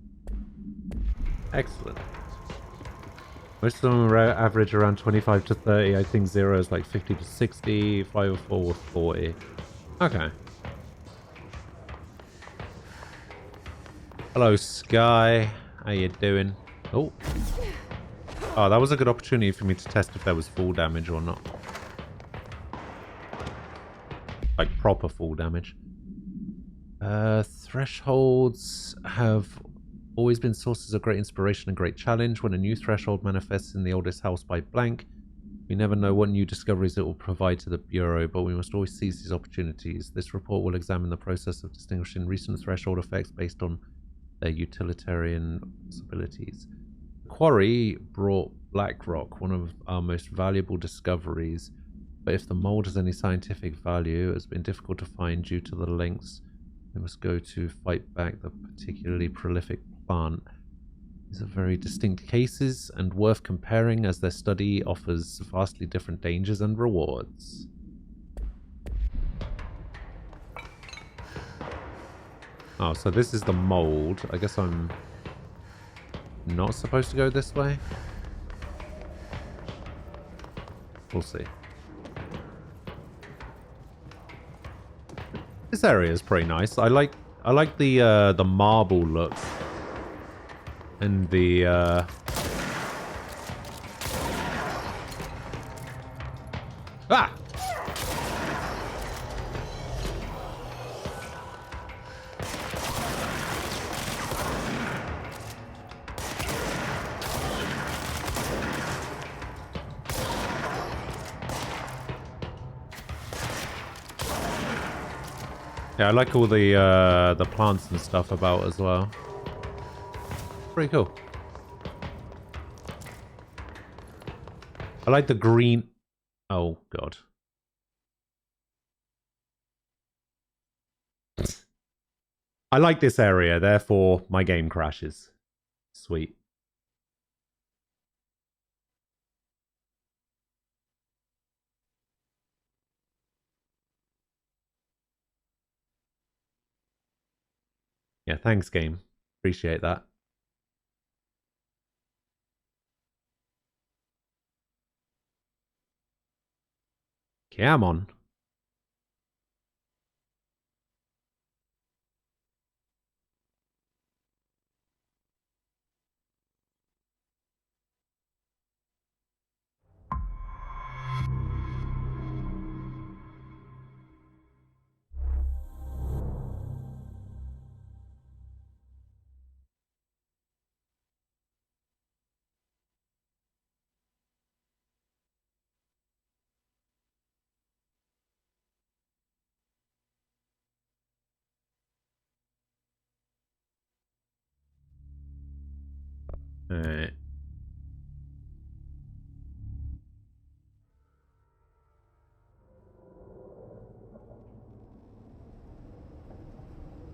Excellent. Most of them average around 25 to 30. I think 0 is like 50 to 60, 5 or 4 or 40. Okay. Hello, Sky. How you doing? Oh. Oh, that was a good opportunity for me to test if there was full damage or not. Like proper full damage. Thresholds have always been sources of great inspiration and great challenge. When a new threshold manifests in the oldest house by blank, we never know what new discoveries it will provide to the Bureau, but we must always seize these opportunities. This report will examine the process of distinguishing recent threshold effects based on their utilitarian possibilities. Quarry brought Blackrock, one of our most valuable discoveries, but if the mold has any scientific value, it has been difficult to find due to the lengths they must go to fight back the particularly prolific plant. These are very distinct cases and worth comparing as their study offers vastly different dangers and rewards. Oh, so this is the mold. I guess I'm not supposed to go this way? We'll see. This area is pretty nice. I like the marble look and the ah. Yeah, I like all the plants and stuff about as well. Pretty cool. I like the green. Oh god. I like this area, therefore my game crashes. Sweet. Yeah, thanks, game. Appreciate that. Come on. Alright.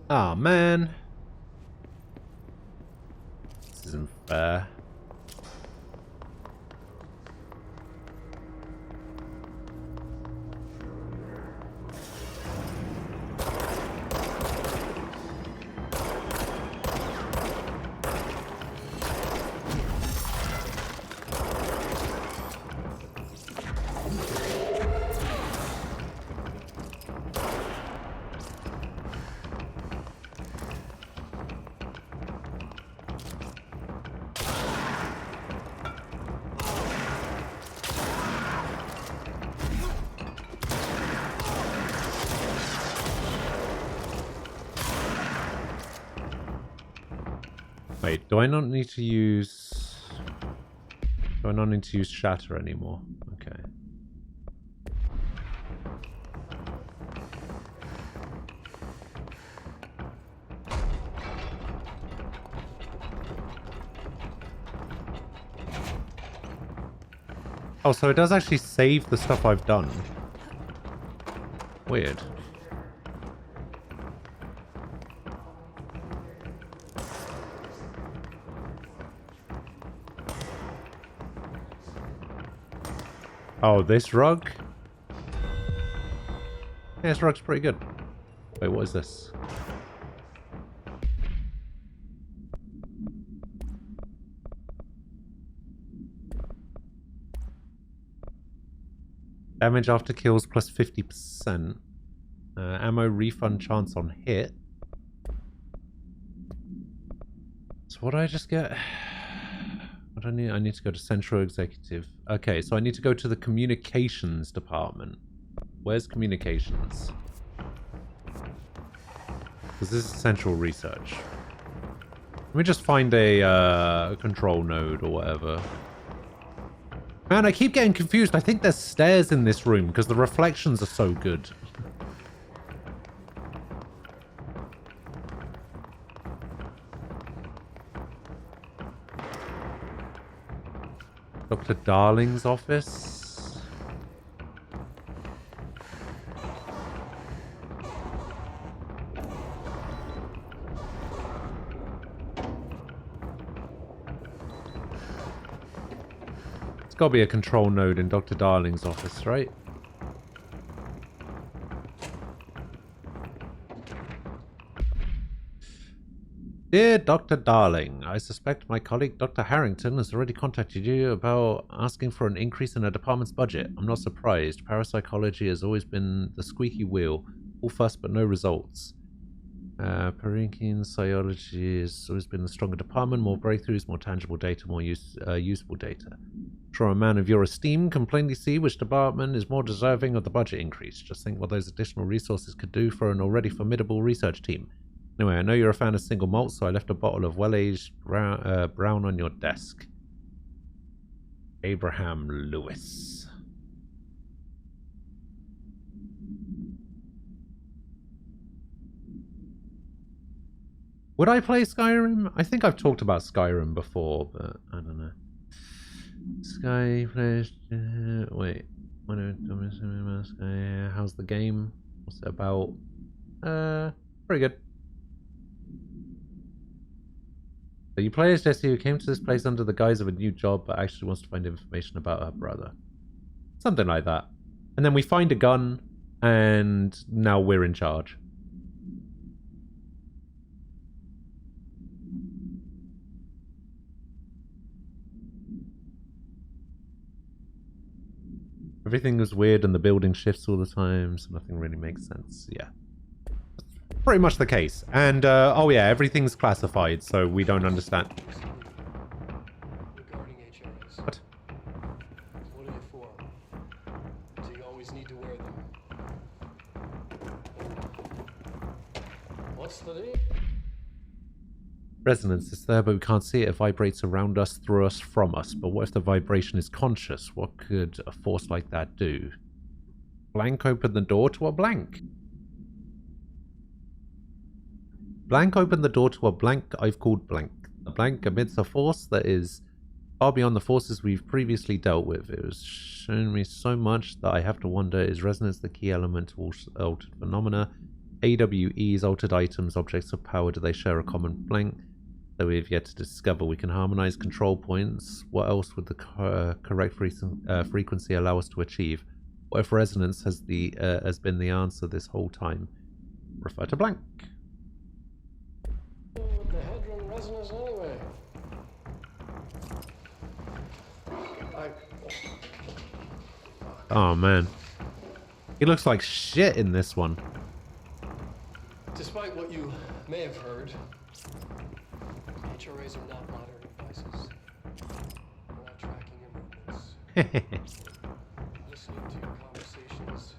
Oh man. This isn't fair. Wait, do I not need to use... Do I not need to use Shatter anymore? Okay. Oh, so it does actually save the stuff I've done. Weird. Oh, this rug? Yeah, this rug's pretty good. Wait, what is this? Damage after kills plus 50%. Ammo refund chance on hit. So what do I just get? What do I need? I need to go to Central Executive. Okay, so I need to go to the Communications Department. Where's Communications? Because this is Central Research. Let me just find a control node or whatever. Man, I keep getting confused. I think there's stairs in this room because the reflections are so good. Dr. Darling's office. It's got to be a control node in Dr. Darling's office, right? Dear Dr. Darling, I suspect my colleague Dr. Harrington has already contacted you about asking for an increase in the department's budget. I'm not surprised. Parapsychology has always been the squeaky wheel. All fuss but no results. Parinkin Psychology has always been the stronger department. More breakthroughs, more tangible data, more useful data. I'm sure a man of your esteem can plainly see which department is more deserving of the budget increase. Just think what those additional resources could do for an already formidable research team. Anyway, I know you're a fan of single malt, so I left a bottle of well-aged brown on your desk. Abraham Lewis. Would I play Skyrim? I think I've talked about Skyrim before, but I don't know. Wait. How's the game? What's it about? Pretty good. So you play as Jessie, who came to this place under the guise of a new job, but actually wants to find information about her brother. Something like that. And then we find a gun, and now we're in charge. Everything is weird and the building shifts all the time, so nothing really makes sense. Yeah. Pretty much the case. And, oh yeah, everything's classified, so we don't understand. Regarding HRS. What? What are they for? Do you always need to wear them? What's the name? Resonance is there, but we can't see it. It vibrates around us, through us, from us. But what if the vibration is conscious? What could a force like that do? Blank open the door to a blank. Blank opened the door to a blank I've called blank. The blank emits a force that is far beyond the forces we've previously dealt with. It has shown me so much that I have to wonder, is resonance the key element to all altered phenomena? AWEs, altered items, objects of power, do they share a common blank that we have yet to discover? We can harmonize control points. What else would the correct frequency allow us to achieve? What if resonance has been the answer this whole time? Refer to blank. What the Hedron resonance anyway? Oh man. He looks like shit in this one. Despite what you may have heard, HRAs are not modern devices. We're not tracking your movements. Listening to your conversations.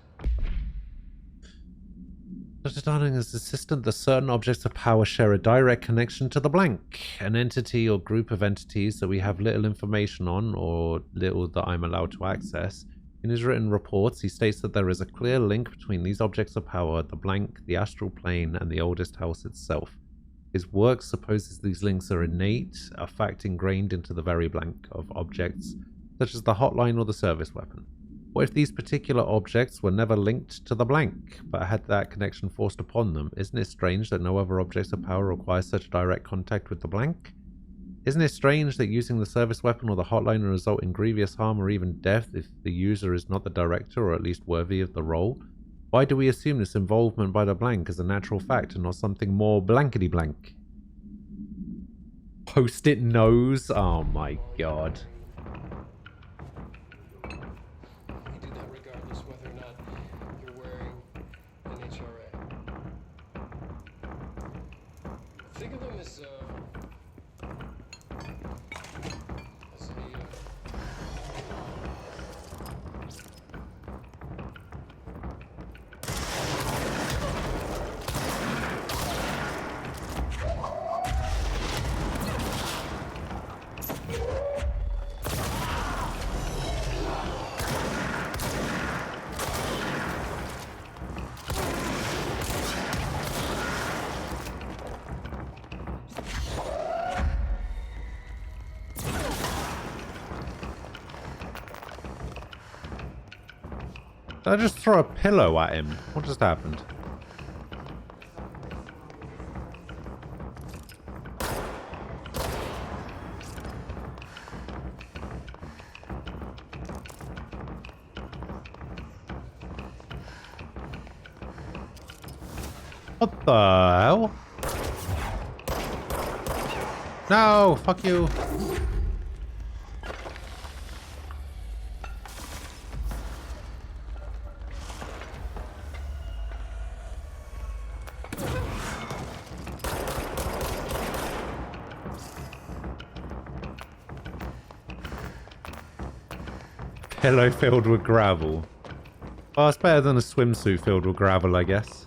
Dr. Darling is insistent that certain objects of power share a direct connection to the blank, an entity or group of entities that we have little information on, or little that I'm allowed to access. In his written reports, he states that there is a clear link between these objects of power, the blank, the astral plane, and the oldest house itself. His work supposes these links are innate, a fact ingrained into the very blank of objects, such as the hotline or the service weapon. What if these particular objects were never linked to the blank, but had that connection forced upon them? Isn't it strange that no other objects of power require such direct contact with the blank? Isn't it strange that using the service weapon or the hotline will result in grievous harm or even death if the user is not the director or at least worthy of the role? Why do we assume this involvement by the blank is a natural fact and not something more blankety blank? Post-it nose? Oh my god. We do that regardless whether or not you're wearing an HRA. Think of them as a Did I just throw a pillow at him? What just happened? What the hell? No, fuck you. Pillow filled with gravel. Well, it's better than a swimsuit filled with gravel, I guess.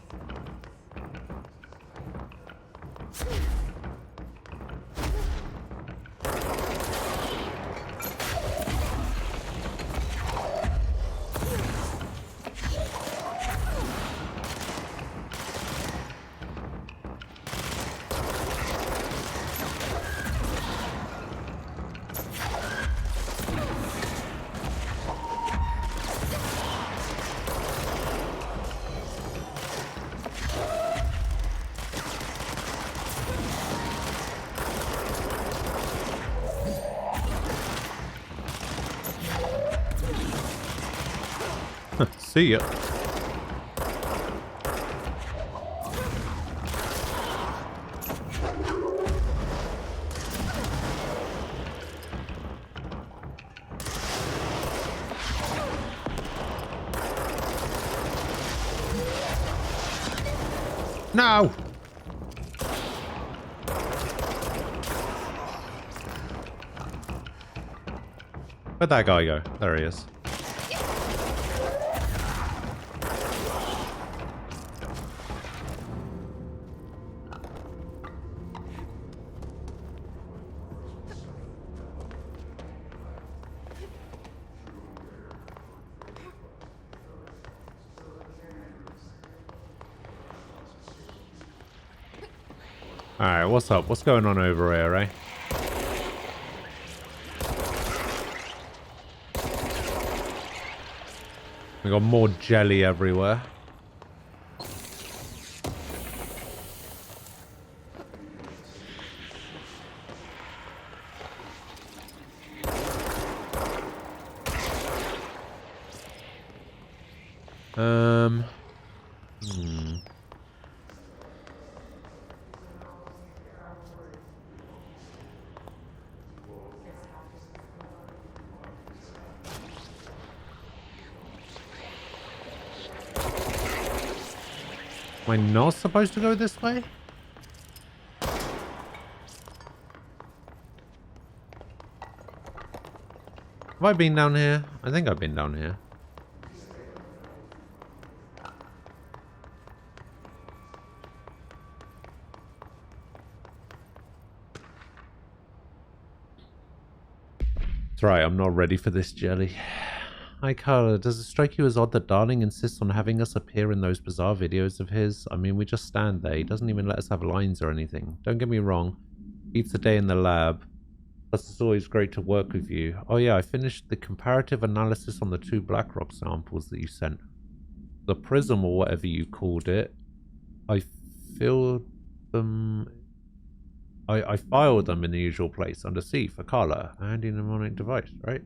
See ya. No! Where'd that guy go? There he is. Alright, what's up? What's going on over here, eh? We got more jelly everywhere. Am I not supposed to go this way? Have I been down here? I think I've been down here. That's right, I'm not ready for this jelly. Hi Carla, does it strike you as odd that Darling insists on having us appear in those bizarre videos of his? I mean, we just stand there. He doesn't even let us have lines or anything. Don't get me wrong. Beats the day in the lab. Plus, it's always great to work with you. Oh yeah, I finished the comparative analysis on the 2 Blackrock samples that you sent. The prism or whatever you called it. I filled them... I filed them in the usual place under C for Carla. A handy mnemonic device, right?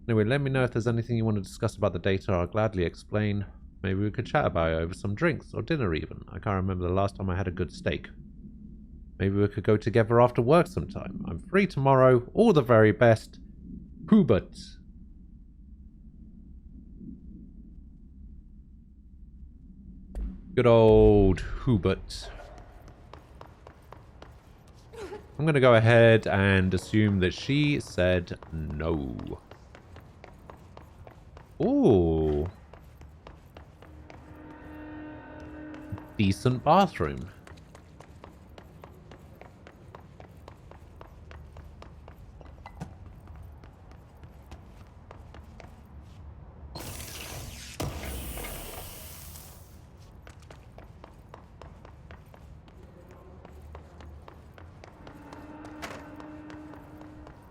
Anyway, let me know if there's anything you want to discuss about the data. I'll gladly explain. Maybe we could chat about it over some drinks or dinner even. I can't remember the last time I had a good steak. Maybe we could go together after work sometime. I'm free tomorrow. All the very best. Hubert. Good old Hubert. I'm going to go ahead and assume that she said no. Ooh. Decent bathroom.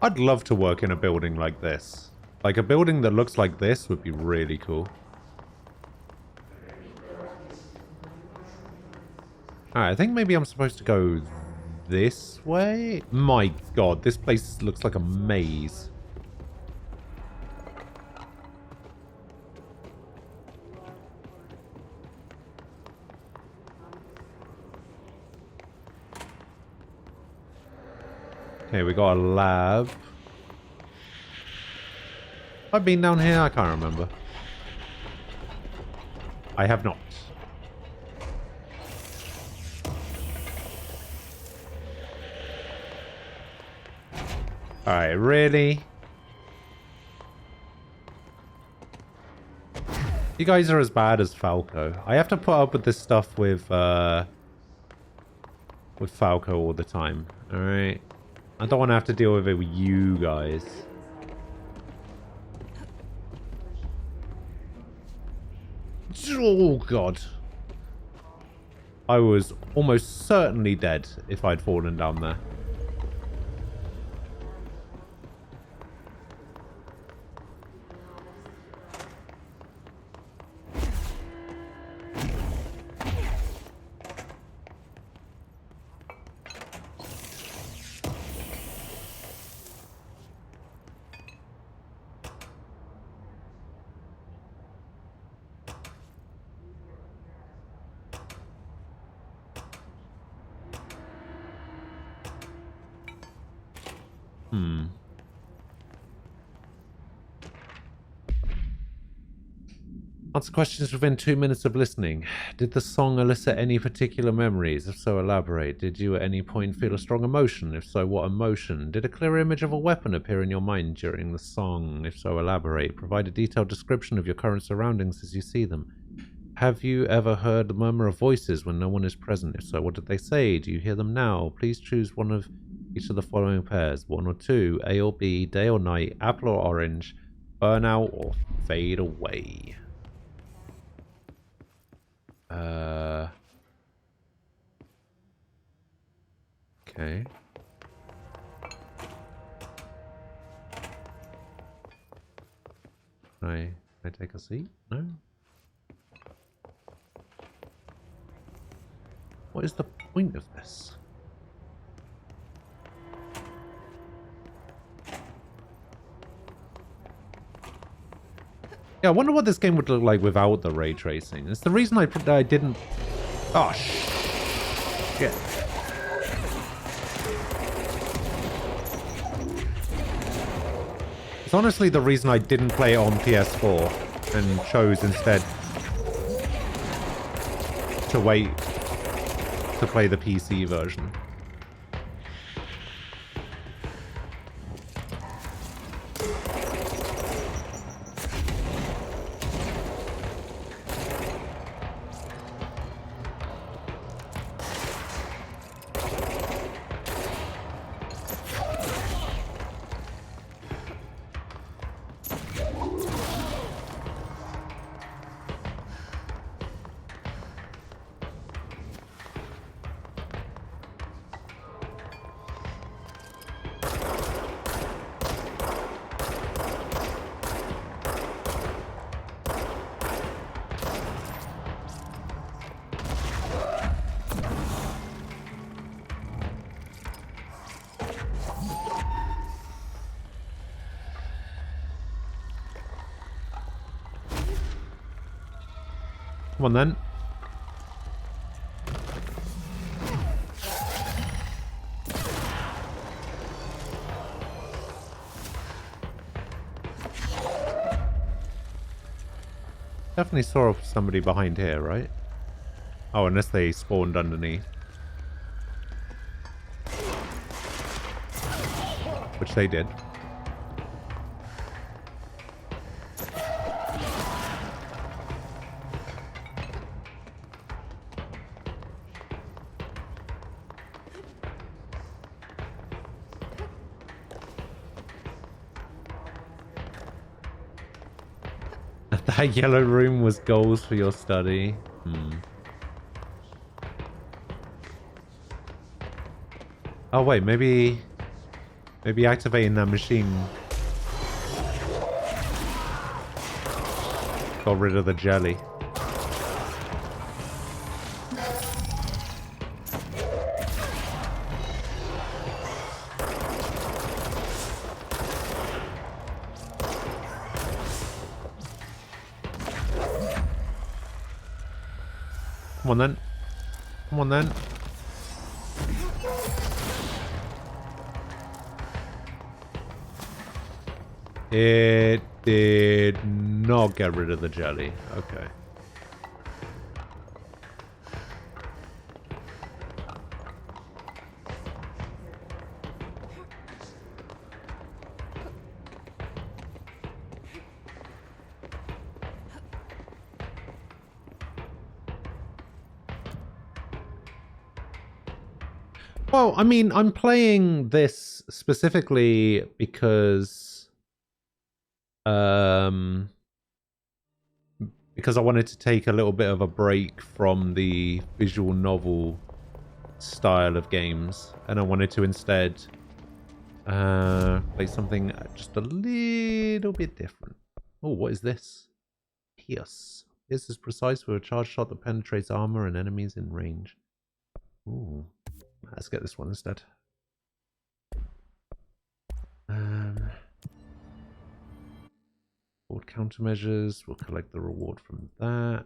I'd love to work in a building like this. Like, a building that looks like this would be really cool. Alright, I think maybe I'm supposed to go this way? My god, this place looks like a maze. Okay, we got a lab. I've been down here, I can't remember. I have not. Alright, really? You guys are as bad as Falco. I have to put up with this stuff with Falco all the time. Alright? I don't want to have to deal with it with you guys. Oh god. I was almost certainly dead if I'd fallen down there. Answer questions within 2 minutes of listening. Did the song elicit any particular memories? If so, elaborate. Did you at any point feel a strong emotion? If so, what emotion? Did a clear image of a weapon appear in your mind during the song? If so, elaborate. Provide a detailed description of your current surroundings as you see them. Have you ever heard the murmur of voices when no one is present? If so, what did they say? Do you hear them now? Please choose one of each of the following pairs. 1 or 2, A or B, day or night, apple or orange, burn out or fade away. Okay. Can I take a seat? No? What is the point of this? Yeah, I wonder what this game would look like without the ray tracing. It's the reason I didn't... Oh, shit. It's honestly the reason I didn't play it on PS4 and chose instead to wait to play the PC version. Come on then. Definitely saw somebody behind here, right? Oh, unless they spawned underneath. Which they did. That yellow room was goals for your study. Oh wait, maybe activating that machine got rid of the jelly. Come on then. Come on then. It did not get rid of the jelly. Okay. Well, I mean, I'm playing this specifically because I wanted to take a little bit of a break from the visual novel style of games, and I wanted to instead play something just a little bit different. Oh, what is this? Pierce. This is precise with a charged shot that penetrates armor and enemies in range. Ooh. Let's get this one instead. Reward countermeasures. We'll collect the reward from that.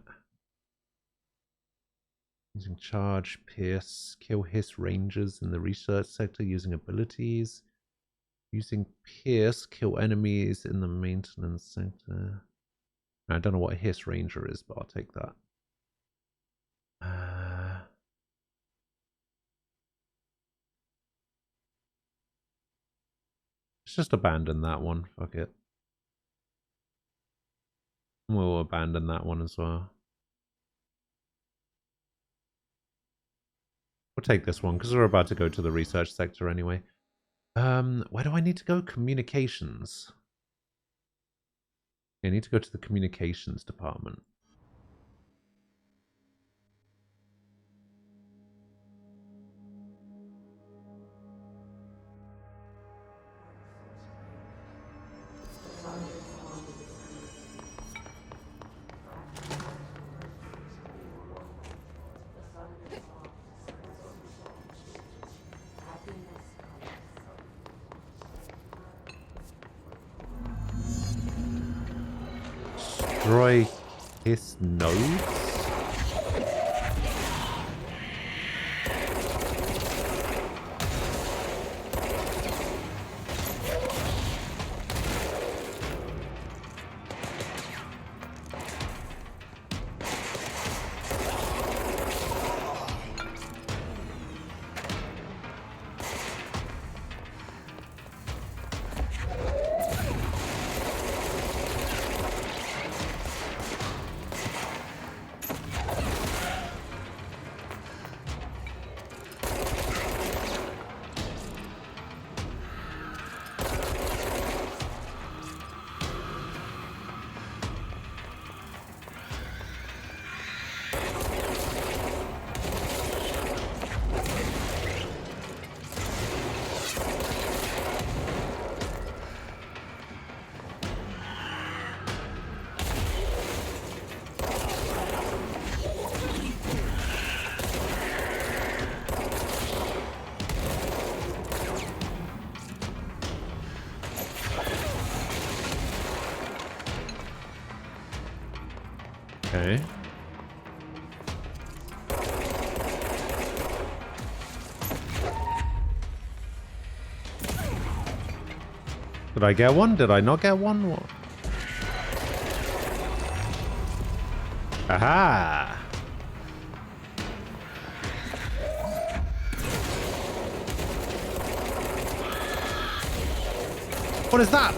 Using charge, pierce, kill hiss rangers in the research sector using abilities. Using pierce, kill enemies in the maintenance sector. I don't know what a hiss ranger is, but I'll take that. Let's just abandon that one. Fuck it. We'll abandon that one as well. We'll take this one because we're about to go to the research sector anyway. Where do I need to go? Communications. I need to go to the communications department. Destroy his nodes? Okay. Did I get one? Did I not get one? What? Aha! What is that?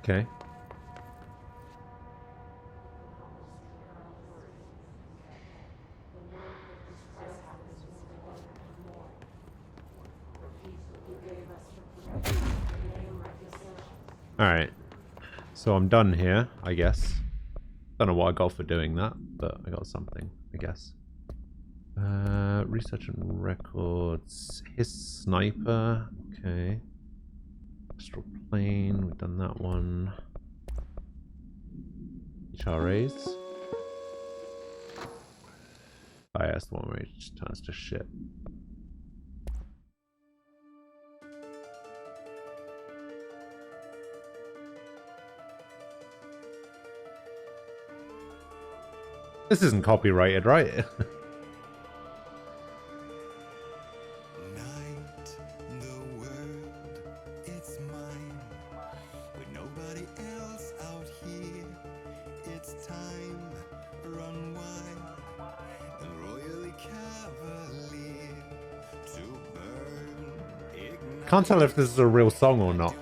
Okay. Alright. So I'm done here, I guess. Don't know what I got for doing that, but I got something, I guess. Research and records. His sniper. Okay. Astral plane. We've done that one. HRAs. Oh, yeah, that's the one where it just turns to shit. This isn't copyrighted, right? Can't tell if this is a real song or not.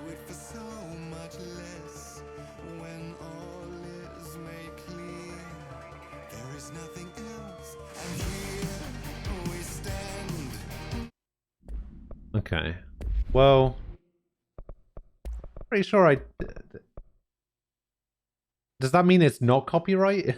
Okay. Well, pretty sure I... Does that mean it's not copyright?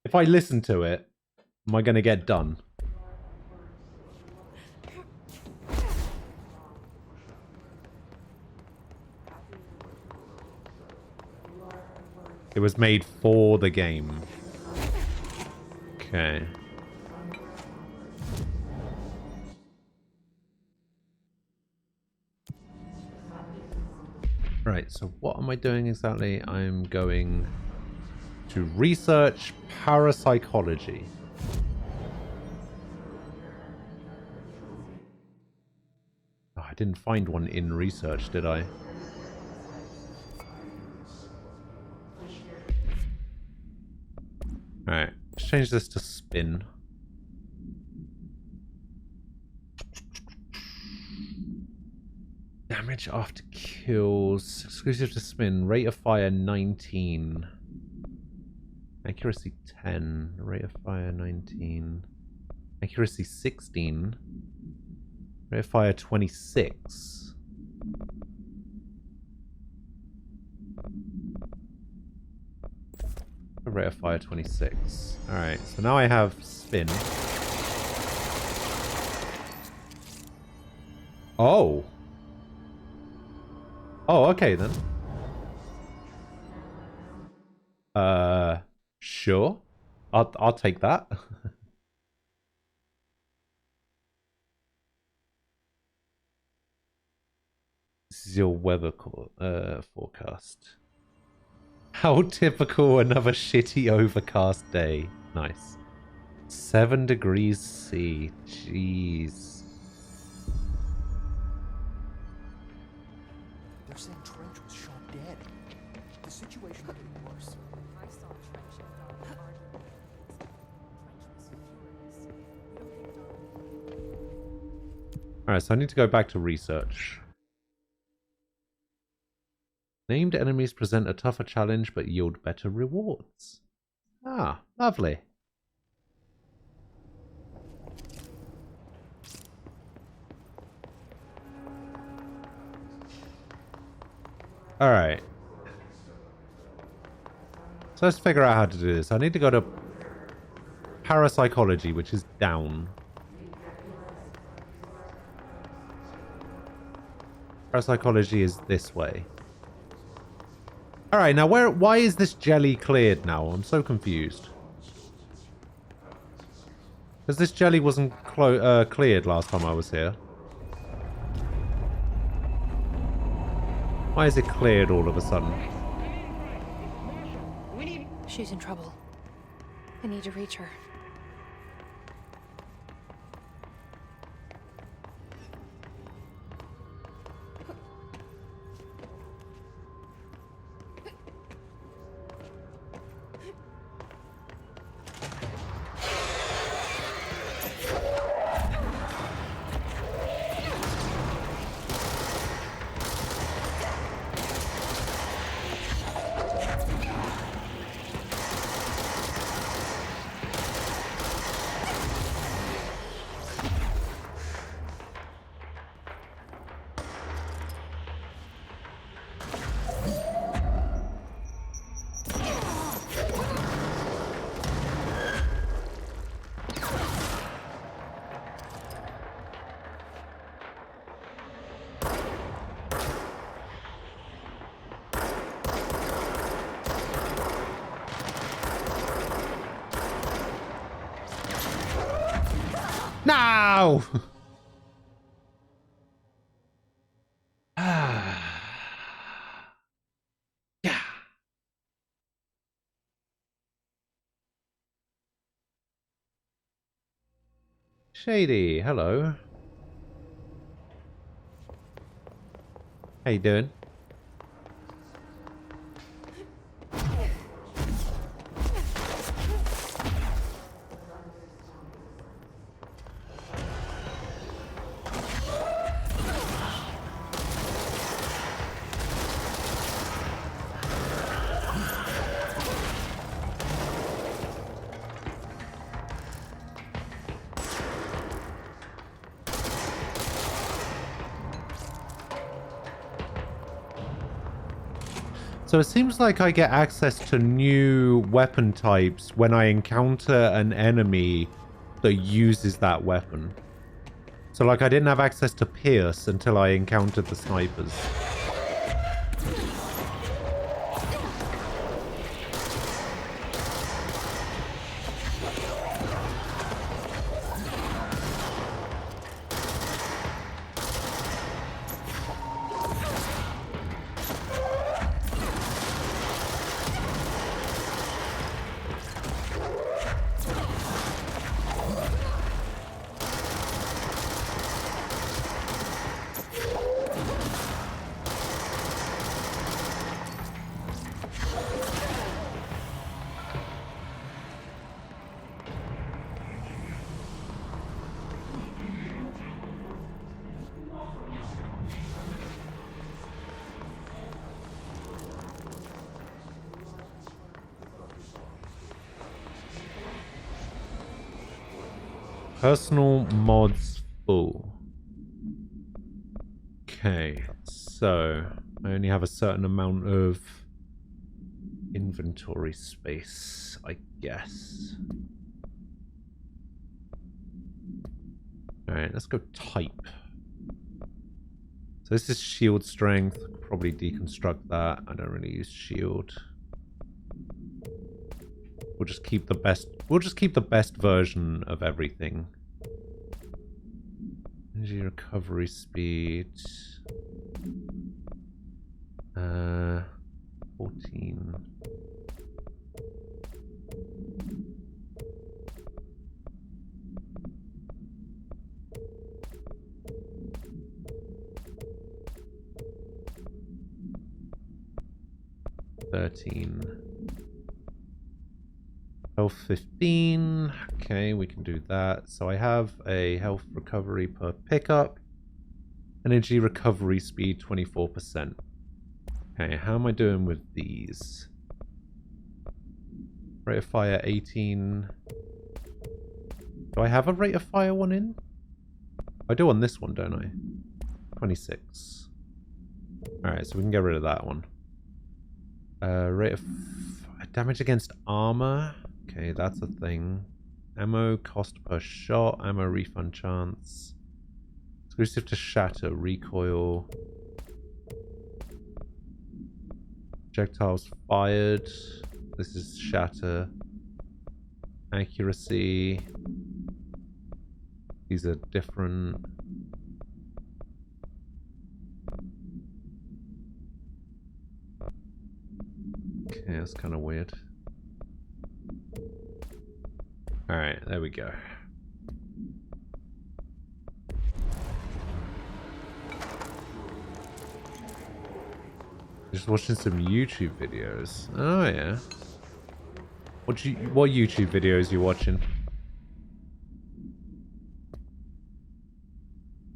If I listen to it, am I going to get done? It was made for the game. Okay. Right, so what am I doing exactly? I'm going to research parapsychology. Oh, I didn't find one in research, did I? Alright, let's change this to spin. Damage after kills. Exclusive to spin. Rate of fire 19. Accuracy 10. Rate of fire 19. Accuracy 16. Rate of fire 26. Rate of fire 26. Alright, so now I have spin. Oh! Oh, okay then. Sure. I'll take that. This is your weather forecast. How typical, another shitty overcast day. Nice. 7 degrees C. Jeez. They're saying Trench was shot dead. The situation could be worse. I saw Trench in the garden. Alright, so I need to go back to research. Named enemies present a tougher challenge but yield better rewards. Ah, lovely. Alright. So let's figure out how to do this. I need to go to parapsychology, which is down. Parapsychology is this way. Alright, now why is this jelly cleared now? I'm so confused. Because this jelly wasn't cleared last time I was here. Why is it cleared all of a sudden? She's in trouble. I need to reach her. No! Yeah. Shady, hello. How you doing? So it seems like I get access to new weapon types when I encounter an enemy that uses that weapon. So like I didn't have access to Pierce until I encountered the snipers. Personal mods full. Okay, so I only have a certain amount of inventory space, I guess. Alright, let's go type. So this is shield strength. Probably deconstruct that. I don't really use shield. We'll just keep the best. We'll just keep the best version of everything. Energy recovery speed. 14. Health 15. Okay, we can do that. So I have a health recovery per pickup. Energy recovery speed 24%. Okay, how am I doing with these? Rate of fire 18. Do I have a rate of fire one in? I do on this one, don't I? 26. Alright, so we can get rid of that one. Rate of damage against armor. Okay, that's a thing. Ammo cost per shot. Ammo refund chance. Exclusive to shatter. Recoil. Projectiles fired. This is shatter. Accuracy. These are different. Okay, that's kind of weird. Alright, there we go. Just watching some YouTube videos. Oh yeah. What YouTube videos you watching?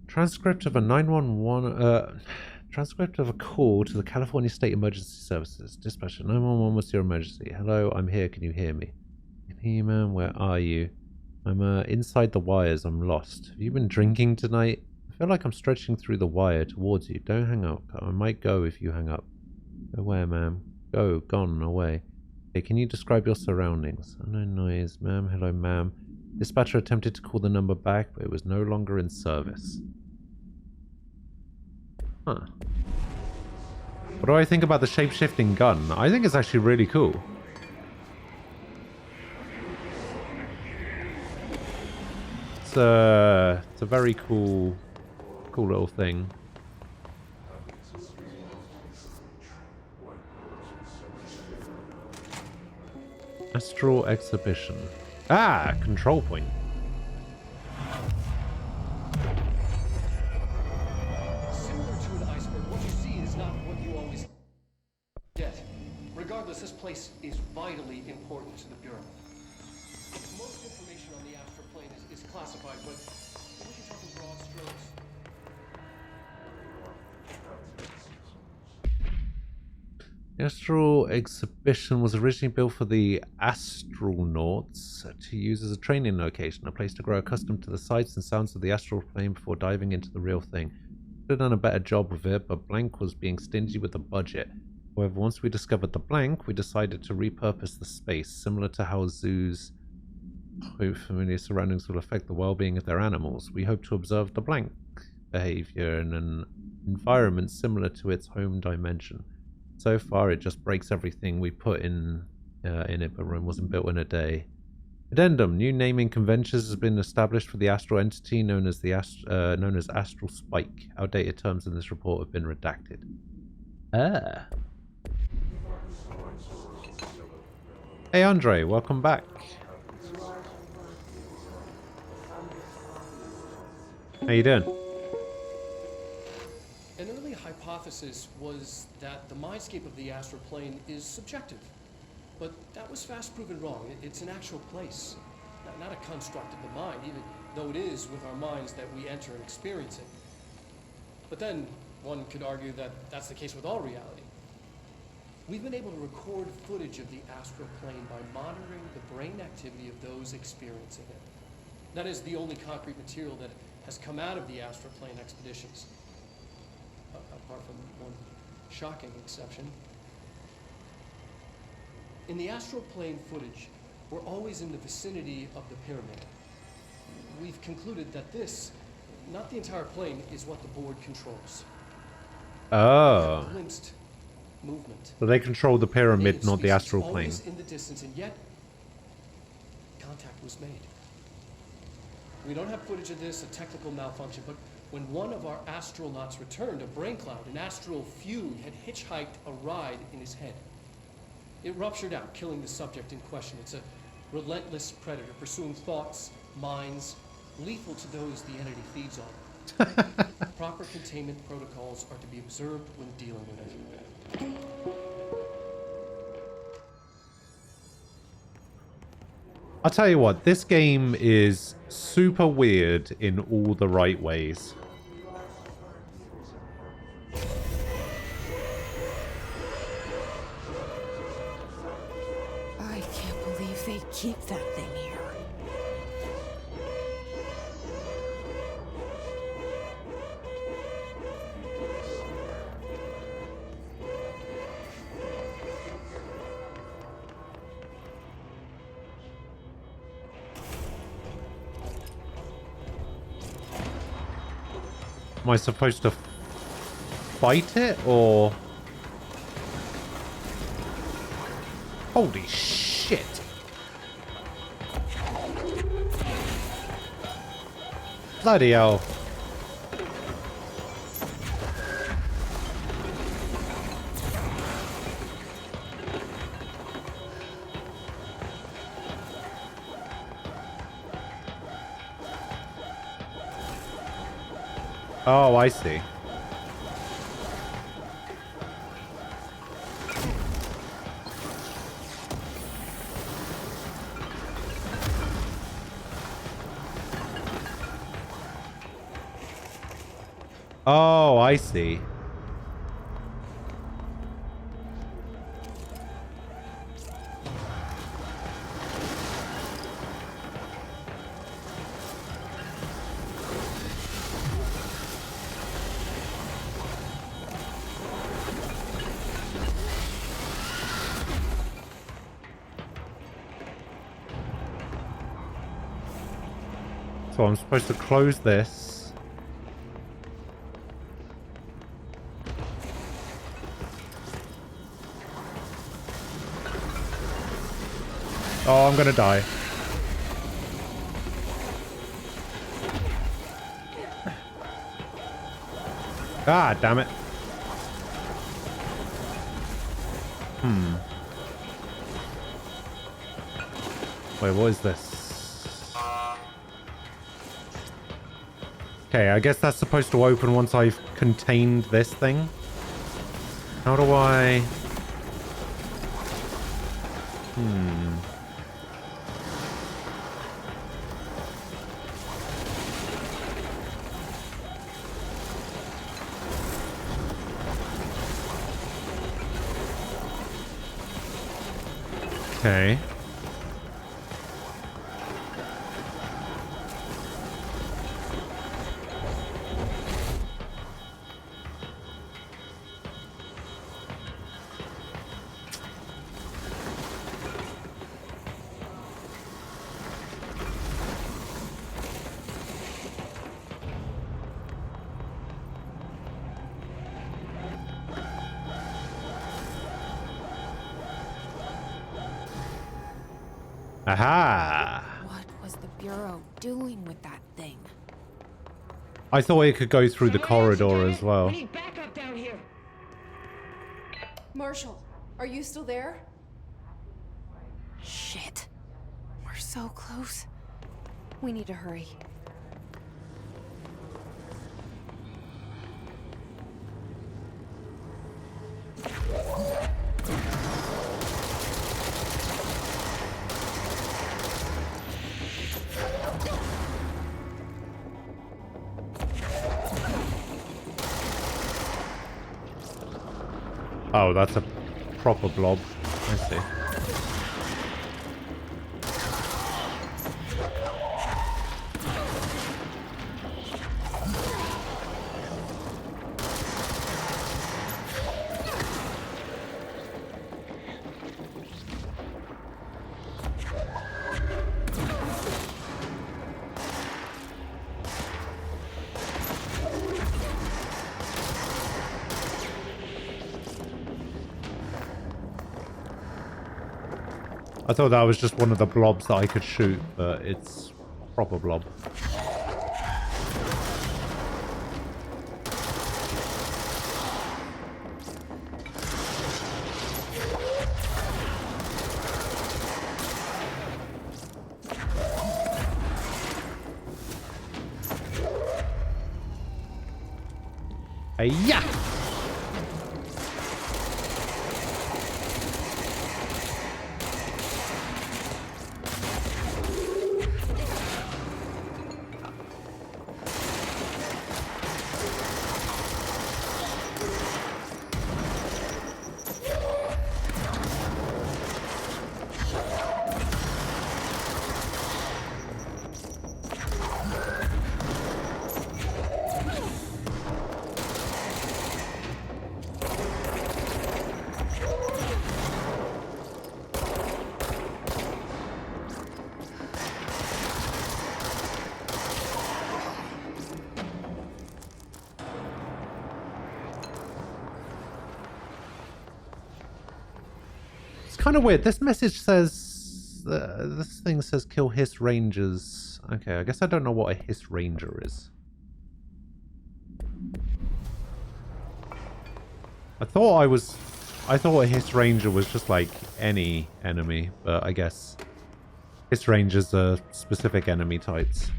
Transcript of a 911 transcript of a call to the California State Emergency Services. Dispatcher 911, what's your emergency? Hello, I'm here. Can you hear me? Can hear you, man. Where are you? I'm inside the wires. I'm lost. Have you been drinking tonight? I feel like I'm stretching through the wire towards you. Don't hang up. I might go if you hang up. Go where, ma'am? Go. Gone. Away. Hey, can you describe your surroundings? Unknown noise. Ma'am. Hello, ma'am. Dispatcher attempted to call the number back, but it was no longer in service. Huh. What do I think about the shape-shifting gun? I think it's actually really cool. It's a very cool little thing. Astral Exhibition. Ah, control point. Similar to an iceberg, what you see is not what you always get. Regardless, this place is vitally important to the Bureau. Most information on the astral plane is classified, but we can talk in broad strokes. The Astral Exhibition was originally built for the astronauts to use as a training location, a place to grow accustomed to the sights and sounds of the astral plane before diving into the real thing. Could have done a better job with it, but Blank was being stingy with the budget. However, once we discovered the Blank, we decided to repurpose the space, similar to how zoos' familiar surroundings will affect the well-being of their animals. We hope to observe the Blank behavior in an environment similar to its home dimension. So far, it just breaks everything we put in it, but Rome wasn't built in a day. Addendum: new naming conventions has been established for the astral entity known as Astral Spike. Outdated terms in this report have been redacted. Ah. Hey Andre, welcome back. How you doing? An early hypothesis was that the mindscape of the astral plane is subjective. But that was fast proven wrong. It's an actual place, not a construct of the mind, even though it is with our minds that we enter and experience it. But then one could argue that that's the case with all reality. We've been able to record footage of the astral plane by monitoring the brain activity of those experiencing it. That is the only concrete material that has come out of the astral plane expeditions. Apart from one shocking exception. In the astral plane footage, we're always in the vicinity of the pyramid. We've concluded that this, not the entire plane, is what the board controls. Oh. Glimpsed movement. So they control the pyramid, not the astral plane. Always in the distance, and yet contact was made. We don't have footage of this, a technical malfunction, but when one of our astronauts returned, a brain cloud, an astral fugue, had hitchhiked a ride in his head. It ruptured out, killing the subject in question. It's a relentless predator, pursuing thoughts, minds, lethal to those the entity feeds on. Proper containment protocols are to be observed when dealing with it. I'll tell you what, this game is super weird in all the right ways. I can't believe they keep that thing here. Am I supposed to fight it, or... Holy shit! Bloody hell. Oh, I see. Oh, I see. So I'm supposed to close this. Oh, I'm gonna die. Ah, damn it. Wait, what is this? Okay, I guess that's supposed to open once I've contained this thing. How do I... Okay. Aha! What was the Bureau doing with that thing? I thought it could go through the corridor as well. We need backup down here. Marshall, are you still there? Shit. We're so close. We need to hurry. Oh, that's a proper blob. I see. I thought that was just one of the blobs that I could shoot, but it's a proper blob. Hey-ya! kind of weird. This message says... this thing says kill Hiss Rangers. Okay, I guess I don't know what a Hiss Ranger is. I thought a Hiss Ranger was just like any enemy, but I guess Hiss Rangers are specific enemy types.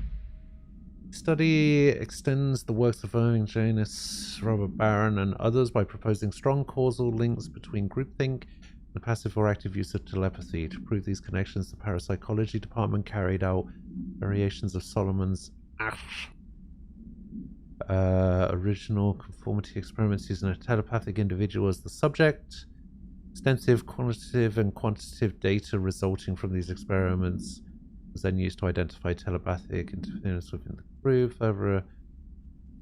Study extends the works of Irving Janis, Robert Barron, and others by proposing strong causal links between groupthink and the passive or active use of telepathy. To prove these connections, the parapsychology department carried out variations of Solomon's original conformity experiments using a telepathic individual as the subject. Extensive quantitative and quantitative data resulting from these experiments was then used to identify telepathic interference within the group. Further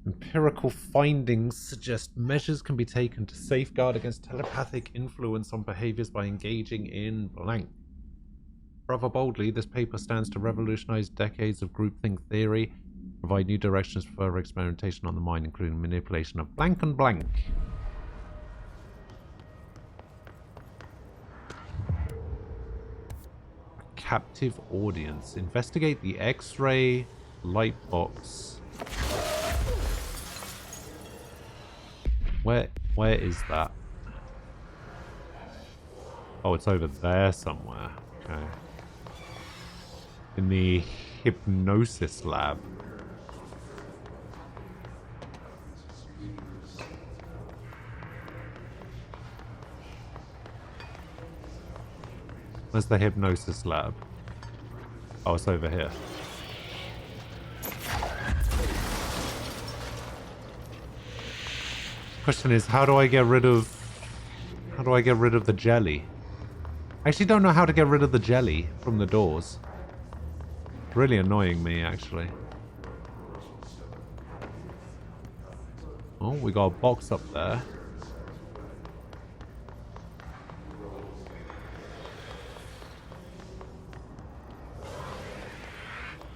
empirical findings suggest measures can be taken to safeguard against telepathic influence on behaviors by engaging in blank. Rather boldly, this paper stands to revolutionize decades of groupthink theory, provide new directions for further experimentation on the mind, including manipulation of blank and blank. Captive audience. Investigate the X-ray light box. Where is that? Oh, it's over there somewhere. Okay. In the hypnosis lab. Where's the hypnosis lab? Oh, it's over here. Question is, how do I get rid of the jelly? I actually don't know how to get rid of the jelly from the doors. It's really annoying me, actually. Oh, we got a box up there.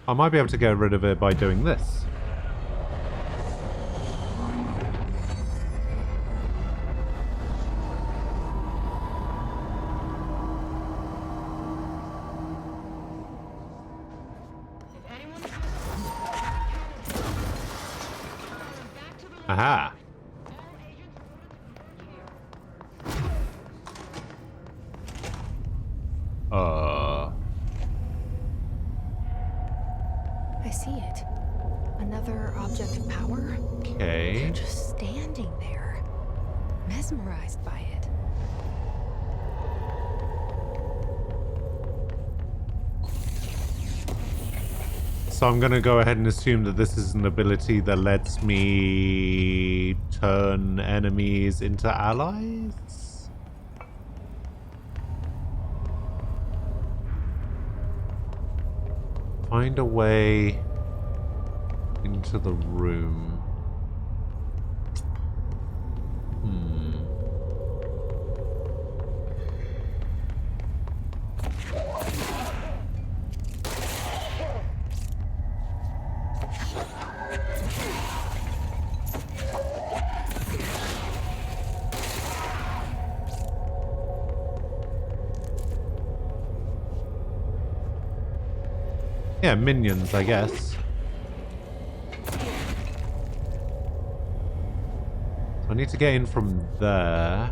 I might be able to get rid of it by doing this. Aha! I see it. Another object of power? Okay. You're just standing there, mesmerized by it. So I'm gonna go ahead and assume that this is an ability that lets me turn enemies into allies? Find a way into the room. Yeah, minions, I guess. So I need to get in from there.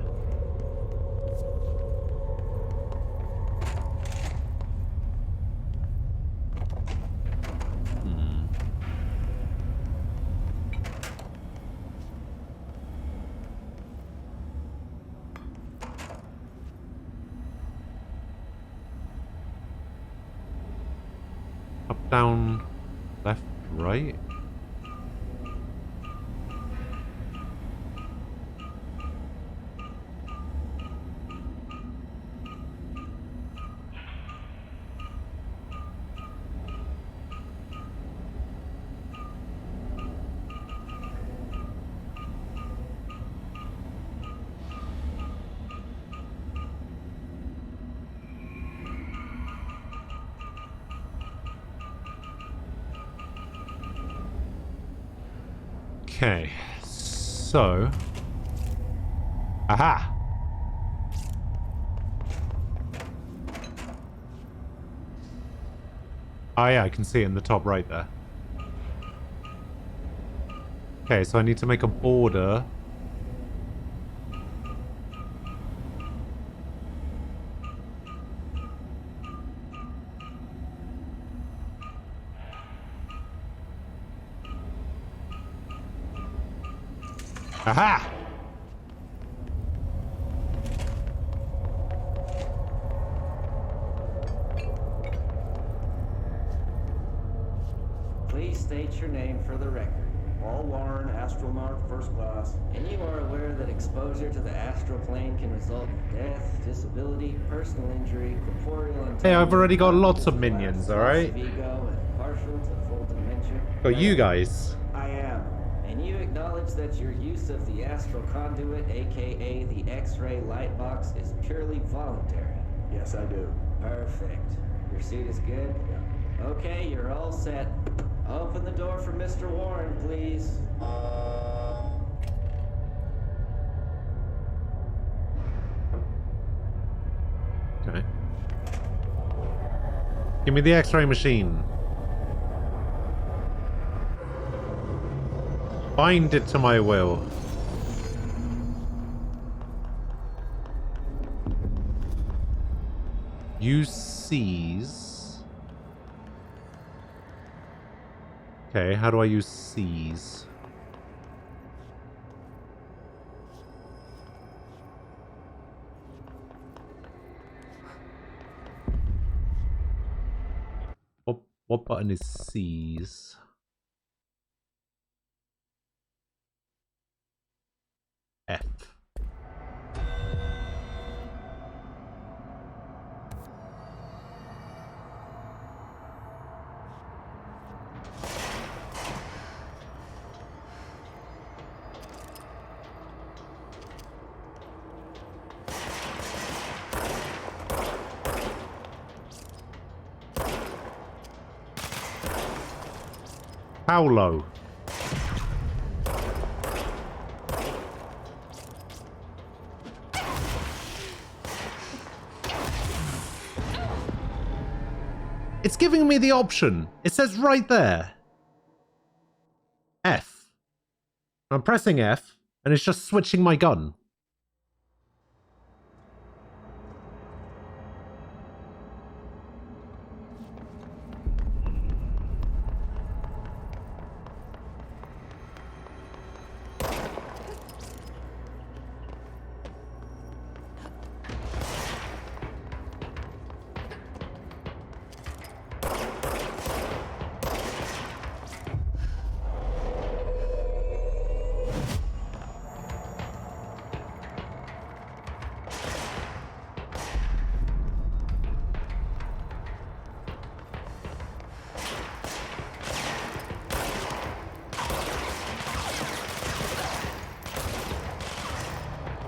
Up, down, left, right. Okay, so... Aha! Oh yeah, I can see it in the top right there. Okay, so I need to make a border. Aha! Please state your name for the record. Paul Warren, Astromark, first class. And you are aware that exposure to the astral plane can result in death, disability, personal injury, corporeal and... Hey, I've already got lots of minions, alright? Ego and partial to full dementia. Got you guys. I am. And you acknowledge that your use of the astral conduit, aka the X-ray light box, is purely voluntary. Yes, I do. Perfect. Your suit is good? Yeah. Okay, you're all set. Open the door for Mr. Warren, please. Okay. Give me the X-ray machine. Bind it to my will. Use seize. Okay, how do I use seize? What button is seize? F. How low? It's giving me the option. It says right there. F. I'm pressing F, and it's just switching my gun.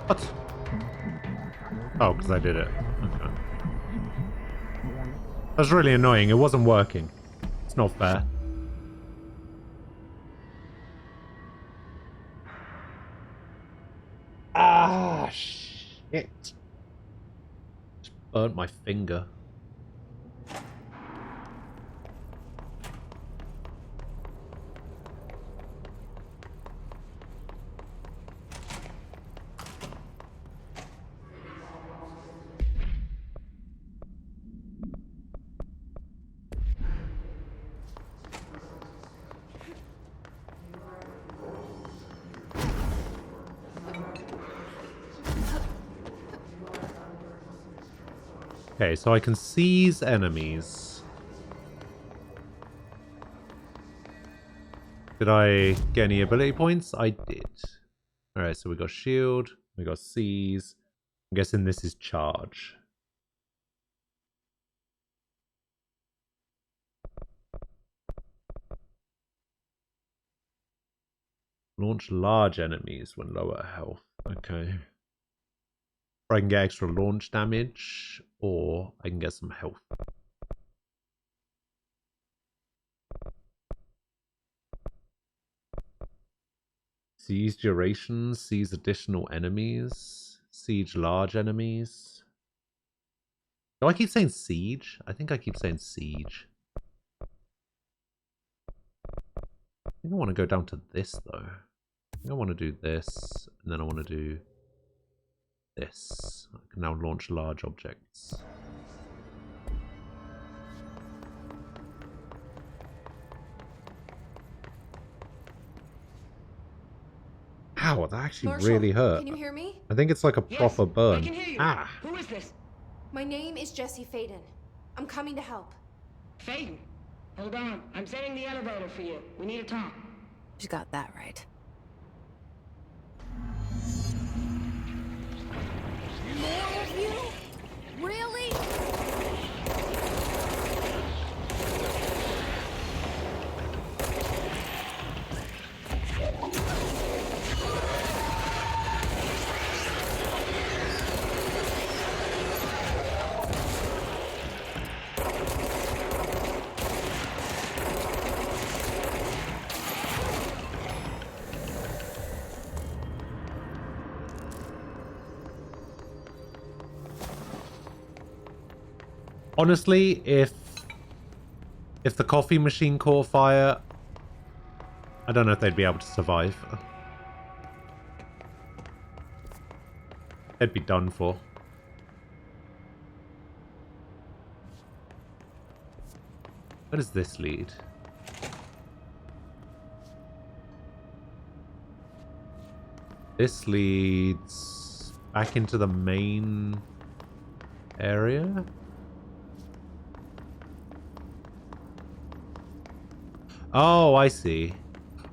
What? Oh, because I did it. Okay. That's really annoying. It wasn't working. It's not fair. Ah, shit. Just burnt my finger. Okay, so I can seize enemies. Did I get any ability points? I did. Alright, so we got shield, we got seize. I'm guessing this is charge. Launch large enemies when lower health. Okay. Or I can get extra launch damage, or I can get some health. Siege duration, seize additional enemies, siege large enemies. Do I keep saying siege? I think I keep saying siege. think I want to go down to this, though. I think I want to do this, and then I want to do this. I can now launch large objects. Ow, that actually Marshall, really hurt. Can you hear me? I think it's like a proper burn. I can hear you. Ah! Who is this? My name is Jesse Faden. I'm coming to help. Faden. Hold on. I'm setting the elevator for you. We need to talk. You got that right. More of you? Really? Honestly, if the coffee machine caught fire, I don't know if they'd be able to survive. They'd be done for. Where does this lead? This leads back into the main area? Oh, I see.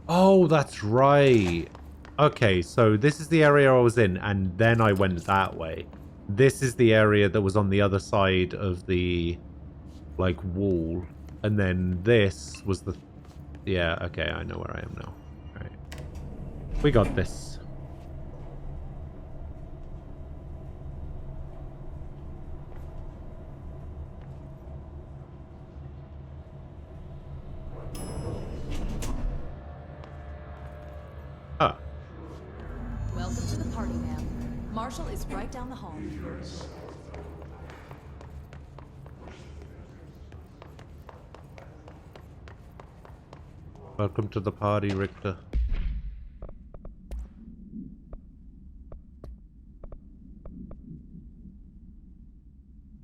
Oh, that's right. Okay, so this is the area I was in, and then I went that way. This is the area that was on the other side of the, like, wall. And then this was the... Yeah, okay, I know where I am now. Alright. We got this. Welcome to the party, ma'am. Marshall is right down the hall. Welcome to the party, Richter.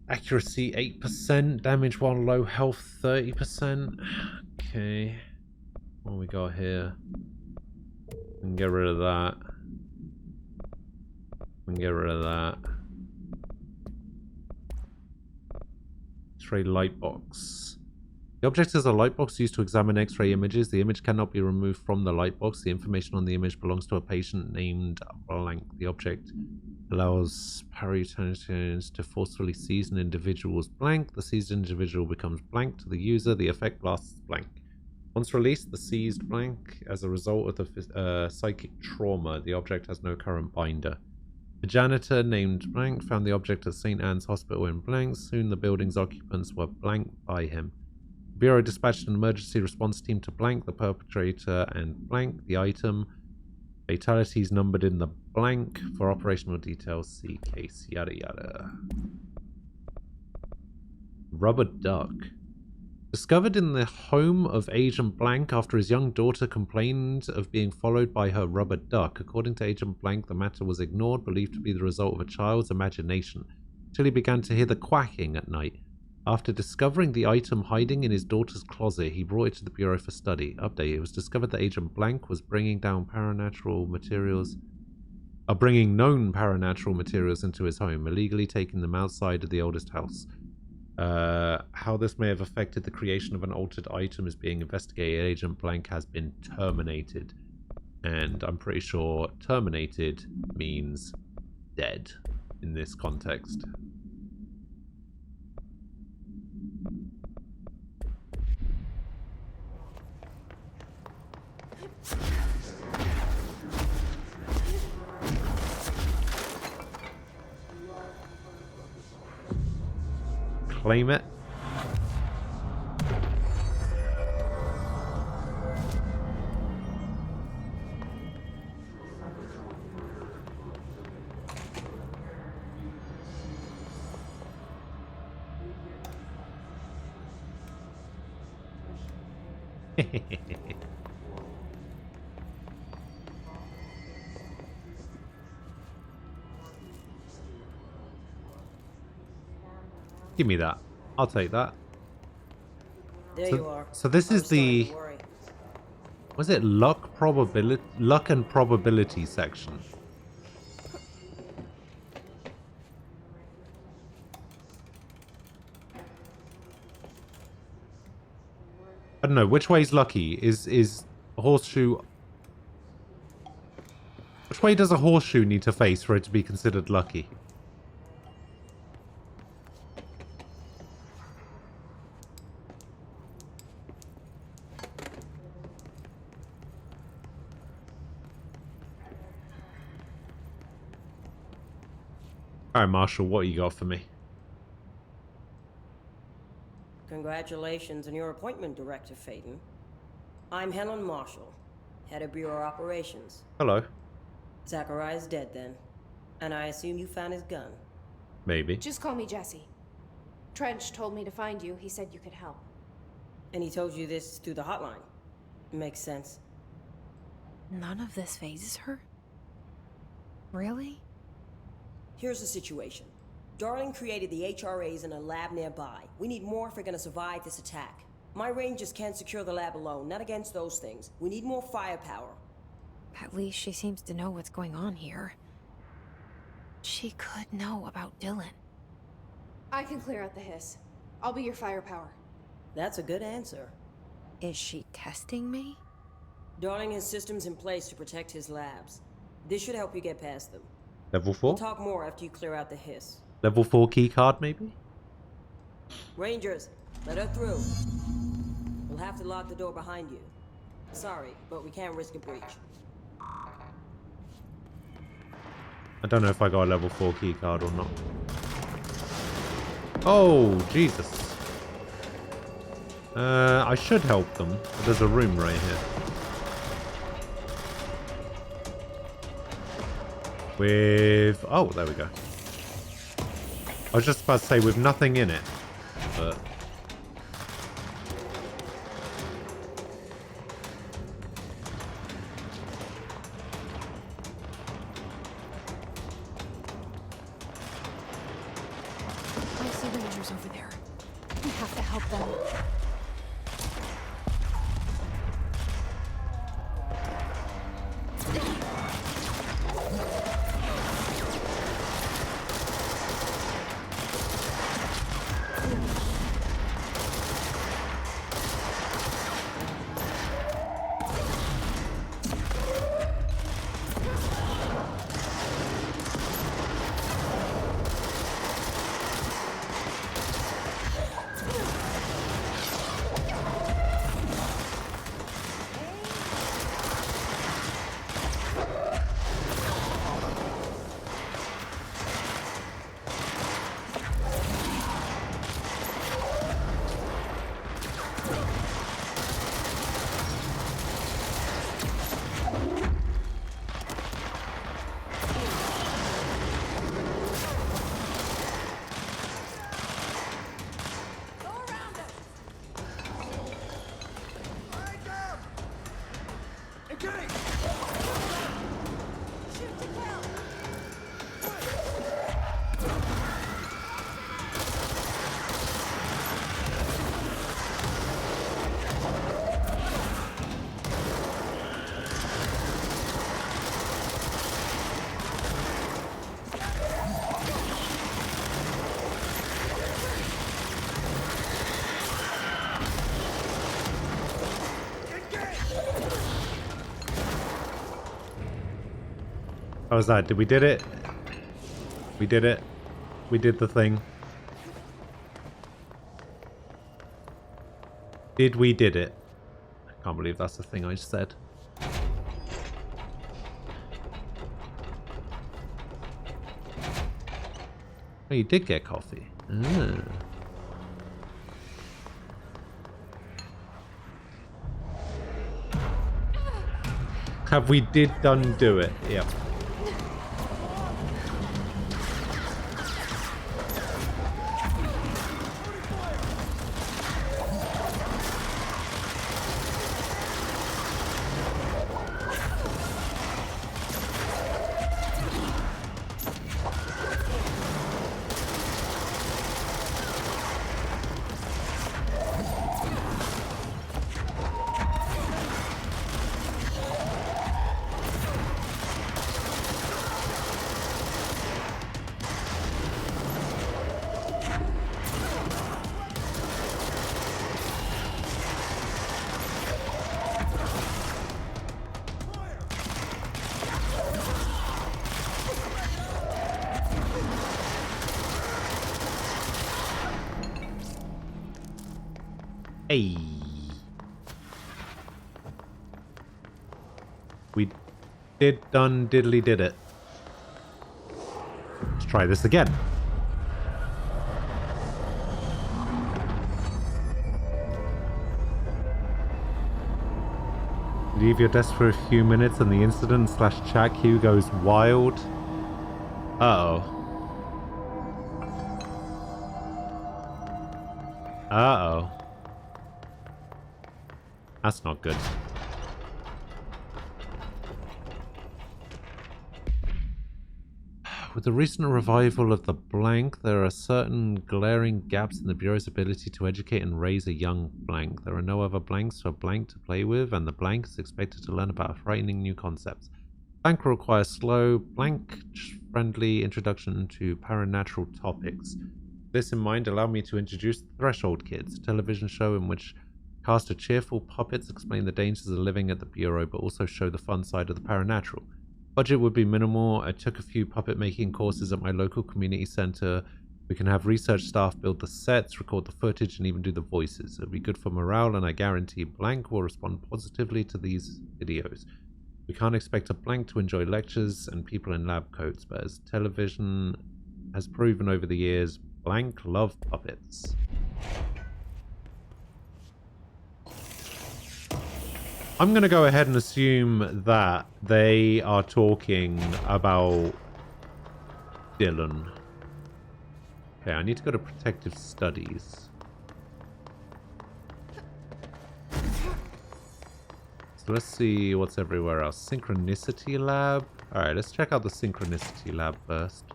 Accuracy 8%, damage while low health 30%. Okay. What we got here? We can get rid of that. We can get rid of that. X-ray light box. The object is a light box used to examine X-ray images. The image cannot be removed from the light box. The information on the image belongs to a patient named blank. The object allows paratonians to forcefully seize an individual's blank. The seized individual becomes blank to the user. The effect lasts blank. Once released, the seized blank, as a result of the psychic trauma, the object has no current binder. A janitor named Blank found the object at St. Anne's Hospital in Blank. Soon the building's occupants were blanked by him. The Bureau dispatched an emergency response team to blank the perpetrator and blank the item. Fatalities numbered in the blank. For operational details, see case, yada yada. Rubber duck. Discovered in the home of Agent Blank after his young daughter complained of being followed by her rubber duck. According to Agent Blank, the matter was ignored, believed to be the result of a child's imagination, until he began to hear the quacking at night. After discovering the item hiding in his daughter's closet, he brought it to the Bureau for study. Update: it was discovered that Agent Blank was bringing known paranatural materials into his home, illegally taking them outside of the oldest house. How this may have affected the creation of an altered item is being investigated. Agent Blank has been terminated. And I'm pretty sure terminated means dead in this context. Claim it. Give me that. I'll take that. There you are. So this is the... Was it luck and probability section? I don't know, which way's lucky? Is a horseshoe... Which way does a horseshoe need to face for it to be considered lucky? Alright, Marshall, what you got for me? Congratulations on your appointment, Director Phaeton. I'm Helen Marshall, head of Bureau Operations. Hello. Zachariah's dead then, and I assume you found his gun. Maybe. Just call me Jesse. Trench told me to find you. He said you could help. And he told you this through the hotline. Makes sense. None of this phases her? Really? Here's the situation. Darling created the HRAs in a lab nearby. We need more if we're gonna survive this attack. My rangers can't secure the lab alone, not against those things. We need more firepower. At least she seems to know what's going on here. She could know about Dylan. I can clear out the hiss. I'll be your firepower. That's a good answer. Is she testing me? Darling has systems in place to protect his labs. This should help you get past them. Level 4? We'll talk more after you clear out the hiss. Level 4 keycard, maybe? Rangers, let her through. We'll have to lock the door behind you. Sorry, but we can't risk a breach. I don't know if I got a level 4 keycard or not. Oh, Jesus. I should help them, but there's a room right here. With... Oh, there we go. I was just about to say with nothing in it, but... I see rangers over there. We have to help them. How was that? Did we did it? We did it. We did the thing. Did it? I can't believe that's the thing I just said. Oh, you did get coffee. Ah. Have we done do it? Yep. Hey. We did it. Let's try this again. Leave your desk for a few minutes and the incident/chat queue goes wild. Uh-oh. Uh-oh. That's not good. With the recent revival of the blank, there are certain glaring gaps in the Bureau's ability to educate and raise a young blank. There are no other blanks for blank to play with, and the blank is expected to learn about frightening new concepts. Blank will require slow, blank-friendly introduction to paranatural topics. With this in mind, allow me to introduce Threshold Kids, a television show in which cast of cheerful puppets explain the dangers of living at the Bureau, but also show the fun side of the paranatural. Budget would be minimal. I took a few puppet making courses at my local community center. We can have research staff build the sets, record the footage, and even do the voices. It'll be good for morale, and I guarantee Blank will respond positively to these videos. We can't expect a Blank to enjoy lectures and people in lab coats, but as television has proven over the years, Blank love puppets. I'm going to go ahead and assume that they are talking about Dylan. Okay, I need to go to Protective Studies. So let's see what's everywhere else. Synchronicity Lab. Alright, let's check out the Synchronicity Lab first.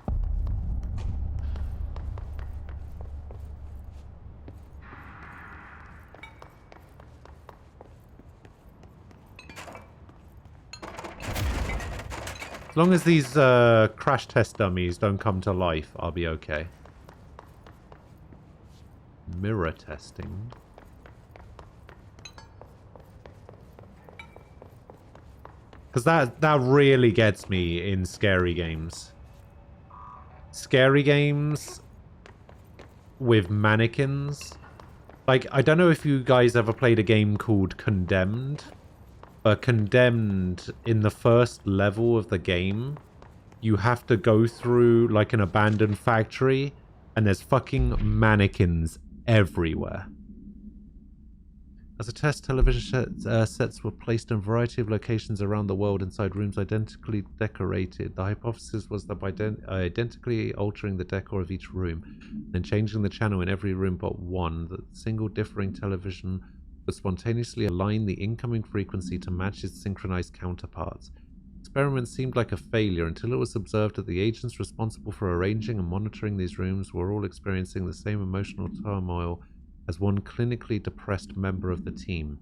As long as these crash test dummies don't come to life, I'll be okay. Mirror testing. Because that really gets me in scary games. Scary games with mannequins. Like, I don't know if you guys ever played a game called Condemned. But Condemned, in the first level of the game, you have to go through like an abandoned factory and there's fucking mannequins everywhere. As a test, television sets were placed in a variety of locations around the world inside rooms identically decorated. The hypothesis was that by identically altering the decor of each room and changing the channel in every room but one, the single differing television would spontaneously align the incoming frequency to match its synchronized counterparts. The experiment seemed like a failure until it was observed that the agents responsible for arranging and monitoring these rooms were all experiencing the same emotional turmoil as one clinically depressed member of the team,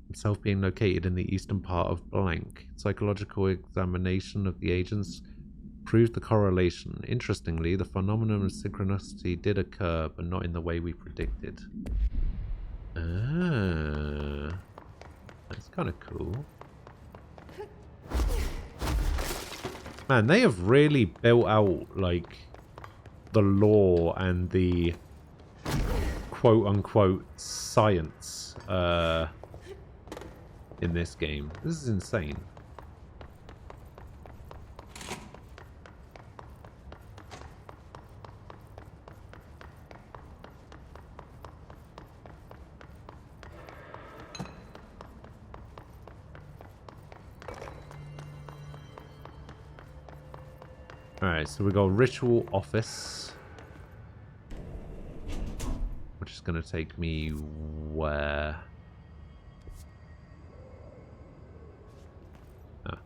himself being located in the eastern part of Blank. Psychological examination of the agents proved the correlation. Interestingly, the phenomenon of synchronicity did occur, but not in the way we predicted. Ah, that's kind of cool. Man, they have really built out, like, the lore and the quote-unquote science in this game. This is insane. Alright, so we got Ritual Office. Which is going to take me where? Oh.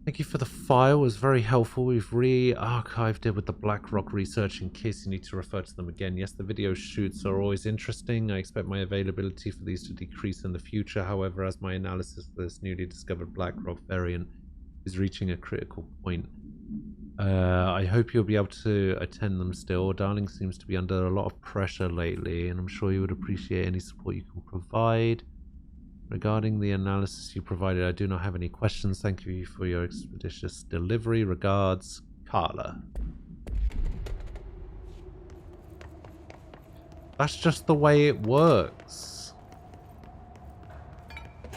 Thank you for the file, it was very helpful. We've re-archived it with the BlackRock research in case you need to refer to them again. Yes, the video shoots are always interesting. I expect my availability for these to decrease in the future. However, as my analysis of this newly discovered BlackRock variant is reaching a critical point, I hope you'll be able to attend them still. Darling seems to be under a lot of pressure lately, and I'm sure you would appreciate any support you can provide. Regarding the analysis you provided, I do not have any questions. Thank you for your expeditious delivery. Regards, Carla. That's just the way it works.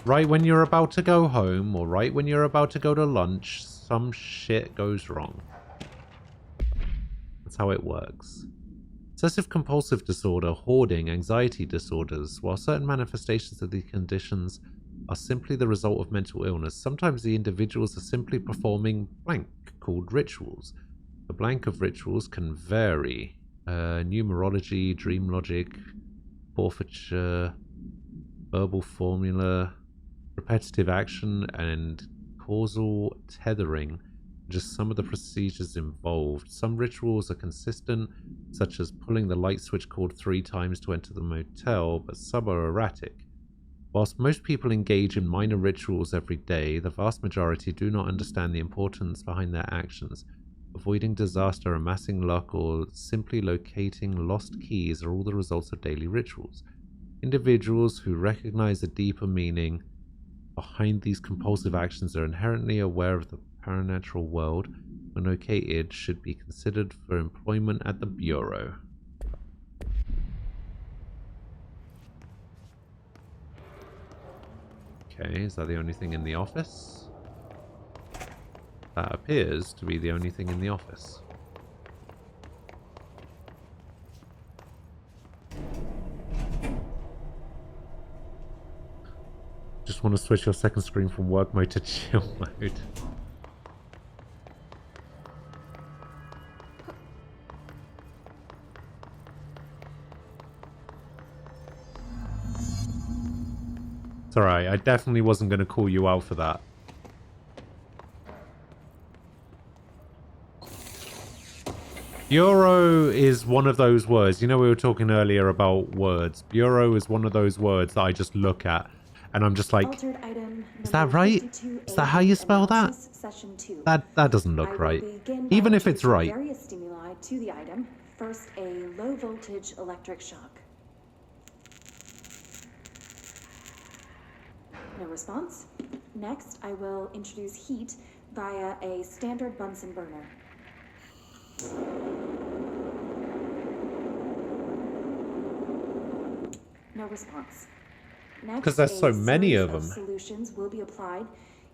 Right when you're about to go home, or right when you're about to go to lunch, some shit goes wrong. That's how it works. Obsessive compulsive disorder, hoarding, anxiety disorders. While certain manifestations of these conditions are simply the result of mental illness, sometimes the individuals are simply performing blank, called rituals. The blank of rituals can vary. Numerology, dream logic, forfeiture, verbal formula, repetitive action, and causal tethering. Just some of the procedures involved. Some rituals are consistent, such as pulling the light switch cord 3 times to enter the motel, but some are erratic. Whilst most people engage in minor rituals every day, the vast majority do not understand the importance behind their actions. Avoiding disaster, amassing luck, or simply locating lost keys are all the results of daily rituals. Individuals who recognize the deeper meaning behind these compulsive actions are inherently aware of the paranatural world. When located, should be considered for employment at the Bureau. Okay, is that the only thing in the office? That appears to be the only thing in the office. Just want to switch your second screen from work mode to chill mode. It's alright, I definitely wasn't going to call you out for that. Bureau is one of those words. You know, we were talking earlier about words. Bureau is one of those words that I just look at and I'm just like, is that right? Is that how you spell that? That doesn't look right. Even if it's right. Various stimuli to the item. First, a low voltage electric shock. No response. Next, I will introduce heat via a standard Bunsen burner. No response. Next, because there's so many of them. Solutions will be applied,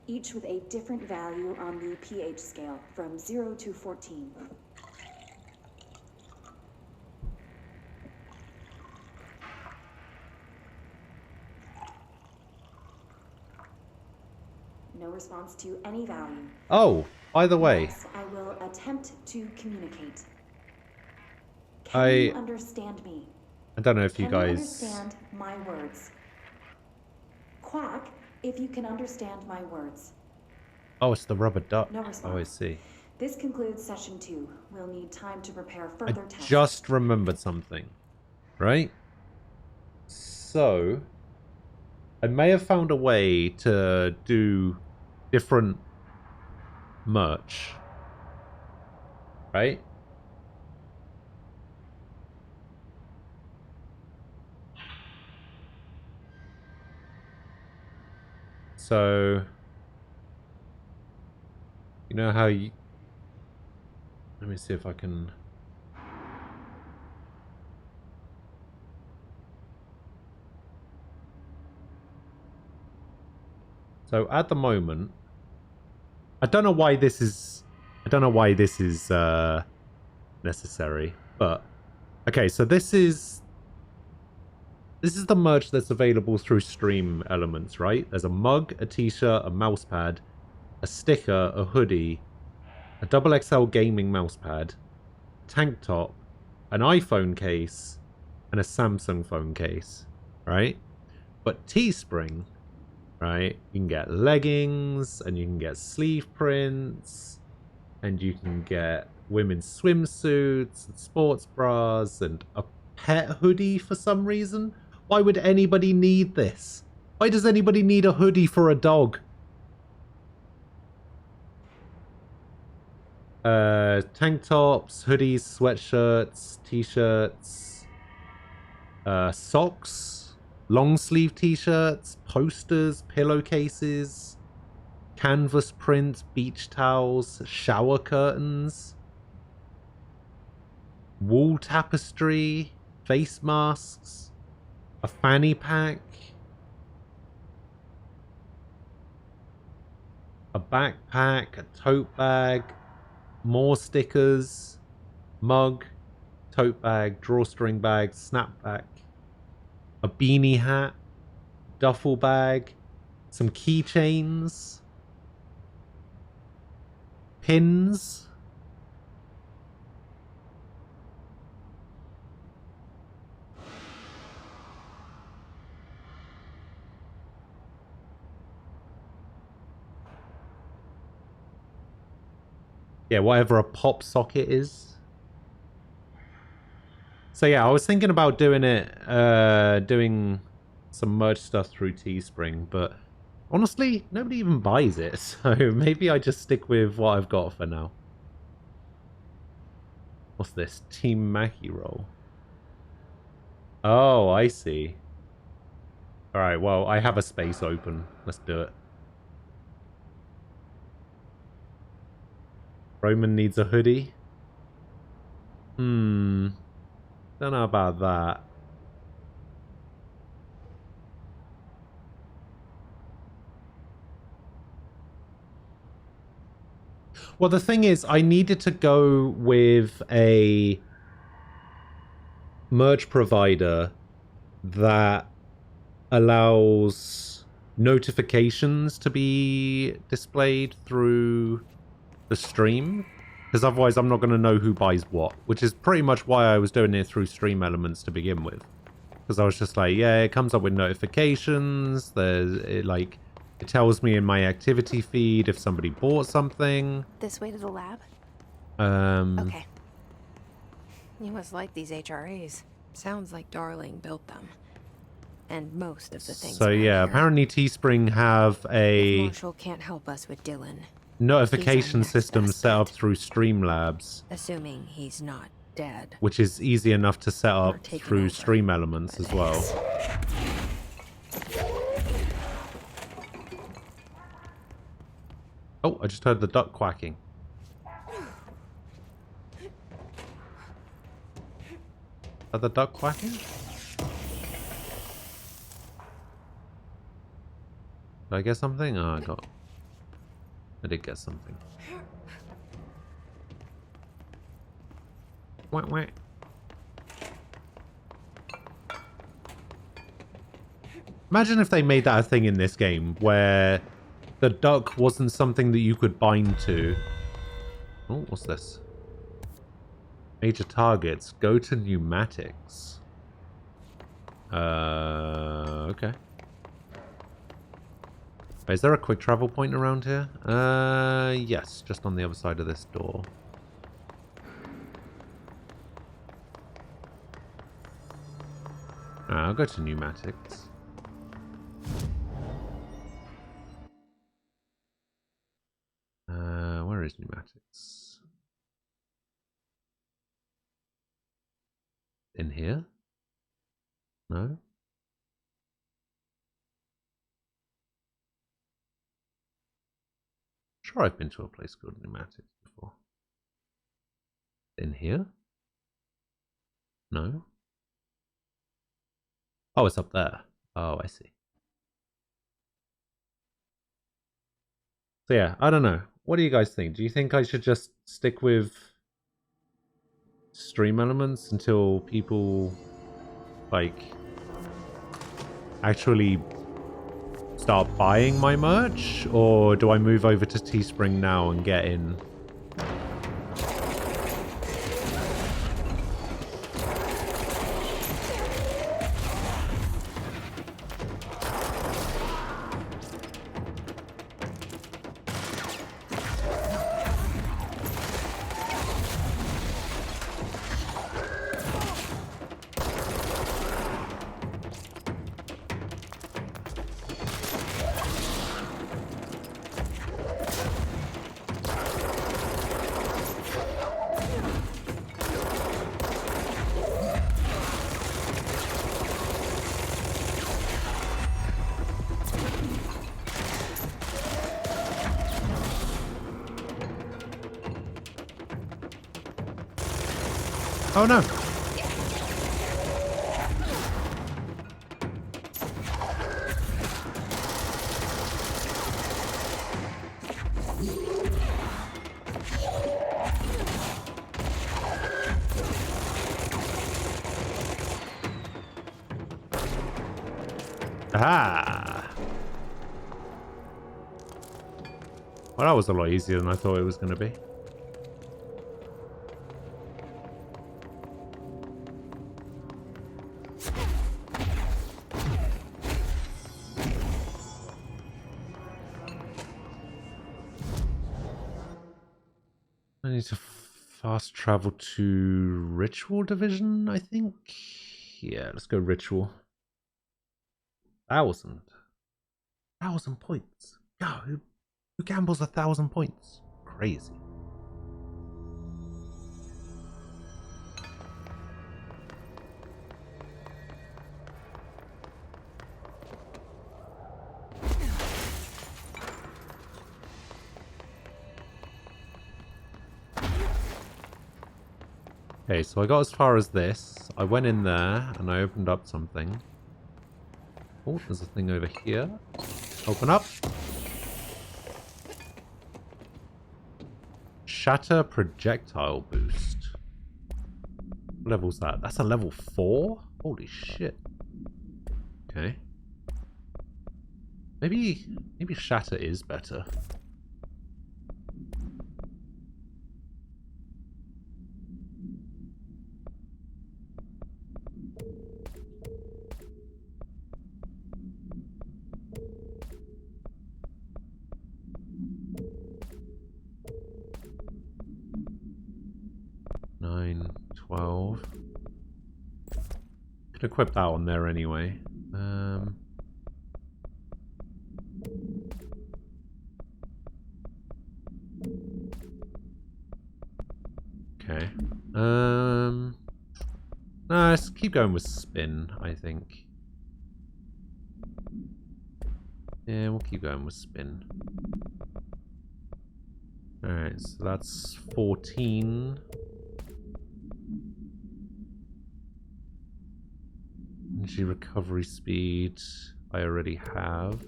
each with a different value on the pH scale, from 0 to 14. No response to any value. Oh, by the way. Next, I will attempt to communicate. Can you understand me? I don't know if you Can guys... understand my words? Quack, if you can understand my words. Oh, it's the rubber duck. No response. Oh, I see. This concludes session 2. We'll need time to prepare further tests. Just remembered something. Right? So, I may have found a way to do different merch. Right? So, you know how you... Let me see if I can... So at the moment, I don't know why this is necessary, but okay, so this is the merch that's available through Stream Elements, right? There's a mug, a t-shirt, a mousepad, a sticker, a hoodie, a XXL gaming mousepad, tank top, an iPhone case, and a Samsung phone case, right? But Teespring, right, you can get leggings, and you can get sleeve prints, and you can get women's swimsuits, and sports bras, and a pet hoodie for some reason. Why would anybody need this? Why does anybody need a hoodie for a dog? Tank tops, hoodies, sweatshirts, t-shirts, socks, long sleeve t-shirts, posters, pillowcases, canvas print, beach towels, shower curtains, wall tapestry, face masks, a fanny pack, a backpack, a tote bag, more stickers, mug, tote bag, drawstring bag, snapback, a beanie hat, duffel bag, some keychains, pins, yeah, whatever a pop socket is. So yeah, I was thinking about doing it, doing some merch stuff through Teespring, but honestly, nobody even buys it, so maybe I just stick with what I've got for now. What's this? Team Mackie roll. Oh, I see. Alright, well, I have a space open. Let's do it. Roman needs a hoodie. Don't know about that. Well, the thing is, I needed to go with a merge provider that allows notifications to be displayed through the stream, because otherwise I'm not going to know who buys what, which is pretty much why I was doing it through Stream Elements to begin with, because I was just like, yeah, it comes up with notifications, it tells me in my activity feed if somebody bought something. This way to the lab? Okay. You must like these HRAs. Sounds like Darling built them. And most of the things. So yeah, apparently Teespring have a Marshall can't help us with Dylan. Notification system set up through Streamlabs. Assuming he's not dead. Which is easy enough to set up through Stream Elements as well. Oh, I just heard the duck quacking. Are the duck quacking? Did I get something? Oh, I did get something. Wah, wah. Imagine if they made that a thing in this game, where the duck wasn't something that you could bind to. Oh, what's this? Major targets. Go to pneumatics. Okay. Is there a quick travel point around here? Yes, just on the other side of this door. I'll go to pneumatics. Where is pneumatics? In here? No? Sure, I've been to a place called Pneumatics before. In here? No? Oh, it's up there. Oh, I see. So yeah, I don't know. What do you guys think? Do you think I should just stick with Stream Elements until people, like, actually start buying my merch? Or do I move over to Teespring now and get in? Oh no! Aha! Well, that was a lot easier than I thought it was going to be. I need to fast travel to Ritual Division, I think. Yeah, let's go Ritual. 1,000 points. Yeah, who gambles 1,000 points? Crazy. Okay, so I got as far as this. I went in there and I opened up something. Oh, there's a thing over here. Open up. Shatter projectile boost. What level's that? That's a level 4? Holy shit. Okay. Maybe Shatter is better. Could equip that on there anyway. Okay. No, let's keep going with spin, I think. Yeah, we'll keep going with spin. Alright, so that's 14. Energy recovery speed, I already have.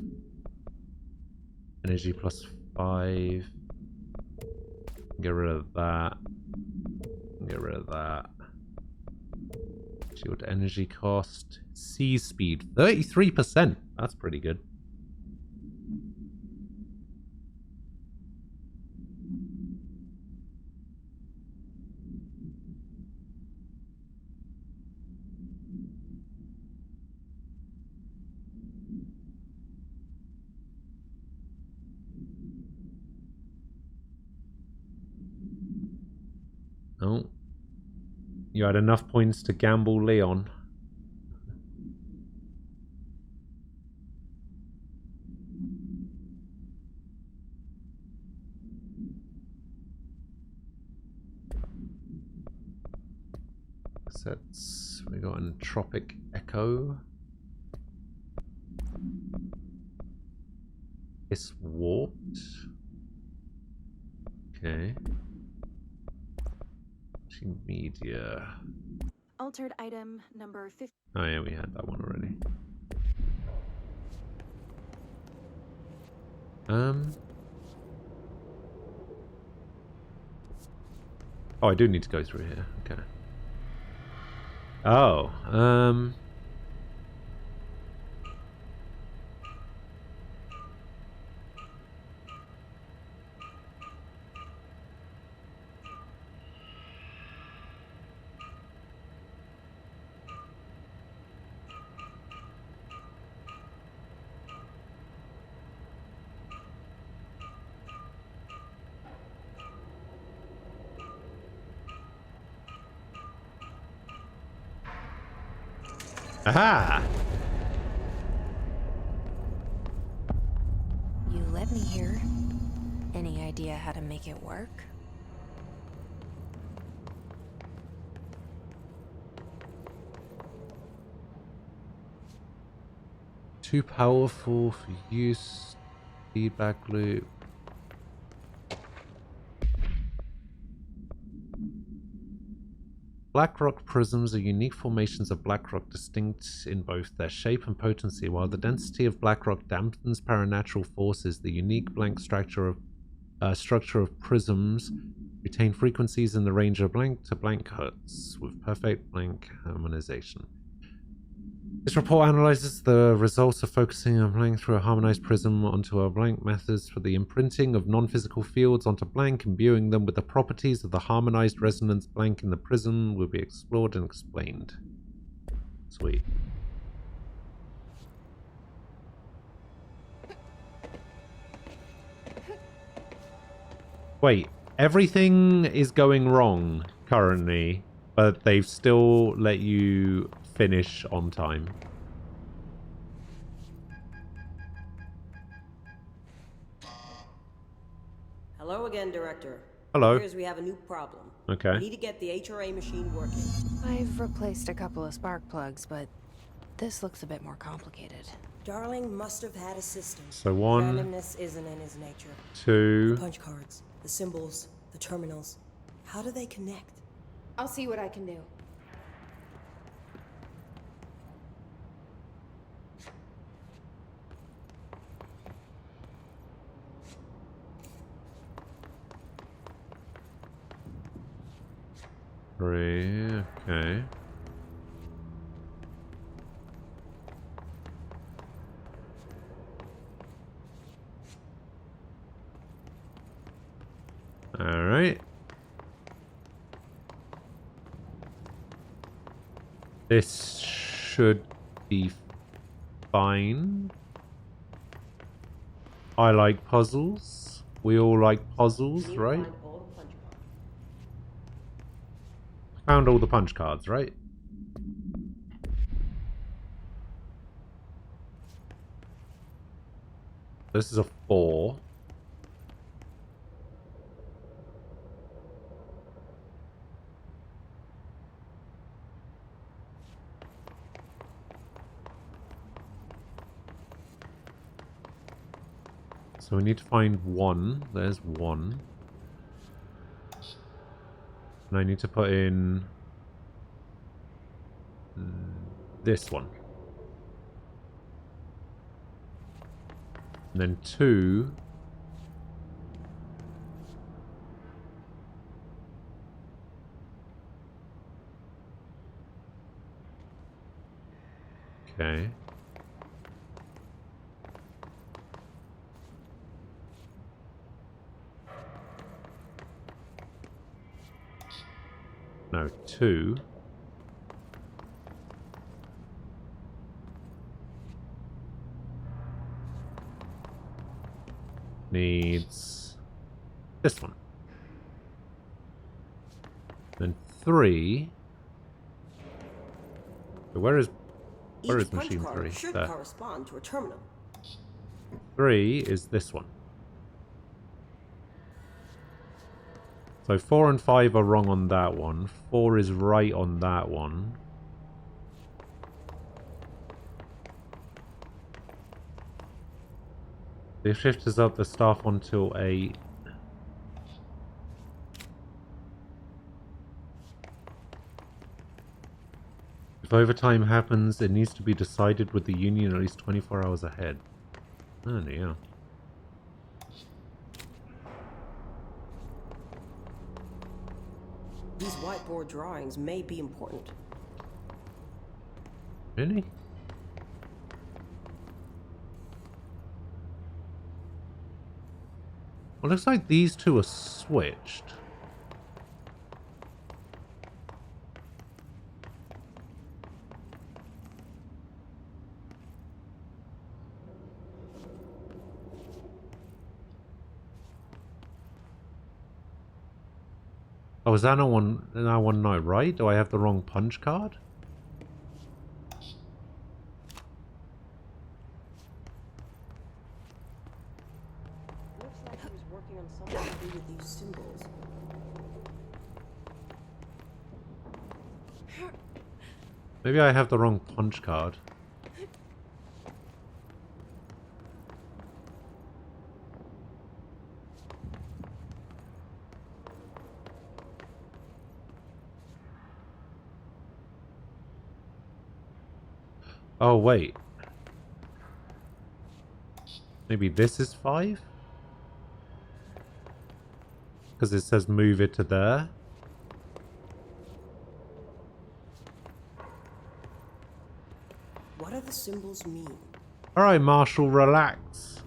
Energy plus 5. Get rid of that. Get rid of that. Shield energy cost. Sea speed, 33%. That's pretty good. Oh. You had enough points to gamble Leon. Sets. We got an Entropic Echo. It's warped. Okay. Media. Altered item number 50. Oh yeah, we had that one already. Oh, I do need to go through here. Okay. Oh, aha! You let me here. Any idea how to make it work? Too powerful for use. Feedback loop. Blackrock prisms are unique formations of Blackrock, distinct in both their shape and potency. While the density of Blackrock dampens paranatural forces, the unique blank structure of prisms retain frequencies in the range of blank to blank hertz, with perfect blank harmonization. This report analyzes the results of focusing on blank through a harmonized prism onto a blank methods for the imprinting of non-physical fields onto blank, imbuing them with the properties of the harmonized resonance blank in the prism will be explored and explained. Sweet. Wait, everything is going wrong currently, but they've still let you finish on time. Hello again, Director. Hello. Here's we have a new problem. Okay. We need to get the HRA machine working. I've replaced a couple of spark plugs, but this looks a bit more complicated. Darling must have had a system. So 1, Randomness isn't in his nature. 2. The punch cards, the symbols, the terminals. How do they connect? I'll see what I can do. Okay. All right. This should be fine. I like puzzles. We all like puzzles, right? Found all the punch cards, right? This is a 4. So we need to find 1. There's 1. And I need to put in this one. And then 2. Okay. No, 2. Needs this one. Then 3. Where is machine 3? Should There. correspond to a terminal. 3 is this one. So 4 and 5 are wrong on that one. 4 is right on that one. The shift is up the staff 1 till 8. If overtime happens, it needs to be decided with the union at least 24 hours ahead. Oh yeah. These whiteboard drawings may be important. Really? Well, looks like these two are switched. Oh, is that not one not right? Do I have the wrong punch card? Looks like he was working on something to do with these symbols. Maybe I have the wrong punch card. Oh, wait. Maybe this is 5? Because it says move it to there. What do the symbols mean? Alright, Marshall, relax.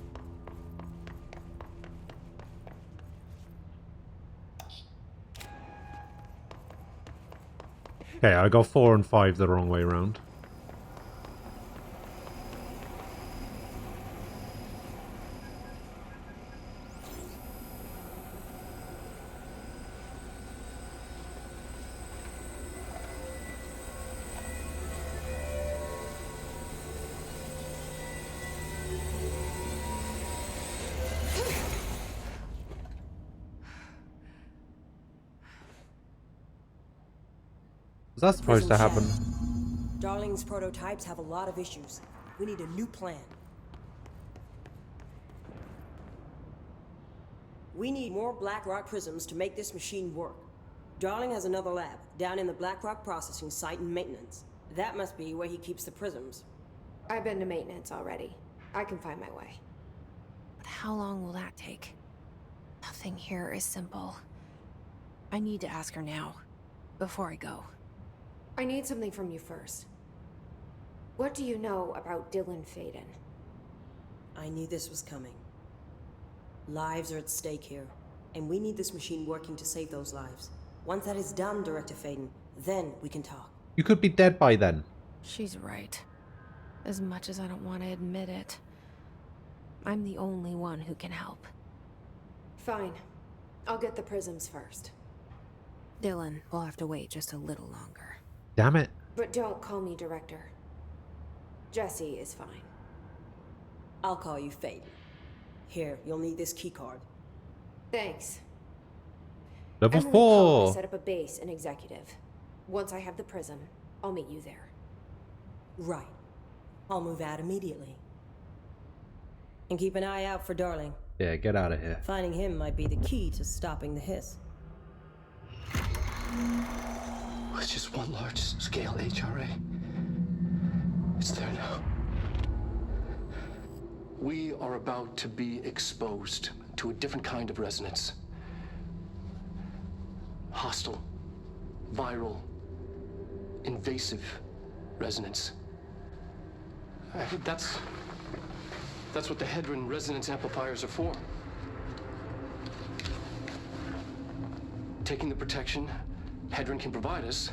Okay, I got 4 and 5 the wrong way around. Is that supposed to happen? Darling's prototypes have a lot of issues. We need a new plan. We need more Blackrock prisms to make this machine work. Darling has another lab, down in the Blackrock processing site in maintenance. That must be where he keeps the prisms. I've been to maintenance already. I can find my way. But how long will that take? Nothing here is simple. I need to ask her now, before I go. I need something from you first. What do you know about Dylan Faden? I knew this was coming. Lives are at stake here, and we need this machine working to save those lives. Once that is done, Director Faden, then we can talk. You could be dead by then. She's right. As much as I don't want to admit it, I'm the only one who can help. Fine. I'll get the prisms first. Dylan will have to wait just a little longer. Damn it. But don't call me Director. Jesse is fine. I'll call you Faden. Here, you'll need this keycard. Thanks. Level Emily called to 4. set up a base in Executive. Once I have the prism, I'll meet you there. Right. I'll move out immediately. And keep an eye out for Darling. Yeah, get out of here. Finding him might be the key to stopping the hiss. It's just one large-scale HRA. It's there now. We are about to be exposed to a different kind of resonance. Hostile, viral, invasive resonance. I think that's what the Hedron resonance amplifiers are for. Taking the protection Hedron can provide us,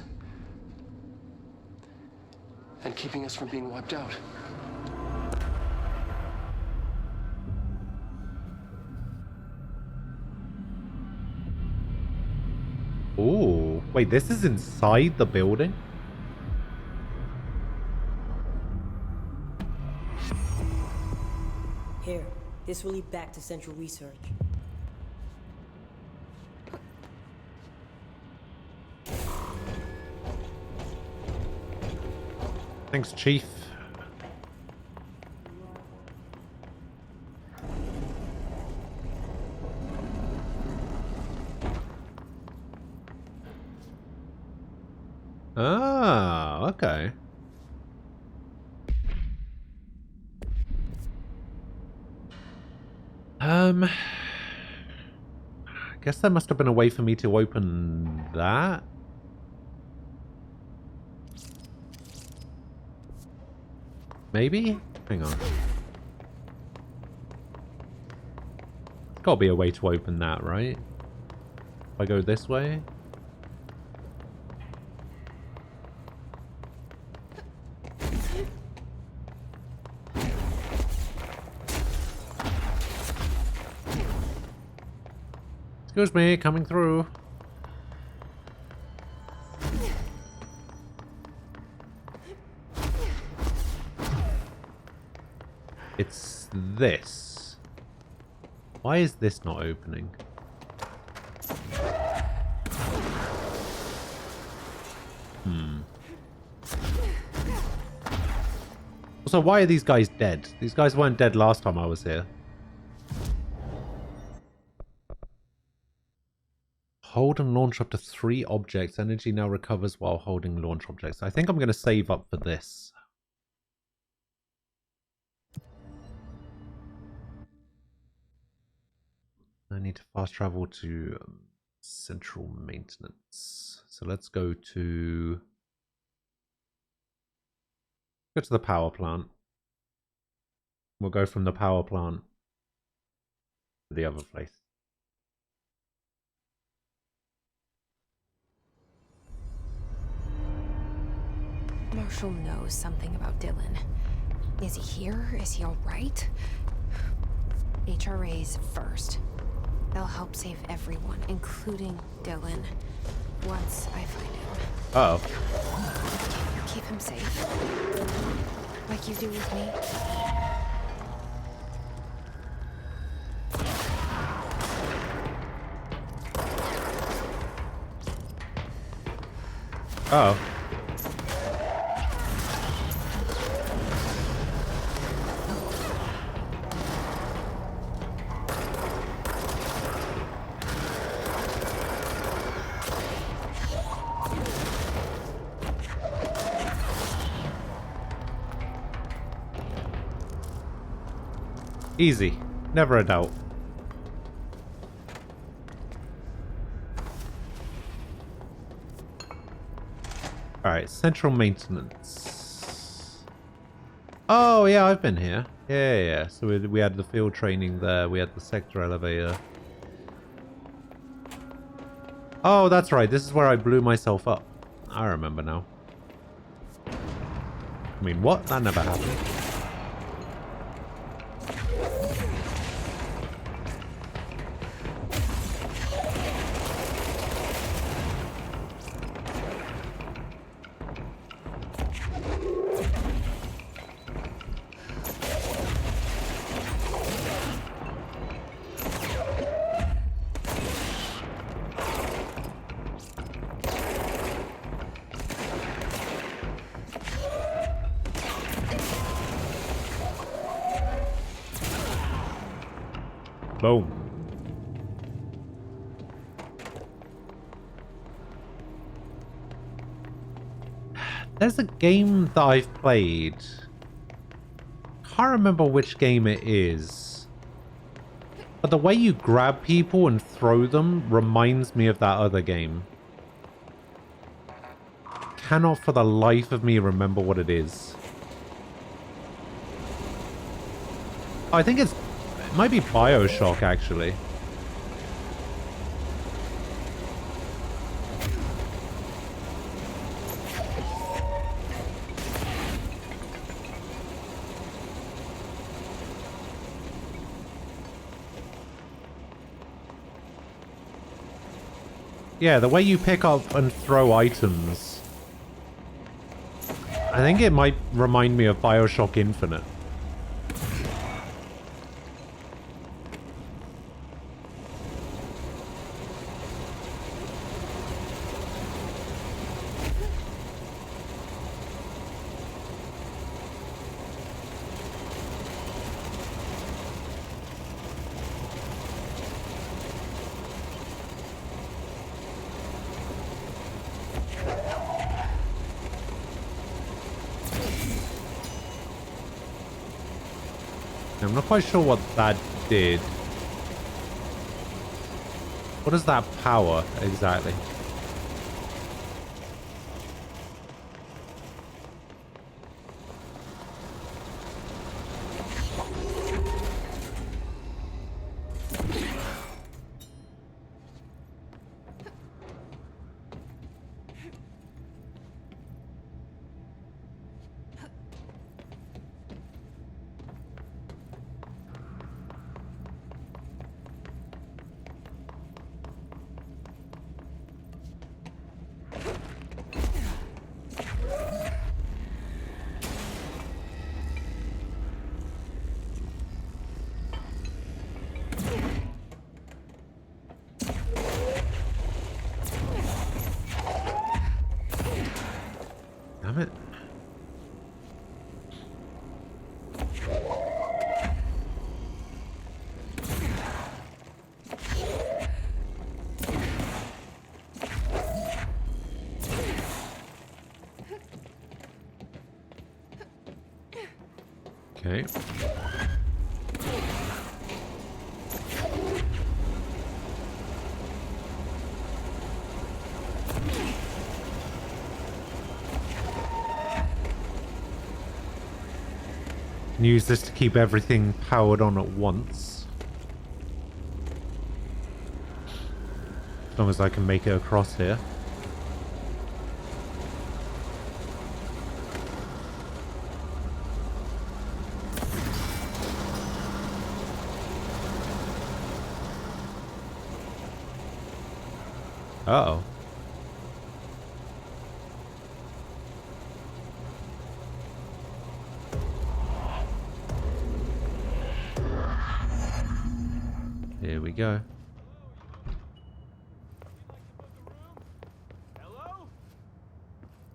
and keeping us from being wiped out. Ooh, wait, this is inside the building? Here, this will lead back to Central Research. Thanks, Chief. Ah, okay. I guess there must have been a way for me to open that. Maybe? Hang on. Gotta be a way to open that, right? If I go this way? Excuse me, coming through. It's this. Why is this not opening? Also, why are these guys dead? These guys weren't dead last time I was here. Hold and launch up to 3 objects. Energy now recovers while holding launch objects. I think I'm going to save up for this. need to fast travel to central maintenance. So let's go to the power plant. We'll go from the power plant to the other place. Marshall knows something about Dylan. Is he here? Is he all right? HRAs first. They'll help save everyone, including Dylan, once I find him. Uh-oh. Keep him safe. Like you do with me. Uh-oh. Easy. Never a doubt. Alright, central maintenance. Oh, yeah, I've been here. Yeah. So we had the field training there. We had the sector elevator. Oh, that's right. This is where I blew myself up. I remember now. I mean, what? That never happened. Boom. There's a game that I've played. Can't remember which game it is. But the way you grab people and throw them reminds me of that other game. Cannot for the life of me remember what it is. I think it might be BioShock, actually. Yeah, the way you pick up and throw items. I think it might remind me of BioShock Infinite. I'm not quite sure what that did. What is that power exactly? Damn it. Okay. can use this to keep everything powered on at once. As long as I can make it across here. Uh-oh. Here we go. Hello?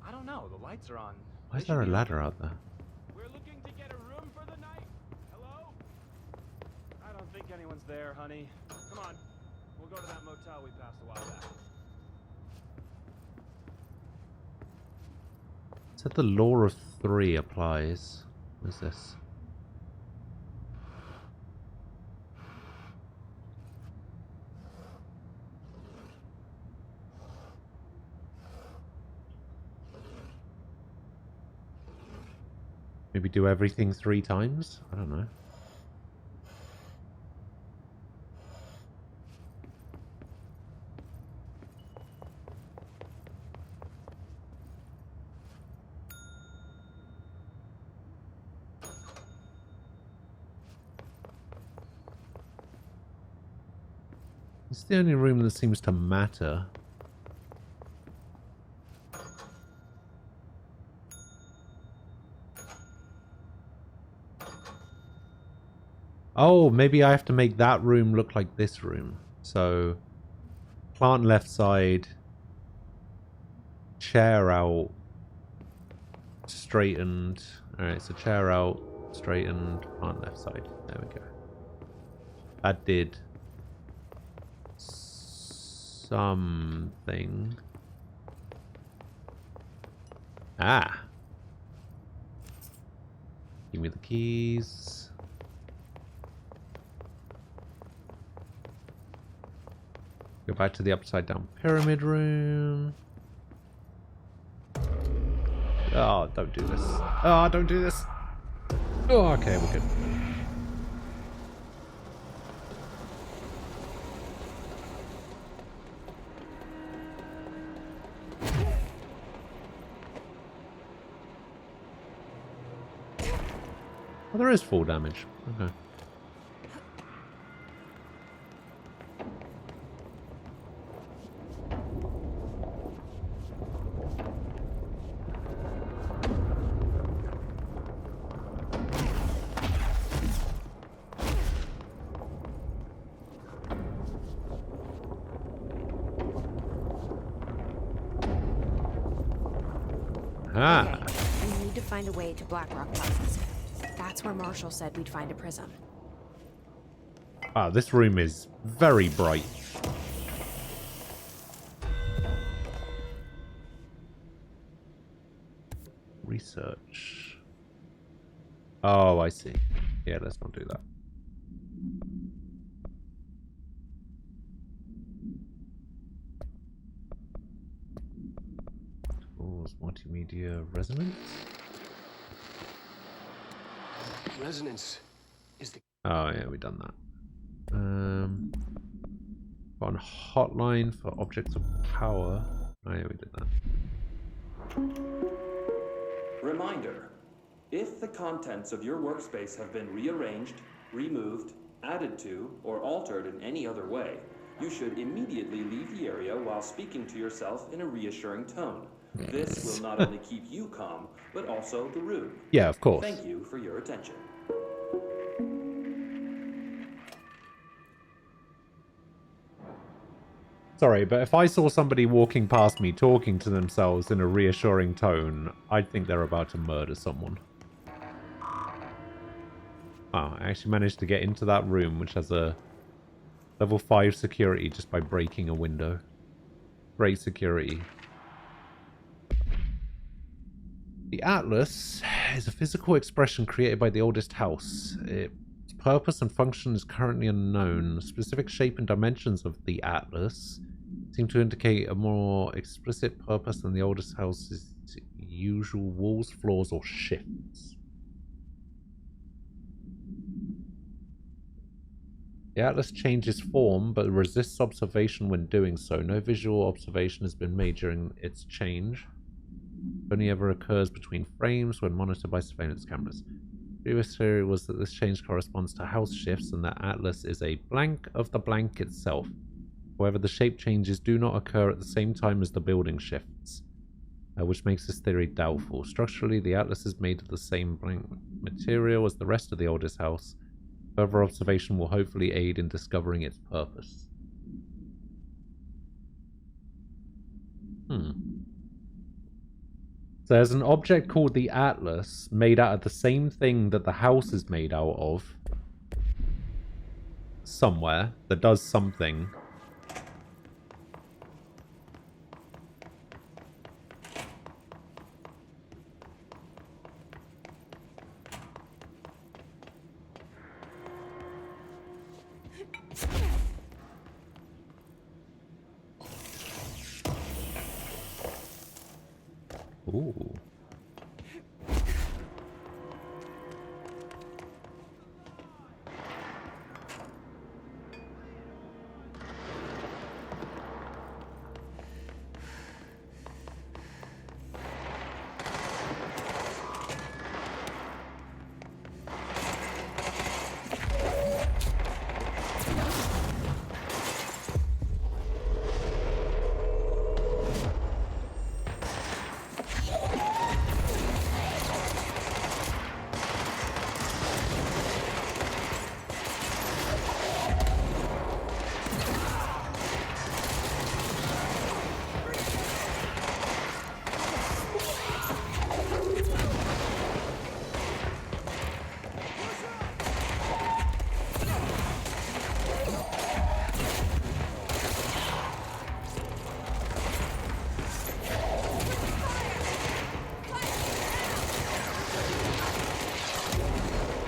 I don't know. The lights are on. Why is there a ladder out there? We're looking to get a room for the night. Hello? I don't think anyone's there, honey. Come on. We'll go to that motel we passed a while back. Said the law of 3 applies. What is this? Maybe do everything 3 times? I don't know. It's the only room that seems to matter. Oh, maybe I have to make that room look like this room. So, plant left side, chair out, straightened. Alright, so chair out, straightened, plant left side. There we go. That did something. Ah. Give me the keys. Go back to the upside down pyramid room. Oh, don't do this. Oh, don't do this. Oh, okay, we're good. Oh, there is full damage. Okay. Ah. Okay, we need to find a way to Blackrock Plaza. That's where Marshall said we'd find a prism. Ah, this room is very bright. Research. Oh, I see. Yeah, let's not do that. Tools, multimedia, resonance. Resonance is the... Oh yeah, we done that. On hotline for objects of power. Oh yeah, we did that. Reminder. If the contents of your workspace have been rearranged, removed, added to, or altered in any other way, you should immediately leave the area while speaking to yourself in a reassuring tone. This will not only keep you calm, but also the room. Yeah, of course. Thank you for your attention. Sorry, but if I saw somebody walking past me talking to themselves in a reassuring tone, I'd think they're about to murder someone. Wow, I actually managed to get into that room, which has a level 5 security just by breaking a window. Great security. The Atlas is a physical expression created by the oldest house. Its purpose and function is currently unknown. The specific shape and dimensions of the Atlas seem to indicate a more explicit purpose than the oldest house's usual walls, floors, or shifts. The Atlas changes form, but resists observation when doing so. No visual observation has been made during its change. It only ever occurs between frames when monitored by surveillance cameras. Previous theory was that this change corresponds to house shifts and that Atlas is a blank of the blank itself. However, the shape changes do not occur at the same time as the building shifts, which makes this theory doubtful. Structurally, the Atlas is made of the same blank material as the rest of the oldest house. Further observation will hopefully aid in discovering its purpose. So there's an object called the Atlas, made out of the same thing that the house is made out of. Somewhere, that does something. Ooh.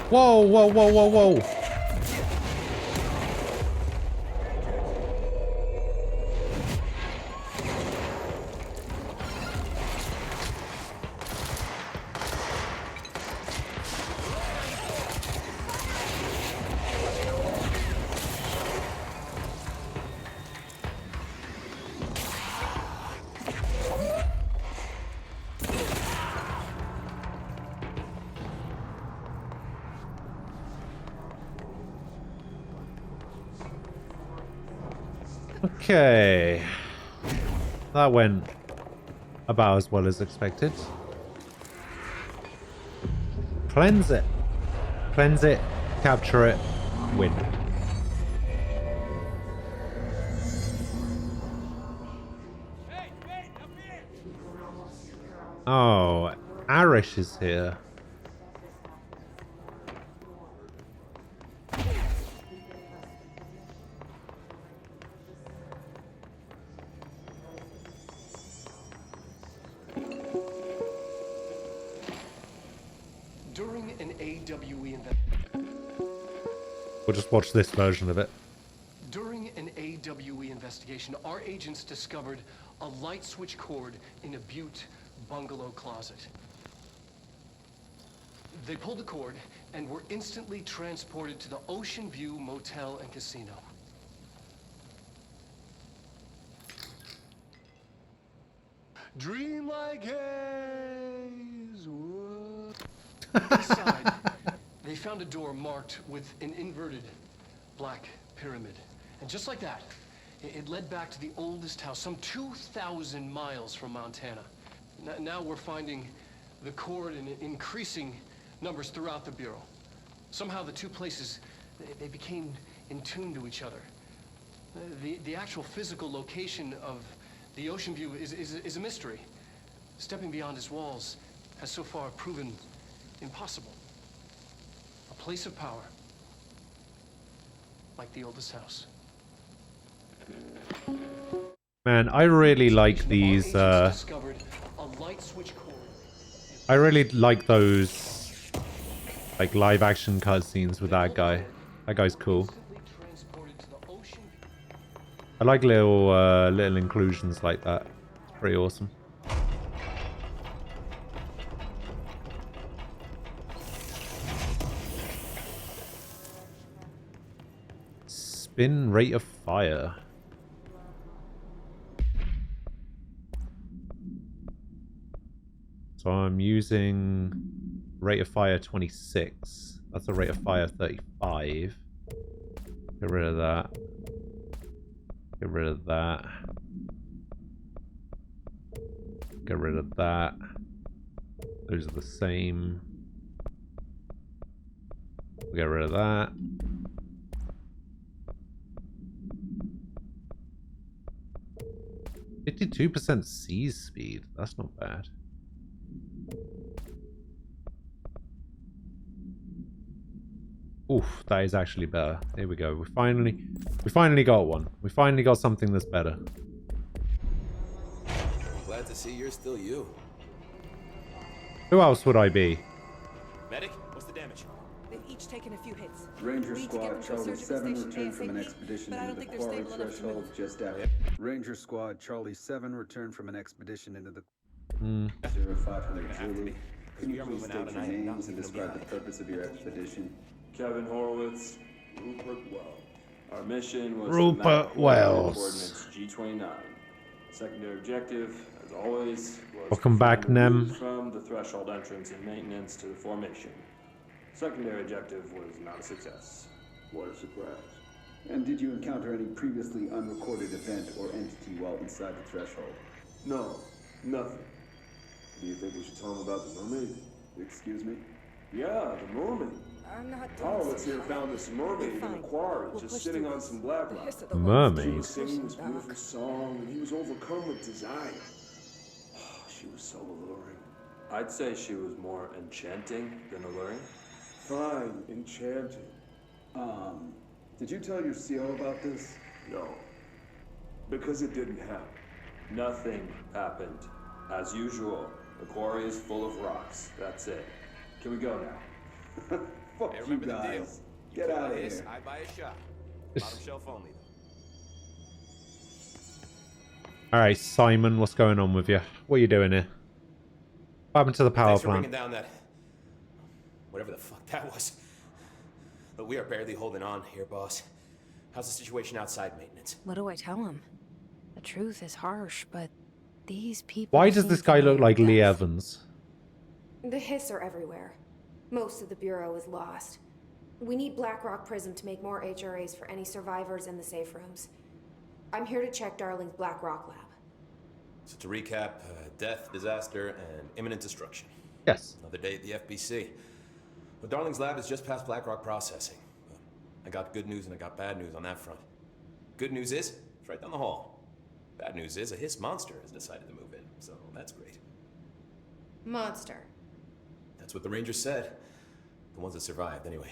Whoa, whoa, whoa, whoa, whoa. Okay, that went about as well as expected. Cleanse it, capture it, win. Oh, Arish is here. We'll just watch this version of it. During an AWE investigation, our agents discovered a light switch cord in a Butte bungalow closet. They pulled the cord and were instantly transported to the Ocean View Motel and Casino. Dream like haze. Inside, they found a door marked with an inverted black pyramid. And just like that, it led back to the oldest house, some 2,000 miles from Montana. Now we're finding the cord in increasing numbers throughout the Bureau. Somehow the two places, they became in tune to each other. The actual physical location of the Ocean View is a mystery. Stepping beyond its walls has so far proven impossible. A place of power, like the oldest house. Man, I really like these, I really like those, like, live action cutscenes with that guy. That guy's cool. I like little inclusions like that. It's pretty awesome. Spin rate of fire. So I'm using rate of fire 26. That's a rate of fire 35. Get rid of that. Get rid of that. Get rid of that. Those are the same. Get rid of that. %52% seize speed. That's not bad. Oof, that is actually better. Here we go. We finally got one. We finally got something that's better. I'm glad to see you're still you. Who else would I be? Medic, what's the damage? They've each taken a few hits. Ranger We need to get them Squad to a Charlie surgical 7 station returned from an ASAP, expedition but I into don't the think they're quarry stable enough to threshold move. just after. Ranger Squad Charlie 7 returned from an expedition into the 0500 Zulu. Can you please state your names and describe the purpose of your expedition? Kevin Horowitz, Rupert Wells. Our mission was Rupert to map Wells. coordinates G29. Secondary objective, as always, was Welcome to back, find the Nem. route from the threshold entrance and maintenance to the formation. Secondary objective was not a success. What a surprise. And did you encounter any previously unrecorded event or entity while inside the threshold? No, nothing. Do you think we should tell him about the mermaid? Excuse me? Yeah, the mermaid. I'm not Horowitz here found this mermaid in the quarry, We'll just push sitting through on this. some black The rock. hiss of the Mermaid? She was singing this beautiful song, and he was overcome with desire. She was so alluring. I'd say she was more enchanting than alluring. Fine, enchanting. Did you tell your CO about this? No. Because it didn't happen. Nothing happened. As usual, the quarry is full of rocks. That's it. Can we go now? Fuck Hey, you remember the deal. guys. Get out of here. I buy a shot. Bottom shelf only, though. Alright, Simon, what's going on with you? What are you doing here? What happened to the power Thanks for plant? bringing down that... whatever the fuck that was. But we are barely holding on here, boss. How's the situation outside maintenance? What do I tell him? The truth is harsh, but these people. Why does seem this guy look familiar like with Lee death. Evans? The hiss are everywhere. Most of the Bureau is lost. We need Blackrock Prism to make more HRAs for any survivors in the safe rooms. I'm here to check Darling's Blackrock lab. So to recap, death, disaster, and imminent destruction. Yes. Another day at the FBC. But Darling's lab is just past Blackrock processing. But I got good news and I got bad news on that front. Good news is, it's right down the hall. Bad news is, a hiss monster has decided to move in, so that's great. Monster. That's what the Rangers said. The ones that survived, anyway.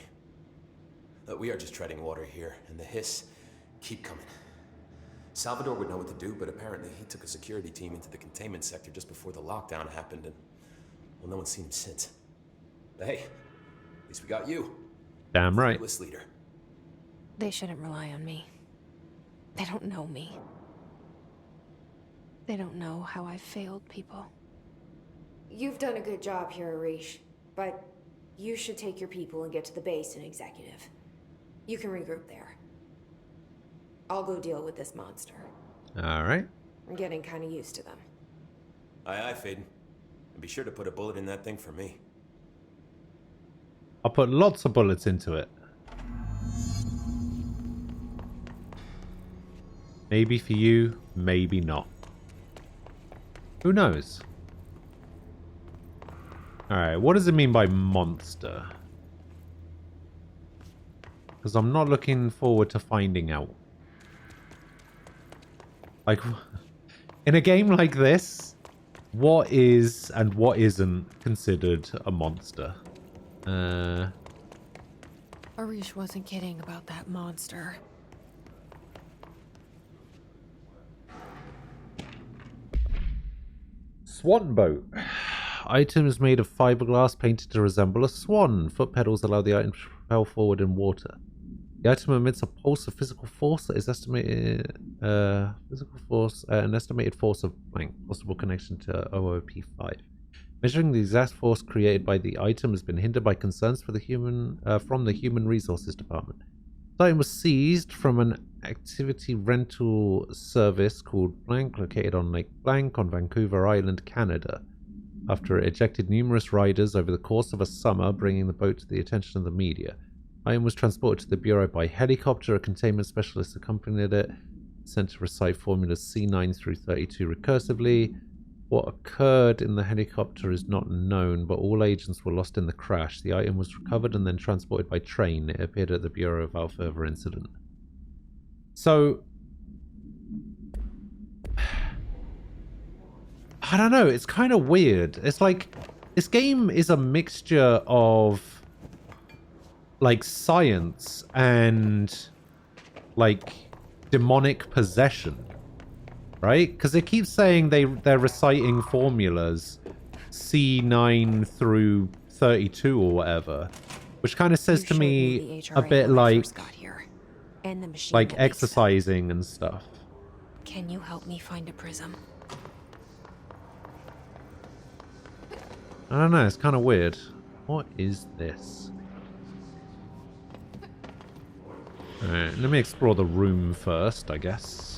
But we are just treading water here, and the hiss keep coming. Salvador would know what to do, but apparently he took a security team into the containment sector just before the lockdown happened, and, well, no one's seen him since. But hey, at least we got you. Damn right. Fearless leader. They shouldn't rely on me. They don't know me. They don't know how I've failed people. You've done a good job here, Arish, but you should take your people and get to the base in Executive. You can regroup there. I'll go deal with this monster. Alright. I'm getting kind of used to them. Aye, aye, Faden. And be sure to put a bullet in that thing for me. I'll put lots of bullets into it. Maybe for you, maybe not. Who knows? Alright, what does it mean by monster? Because I'm not looking forward to finding out. Like, in a game like this, what is and what isn't considered a monster? Arish wasn't kidding about that monster. Swan boat. Items made of fiberglass painted to resemble a swan. Foot pedals allow the item to propel forward in water. The item emits a pulse of physical force that is estimated an estimated force of blank. Possible connection to OOP5. Measuring the exact force created by the item has been hindered by concerns for the from the Human Resources Department. The item was seized from an activity rental service called Blank, located on Lake Blank on Vancouver Island, Canada. After it ejected numerous riders over the course of a summer, bringing the boat to the attention of the media. Item was transported to the Bureau by helicopter. A containment specialist accompanied it, sent to recite formulas C9 through 32 recursively. What occurred in the helicopter is not known, but all agents were lost in the crash. The item was recovered and then transported by train. It appeared at the Bureau without further incident. So, I don't know, it's kind of weird. It's like, this game is a mixture of, like, science and, like, demonic possession. Right? Because it keeps saying they're reciting formulas C9 through 32 or whatever, which kind of says to me a bit like exercising and stuff. Can you help me find a prism? I don't know, it's kind of weird. What is this? Alright, let me explore the room first, I guess.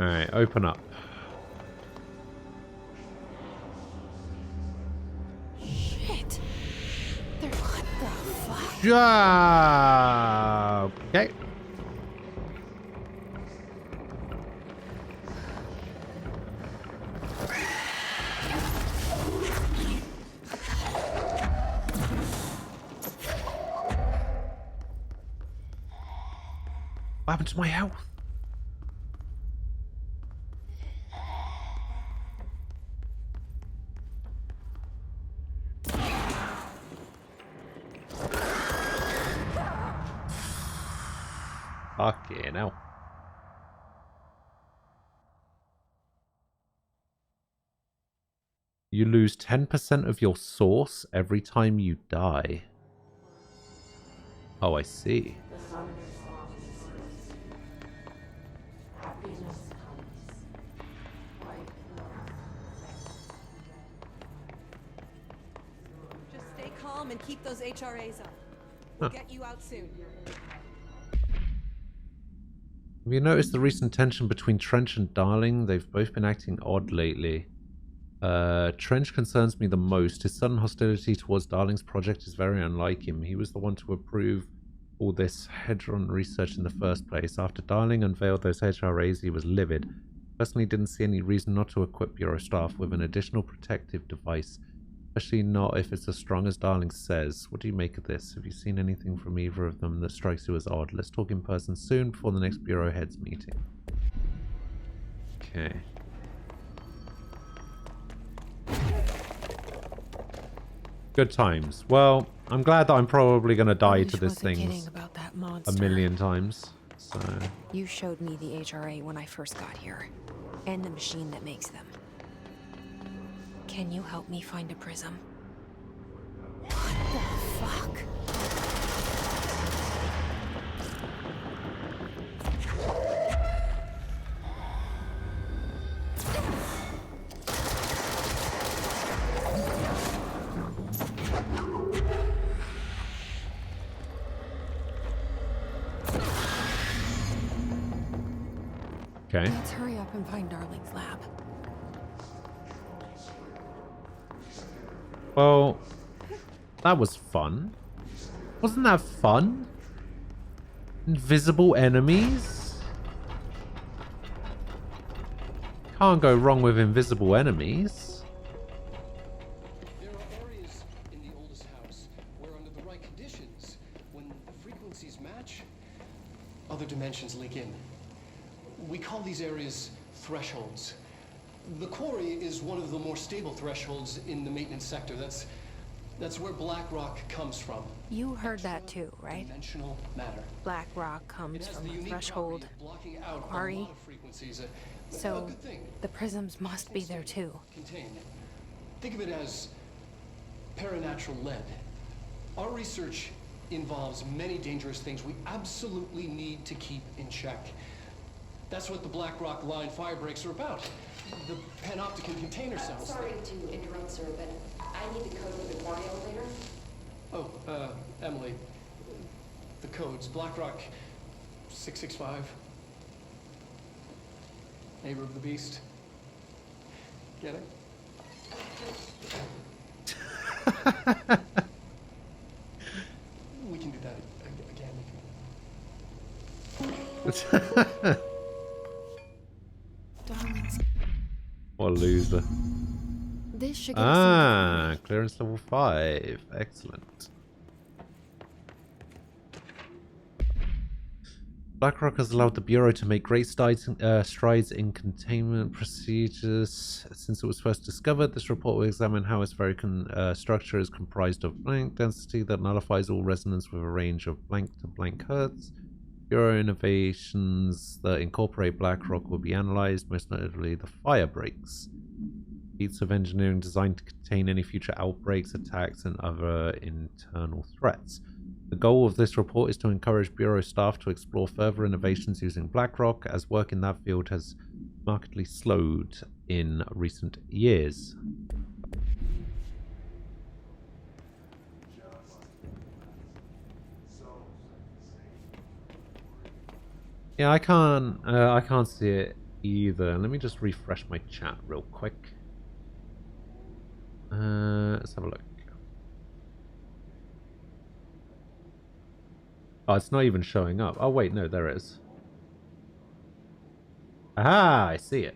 Alright, open up. Shit. What the fuck? Yeah. Okay. What happened to my health? Fucking hell. You lose 10% of your source every time you die. Oh, I see. Just stay calm and keep those HRAs up. We'll get you out soon. Have you noticed the recent tension between Trench and Darling? They've both been acting odd lately. Trench concerns me the most. His sudden hostility towards Darling's project is very unlike him. He was the one to approve all this Hedron research in the first place. After Darling unveiled those HRAs, he was livid. Personally, didn't see any reason not to equip Bureau staff with an additional protective device. Especially not if it's as strong as Darling says. What do you make of this? Have you seen anything from either of them that strikes you as odd? Let's talk in person soon before the next Bureau heads meeting. Okay. Good times. Well, I'm glad that I'm probably going to die to this thing a million times. So. You showed me the HRA when I first got here, and the machine that makes them. Can you help me find a prism? What the fuck? Okay. Let's hurry up and find Darling's lab. Well, that was fun. Wasn't that fun? Invisible enemies? Can't go wrong with invisible enemies. There are areas in the oldest house where under the right conditions, when the frequencies match, other dimensions link in. We call these areas thresholds. The quarry is one of the more stable thresholds in the maintenance sector. That's where black rock comes from. You heard that too, right? Dimensional matter. Black rock comes from a threshold quarry. So the prisms must be there too. Contained. Think of it as paranatural lead. Our research involves many dangerous things we absolutely need to keep in check. That's what the BlackRock line firebreaks are about. The panopticon container cells. Sorry to interrupt, sir, but I need the code for the quarry elevator. Oh, Emily. The code's BlackRock 665. Neighbor of the Beast. Get it? We can do that again. Darlings. What a loser. This should give us clearance level 5. Excellent. BlackRock has allowed the Bureau to make great strides in containment procedures. Since it was first discovered, this report will examine how its very structure is comprised of blank density that nullifies all resonance with a range of blank to blank hertz. Bureau innovations that incorporate BlackRock will be analyzed, most notably the fire breaks. Feats of engineering designed to contain any future outbreaks, attacks, and other internal threats. The goal of this report is to encourage Bureau staff to explore further innovations using BlackRock, as work in that field has markedly slowed in recent years. Yeah, I can't see it either. Let me just refresh my chat real quick. Let's have a look. Oh, it's not even showing up. Oh, wait, no, there it is. Aha, I see it.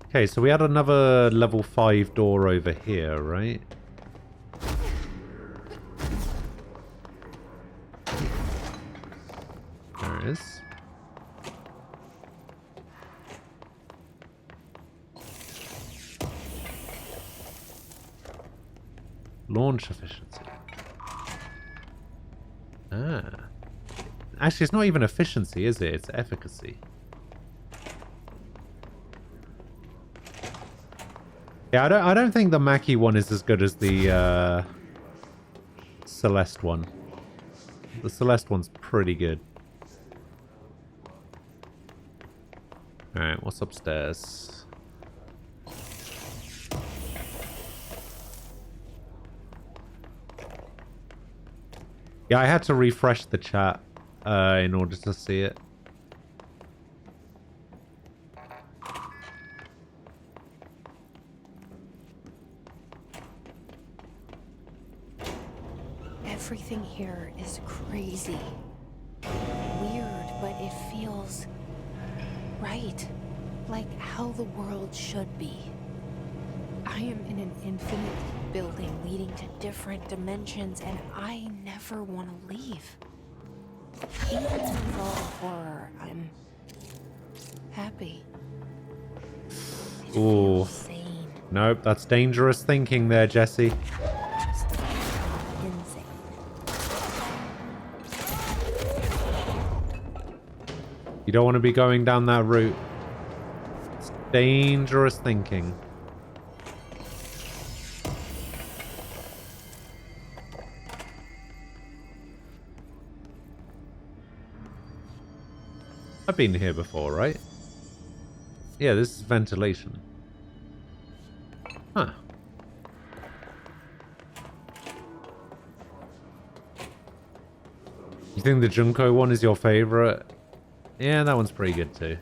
Okay, so we had another level 5 door over here, right? There it is. Launch efficiency. Actually, it's not even efficiency, is it? It's efficacy. Yeah, I don't think the Mackie one is as good as the Celeste one. The Celeste one's pretty good. Alright, what's upstairs? Yeah, I had to refresh the chat in order to see it. Everything here is crazy. Weird, but it feels right. Like how the world should be. I am in an infinite building leading to different dimensions, and I never want to leave. Even with all the horror, I'm happy. Ooh. Nope, that's dangerous thinking there, Jesse. You don't want to be going down that route. It's dangerous thinking. I've been here before, right? Yeah, this is ventilation. Huh. You think the Junko one is your favorite? Yeah, that one's pretty good too.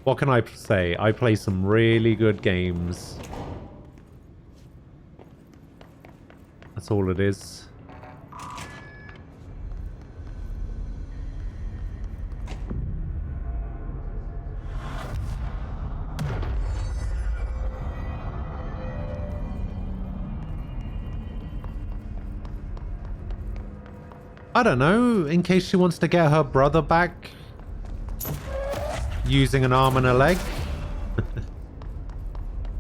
What can I say? I play some really good games. That's all it is. I don't know, in case she wants to get her brother back using an arm and a leg.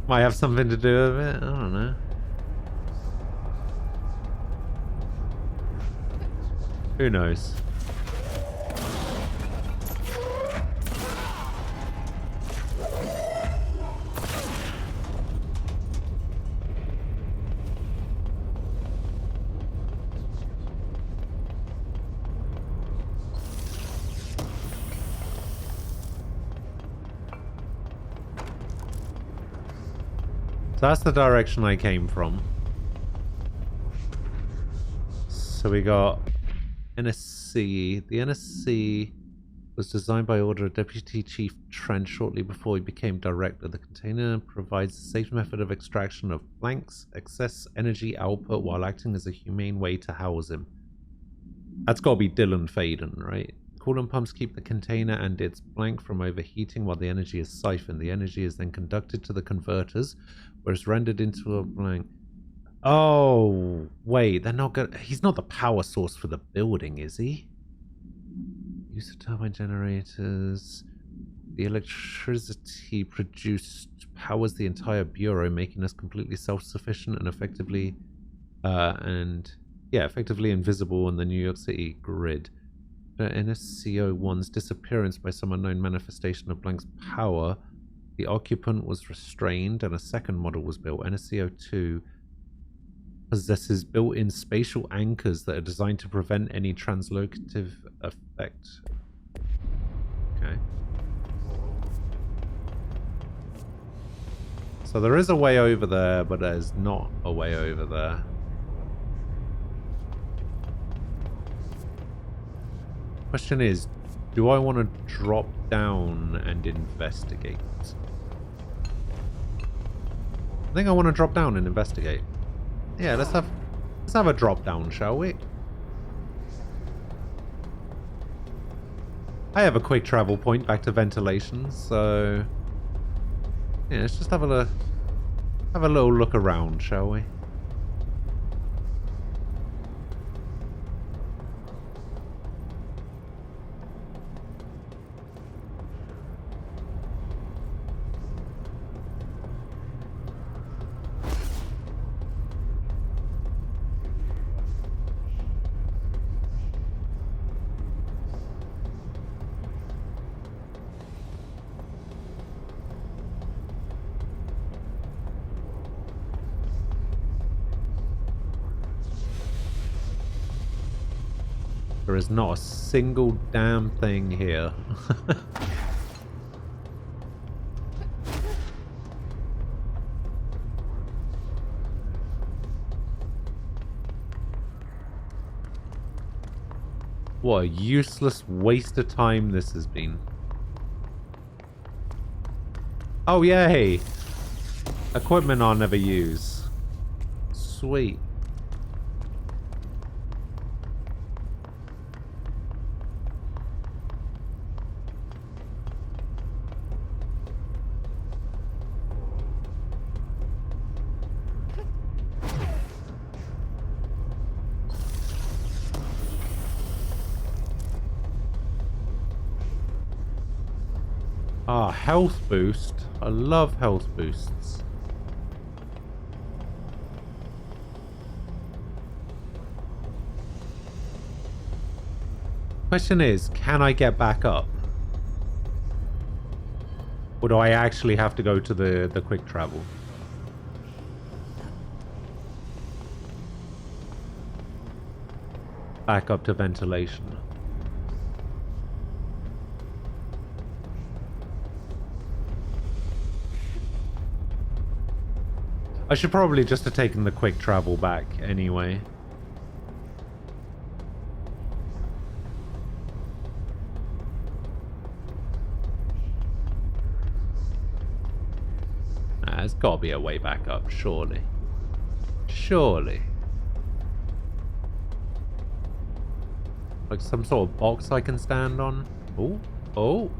Might have something to do with it, I don't know. Who knows? So that's the direction I came from. So we got NSC. The NSC was designed by order of Deputy Chief Trent shortly before he became director. The container provides a safe method of extraction of Blank's excess energy output while acting as a humane way to house him. That's got to be Dylan Faden, right? Coolant pumps keep the container and its Blank from overheating while the energy is siphoned. The energy is then conducted to the converters, where it's rendered into a Blank. Oh, wait, they're not gonna... He's not the power source for the building, is he? Use of turbine generators. The electricity produced powers the entire bureau, making us completely self-sufficient and effectively effectively invisible on the New York City grid. NSCO-1's disappearance by some unknown manifestation of Blank's power, the occupant was restrained and a second model was built. NSCO-2 possesses built-in spatial anchors that are designed to prevent any translocative effect. Okay. So there is a way over there, but there's not a way over there. Question is, do I want to drop down and investigate? I think I want to drop down and investigate. Yeah, let's have a drop down, shall we? I have a quick travel point back to ventilation, so yeah, let's just have a little look around, shall we? There is not a single damn thing here. What a useless waste of time this has been. Oh yay! Equipment I'll never use. Sweet. Ah, health boost. I love health boosts. Question is, can I get back up? Or do I actually have to go to the quick travel? Back up to ventilation. I should probably just have taken the quick travel back anyway. There's got to be a way back up, surely. Surely. Like some sort of box I can stand on? Oh, oh.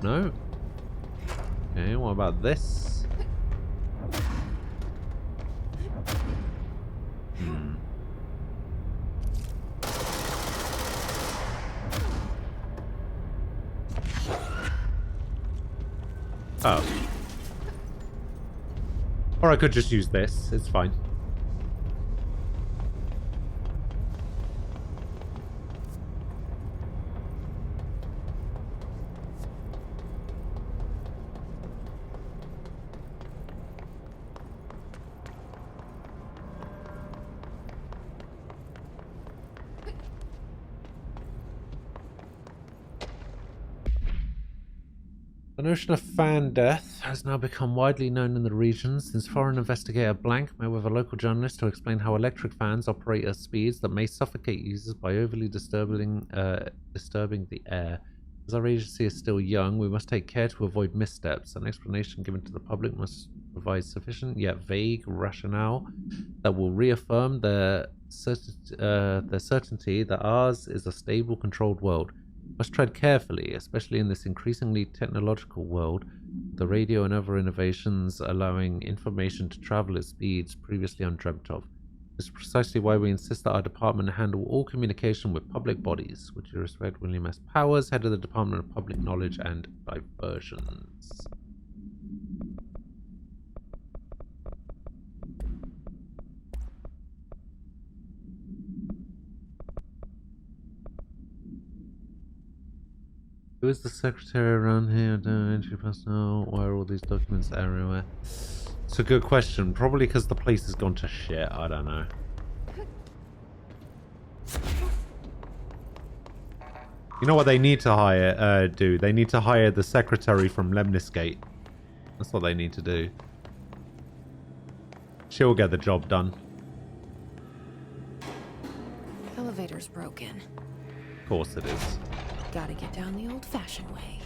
No. Okay, what about this? Oh. Or I could just use this. It's fine. The notion of fan death has now become widely known in the region since foreign investigator Blank met with a local journalist to explain how electric fans operate at speeds that may suffocate users by overly disturbing the air. As our agency is still young, we must take care to avoid missteps. An explanation given to the public must provide sufficient yet vague rationale that will reaffirm their certainty that ours is a stable, controlled world. We must tread carefully, especially in this increasingly technological world, the radio and other innovations allowing information to travel at speeds previously undreamt of. This is precisely why we insist that our department handle all communication with public bodies. Would you respect William S. Powers, head of the Department of Public Knowledge and Diversions? Who is the secretary around here? Entry personnel. Why are all these documents everywhere? It's a good question. Probably because the place has gone to shit. I don't know. You know what they need to hire? Do they need to hire the secretary from Lemniscate? That's what they need to do. She'll get the job done. Elevator's broken. Of course it is. Gotta get down the old-fashioned way.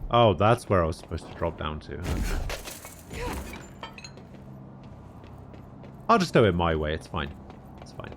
Oh, that's where I was supposed to drop down to. Okay. I'll just do it my way. It's fine. It's fine.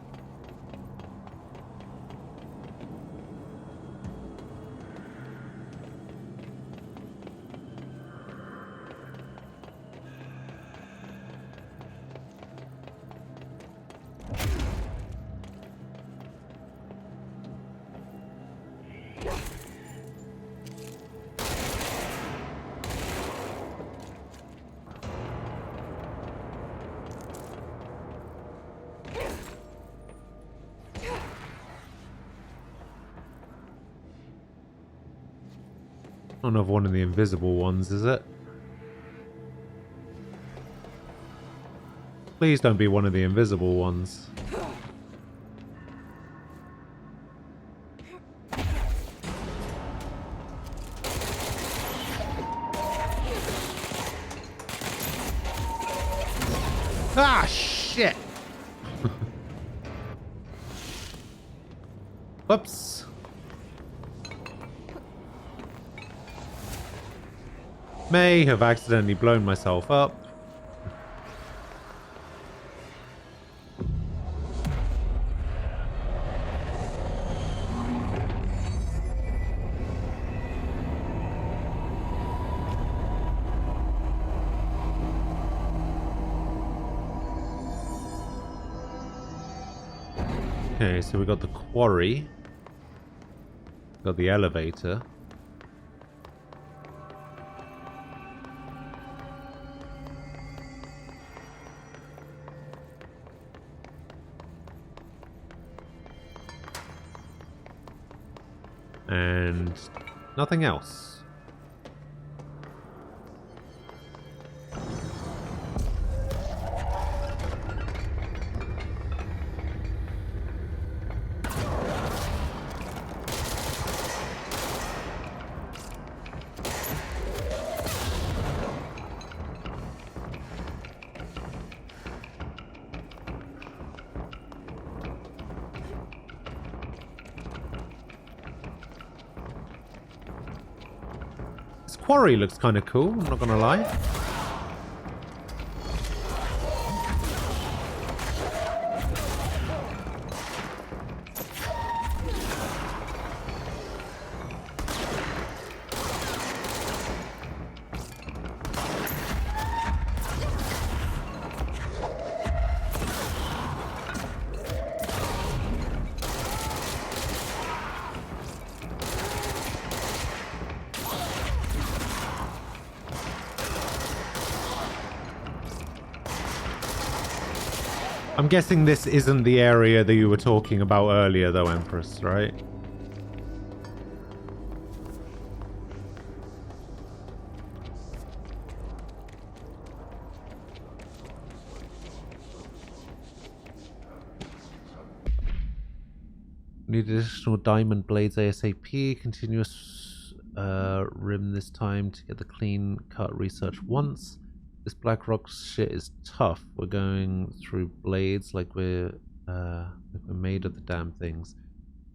Another one of the invisible ones, is it? Please don't be one of the invisible ones. Ah, shit! Whoops. May have accidentally blown myself up. Okay, so we got the quarry. Got the elevator. And nothing else. Quarry looks kind of cool, I'm not gonna lie. I'm guessing this isn't the area that you were talking about earlier, though, Empress, right? Need additional diamond blades ASAP. Continuous rim this time to get the clean cut research once. This Blackrock shit is tough. We're going through blades like we're made of the damn things.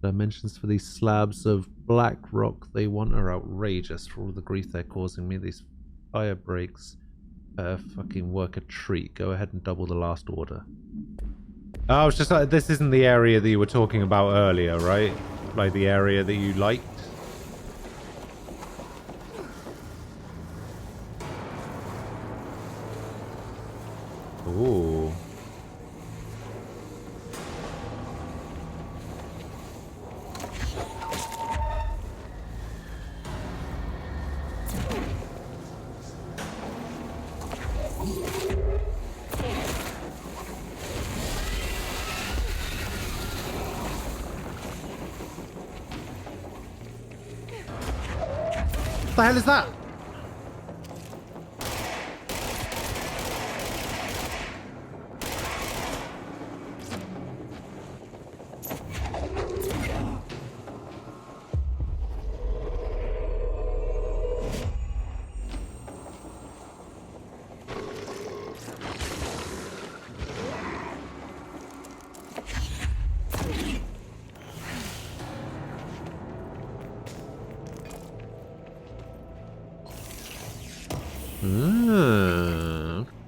Dimensions for these slabs of Blackrock they want are outrageous for all the grief they're causing me. These fire breaks fucking work a treat. Go ahead and double the last order. Oh, I was just like, this isn't the area that you were talking about earlier, right? Like the area that you liked? Ooh. What the hell is that?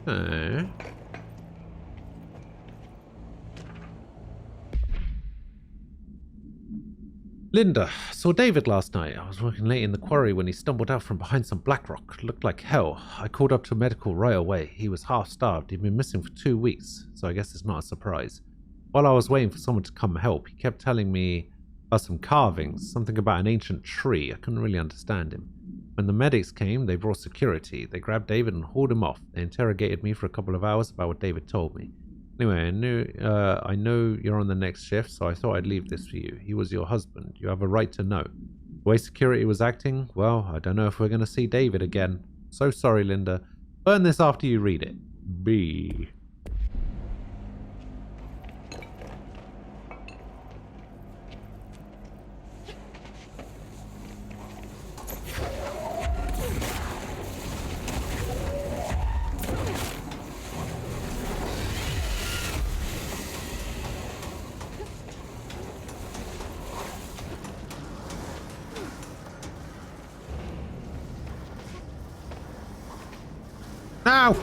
Okay. Linda, saw David last night. I was working late in the quarry when he stumbled out from behind some Blackrock. Looked like hell. I called up to medical right away. He was half starved. He'd been missing for 2 weeks, so I guess it's not a surprise. While I was waiting for someone to come help, he kept telling me about some carvings, something about an ancient tree. I couldn't really understand him. When the medics came, they brought security. They grabbed David and hauled him off. They interrogated me for a couple of hours about what David told me. Anyway, I know you're on the next shift, so I thought I'd leave this for you. He was your husband. You have a right to know. The way security was acting, well, I don't know if we're going to see David again. So sorry, Linda. Burn this after you read it. B. Ow!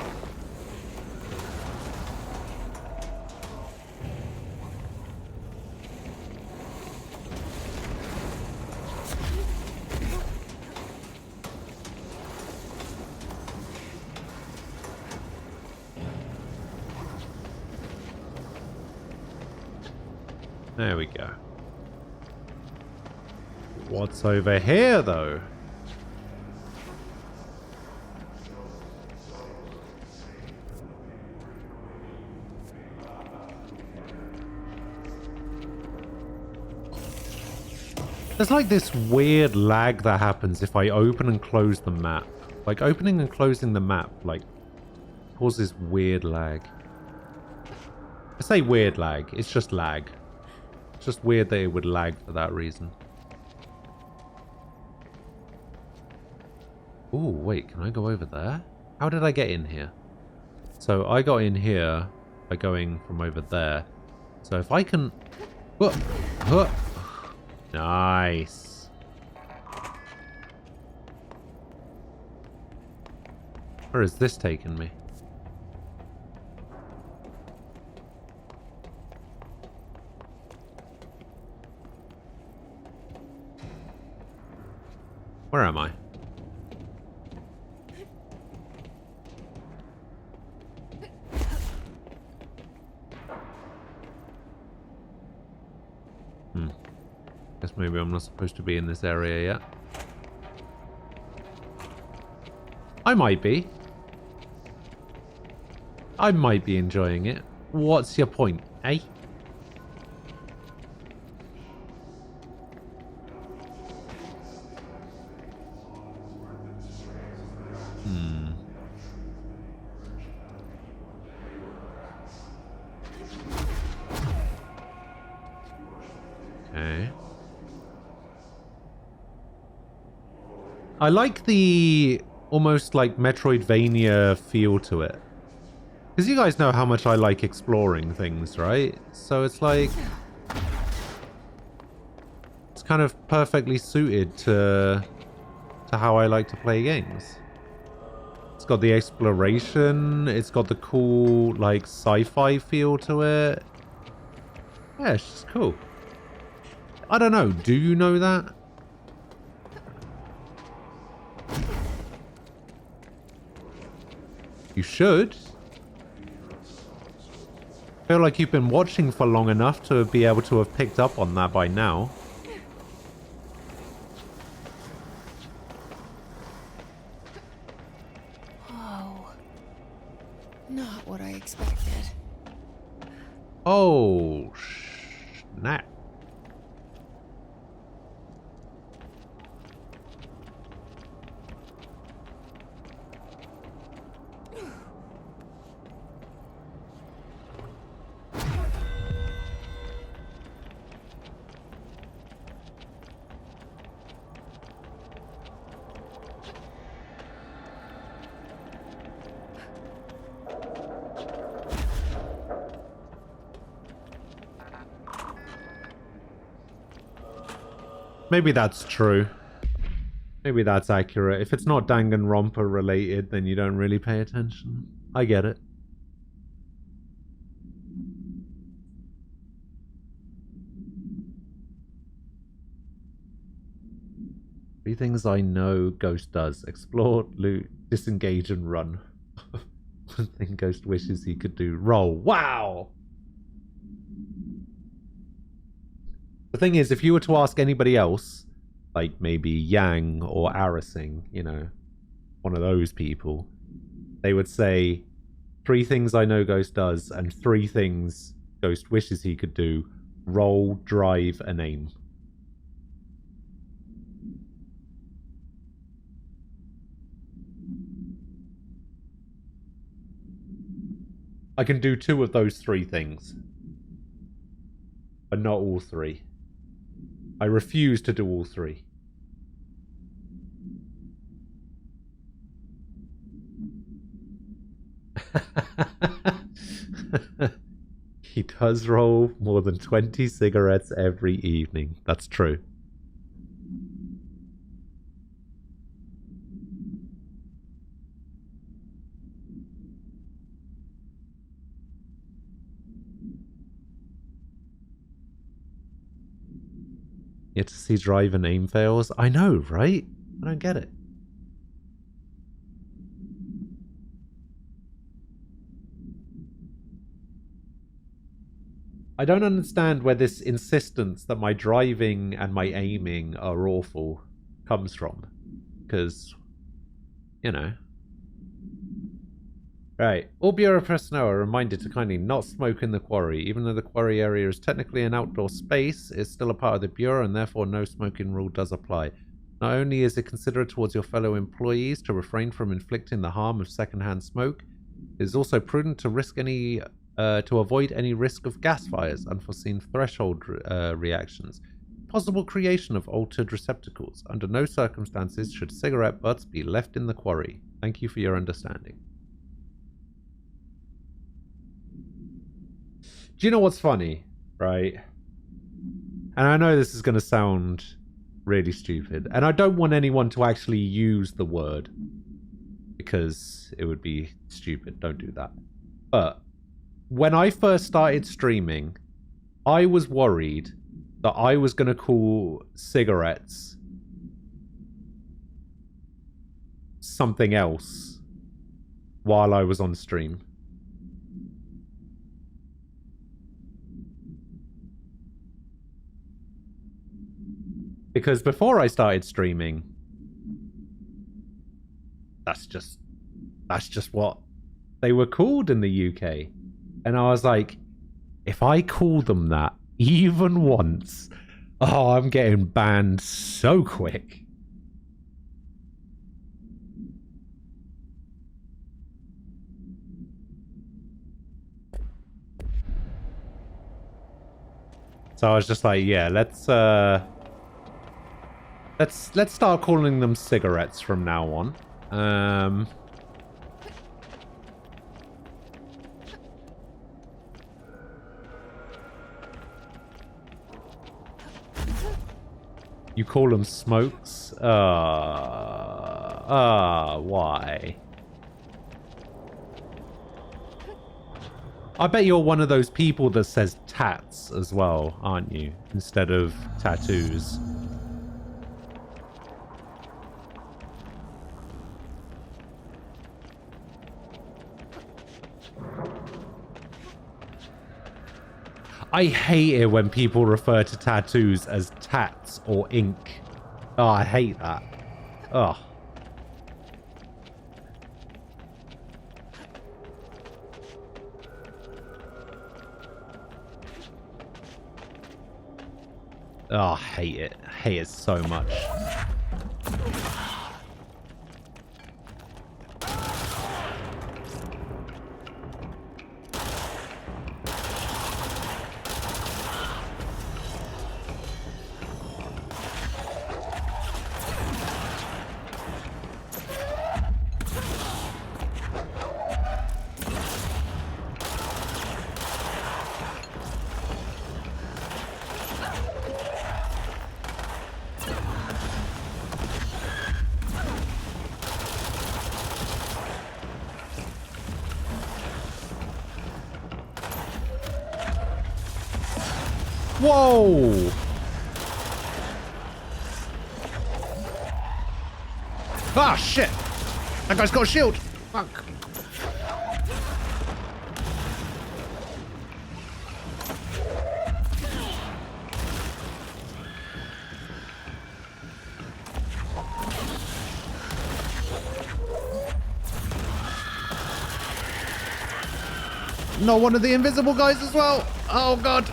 There we go. What's over here, though? There's like this weird lag that happens if I open and close the map. Like opening and closing the map like causes weird lag. I say weird lag, it's just lag. It's just weird that it would lag for that reason. Ooh, wait, can I go over there? How did I get in here? So I got in here by going from over there. So if I can... Nice. Where has this taken me? Where am I? Guess maybe I'm not supposed to be in this area yet. I might be. I might be enjoying it. What's your point, eh? Okay. I like the almost like Metroidvania feel to it. Because you guys know how much I like exploring things, right? So it's like... it's kind of perfectly suited to how I like to play games. It's got the exploration, it's got the cool, like, sci-fi feel to it. Yeah, it's just cool. I don't know, do you know that? You should. I feel like you've been watching for long enough to be able to have picked up on that by now. Oh. Not what I expected. Oh, snap. Maybe that's true. Maybe that's accurate. If it's not Danganronpa related, then you don't really pay attention. I get it. Three things I know Ghost does. Explore, loot, disengage, and run. One thing Ghost wishes he could do. Roll. Wow! The thing is, if you were to ask anybody else, like maybe Yang or Arasing, you know, one of those people, they would say, 3 things I know Ghost does, and 3 things Ghost wishes he could do. Roll, drive, and aim. I can do 2 of those 3 things, but not all 3. I refuse to do all 3. He does roll more than 20 cigarettes every evening. That's true. Yet to see drive and aim fails. I know, right? I don't get it. I don't understand where this insistence that my driving and my aiming are awful comes from. Because, you know. Right. All Bureau personnel are reminded to kindly not smoke in the quarry. Even though the quarry area is technically an outdoor space, it's still a part of the Bureau and therefore no smoking rule does apply. Not only is it considerate towards your fellow employees to refrain from inflicting the harm of secondhand smoke, it is also prudent to to avoid any risk of gas fires, unforeseen threshold reactions, possible creation of altered receptacles. Under no circumstances should cigarette butts be left in the quarry. Thank you for your understanding. Do you know what's funny, right? And I know this is going to sound really stupid, and I don't want anyone to actually use the word because it would be stupid. Don't do that. But when I first started streaming, I was worried that I was going to call cigarettes something else while I was on stream. Because before I started streaming, that's just what they were called in the UK. And I was like, if I call them that even once, oh, I'm getting banned so quick. So I was just like, yeah, let's start calling them cigarettes from now on. You call them smokes? Why? I bet you're one of those people that says tats as well, aren't you? Instead of tattoos. I hate it when people refer to tattoos as tats or ink. Oh, I hate that. Oh. Oh, I hate it. I hate it so much. Whoa! Ah, shit! That guy's got a shield! Fuck. Not one of the invisible guys as well! Oh, God!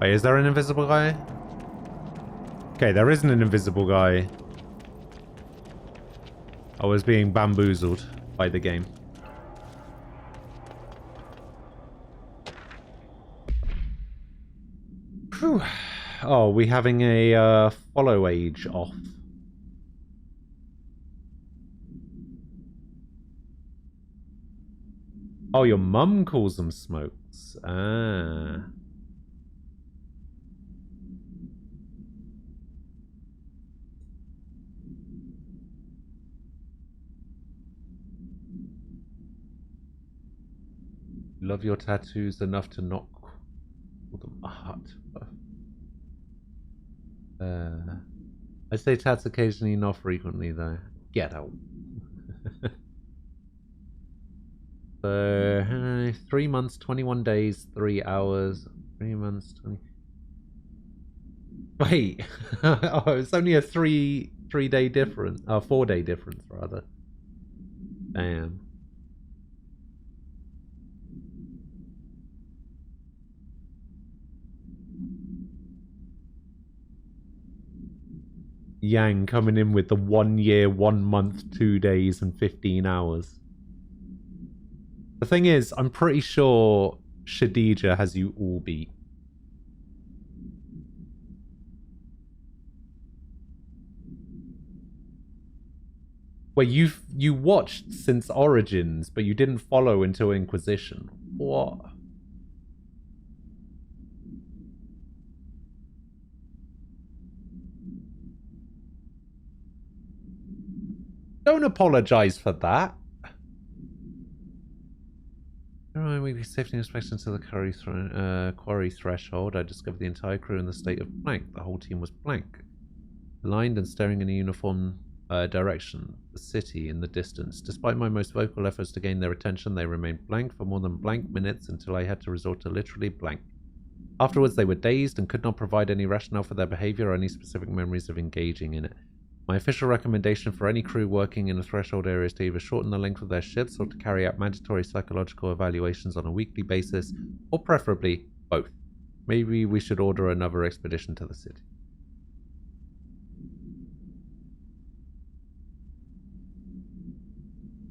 Wait, is there an invisible guy? Okay, there isn't an invisible guy. I was being bamboozled by the game. Whew. Oh, we having a follow age off. Oh, your mum calls them smokes. Ah. Love your tattoos enough to not call them art. I say tats occasionally, not frequently though. Get out. So 3 months, 21 days, 3 hours. 3 months, 20. Wait. Oh, it's only a 3-day difference. 4-day difference rather. Damn. Yang coming in with the 1 year, 1 month, 2 days, and 15 hours. The thing is, I'm pretty sure Shadija has you all beat. Wait, you watched since Origins, but you didn't follow until Inquisition. What? Don't apologize for that. Weekly safety inspection to the quarry threshold. I discovered the entire crew in the state of blank. The whole team was blank. Aligned and staring in a uniform direction, the city in the distance. Despite my most vocal efforts to gain their attention, they remained blank for more than blank minutes until I had to resort to literally blank. Afterwards, they were dazed and could not provide any rationale for their behavior or any specific memories of engaging in it. My official recommendation for any crew working in the threshold area is to either shorten the length of their shifts or to carry out mandatory psychological evaluations on a weekly basis, or preferably both. Maybe we should order another expedition to the city.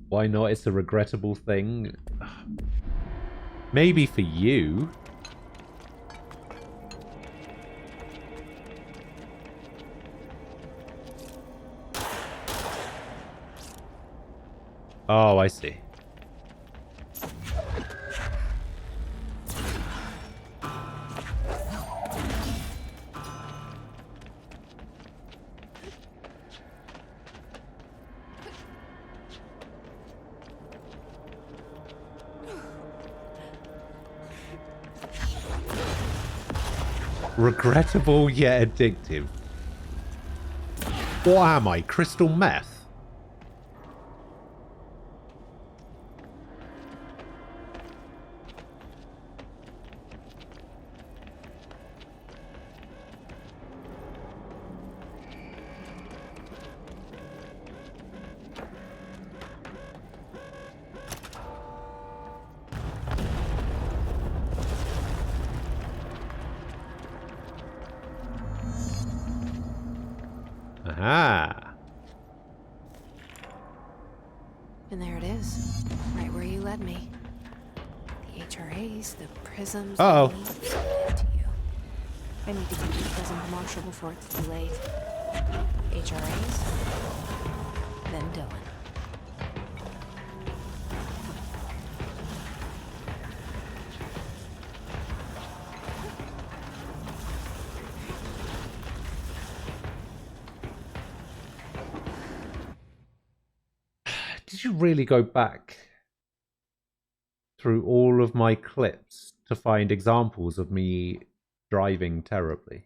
Why not? It's a regrettable thing. Maybe for you. Oh, I see. Regrettable yet addictive. What am I? Crystal meth? Aha. And there it is, right where you led me. The HRAs, the prisms. Uh-oh. To you. I need to get to the prison to Marshall before it's too late. HRAs, then Dylan. Did you really go back through all of my clips to find examples of me driving terribly?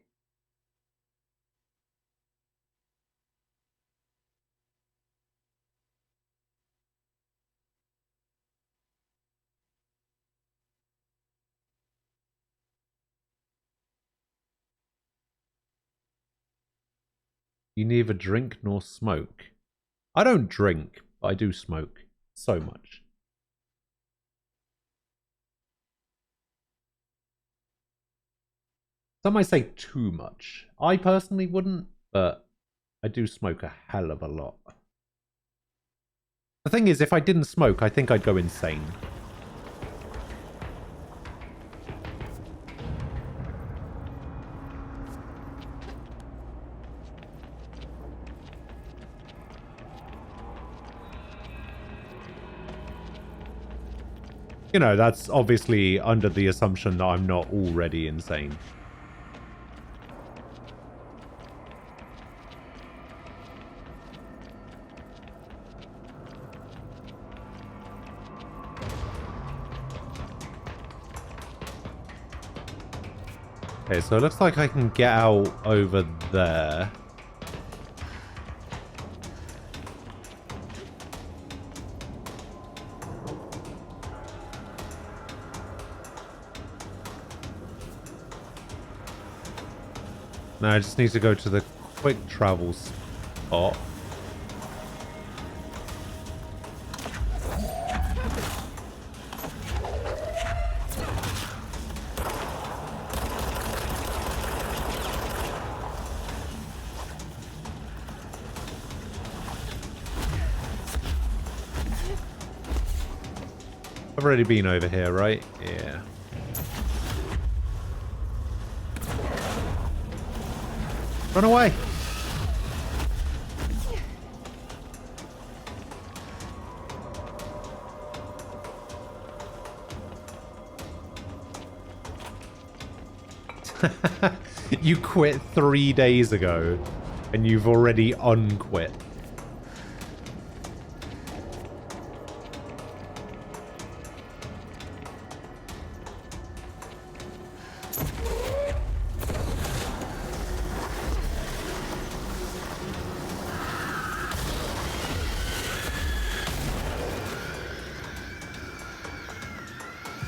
You neither drink nor smoke. I don't drink, but I do smoke so much. Some might say too much. I personally wouldn't, but I do smoke a hell of a lot. The thing is, if I didn't smoke, I think I'd go insane. You know, that's obviously under the assumption that I'm not already insane. Okay, so it looks like I can get out over there. Now I just need to go to the quick travel spot. I've already been over here, right? Yeah. Run away! You quit 3 days ago, and you've already unquit.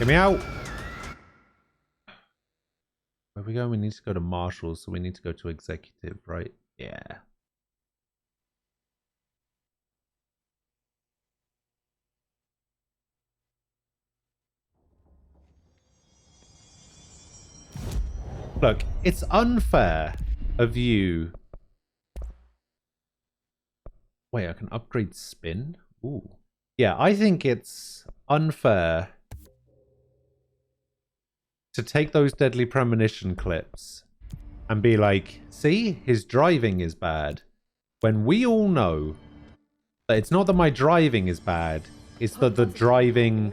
Get me out! Where we go? We need to go to Marshall, so we need to go to Executive, right? Yeah. Look, it's unfair of you. Wait, I can upgrade spin? Ooh. Yeah, I think it's unfair to take those Deadly Premonition clips and be like, see, his driving is bad. When we all know that it's not that my driving is bad, it's that the driving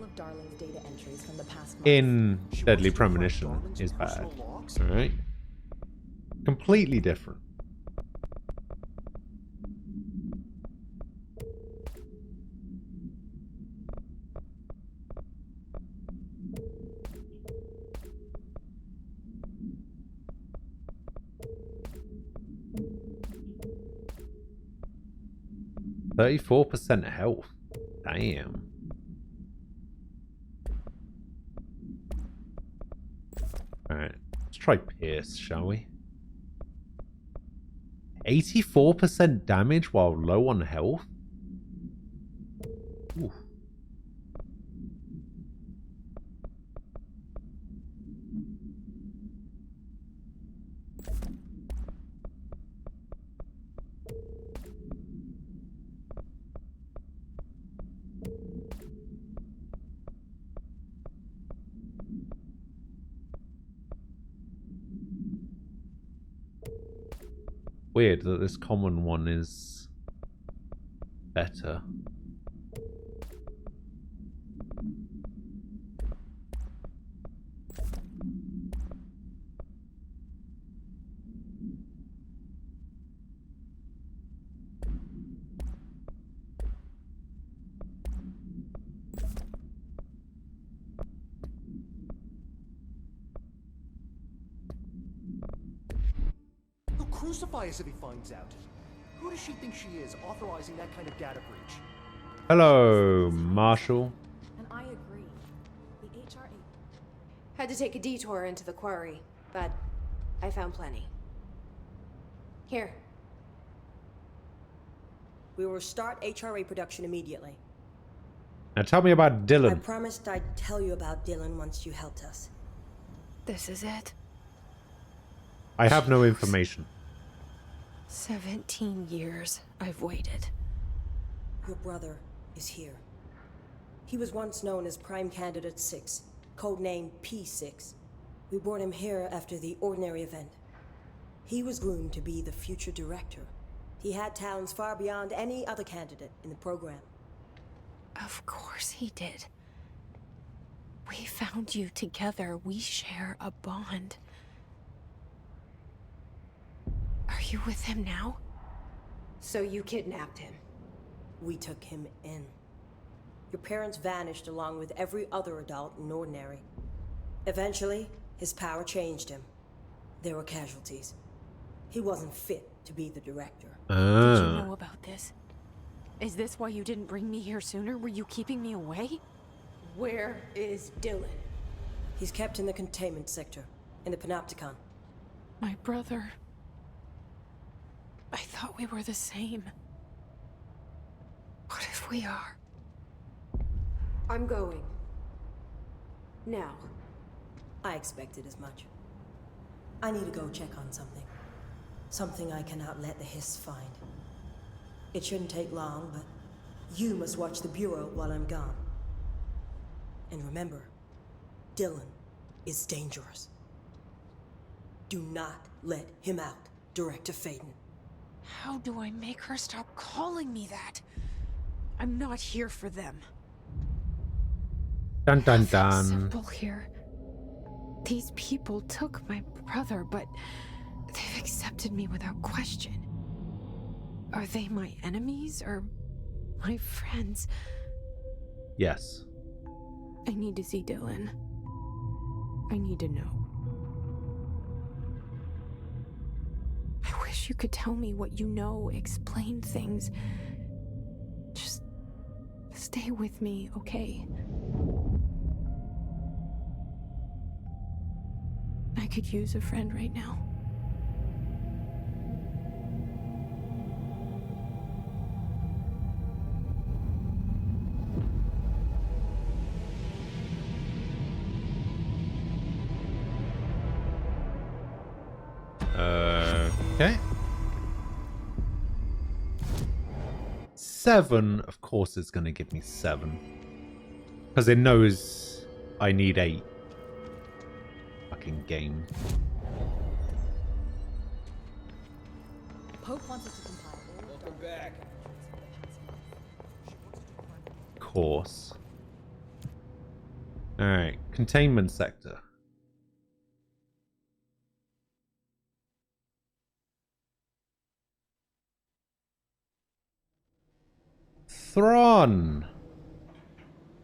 in Deadly Premonition is bad. Alright? Completely different. %34% health. Damn. Alright. Let's try Pierce, shall we? 84% damage while low on health? Ooh. Weird that this common one is better. Crucify us if he finds out. Who does she think she is, authorizing that kind of data breach? Hello, Marshall. And I agree. The HRA had to take a detour into the quarry, but I found plenty. Here. We will start HRA production immediately. Now tell me about I Dylan. promised I'd tell you about Dylan once you helped us. This is it. I have no information. 17 years I've waited. Your brother is here. He was once known as Prime Candidate 6, codenamed P6. We brought him here after the Ordinary event. He was groomed to be the future director. He had talents far beyond any other candidate in the program. Of course he did. We found you together. We share a bond. Are you with him now? So you kidnapped him? We took him in. Your parents vanished along with every other adult in Ordinary. Eventually, his power changed him. There were casualties. He wasn't fit to be the director. Did you know about this? Is this why you didn't bring me here sooner? Were you keeping me away? Where is Dylan? He's kept in the containment sector, in the Panopticon. My brother. I thought we were the same. What if we are? I'm going. Now. I expected as much. I need to go check on something. Something I cannot let the Hiss find. It shouldn't take long, but you must watch the Bureau while I'm gone. And remember, Dylan is dangerous. Do not let him out, Director Faden. How do I make her stop calling me that? I'm not here for them. Dun dun Nothing dun. simple here. These people took my brother, but they've accepted me without question. Are they my enemies or my friends? Yes. I need to see Dylan. I need to know. I wish you could tell me what you know, explain things. Just stay with me, okay? could use a friend right now. Okay. 7, of course it's going to give me 7. Because it knows I need 8. Fucking game. Pope wants us to compile. Welcome back. Course. Alright, containment sector. Thrawn.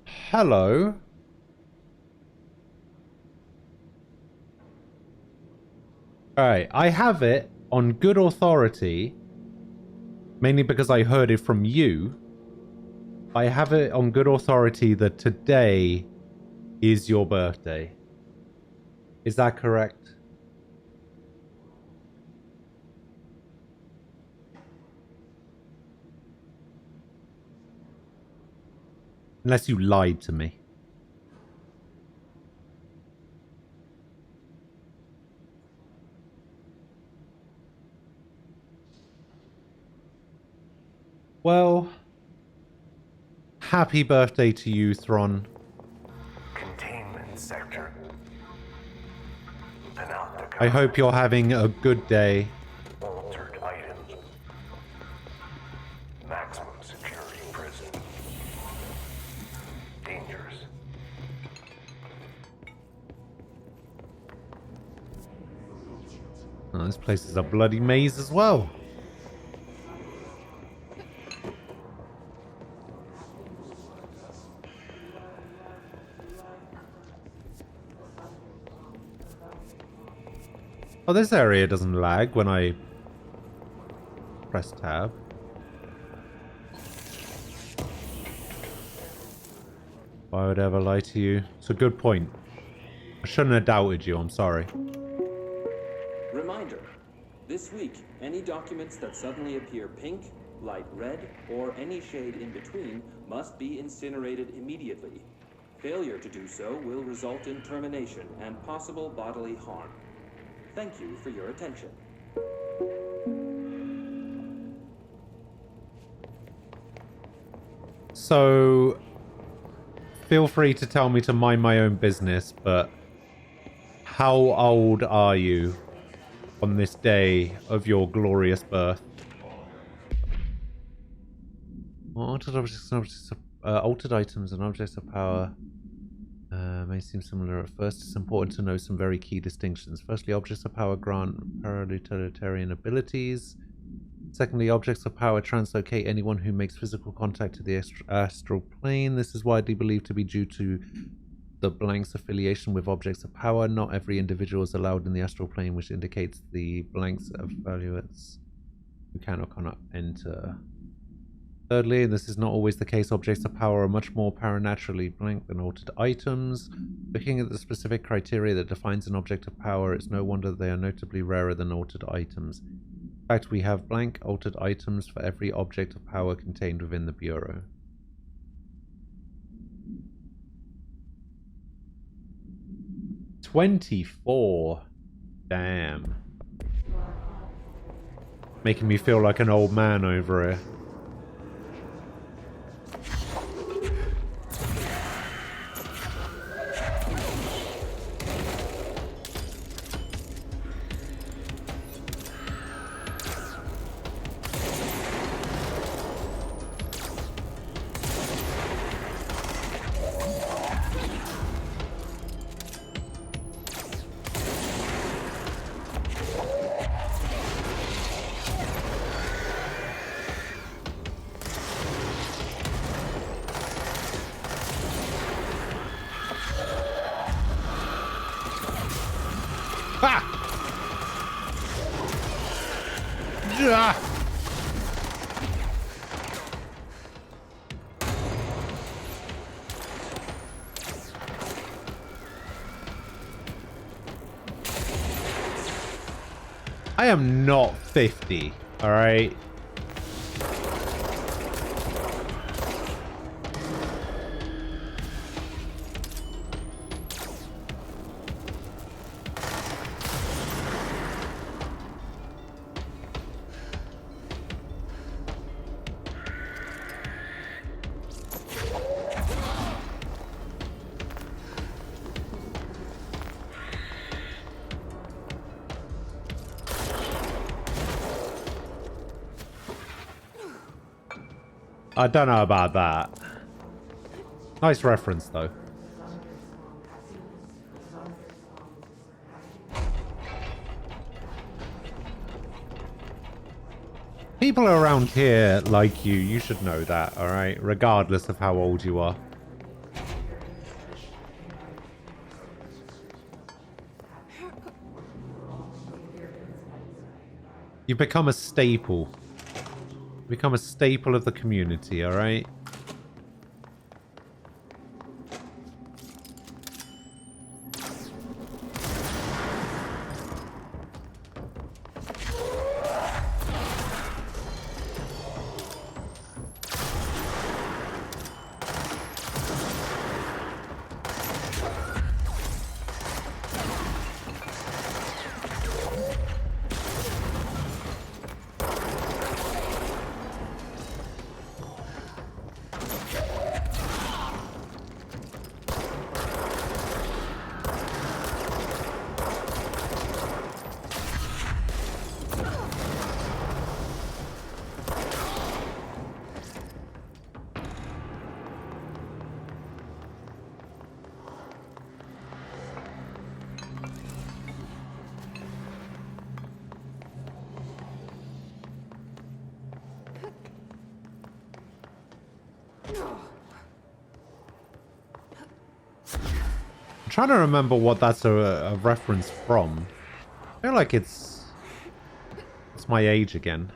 Hello. Alright, I have it on good authority, mainly because I heard it from you. I have it on good authority that today is your birthday. Is that correct? Unless you lied to me. Well, happy birthday to you, Thrawn. Containment sector. Panopticon. I hope you're having a good day. Altered items. Maximum security prison. Dangerous. Oh, this place is a bloody maze as well. Oh, this area doesn't lag when I press tab. Why would I ever lie to you? It's a good point. I shouldn't have doubted you, I'm sorry. Reminder, this week, any documents that suddenly appear pink, light red, or any shade in between must be incinerated immediately. Failure to do so will result in termination and possible bodily harm. Thank you for your attention. So, feel free to tell me to mind my own business, but how old are you on this day of your glorious birth? Altered items and objects of power may seem similar at first. It's important to know some very key distinctions. Firstly, objects of power grant parautilitarian abilities. Secondly, objects of power translocate anyone who makes physical contact to the astral plane. This is widely believed to be due to the blank's affiliation with objects of power. Not every individual is allowed in the astral plane, which indicates the blank's evaluates who can or cannot enter. Thirdly, and this is not always the case, objects of power are much more paranaturally blank than altered items. Looking at the specific criteria that defines an object of power, it's no wonder they are notably rarer than altered items. In fact, we have blank altered items for every object of power contained within the Bureau. $24. Damn. Making me feel like an old man over here. I am not 50, all right? I don't know about that. Nice reference, though. People around here like you. You should know that, alright? Regardless of how old you are. You've become a staple. Become a staple of the community, alright? Trying to remember what that's a reference from. I feel like it's my age again.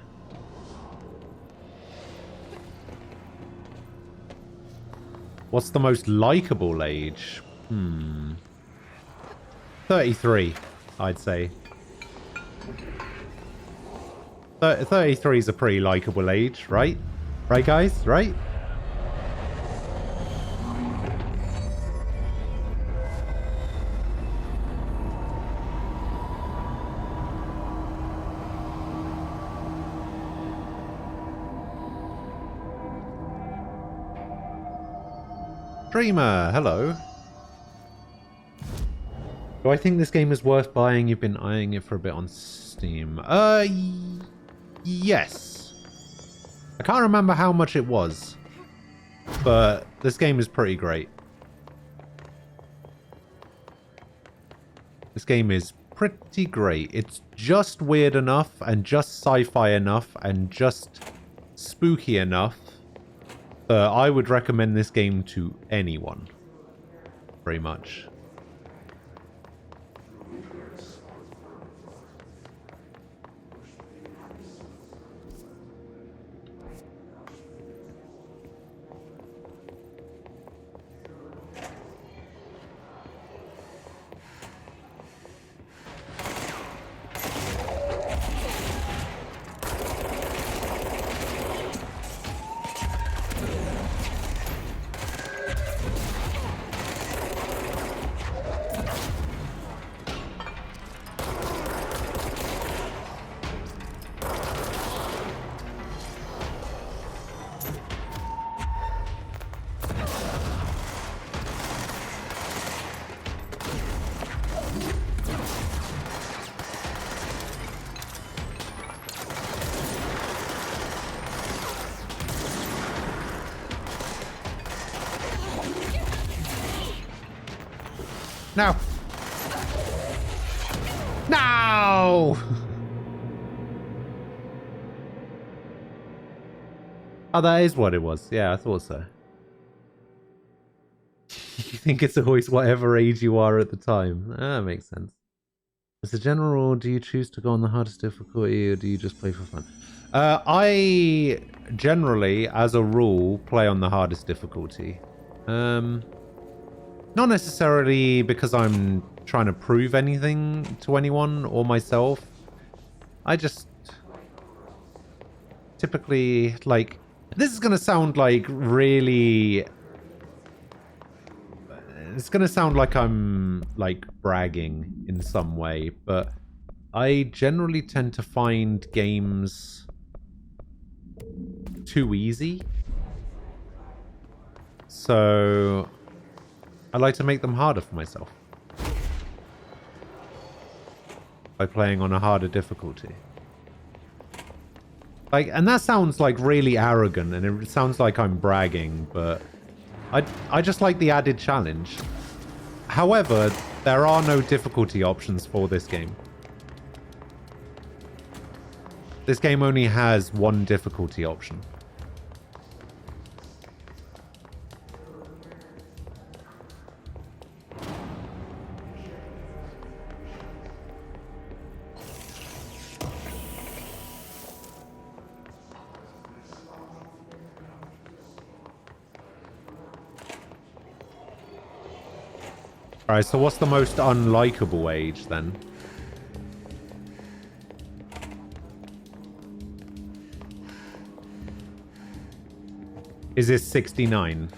What's the most likable age? 33, I'd say. 33 is a pretty likable age, right? Right, guys? Right? Dreamer, hello. Do I think this game is worth buying? You've been eyeing it for a bit on Steam. Yes. I can't remember how much it was, but this game is pretty great. This game is pretty great. It's just weird enough and just sci-fi enough and just spooky enough. I would recommend this game to anyone. Very much. No. No! Oh, that is what it was. Yeah, I thought so. You think it's always whatever age you are at the time. That makes sense. As a general rule, do you choose to go on the hardest difficulty or do you just play for fun? I generally, as a rule, play on the hardest difficulty. Not necessarily because I'm trying to prove anything to anyone or myself. I just typically, like, this is going to sound like really, it's going to sound like I'm like bragging in some way, but I generally tend to find games too easy. So I like to make them harder for myself by playing on a harder difficulty. Like, and that sounds like really arrogant, and it sounds like I'm bragging, but I just like the added challenge. However, there are no difficulty options for this game. This game only has one difficulty option. Alright, so what's the most unlikable age then? Is this 69?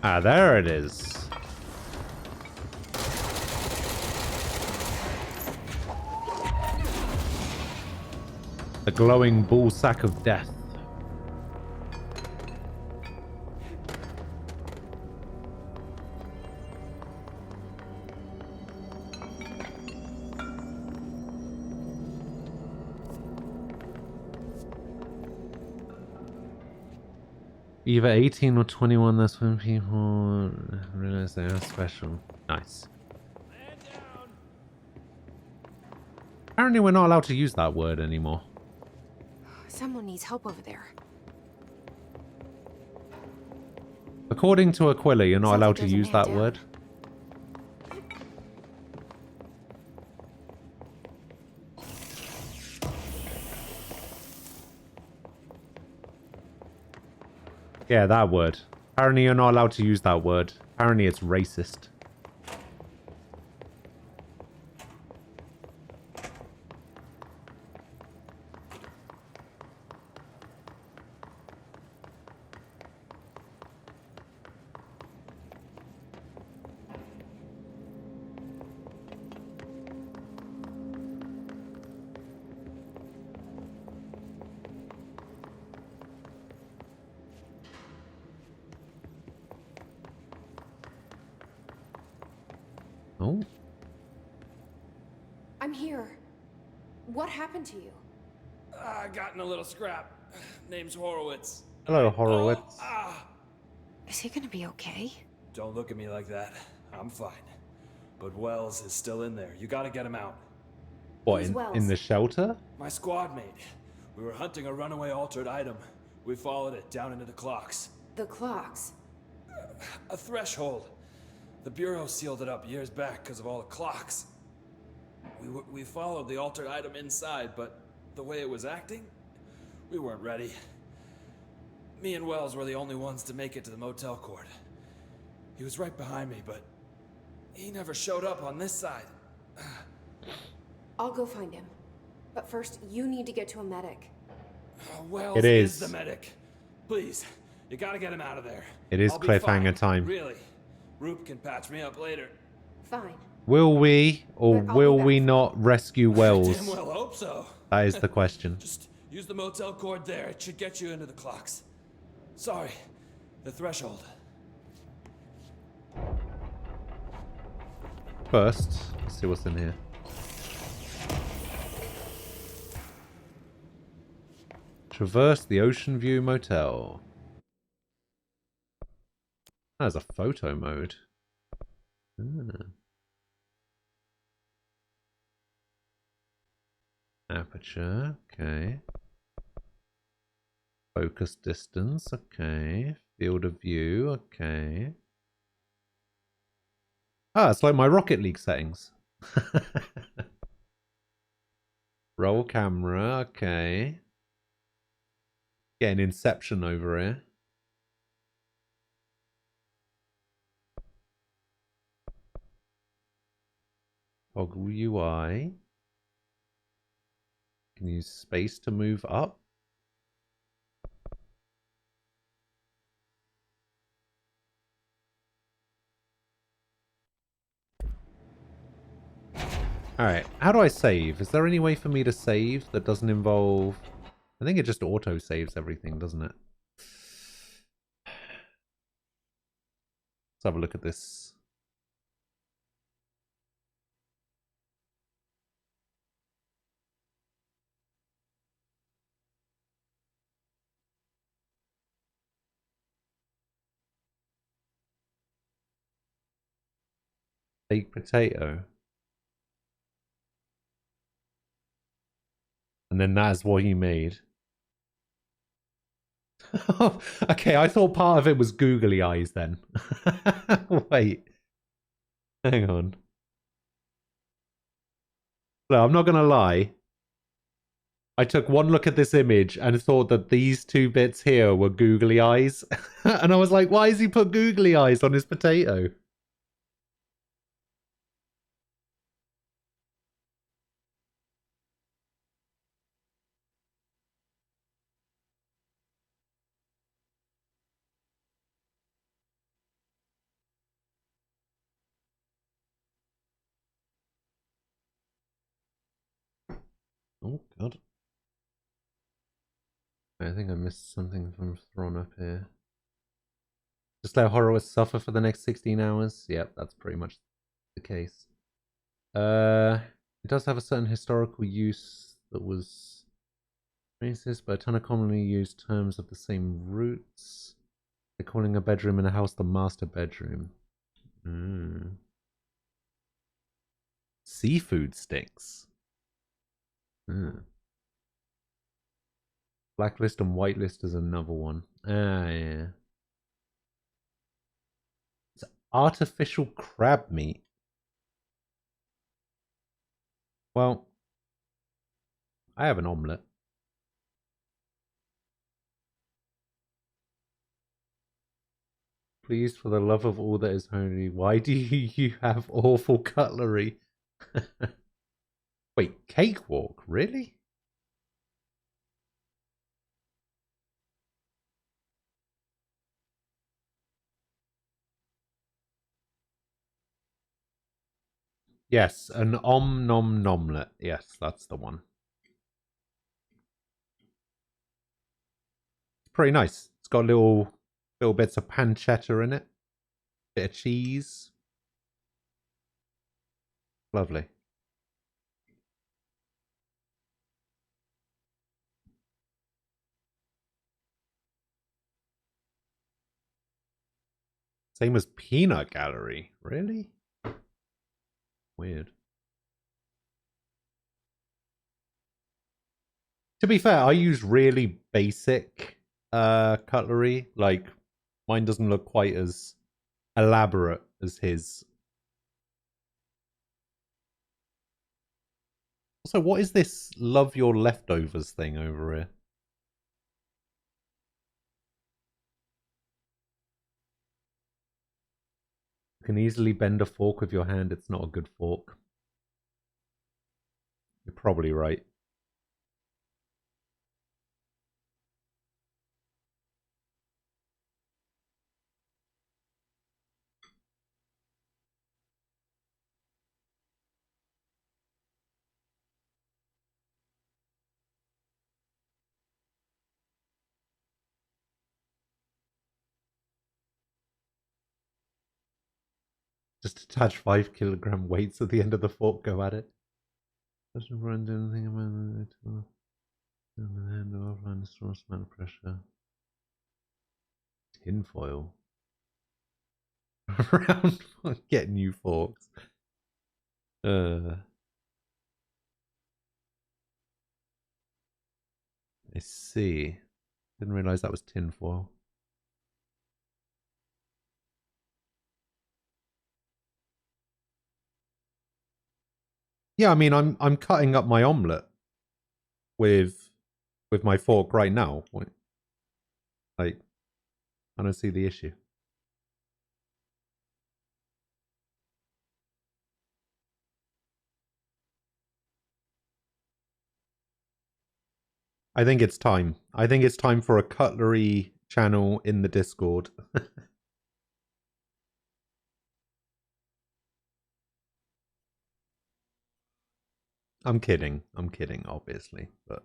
Ah, there it is. The glowing ball sack of death. Either 18 or 21, that's when people realize they are special. Nice. Apparently we're not allowed to use that word anymore. Someone needs help over there. According to Aquila, you're not allowed to use that word. Yeah, that word. Apparently you're not allowed to use that word. Apparently it's racist. Oh. I'm here. What happened to you? I got in a little scrap. Name's Horowitz. Hello, Horowitz. Is he gonna be okay? Don't look at me like that. I'm fine. But Wells is still in there. You gotta get him out. What, in the shelter? My squad mate. We were hunting a runaway altered item. We followed it down into the clocks. The clocks? A threshold. The Bureau sealed it up years back because of all the clocks. We followed the altered item inside, but the way it was acting, we weren't ready. Me and Wells were the only ones to make it to the motel court. He was right behind me, but he never showed up on this side. I'll go find him. But first, you need to get to a medic. Wells It is the medic. Please, You gotta get him out of there. It is I'll be cliffhanger fine, time. Really. Roop can patch me up later. Fine. Will we or will we not rescue Damn Wells? well hope so. That is the question. Just use the motel cord there. It should get you into the clocks. Sorry. The threshold. First, let's see what's in here. Traverse the Ocean View Motel. There's a photo mode. Ah. Aperture, okay. Focus distance, okay. Field of view, okay. Ah, it's like my Rocket League settings. Roll camera, okay. Getting Inception over here. Toggle UI. Can use space to move up. Alright, how do I save? Is there any way for me to save that doesn't involve... I think it just auto-saves everything, doesn't it? Let's have a look at this. Baked potato. And then that's what you made. Okay, I thought part of it was googly eyes then. Wait. Hang on. No, I'm not going to lie. I took one look at this image and thought that these two bits here were googly eyes. And I was like, why has he put googly eyes on his potato? Oh, God. I think I missed something from Thrawn up here. Just let Horowitz suffer for the next 16 hours? Yep, that's pretty much the case. It does have a certain historical use that was racist, but a ton of commonly used terms of the same roots. They're calling a bedroom in a house the master bedroom. Seafood sticks. Blacklist and whitelist is another one. Ah, yeah. It's artificial crab meat. Well, I have an omelette. Please, for the love of all that is holy, why do you have awful cutlery? Wait, cakewalk? Really? Yes, an om-nom-nomlet. Yes, that's the one. It's pretty nice. It's got little bits of pancetta in it. Bit of cheese. Lovely. Same as peanut gallery. Really? Weird. To be fair, I use really basic cutlery. Like, mine doesn't look quite as elaborate as his. Also, what is this love your leftovers thing over here? You can easily bend a fork with your hand. It's not a good fork. You're probably right. Just attach 5 kilogram weights at the end of the fork, go at it. Doesn't run anything about it. And offline source amount of pressure. Tinfoil. Around get new forks. I see. Didn't realize that was tinfoil. Yeah, I mean, I'm cutting up my omelette with my fork right now. Like, I don't see the issue. I think it's time. I think it's time for a cutlery channel in the Discord. I'm kidding, obviously, but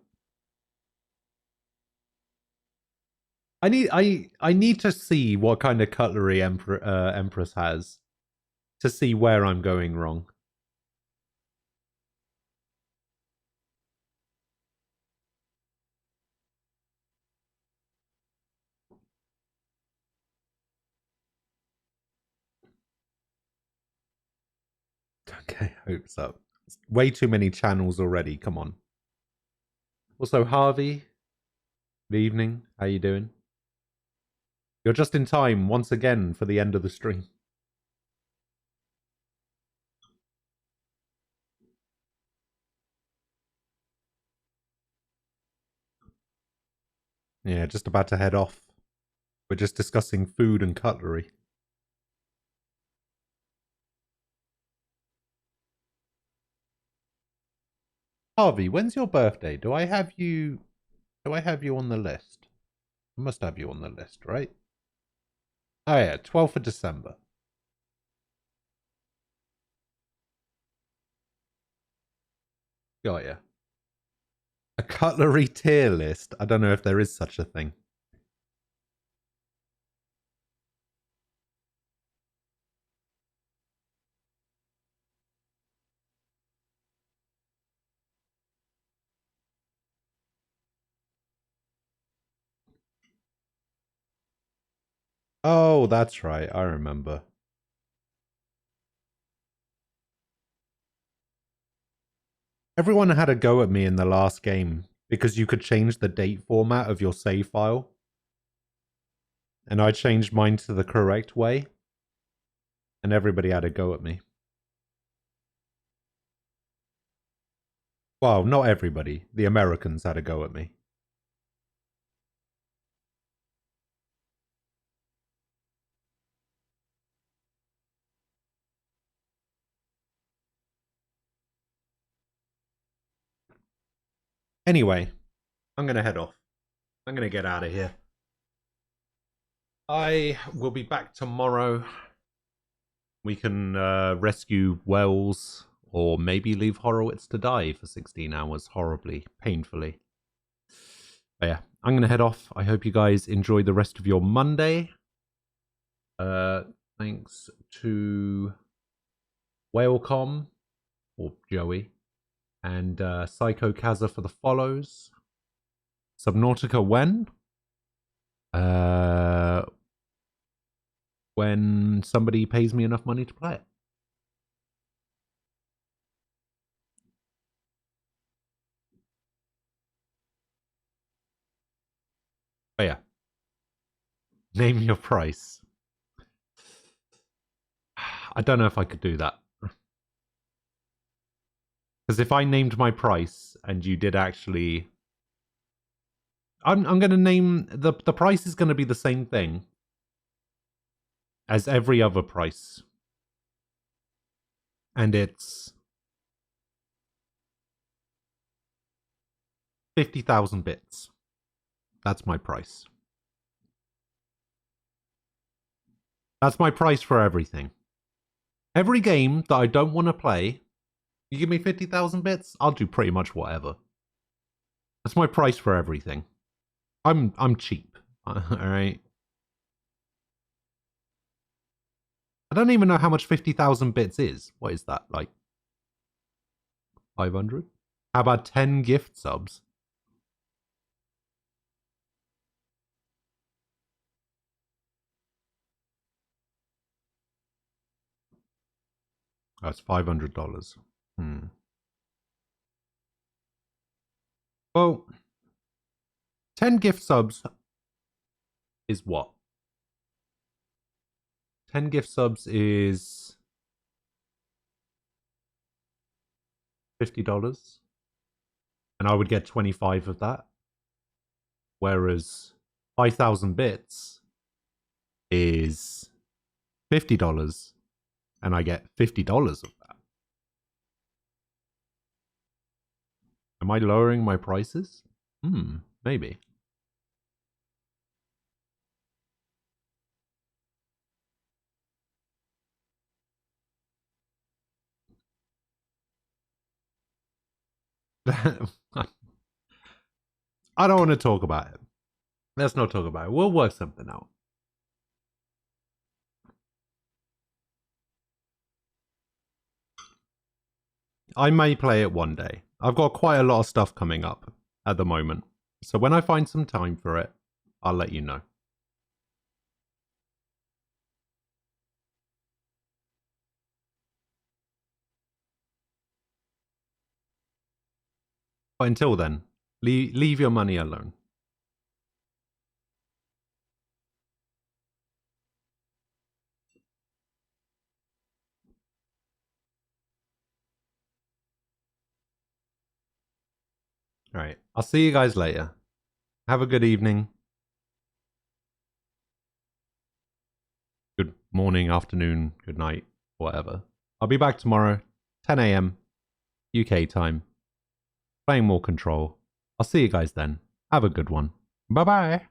I need to see what kind of cutlery Empress has to see where I'm going wrong. Okay, hopes up. Way too many channels already. Come on. Also, Harvey. Good evening. How you doing? You're just in time once again for the end of the stream. Yeah, just about to head off. We're just discussing food and cutlery. Harvey, when's your birthday? Do I have you on the list? I must have you on the list, right? Oh yeah, 12th of December. Got ya. A cutlery tier list? I don't know if there is such a thing. Oh, that's right. I remember. Everyone had a go at me in the last game because you could change the date format of your save file. And I changed mine to the correct way. And everybody had a go at me. Well, not everybody. The Americans had a go at me. Anyway, I'm going to head off. I'm going to get out of here. I will be back tomorrow. We can rescue Wells, or maybe leave Horowitz to die for 16 hours horribly, painfully. But yeah, I'm going to head off. I hope you guys enjoy the rest of your Monday. Thanks to Whalecom, or Joey, and Psycho Kaza for the follows. Subnautica when somebody pays me enough money to play it. Oh yeah. Name your price. I don't know if I could do that. Because if I named my price and you did actually... I'm going to name... The price is going to be the same thing as every other price. And it's 50,000 bits. That's my price. That's my price for everything. Every game that I don't want to play, you give me 50,000 bits, I'll do pretty much whatever. That's my price for everything. I'm cheap. Alright? I don't even know how much 50,000 bits is. What is that, like 500? How about 10 gift subs? That's $500. Well, 10 gift subs is what? 10 gift subs is $50. And I would get 25 of that. Whereas 5,000 bits is $50. And I get $50 of that. Am I lowering my prices? Maybe. I don't want to talk about it. Let's not talk about it. We'll work something out. I may play it one day. I've got quite a lot of stuff coming up at the moment. So when I find some time for it, I'll let you know. But until then, leave your money alone. Alright, I'll see you guys later. Have a good evening. Good morning, afternoon, good night, whatever. I'll be back tomorrow, 10 AM, UK time. Playing more Control. I'll see you guys then. Have a good one. Bye-bye.